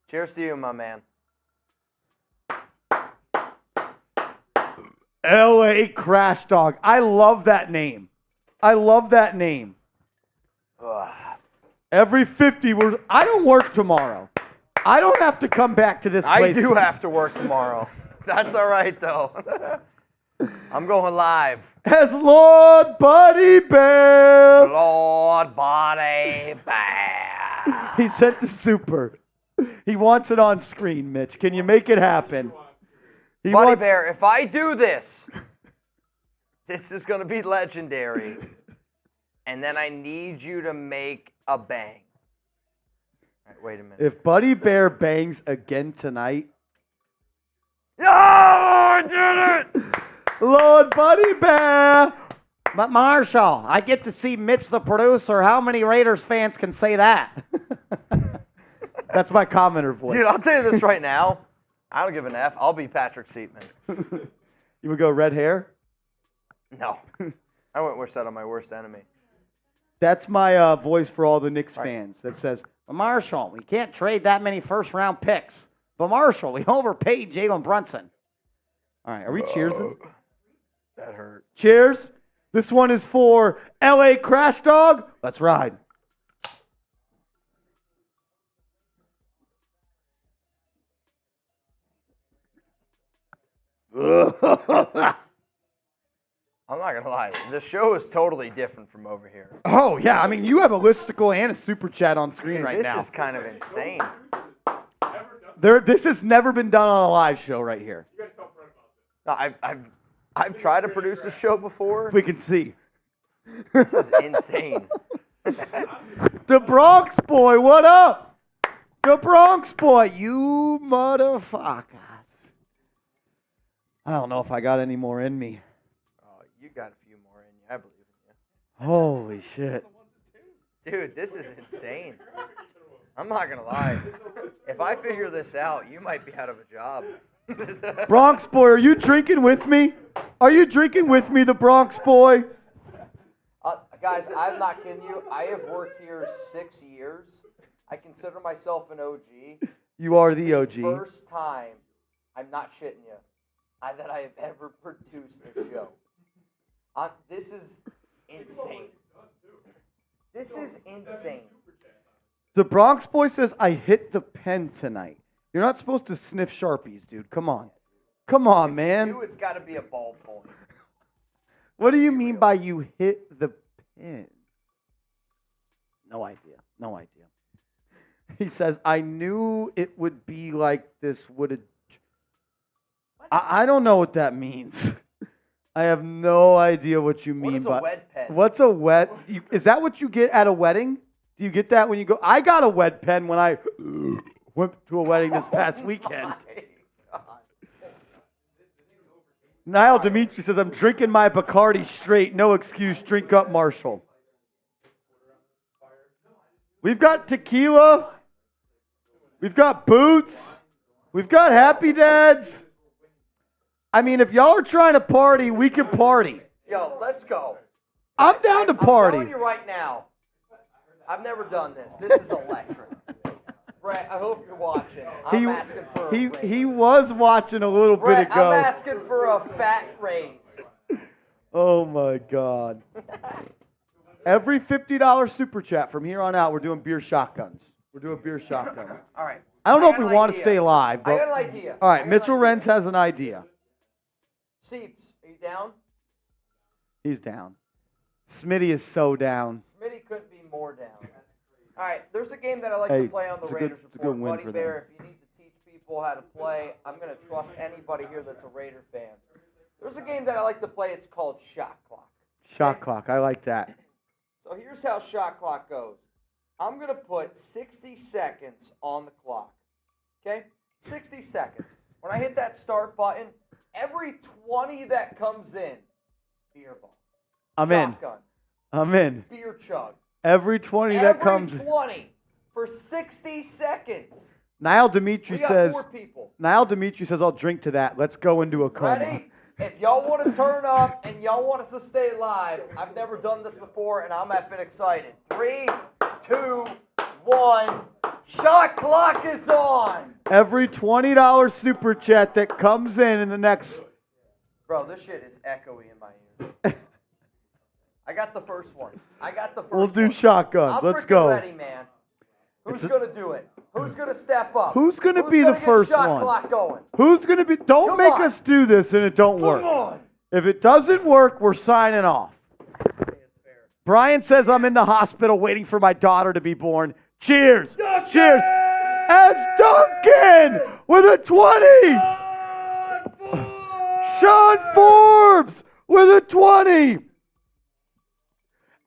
Cheers to you, my man. LA Crash Dog. I love that name. I love that name. Ugh. Every 50, I don't work tomorrow. I don't have to come back to this I place. do have to work tomorrow. That's all right, though. I'm going live. As Lord Buddy Bear. Lord Body Bear. He sent the super. He wants it on screen, Mitch. Can you make it happen? He Buddy wants- Bear, if I do this, this is going to be legendary. And then I need you to make a bang. All right, wait a minute. If Buddy Bear bangs again tonight. Oh, I did it! Lord Buddy Bear. But Marshall, I get to see Mitch the producer. How many Raiders fans can say that? That's my commenter voice. Dude, I'll tell you this right now. I don't give an F. I'll be Patrick Seatman. You would go red hair? No. I wouldn't wish that on my worst enemy. That's my voice for all the Knicks fans that says, Marshall, we can't trade that many first-round picks. But Marshall, we overpaid Jalen Brunson. All right, are we cheersing? That hurt. Cheers. This one is for LA Crash Dog. Let's ride. I'm not going to lie. The show is totally different from over here. Oh, yeah. I mean, you have a listicle and a super chat on screen right This now. is kind of insane. This has never been done on a live show right here. No, I've tried to produce a show before. We can see. This is insane. The Bronx boy, what up? The Bronx boy, you motherfuckers. I don't know if I got any more in me. Oh, you got a few more in you. I believe in Holy shit. you. Dude, this is insane. I'm not going to lie. If I figure this out, you might be out of a job. Bronx boy, are you drinking with me? Are you drinking with me, the Bronx boy? Guys, I'm not kidding you. I have worked here 6 years. I consider myself an OG. You are This is the OG. First time, I'm not shitting you, that I have ever produced a show. This is insane. This is insane. The Bronx boy says, I hit the pen tonight. You're not supposed to sniff Sharpies, dude. Come on. Come on, man. You, it's got to be a ballpoint. What do you mean by you hit the pen? No idea. No idea. He says, I knew it would be like this. I don't know what that means. I have no idea what you mean. What is a wet pen? What's a wet? Is that what you get at a wedding? Do you get that when you go? I got a wet pen when I went to a wedding this past weekend. Niall Dimitri says, I'm drinking my Bacardi straight. No excuse. Drink up, Marshall. We've got tequila. We've got boots. We've got happy dads. I mean, if y'all are trying to party, we can party. Yo, let's go. I'm down to party. I'm telling you right now, I've never done this. This is electric. Brett, I hope you're watching. I'm asking for a raise. He was watching a little Brett, bit ago. I'm asking for a fat raise. Oh, my God. Every $50 super chat from here on out, we're doing beer shotguns. We're doing beer shotguns. All right. I don't know if got we an want to idea. stay live. I But, got an idea. all I right, got an Mitchell idea. Renz has an idea. Seeps, are you down? He's down. Smitty is so down. Smitty couldn't be more down. All right, there's a game that I like Hey, to play on the it's a good- Raiders it's a good Report. win Buddy for Bear, if you need to teach people how to play, I'm going to trust anybody here that's a Raider fan. There's a game that I like to play. It's called Shot Clock. Shot clock. I like that. So here's how Shot Clock goes. I'm going to put 60 seconds on the clock. Okay? 60 seconds. When I hit that start button, every 20 that comes in, beer ball. I'm in. Shotgun. I'm in. Beer chug. Every 20 that comes. Every 20 for 60 seconds. Niall Dimitri We got says. 4 people. Niall Dimitri says, I'll drink to that. Let's go into a coma. Ready? If y'all want to turn up and y'all want us to stay live, I've never done this before and I'm effing excited. 3, 2, one. Shot clock is on. Every $20 super chat that comes in the next. Bro, this shit is echoey in my ears. I got the first one. We'll do shotguns. I'm Let's freaking go. ready, man. Who's going to do it? Who's going to step up? Who's going to be the first shot one? Clock going? Who's going to be? Don't Come make on. us do this and it don't work. Come on. If it doesn't work, we're signing off. Brian says I'm in the hospital waiting for my daughter to be born. Cheers. Duncan! Cheers. As Duncan with a 20. Sean Forbes with a 20.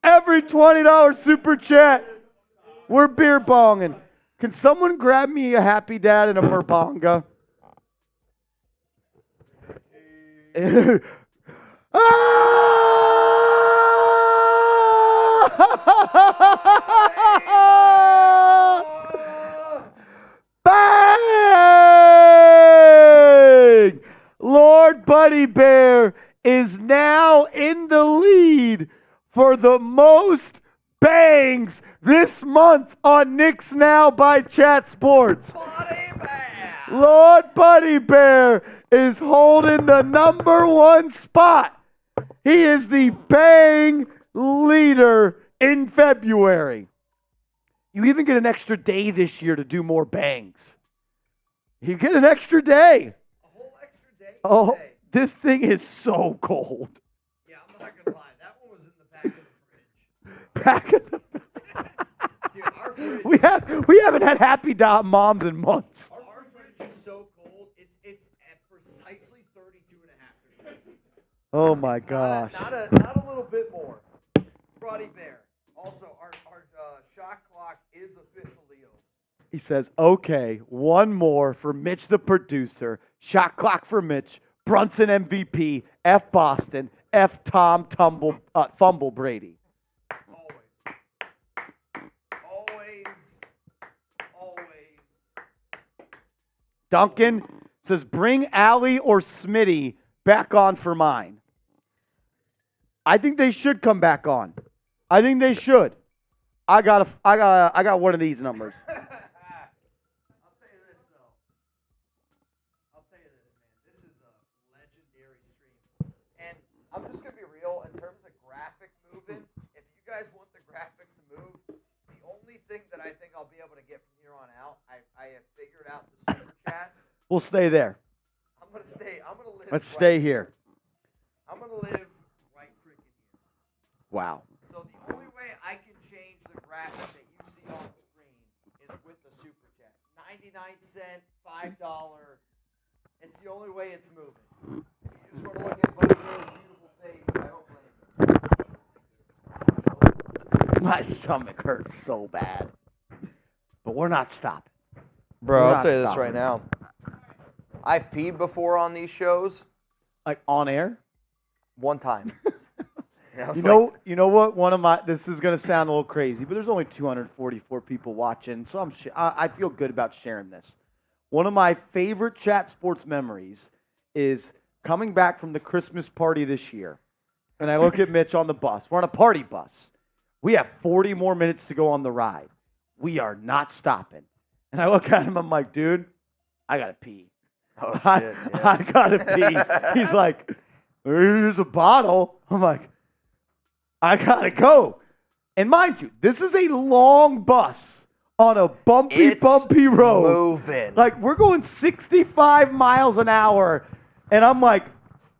Every $20 super chat, we're beer bonging. Can someone grab me a Happy Dad and a Murbanga? Bang! Lord Buddy Bear is now in the lead for the most bangs this month on Knicks Now by Chat Sports. Lord Buddy Bear is holding the #1 spot. He is the bang leader in February. You even get an extra day this year to do more bangs. You get an extra day. A whole extra day? Oh, this thing is so cold. Yeah, I'm not going to lie. That one was in the Back of the Dude, our fridge, we haven't had Happy Moms in months. our fridge is so cold. It's at precisely 32.5 degrees. Oh my gosh. Not a little bit more. Buddy Bear. Also, our shot clock is officially over. He says, okay, one more for Mitch the producer. Shot clock for Mitch. Brunson MVP. F Boston. F Tom Fumble Brady. Always. Duncan says, bring Allie or Smitty back on for mine. I think they should come back on. I think they should. I got one of these numbers. I'll tell you this, though. Man. This is a legendary stream. And I'm just going to be real. In terms of graphic moving, if you guys want the graphics to move, the only thing that I think I'll be able to get from here on out, I have figured out the super chats. We'll stay there. I'm going to live. Let's stay here. I'm going to live right freaking here. Wow. So the only way I can change the graphic that you see on screen is with the super chat. 99-cent, $5. It's the only way it's moving. If you just want to look at Buddy Bear's beautiful face, I don't blame you. My stomach hurts so bad. But we're not stopping. Bro, We're I'll not tell you this stopping. right now. I've peed before on these shows Like on air? one time. You know what? This is going to sound a little crazy, but there's only 244 people watching, so I feel good about sharing this. One of my favorite Chat Sports memories is coming back from the Christmas party this year, and I look at Mitch on the bus. We're on a party bus. We have 40 more minutes to go on the ride. We are not stopping. And I look at him, I'm like, dude, I got to pee. Oh, shit. I got to pee. He's like, here's a bottle. I'm like, I got to go. And mind you, this is a long bus on a bumpy road. Moving. Like, we're going 65 miles an hour. And I'm like,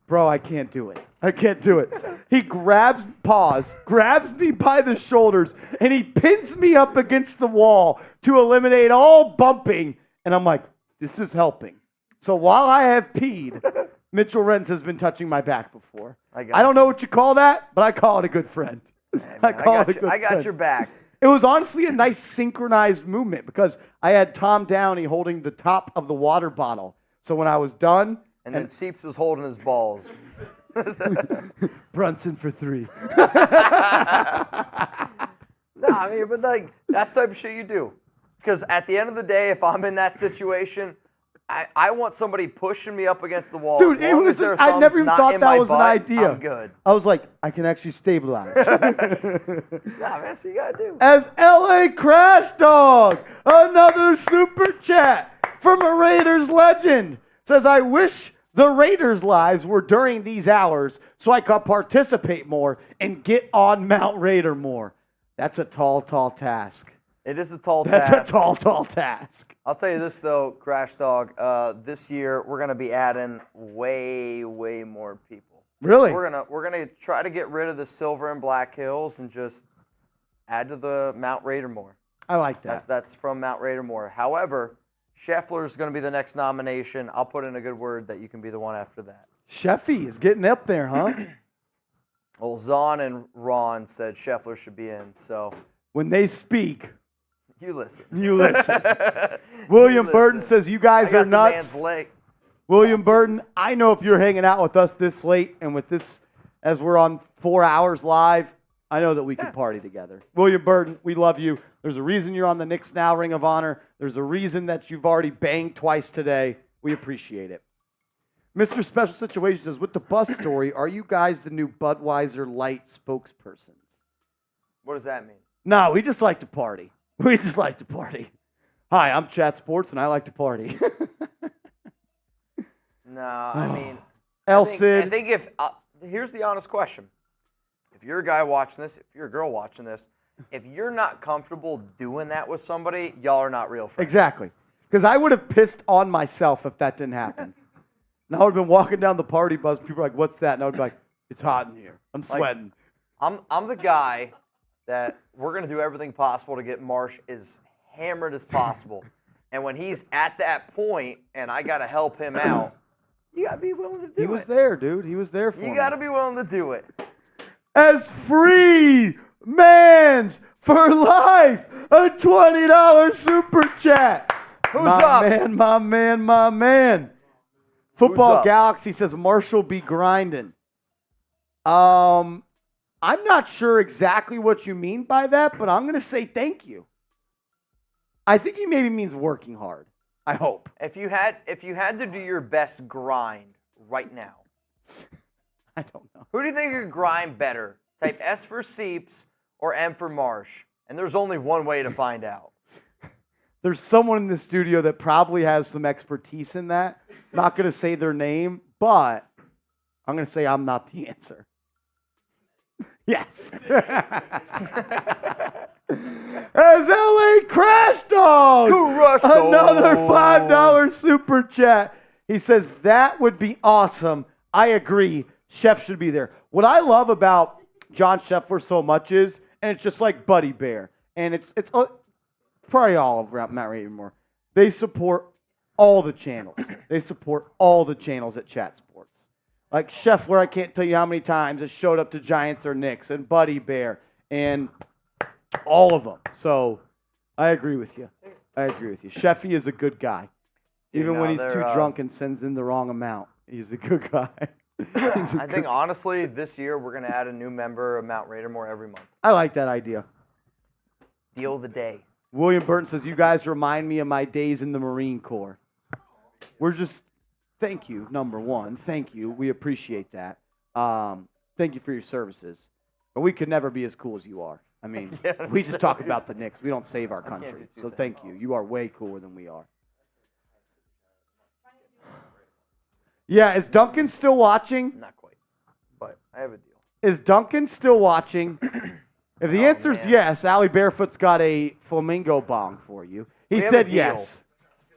bro, I can't do it. I can't do it. He grabs me by the shoulders, and he pins me up against the wall to eliminate all bumping. And I'm like, this is helping. So while I have peed, Mitchell Renz has been touching my back before. I don't know what you call that, but I call it a good friend. I got your back. It was honestly a nice synchronized movement because I had Tom Downey holding the top of the water bottle. So when I was done... And then Seeps was holding his balls. Brunson for 3. No, I mean, but like, that's the type of shit you do. Because at the end of the day, if I'm in that situation, I want somebody pushing me up against the wall. Dude, As it long was as their just, I thumb's never even not thought in that my was an butt, idea. I'm good. I was like, I can actually stabilize. Nah, man, that's what you gotta do. As LA Crash Dog, another super chat from a Raiders legend, says, I wish the Raiders' lives were during these hours so I could participate more and get on Mount Raider more. That's a tall, tall task. It is a tall That's task. a tall, tall task. I'll tell you this though, Crash Dog. This year we're gonna be adding way more people. Really? We're gonna try to get rid of the Silver and Black Hills and just add to the Mount Raider more. I like that. That's from Mount Raider more. However, Scheffler is going to be the next nomination. I'll put in a good word that you can be the one after that. Sheffy is getting up there, huh? Well, Zahn and Ron said Scheffler should be in, so When they speak, you listen. you listen. William You Burton listen. says, you guys I got are the nuts. man's leg. William Burton, I know if you're hanging out with us this late and with this, as we're on 4 hours live, I know that we can party together. William Burton, we love you. There's a reason you're on the Knicks Now Ring of Honor. There's a reason that you've already banged twice today. We appreciate it. Mr. Special Situation says, with the bus story, are you guys the new Budweiser Light spokespersons? What does that mean? No, we just like to party. We just like to party. Hi, I'm Chat Sports, and I like to party. No, I mean, Elson. I think if here's the honest question: if you're a guy watching this, if you're a girl watching this, if you're not comfortable doing that with somebody, y'all are not real friends. Exactly. Because I would have pissed on myself if that didn't happen. And I would have been walking down the party bus. People are like, what's that? And I would be like, it's hot in here. I'm sweating. I'm the guy that we're gonna do everything possible to get Marsh as hammered as possible. And when he's at that point and I gotta help him out, you gotta be willing to do it. He was there, dude. He was there for me. You gotta be willing to do it. As free mans for life, a $20 super chat. Who's my up? Man, my man, my man. Football up? Galaxy says Marshall be grinding. I'm not sure exactly what you mean by that, but I'm gonna say thank you. I think he maybe means working hard. I hope. If you had to do your best grind right now, I don't know. who do you think could grind better? Type S for Seeps or M for Marsh. And there's only one way to find out. There's someone in the studio that probably has some expertise in that. Not going to say their name, but I'm going to say I'm not the answer. Yes. As LA Crash Dog, another $5 super chat. He says, that would be awesome. I agree. Chef should be there. What I love about John Scheffler so much is, and it's just like Buddy Bear, and it's probably all of Matt Ravenmore. They support all the channels. They support all the channels at Chat Sports. Like Scheffler, I can't tell you how many times has showed up to Giants or Knicks, and Buddy Bear, and all of them. So I agree with you. I agree with you. Sheffy is a good guy. Even when he's too drunk and sends in the wrong amount, he's a good guy. I think, honestly, this year we're going to add a new member of Mount Raidermore every month. I like that idea. Deal of the day. William Burton says, you guys remind me of my days in the Marine Corps. We're just, thank you, number one. Thank you. We appreciate that. Thank you for your services. But we could never be as cool as you are. I mean, we just talk about the Knicks. We don't save our country. So thank you. You are way cooler than we are. Yeah, is Duncan still watching? Not quite, but I have a deal. Is Duncan still watching? If the answer is man. yes, Allie Barefoot's got a flamingo bong for you. He We have said a deal. yes.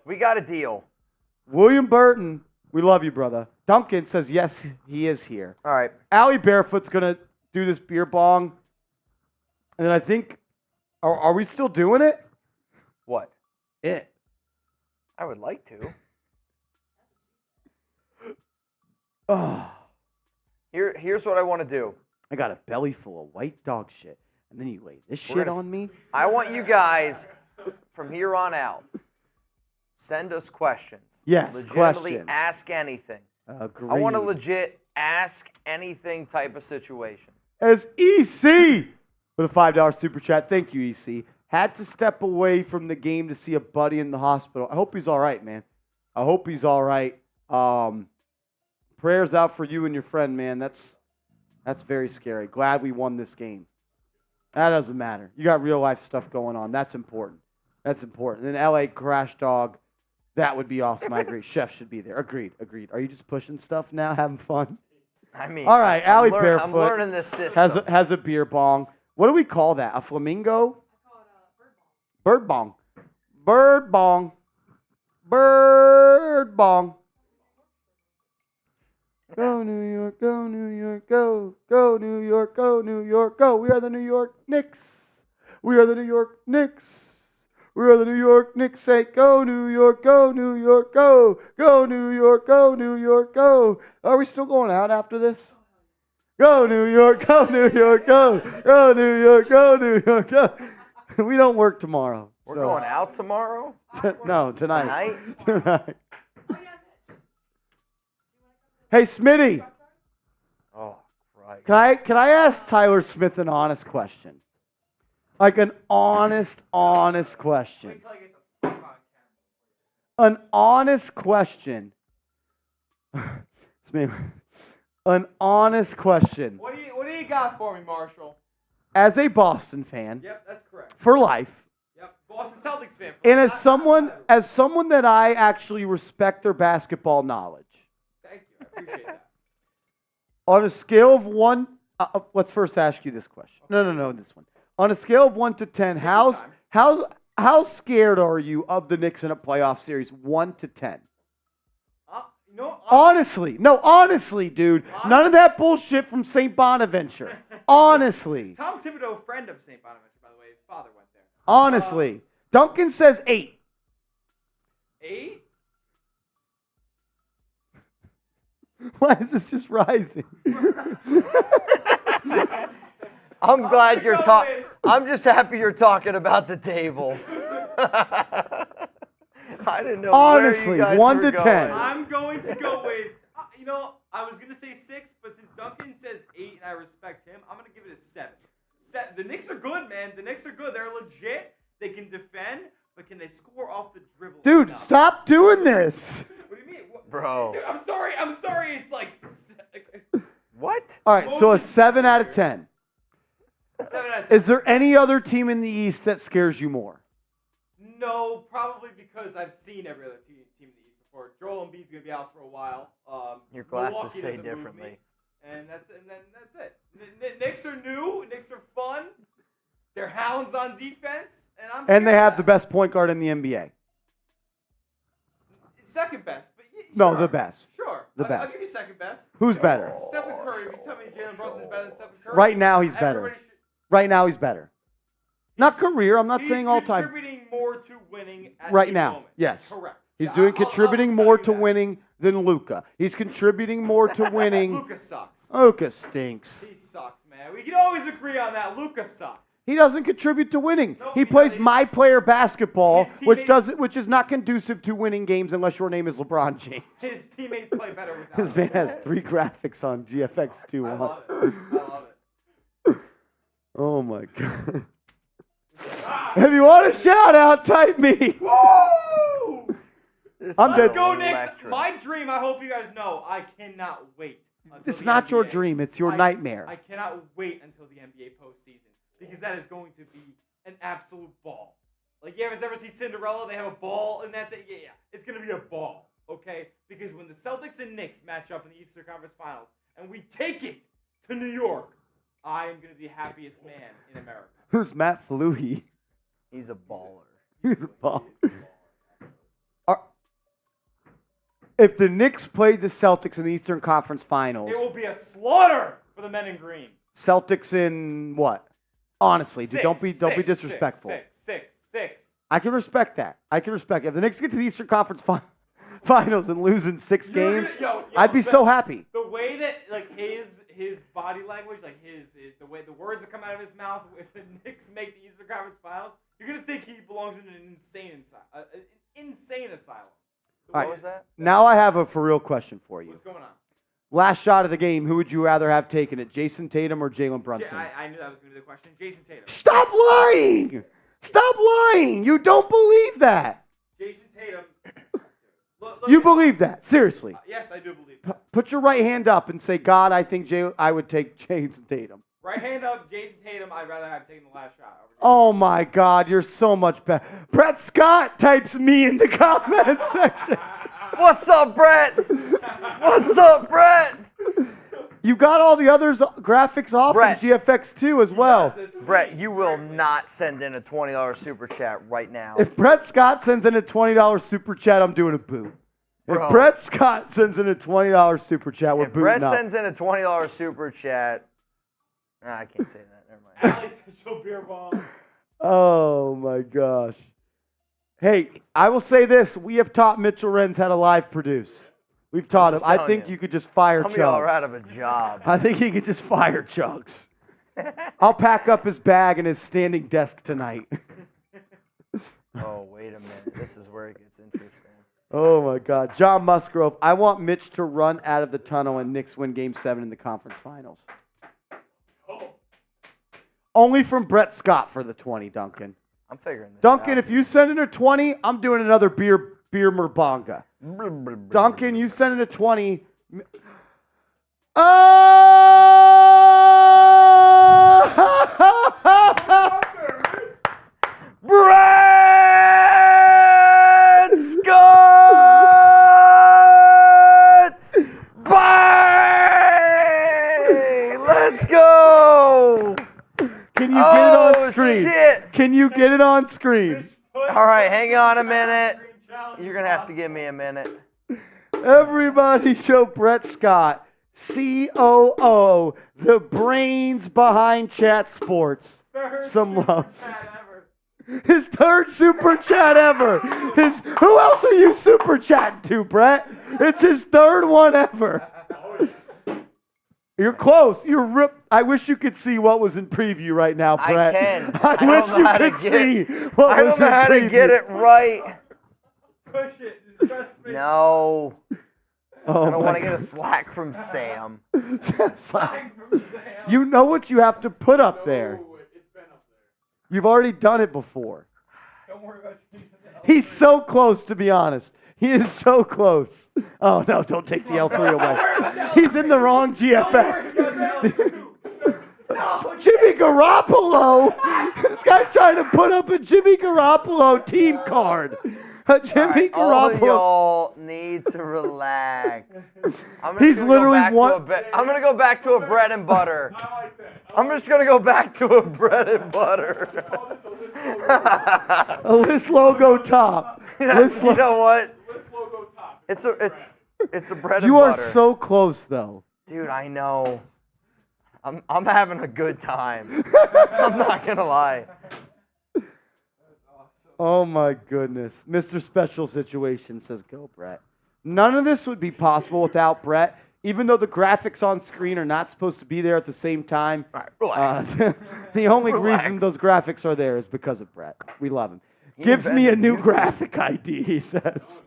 We got a deal. William Burton, we love you, brother. Duncan says yes, he is here. All right. Allie Barefoot's going to do this beer bong. And then I think, are we still doing it? What? It. I would like to. Oh, Here's what I want to do. I got a belly full of white dog shit. And then you lay this We're shit gonna on me? I want you guys, from here on out, send us questions. Yes, Legitimately questions. ask anything. Agreed. I want to legit ask anything type of situation. As EC with a $5 super chat. Thank you, EC. Had to step away from the game to see a buddy in the hospital. I hope he's all right, man. I hope he's all right. Prayers out for you and your friend, man. That's very scary. Glad we won this game. That doesn't matter. You got real life stuff going on. That's important. That's important. And LA Crash Dog, that would be awesome. I agree. Chef should be there. Agreed. Are you just pushing stuff now, having fun? I mean, all right, Allie Barefoot I'm learning this system. has a beer bong. What do we call that? A flamingo? Bird bong. Bird bong. Bird bong. Go New York, go New York, go. Go New York, go New York, go. We are the New York Knicks. We are the New York Knicks. We are the New York Knicks. Say go New York, go New York, go. Go New York, go New York, go. Are we still going out after this? Go New York, go New York, go. Go New York, go New York, go. We don't work tomorrow. We're going out tomorrow? No, tonight. Tonight? Hey, Smitty. Oh, right. Can I ask Tyler Smith an honest question? Like an honest question. An honest question. An honest question. What do you got for me, Marshall? As a Boston fan, Yep, that's correct. for life, Yep, Boston Celtics fan. and as someone that I actually respect their basketball knowledge. Thank you, I appreciate that. On a scale of 1, let's first ask you this question. No, this one. On a scale of 1 to 10, how scared are you of the Knicks in a playoff series? 1 to 10. Honestly, dude. None of that bullshit from St. Bonaventure. Honestly. Tom Thibodeau, friend of St. Bonaventure, by the way, his father went there. Honestly. Duncan says 8. 8? Why is this just rising? I'm glad you're talking. I'm just happy you're talking about the table. I didn't know. Honestly, where you guys 1 were to 10. going. I'm going to go with, I was going to say 6, but since Duncan says 8 and I respect him, I'm going to give it a 7. The Knicks are good, man. The Knicks are good. They're legit. They can defend, but can they score off the dribble? Dude, enough? stop doing this. What do you mean? Bro. Dude, I'm sorry. It's like... What? All right, so a 7 out of 10. 7 out of 10. Is there any other team in the East that scares you more? No, probably because I've seen every other team in the East before. Joel Embiid's going to be out for a while. Your glasses Milwaukee say doesn't move differently. me. And that's it. Knicks are new. Knicks are fun. They're hounds on defense, And they have the best point guard in the NBA. second best. But No, sure. the best. Sure. The I'll best. give you second best. Who's better? Stephen Curry. If you tell me Jalen Brunson is better than Stephen Curry, Right now, he's better. everybody should- Right now, he's better. Not career. I'm not he's saying all time. contributing more to winning at Right the now, moment. yes. Correct. He's Yeah, doing I'll contributing tell more you to that. winning than Luka. He's contributing more to winning. Luka sucks. Luka stinks. He sucks, man. We can always agree on that. Luka sucks. He doesn't contribute to winning. No, He he plays doesn't. my player basketball, His which teammates- which is not conducive to winning games unless your name is LeBron James. His teammates play better without This him. man has 3 graphics on GFX I 2. love it. I love it. Oh my god. If you want a shout out, type me. Woo! I'm Let's dead. go, Knicks. Electric. My dream, I hope you guys know, I cannot wait. Until It's the not your NBA. dream, it's your I nightmare. cannot wait until the NBA postseason because that is going to be an absolute ball. Like, you guys ever see Cinderella? They have a ball in that thing. Yeah. It's going to be a ball, okay? Because when the Celtics and Knicks match up in the Eastern Conference Finals and we take it to New York, I am going to be the happiest man in America. Who's Matt Flutie? He's a baller. He's a ball. If the Knicks played the Celtics in the Eastern Conference Finals, It will be a slaughter for the men in green. Celtics in what? Honestly, dude, don't be disrespectful. Six. I can respect that. If the Knicks get to the Eastern Conference Finals and lose in 6 You're games, gonna- yo, I'd be but so happy. The way that his body language, his the way the words that come out of his mouth, if the Knicks make the Eastern Conference Finals, you're gonna think he belongs in an insane asylum. All What right. was that? Now I have a for real question for you. What's going on? Last shot of the game, who would you rather have taken it, Jason Tatum or Jalen Brunson? I knew that was gonna be the question. Jason Tatum. Stop lying! Stop lying! You don't believe that. Jason Tatum. Look, You believe that? Seriously. Yes, I do believe that. Put your right hand up and say, God, I think I would take Jason Tatum. Right hand up, Jason Tatum. I'd rather have taken the last shot. Oh my God, you're so much better. Brett Scott types me in the comment section. What's up, Brett? What's up, Brett? You got all the others graphics off Brett. in GFX too as well. Brett, you will not send in a $20 super chat right now. If Brett Scott sends in a $20 super chat, I'm doing a boot. Bro. If Brett Scott sends in a $20 super chat, we're If booting Brett up. sends in a $20 super chat, I can't say that. Never mind. Allie said she'll beer bomb. Oh my gosh. Hey, I will say this. We have taught Mitchell Renz how to live produce. We've taught him. just I telling think you. you could just fire Some of y'all are Chugs. out of a job. I think he could just fire Chugs. I'll pack up his bag and his standing desk tonight. Oh, wait a minute. This is where it gets interesting. Oh my God. John Musgrove, I want Mitch to run out of the tunnel and Knicks win Game 7 in the conference finals. Only from Brett Scott for the 20, Duncan. I'm figuring this Duncan, out. if you send in a 20, I'm doing another beer Merbonga. Duncan, you send in a 20. Oh! Brett Scott! Bye! Let's go! Can you get it on Oh, screen? shit. Can you get it on screen? All right, hang on a minute. You're going to have to give me a minute. Everybody show Brett Scott, COO, the brains behind Chat Sports, some love. His third super chat ever. Who else are you super chatting to, Brett? It's his third one ever. You're close. I wish you could see what was in preview right now, Brett. I can. I don't wish know you how to could get see it. what I was don't know in how to preview. get it right. Push it. Just trust me. No. Oh I don't my want to get a God. slack from Sam. You know what you have to put up there. Ooh, it's been up there. You've already done it before. Don't worry about Jason. He's so close, to be honest. He is so close. Oh, no, don't take the L3 away. He's in the wrong GFX. Jimmy Garoppolo. This guy's trying to put up a Jimmy Garoppolo team card. A Jimmy All of Garoppolo. y'all need to relax. He's literally one. I'm gonna go back to a bread and butter. I like that. I'm just gonna go back to a bread and butter. A list logo top. List You know what? Let's logo top. It's a bread and You are butter. so close, though. Dude, I know. I'm having a good time. I'm not gonna lie. Oh my goodness. Mr. Special Situation says, go, Brett. None of this would be possible without Brett, even though the graphics on screen are not supposed to be there at the same time. All right, relax. The only Relax. reason those graphics are there is because of Brett. We love him. He Gives me a invented new YouTube. graphic ID, he says.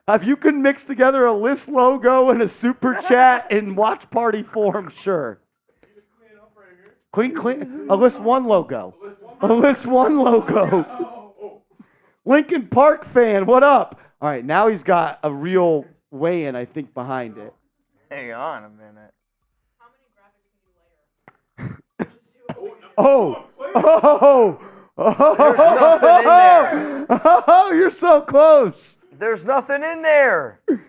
If you can mix together a list logo and a super chat in watch party form, sure. Clean. A list one logo. A list one logo. Lincoln Park fan, what up? All right, now he's got a real weigh-in, I think, behind it. Hang on a minute. How many graphics can you layer? Just see what we can do. Oh, There's nothing in there. oh, you're so close. There's nothing in there. You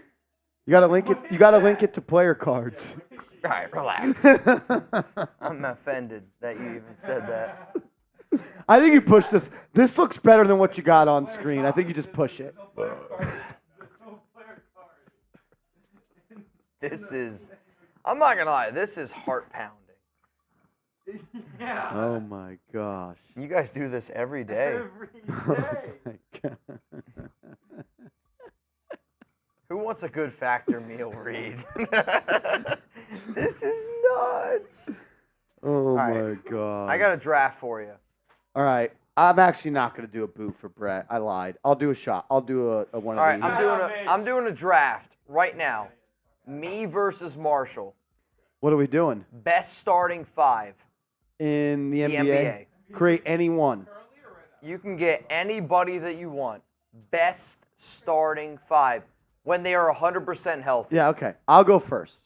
gotta link it. You gotta link it to player cards. All right, relax. I'm offended that you even said that. I think you push this. This looks better than what you got on screen. I think you just push it. This is, I'm not gonna lie, this is heart pounding. Yeah. Oh my gosh. You guys do this every day. Oh my God. Who wants a good factor meal read? This is nuts. Oh right. my God. I got a draft for you. All right. I'm actually not gonna do a boot for Brett. I lied. I'll do a shot. I'll do a one All right, of these. I'm doing a draft right now. Me versus Marshall. What are we doing? Best starting five. In the The NBA? NBA. Create any one. You can get anybody that you want. Best starting five. when they are 100% healthy. Yeah, okay. I'll go first.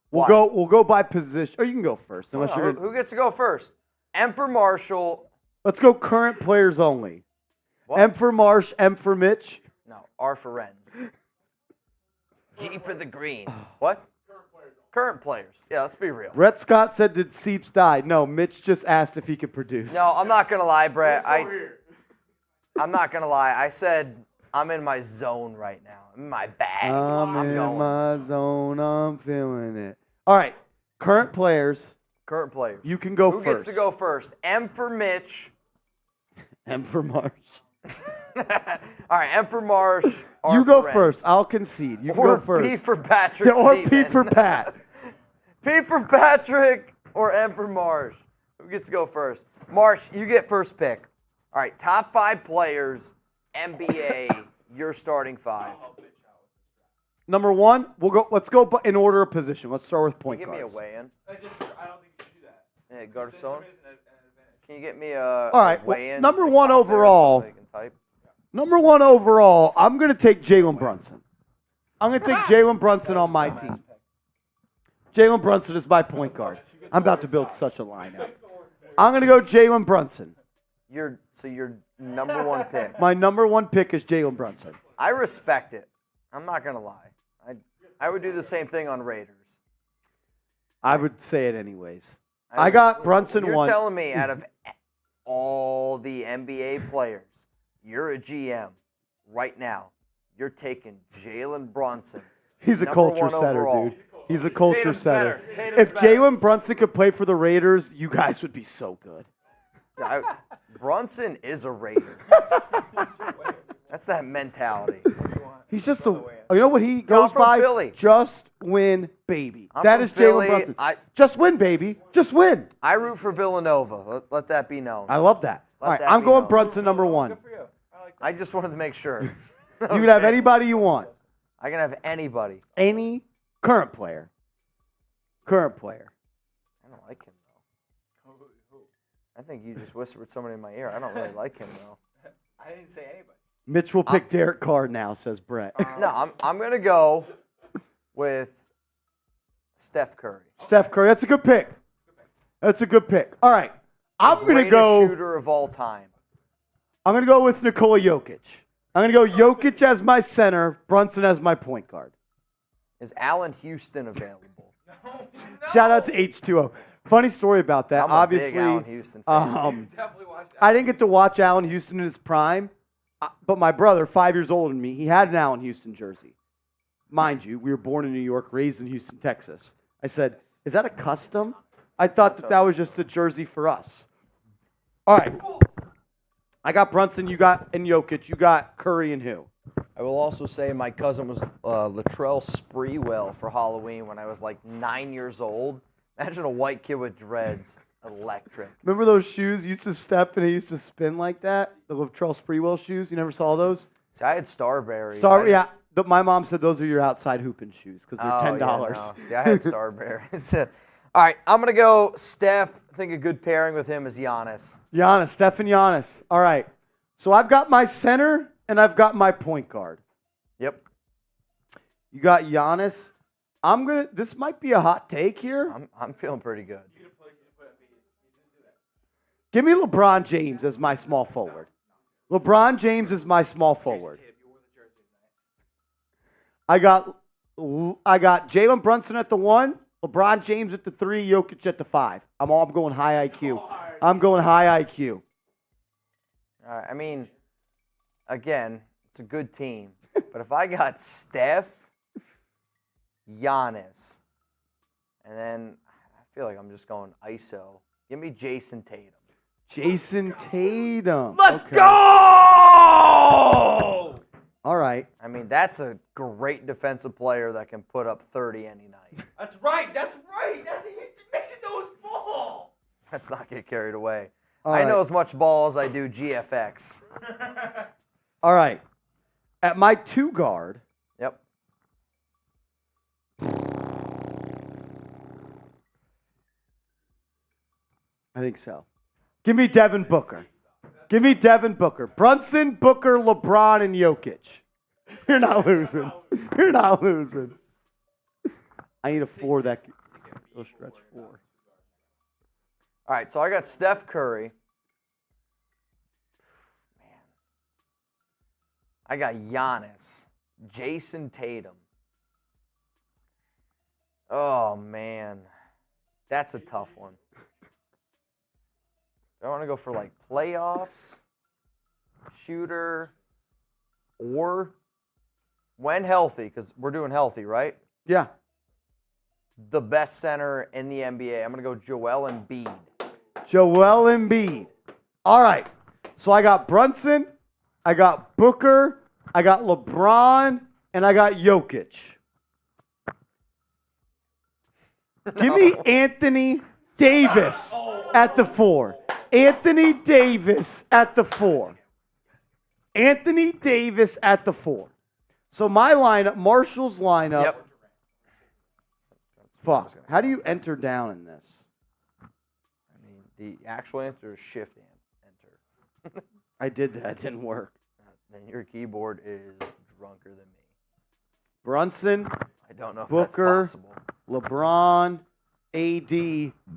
We'll Why? we'll go by position. Or you can go first. Unless Hold you're on, gonna, who gets to go first? M for Marshall. let's go current players only. What? M for Marsh, M for Mitch. No, R for Renz. G for the green. What? Current players. Yeah, let's be real. Rhett Scott said, did Seeps die? No, Mitch just asked if he could produce. No, I'm not gonna lie, Brett. I'm not gonna lie. I said I'm in my zone right now. I'm in my bag. I'm in going. my zone. I'm feeling it. All right. Current players. Current players. You can go Who first. gets to go first? M for Mitch. M for Marsh. All right, M for Marsh. R You for go Renz. first. I'll concede. You can Or go first. P for Patrick. Yeah, or P Seaman. for Pat. P for Patrick or M for Marsh. Who gets to go first? Marsh, you get first pick. All right, top 5 players, NBA, your starting 5. Number 1, we'll go. Let's go in order of position. Let's start with point Give me a guards. weigh-in. I don't think you should do that. Hey, Garcon. An Can you get me a All right, well, weigh-in? number like, one top there or overall. something I can type? Number 1 overall, I'm going to take Jalen Brunson. I'm going to take Jalen Brunson on my team. Jalen Brunson is my point guard. I'm about to build such a lineup. I'm going to go Jalen Brunson. Your number 1 pick. My number 1 pick is Jalen Brunson. I respect it. I'm not gonna lie. I would do the same thing on Raiders. I would say it anyways. I got Brunson You're 1. telling me out of all the NBA players, you're a GM right now. You're taking Jalen Brunson. He's a number culture 1 setter, overall. dude. He's a culture Tatum's setter. better. Tatum's If better. Jalen Brunson could play for the Raiders, you guys would be so good. Brunson is a Raider. That's that mentality. He's just a. You know what he I'm goes from by? Philly. Just win, baby. I'm That from is Philly. Jalen Brunson. I- Just win, baby. Just win. I root for Villanova. Let that be known. I love that. Let All right, that I'm be going known. Brunson number 1. I just wanted to make sure. You can have anybody you want. I can have anybody. Any current player. Current player. I don't like him though. I think you just whispered somebody in my ear. I don't really like him though. I didn't say anybody. Mitch will pick Derek Carr now, says Brett. No, I'm gonna go with Steph Curry. Steph Curry. That's a good pick. That's a good pick. All right. I'm going to Greatest go. shooter of all time. I'm going to go with Nikola Jokic. I'm going to go Jokic as my center, Brunson as my point guard. Is Allen Houston available? Shout out to H2O. Funny story about that. I'm a Obviously, big Allen Houston fan. Definitely watch that. I didn't get to watch Allen Houston in his prime, but my brother, 5 years older than me, he had an Allen Houston jersey. Mind you, we were born in New York, raised in Houston, Texas. I said, is that a custom? I thought that was just a jersey for us. All right. I got Brunson, you got and Jokic, you got Curry and who? I will also say my cousin was Latrell Sprewell for Halloween when I was like 9 years old. Imagine a white kid with dreads. Electric. Remember those shoes you used to step and he used to spin like that? The Latrell Sprewell shoes? You never saw those? See, I had Starberries. I Yeah. My mom said those are your outside hooping shoes because they're $10. Yeah, no. See, I had Starberries. All right, I'm going to go Steph. I think a good pairing with him is Giannis. Giannis, Stephen Giannis. All right. So I've got my center and I've got my point guard. Yep. You got Giannis. This might be a hot take here. I'm feeling pretty good. Give me LeBron James as my small forward. LeBron James is my small forward. I got Jalen Brunson at the 1, LeBron James at the 3, Jokic at the 5. I'm going high IQ. I'm going high IQ. All right, I mean, again, it's a good team. But if I got Steph, Giannis, and then I feel like I'm just going ISO. Give me Jason Tatum. Jason Tatum. Let's Okay. go! All right. I mean, that's a great defensive player that can put up 30 any night. That's right. That's right. He makes it knows ball. Let's not get carried away. All I right. know as much ball as I do GFX. All right. At my 2 guard, Yep. I think so. Give me Devin Booker. Give me Devin Booker. Brunson, Booker, LeBron, and Jokic. You're not losing. You're not losing. I need a 4 that will stretch 4. All right, so I got Steph Curry. Man. I got Giannis. Jason Tatum. Oh, man. That's a tough one. Do I want to go for, like, playoffs, shooter, or when healthy, because we're doing healthy, right? Yeah. The best center in the NBA. I'm going to go Joel Embiid. Joel Embiid. All right. So I got Brunson, I got Booker, I got LeBron, and I got Jokic. Give me Anthony Davis at the 4. Anthony Davis at the 4. Anthony Davis at the 4. So my lineup, Marshall's lineup. Yep. Fuck. How do you enter down in this? I mean, the actual answer is shift enter. I did that. It didn't work. Then your keyboard is drunker than me. Brunson, I don't know if Booker, that's possible. LeBron, AD,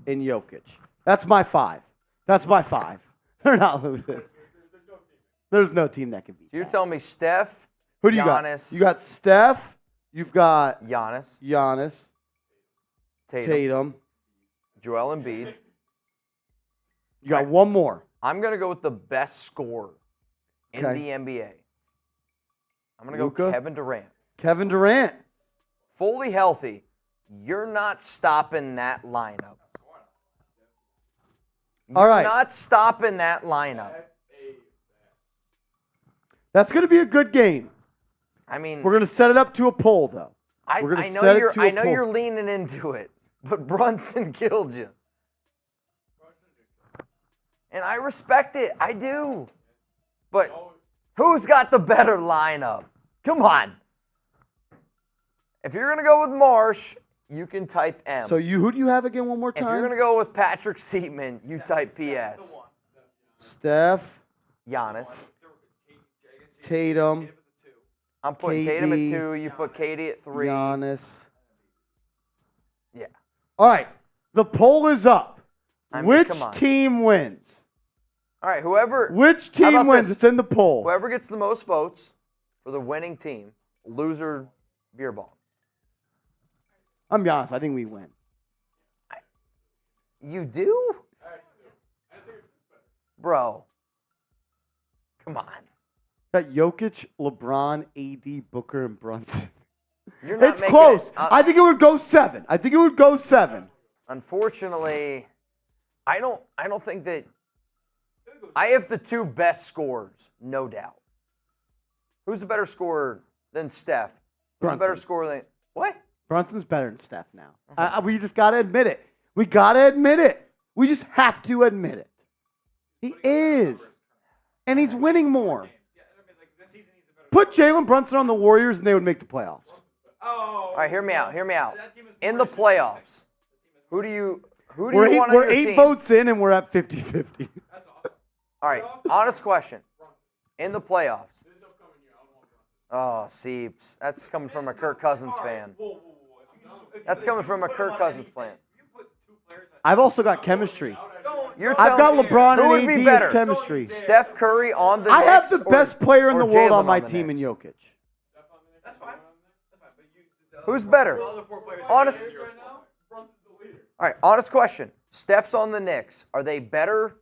and Jokic. That's my 5. That's my 5. They're not losing. There's no team that can beat You're that. telling me Steph, Who do you Giannis, got? You got Steph. You've got Giannis, Giannis, Tatum. Joel Embiid. You got one more. I'm going to go with the best scorer in Okay. the NBA. I'm going to Luka? go Kevin Durant. Kevin Durant. Fully healthy. You're not stopping that lineup. All right. You're not stopping that lineup. That's going to be a good game. I mean, We're going to set it up to a poll, though. I we're gonna know set it you're to a poll. you're leaning into it, but Brunson killed you. And I respect it. I do. But who's got the better lineup? Come on. If you're going to go with Marsh, you can type M. So who do you have again one more if time? you're going to go with Patrick Seaman, you type PS. Steph, Giannis. Tatum, I'm putting KD, Tatum at 2. You put Katie at 3. Giannis. Yeah. All right. The poll is up. I mean, Which come on. team wins? All right, whoever Which How team about wins? this? It's in the poll. whoever gets the most votes for the winning team, loser beer bong. I'm be honest. I think we win. You do? Bro. Come on. Got Jokic, LeBron, AD, Booker, and Brunson. You're not It's making close. it. I think it would go 7. I think it would go 7. Unfortunately, I don't think that I have the 2 best scorers, no doubt. Who's a better scorer than Steph? Who's a better Brunson. scorer than what? Brunson's better than Steph now. We just got to admit it. We got to admit it. We just have to admit it. He is. And he's winning more. Put Jalen Brunson on the Warriors and they would make the playoffs. All right, hear me out. Hear me out. In the playoffs, who do you want We're on your 8 team? votes in and we're at 50-50. All right, honest question. In the playoffs. Oh, Seeps. That's coming from a Kirk Cousins fan. That's coming from a Kirk Cousins fan. I've also got chemistry. You're I've got telling- LeBron who would and be AD better? as chemistry. Steph Curry on the I have Knicks the best player in or the world Jalen on my the team in Knicks? Jokic. That's fine. Who's better? Honest. All right, honest question. Steph's on the Knicks. Are they better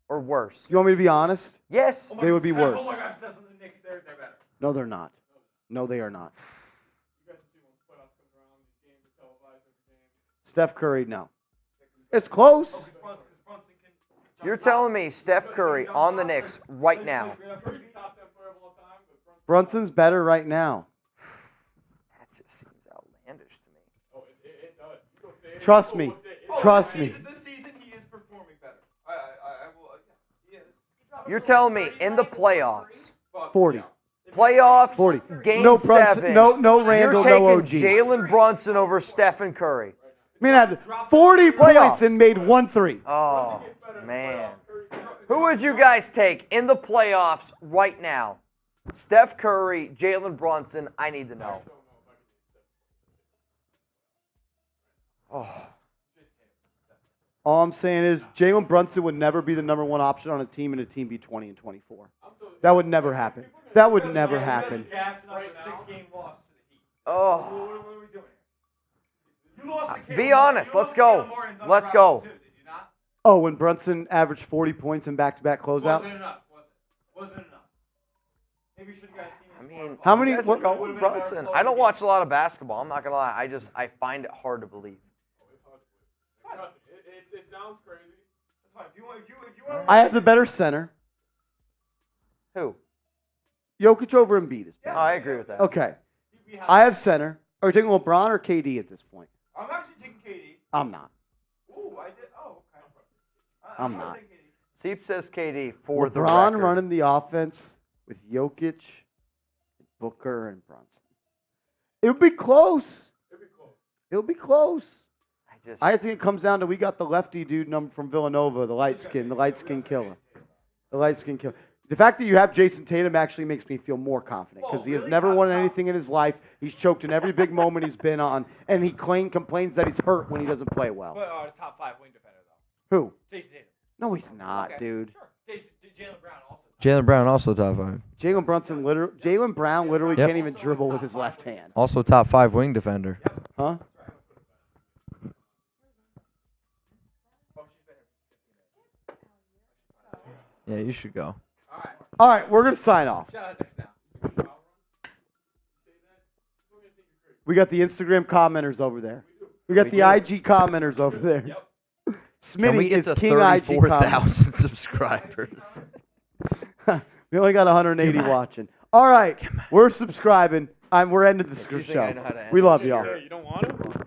or worse? You want me to be honest? Yes. They would be worse. Oh my God, Steph's on the Knicks. They're better. No, they're not. No, they are not. Steph Curry, no. It's close. You're telling me Steph Curry on the Knicks right now. Brunson's better right now. That just seems outlandish to me. Trust me. Trust me. This season, he is performing better. I will. He is. You're telling me in the playoffs, 40. playoffs, 40. game No Brunson. 7, No Randall, you're no taking OG. Jalen Brunson over Stephen Curry. Man had 40 Playoffs. points and made 1 3. Oh, man. Who would you guys take in the playoffs right now? Steph Curry, Jalen Brunson. I need to know. Oh, All I'm saying is Jalen Brunson would never be the number one option on a team and a team be 20 and 24. That would never happen. That would never happen. Six-game loss to the Heat. oh. What are we doing here? You lost to Be Caleb honest. Martin. Let's You lost to go. Caleb Martin and Let's Duncan go. Robinson, too, did you not? Oh, when Brunson averaged 40 points in back-to-back closeouts? Wasn't enough. Wasn't enough. Maybe you should have guys seen I this mean, How many- you guys what- are going with Brunson. I don't watch a lot of basketball. I'm not gonna lie. I find it hard to believe. It sounds crazy. That's fine. If you want I have the better center. Who? Jokic over Embiid is Oh, better. I agree with that. Okay. I have center. Are you taking LeBron or KD at this point? I'm actually taking KD. I'm not. Ooh, I did. Oh, okay. I'm not. taking KD. Seep says KD for the LeBron record. running the offense with Jokic, Booker, and Brunson. It would be close. It'll be close. I think it comes down to we got the lefty dude number from Villanova, the light skin killer. The light skin killer. The fact that you have Jason Tatum actually makes me feel more confident because he has never won anything in his life. He's choked in every big moment he's been on, and he complains that he's hurt when he doesn't play well. But the top 5 wing defender, though. Who? Jason Tatum. No, he's not, Okay, dude. Sure. Jalen Brown also. Jalen Brown also top 5. Jalen Brown literally Yep. can't even dribble with his left hand. Also top 5 wing defender. Huh? Oh, she's been here 15 minutes. Yeah, you should go. All right, we're going to sign off. Shout out Knicks Now. We got the Instagram commenters over there. We got the IG commenters over there. Can Smitty we get is to King IG 34,000 subscribers? We only got 180 watching. All right, we're subscribing. We're ending the You think I show. know how to end We love this y'all. shit? You don't want to?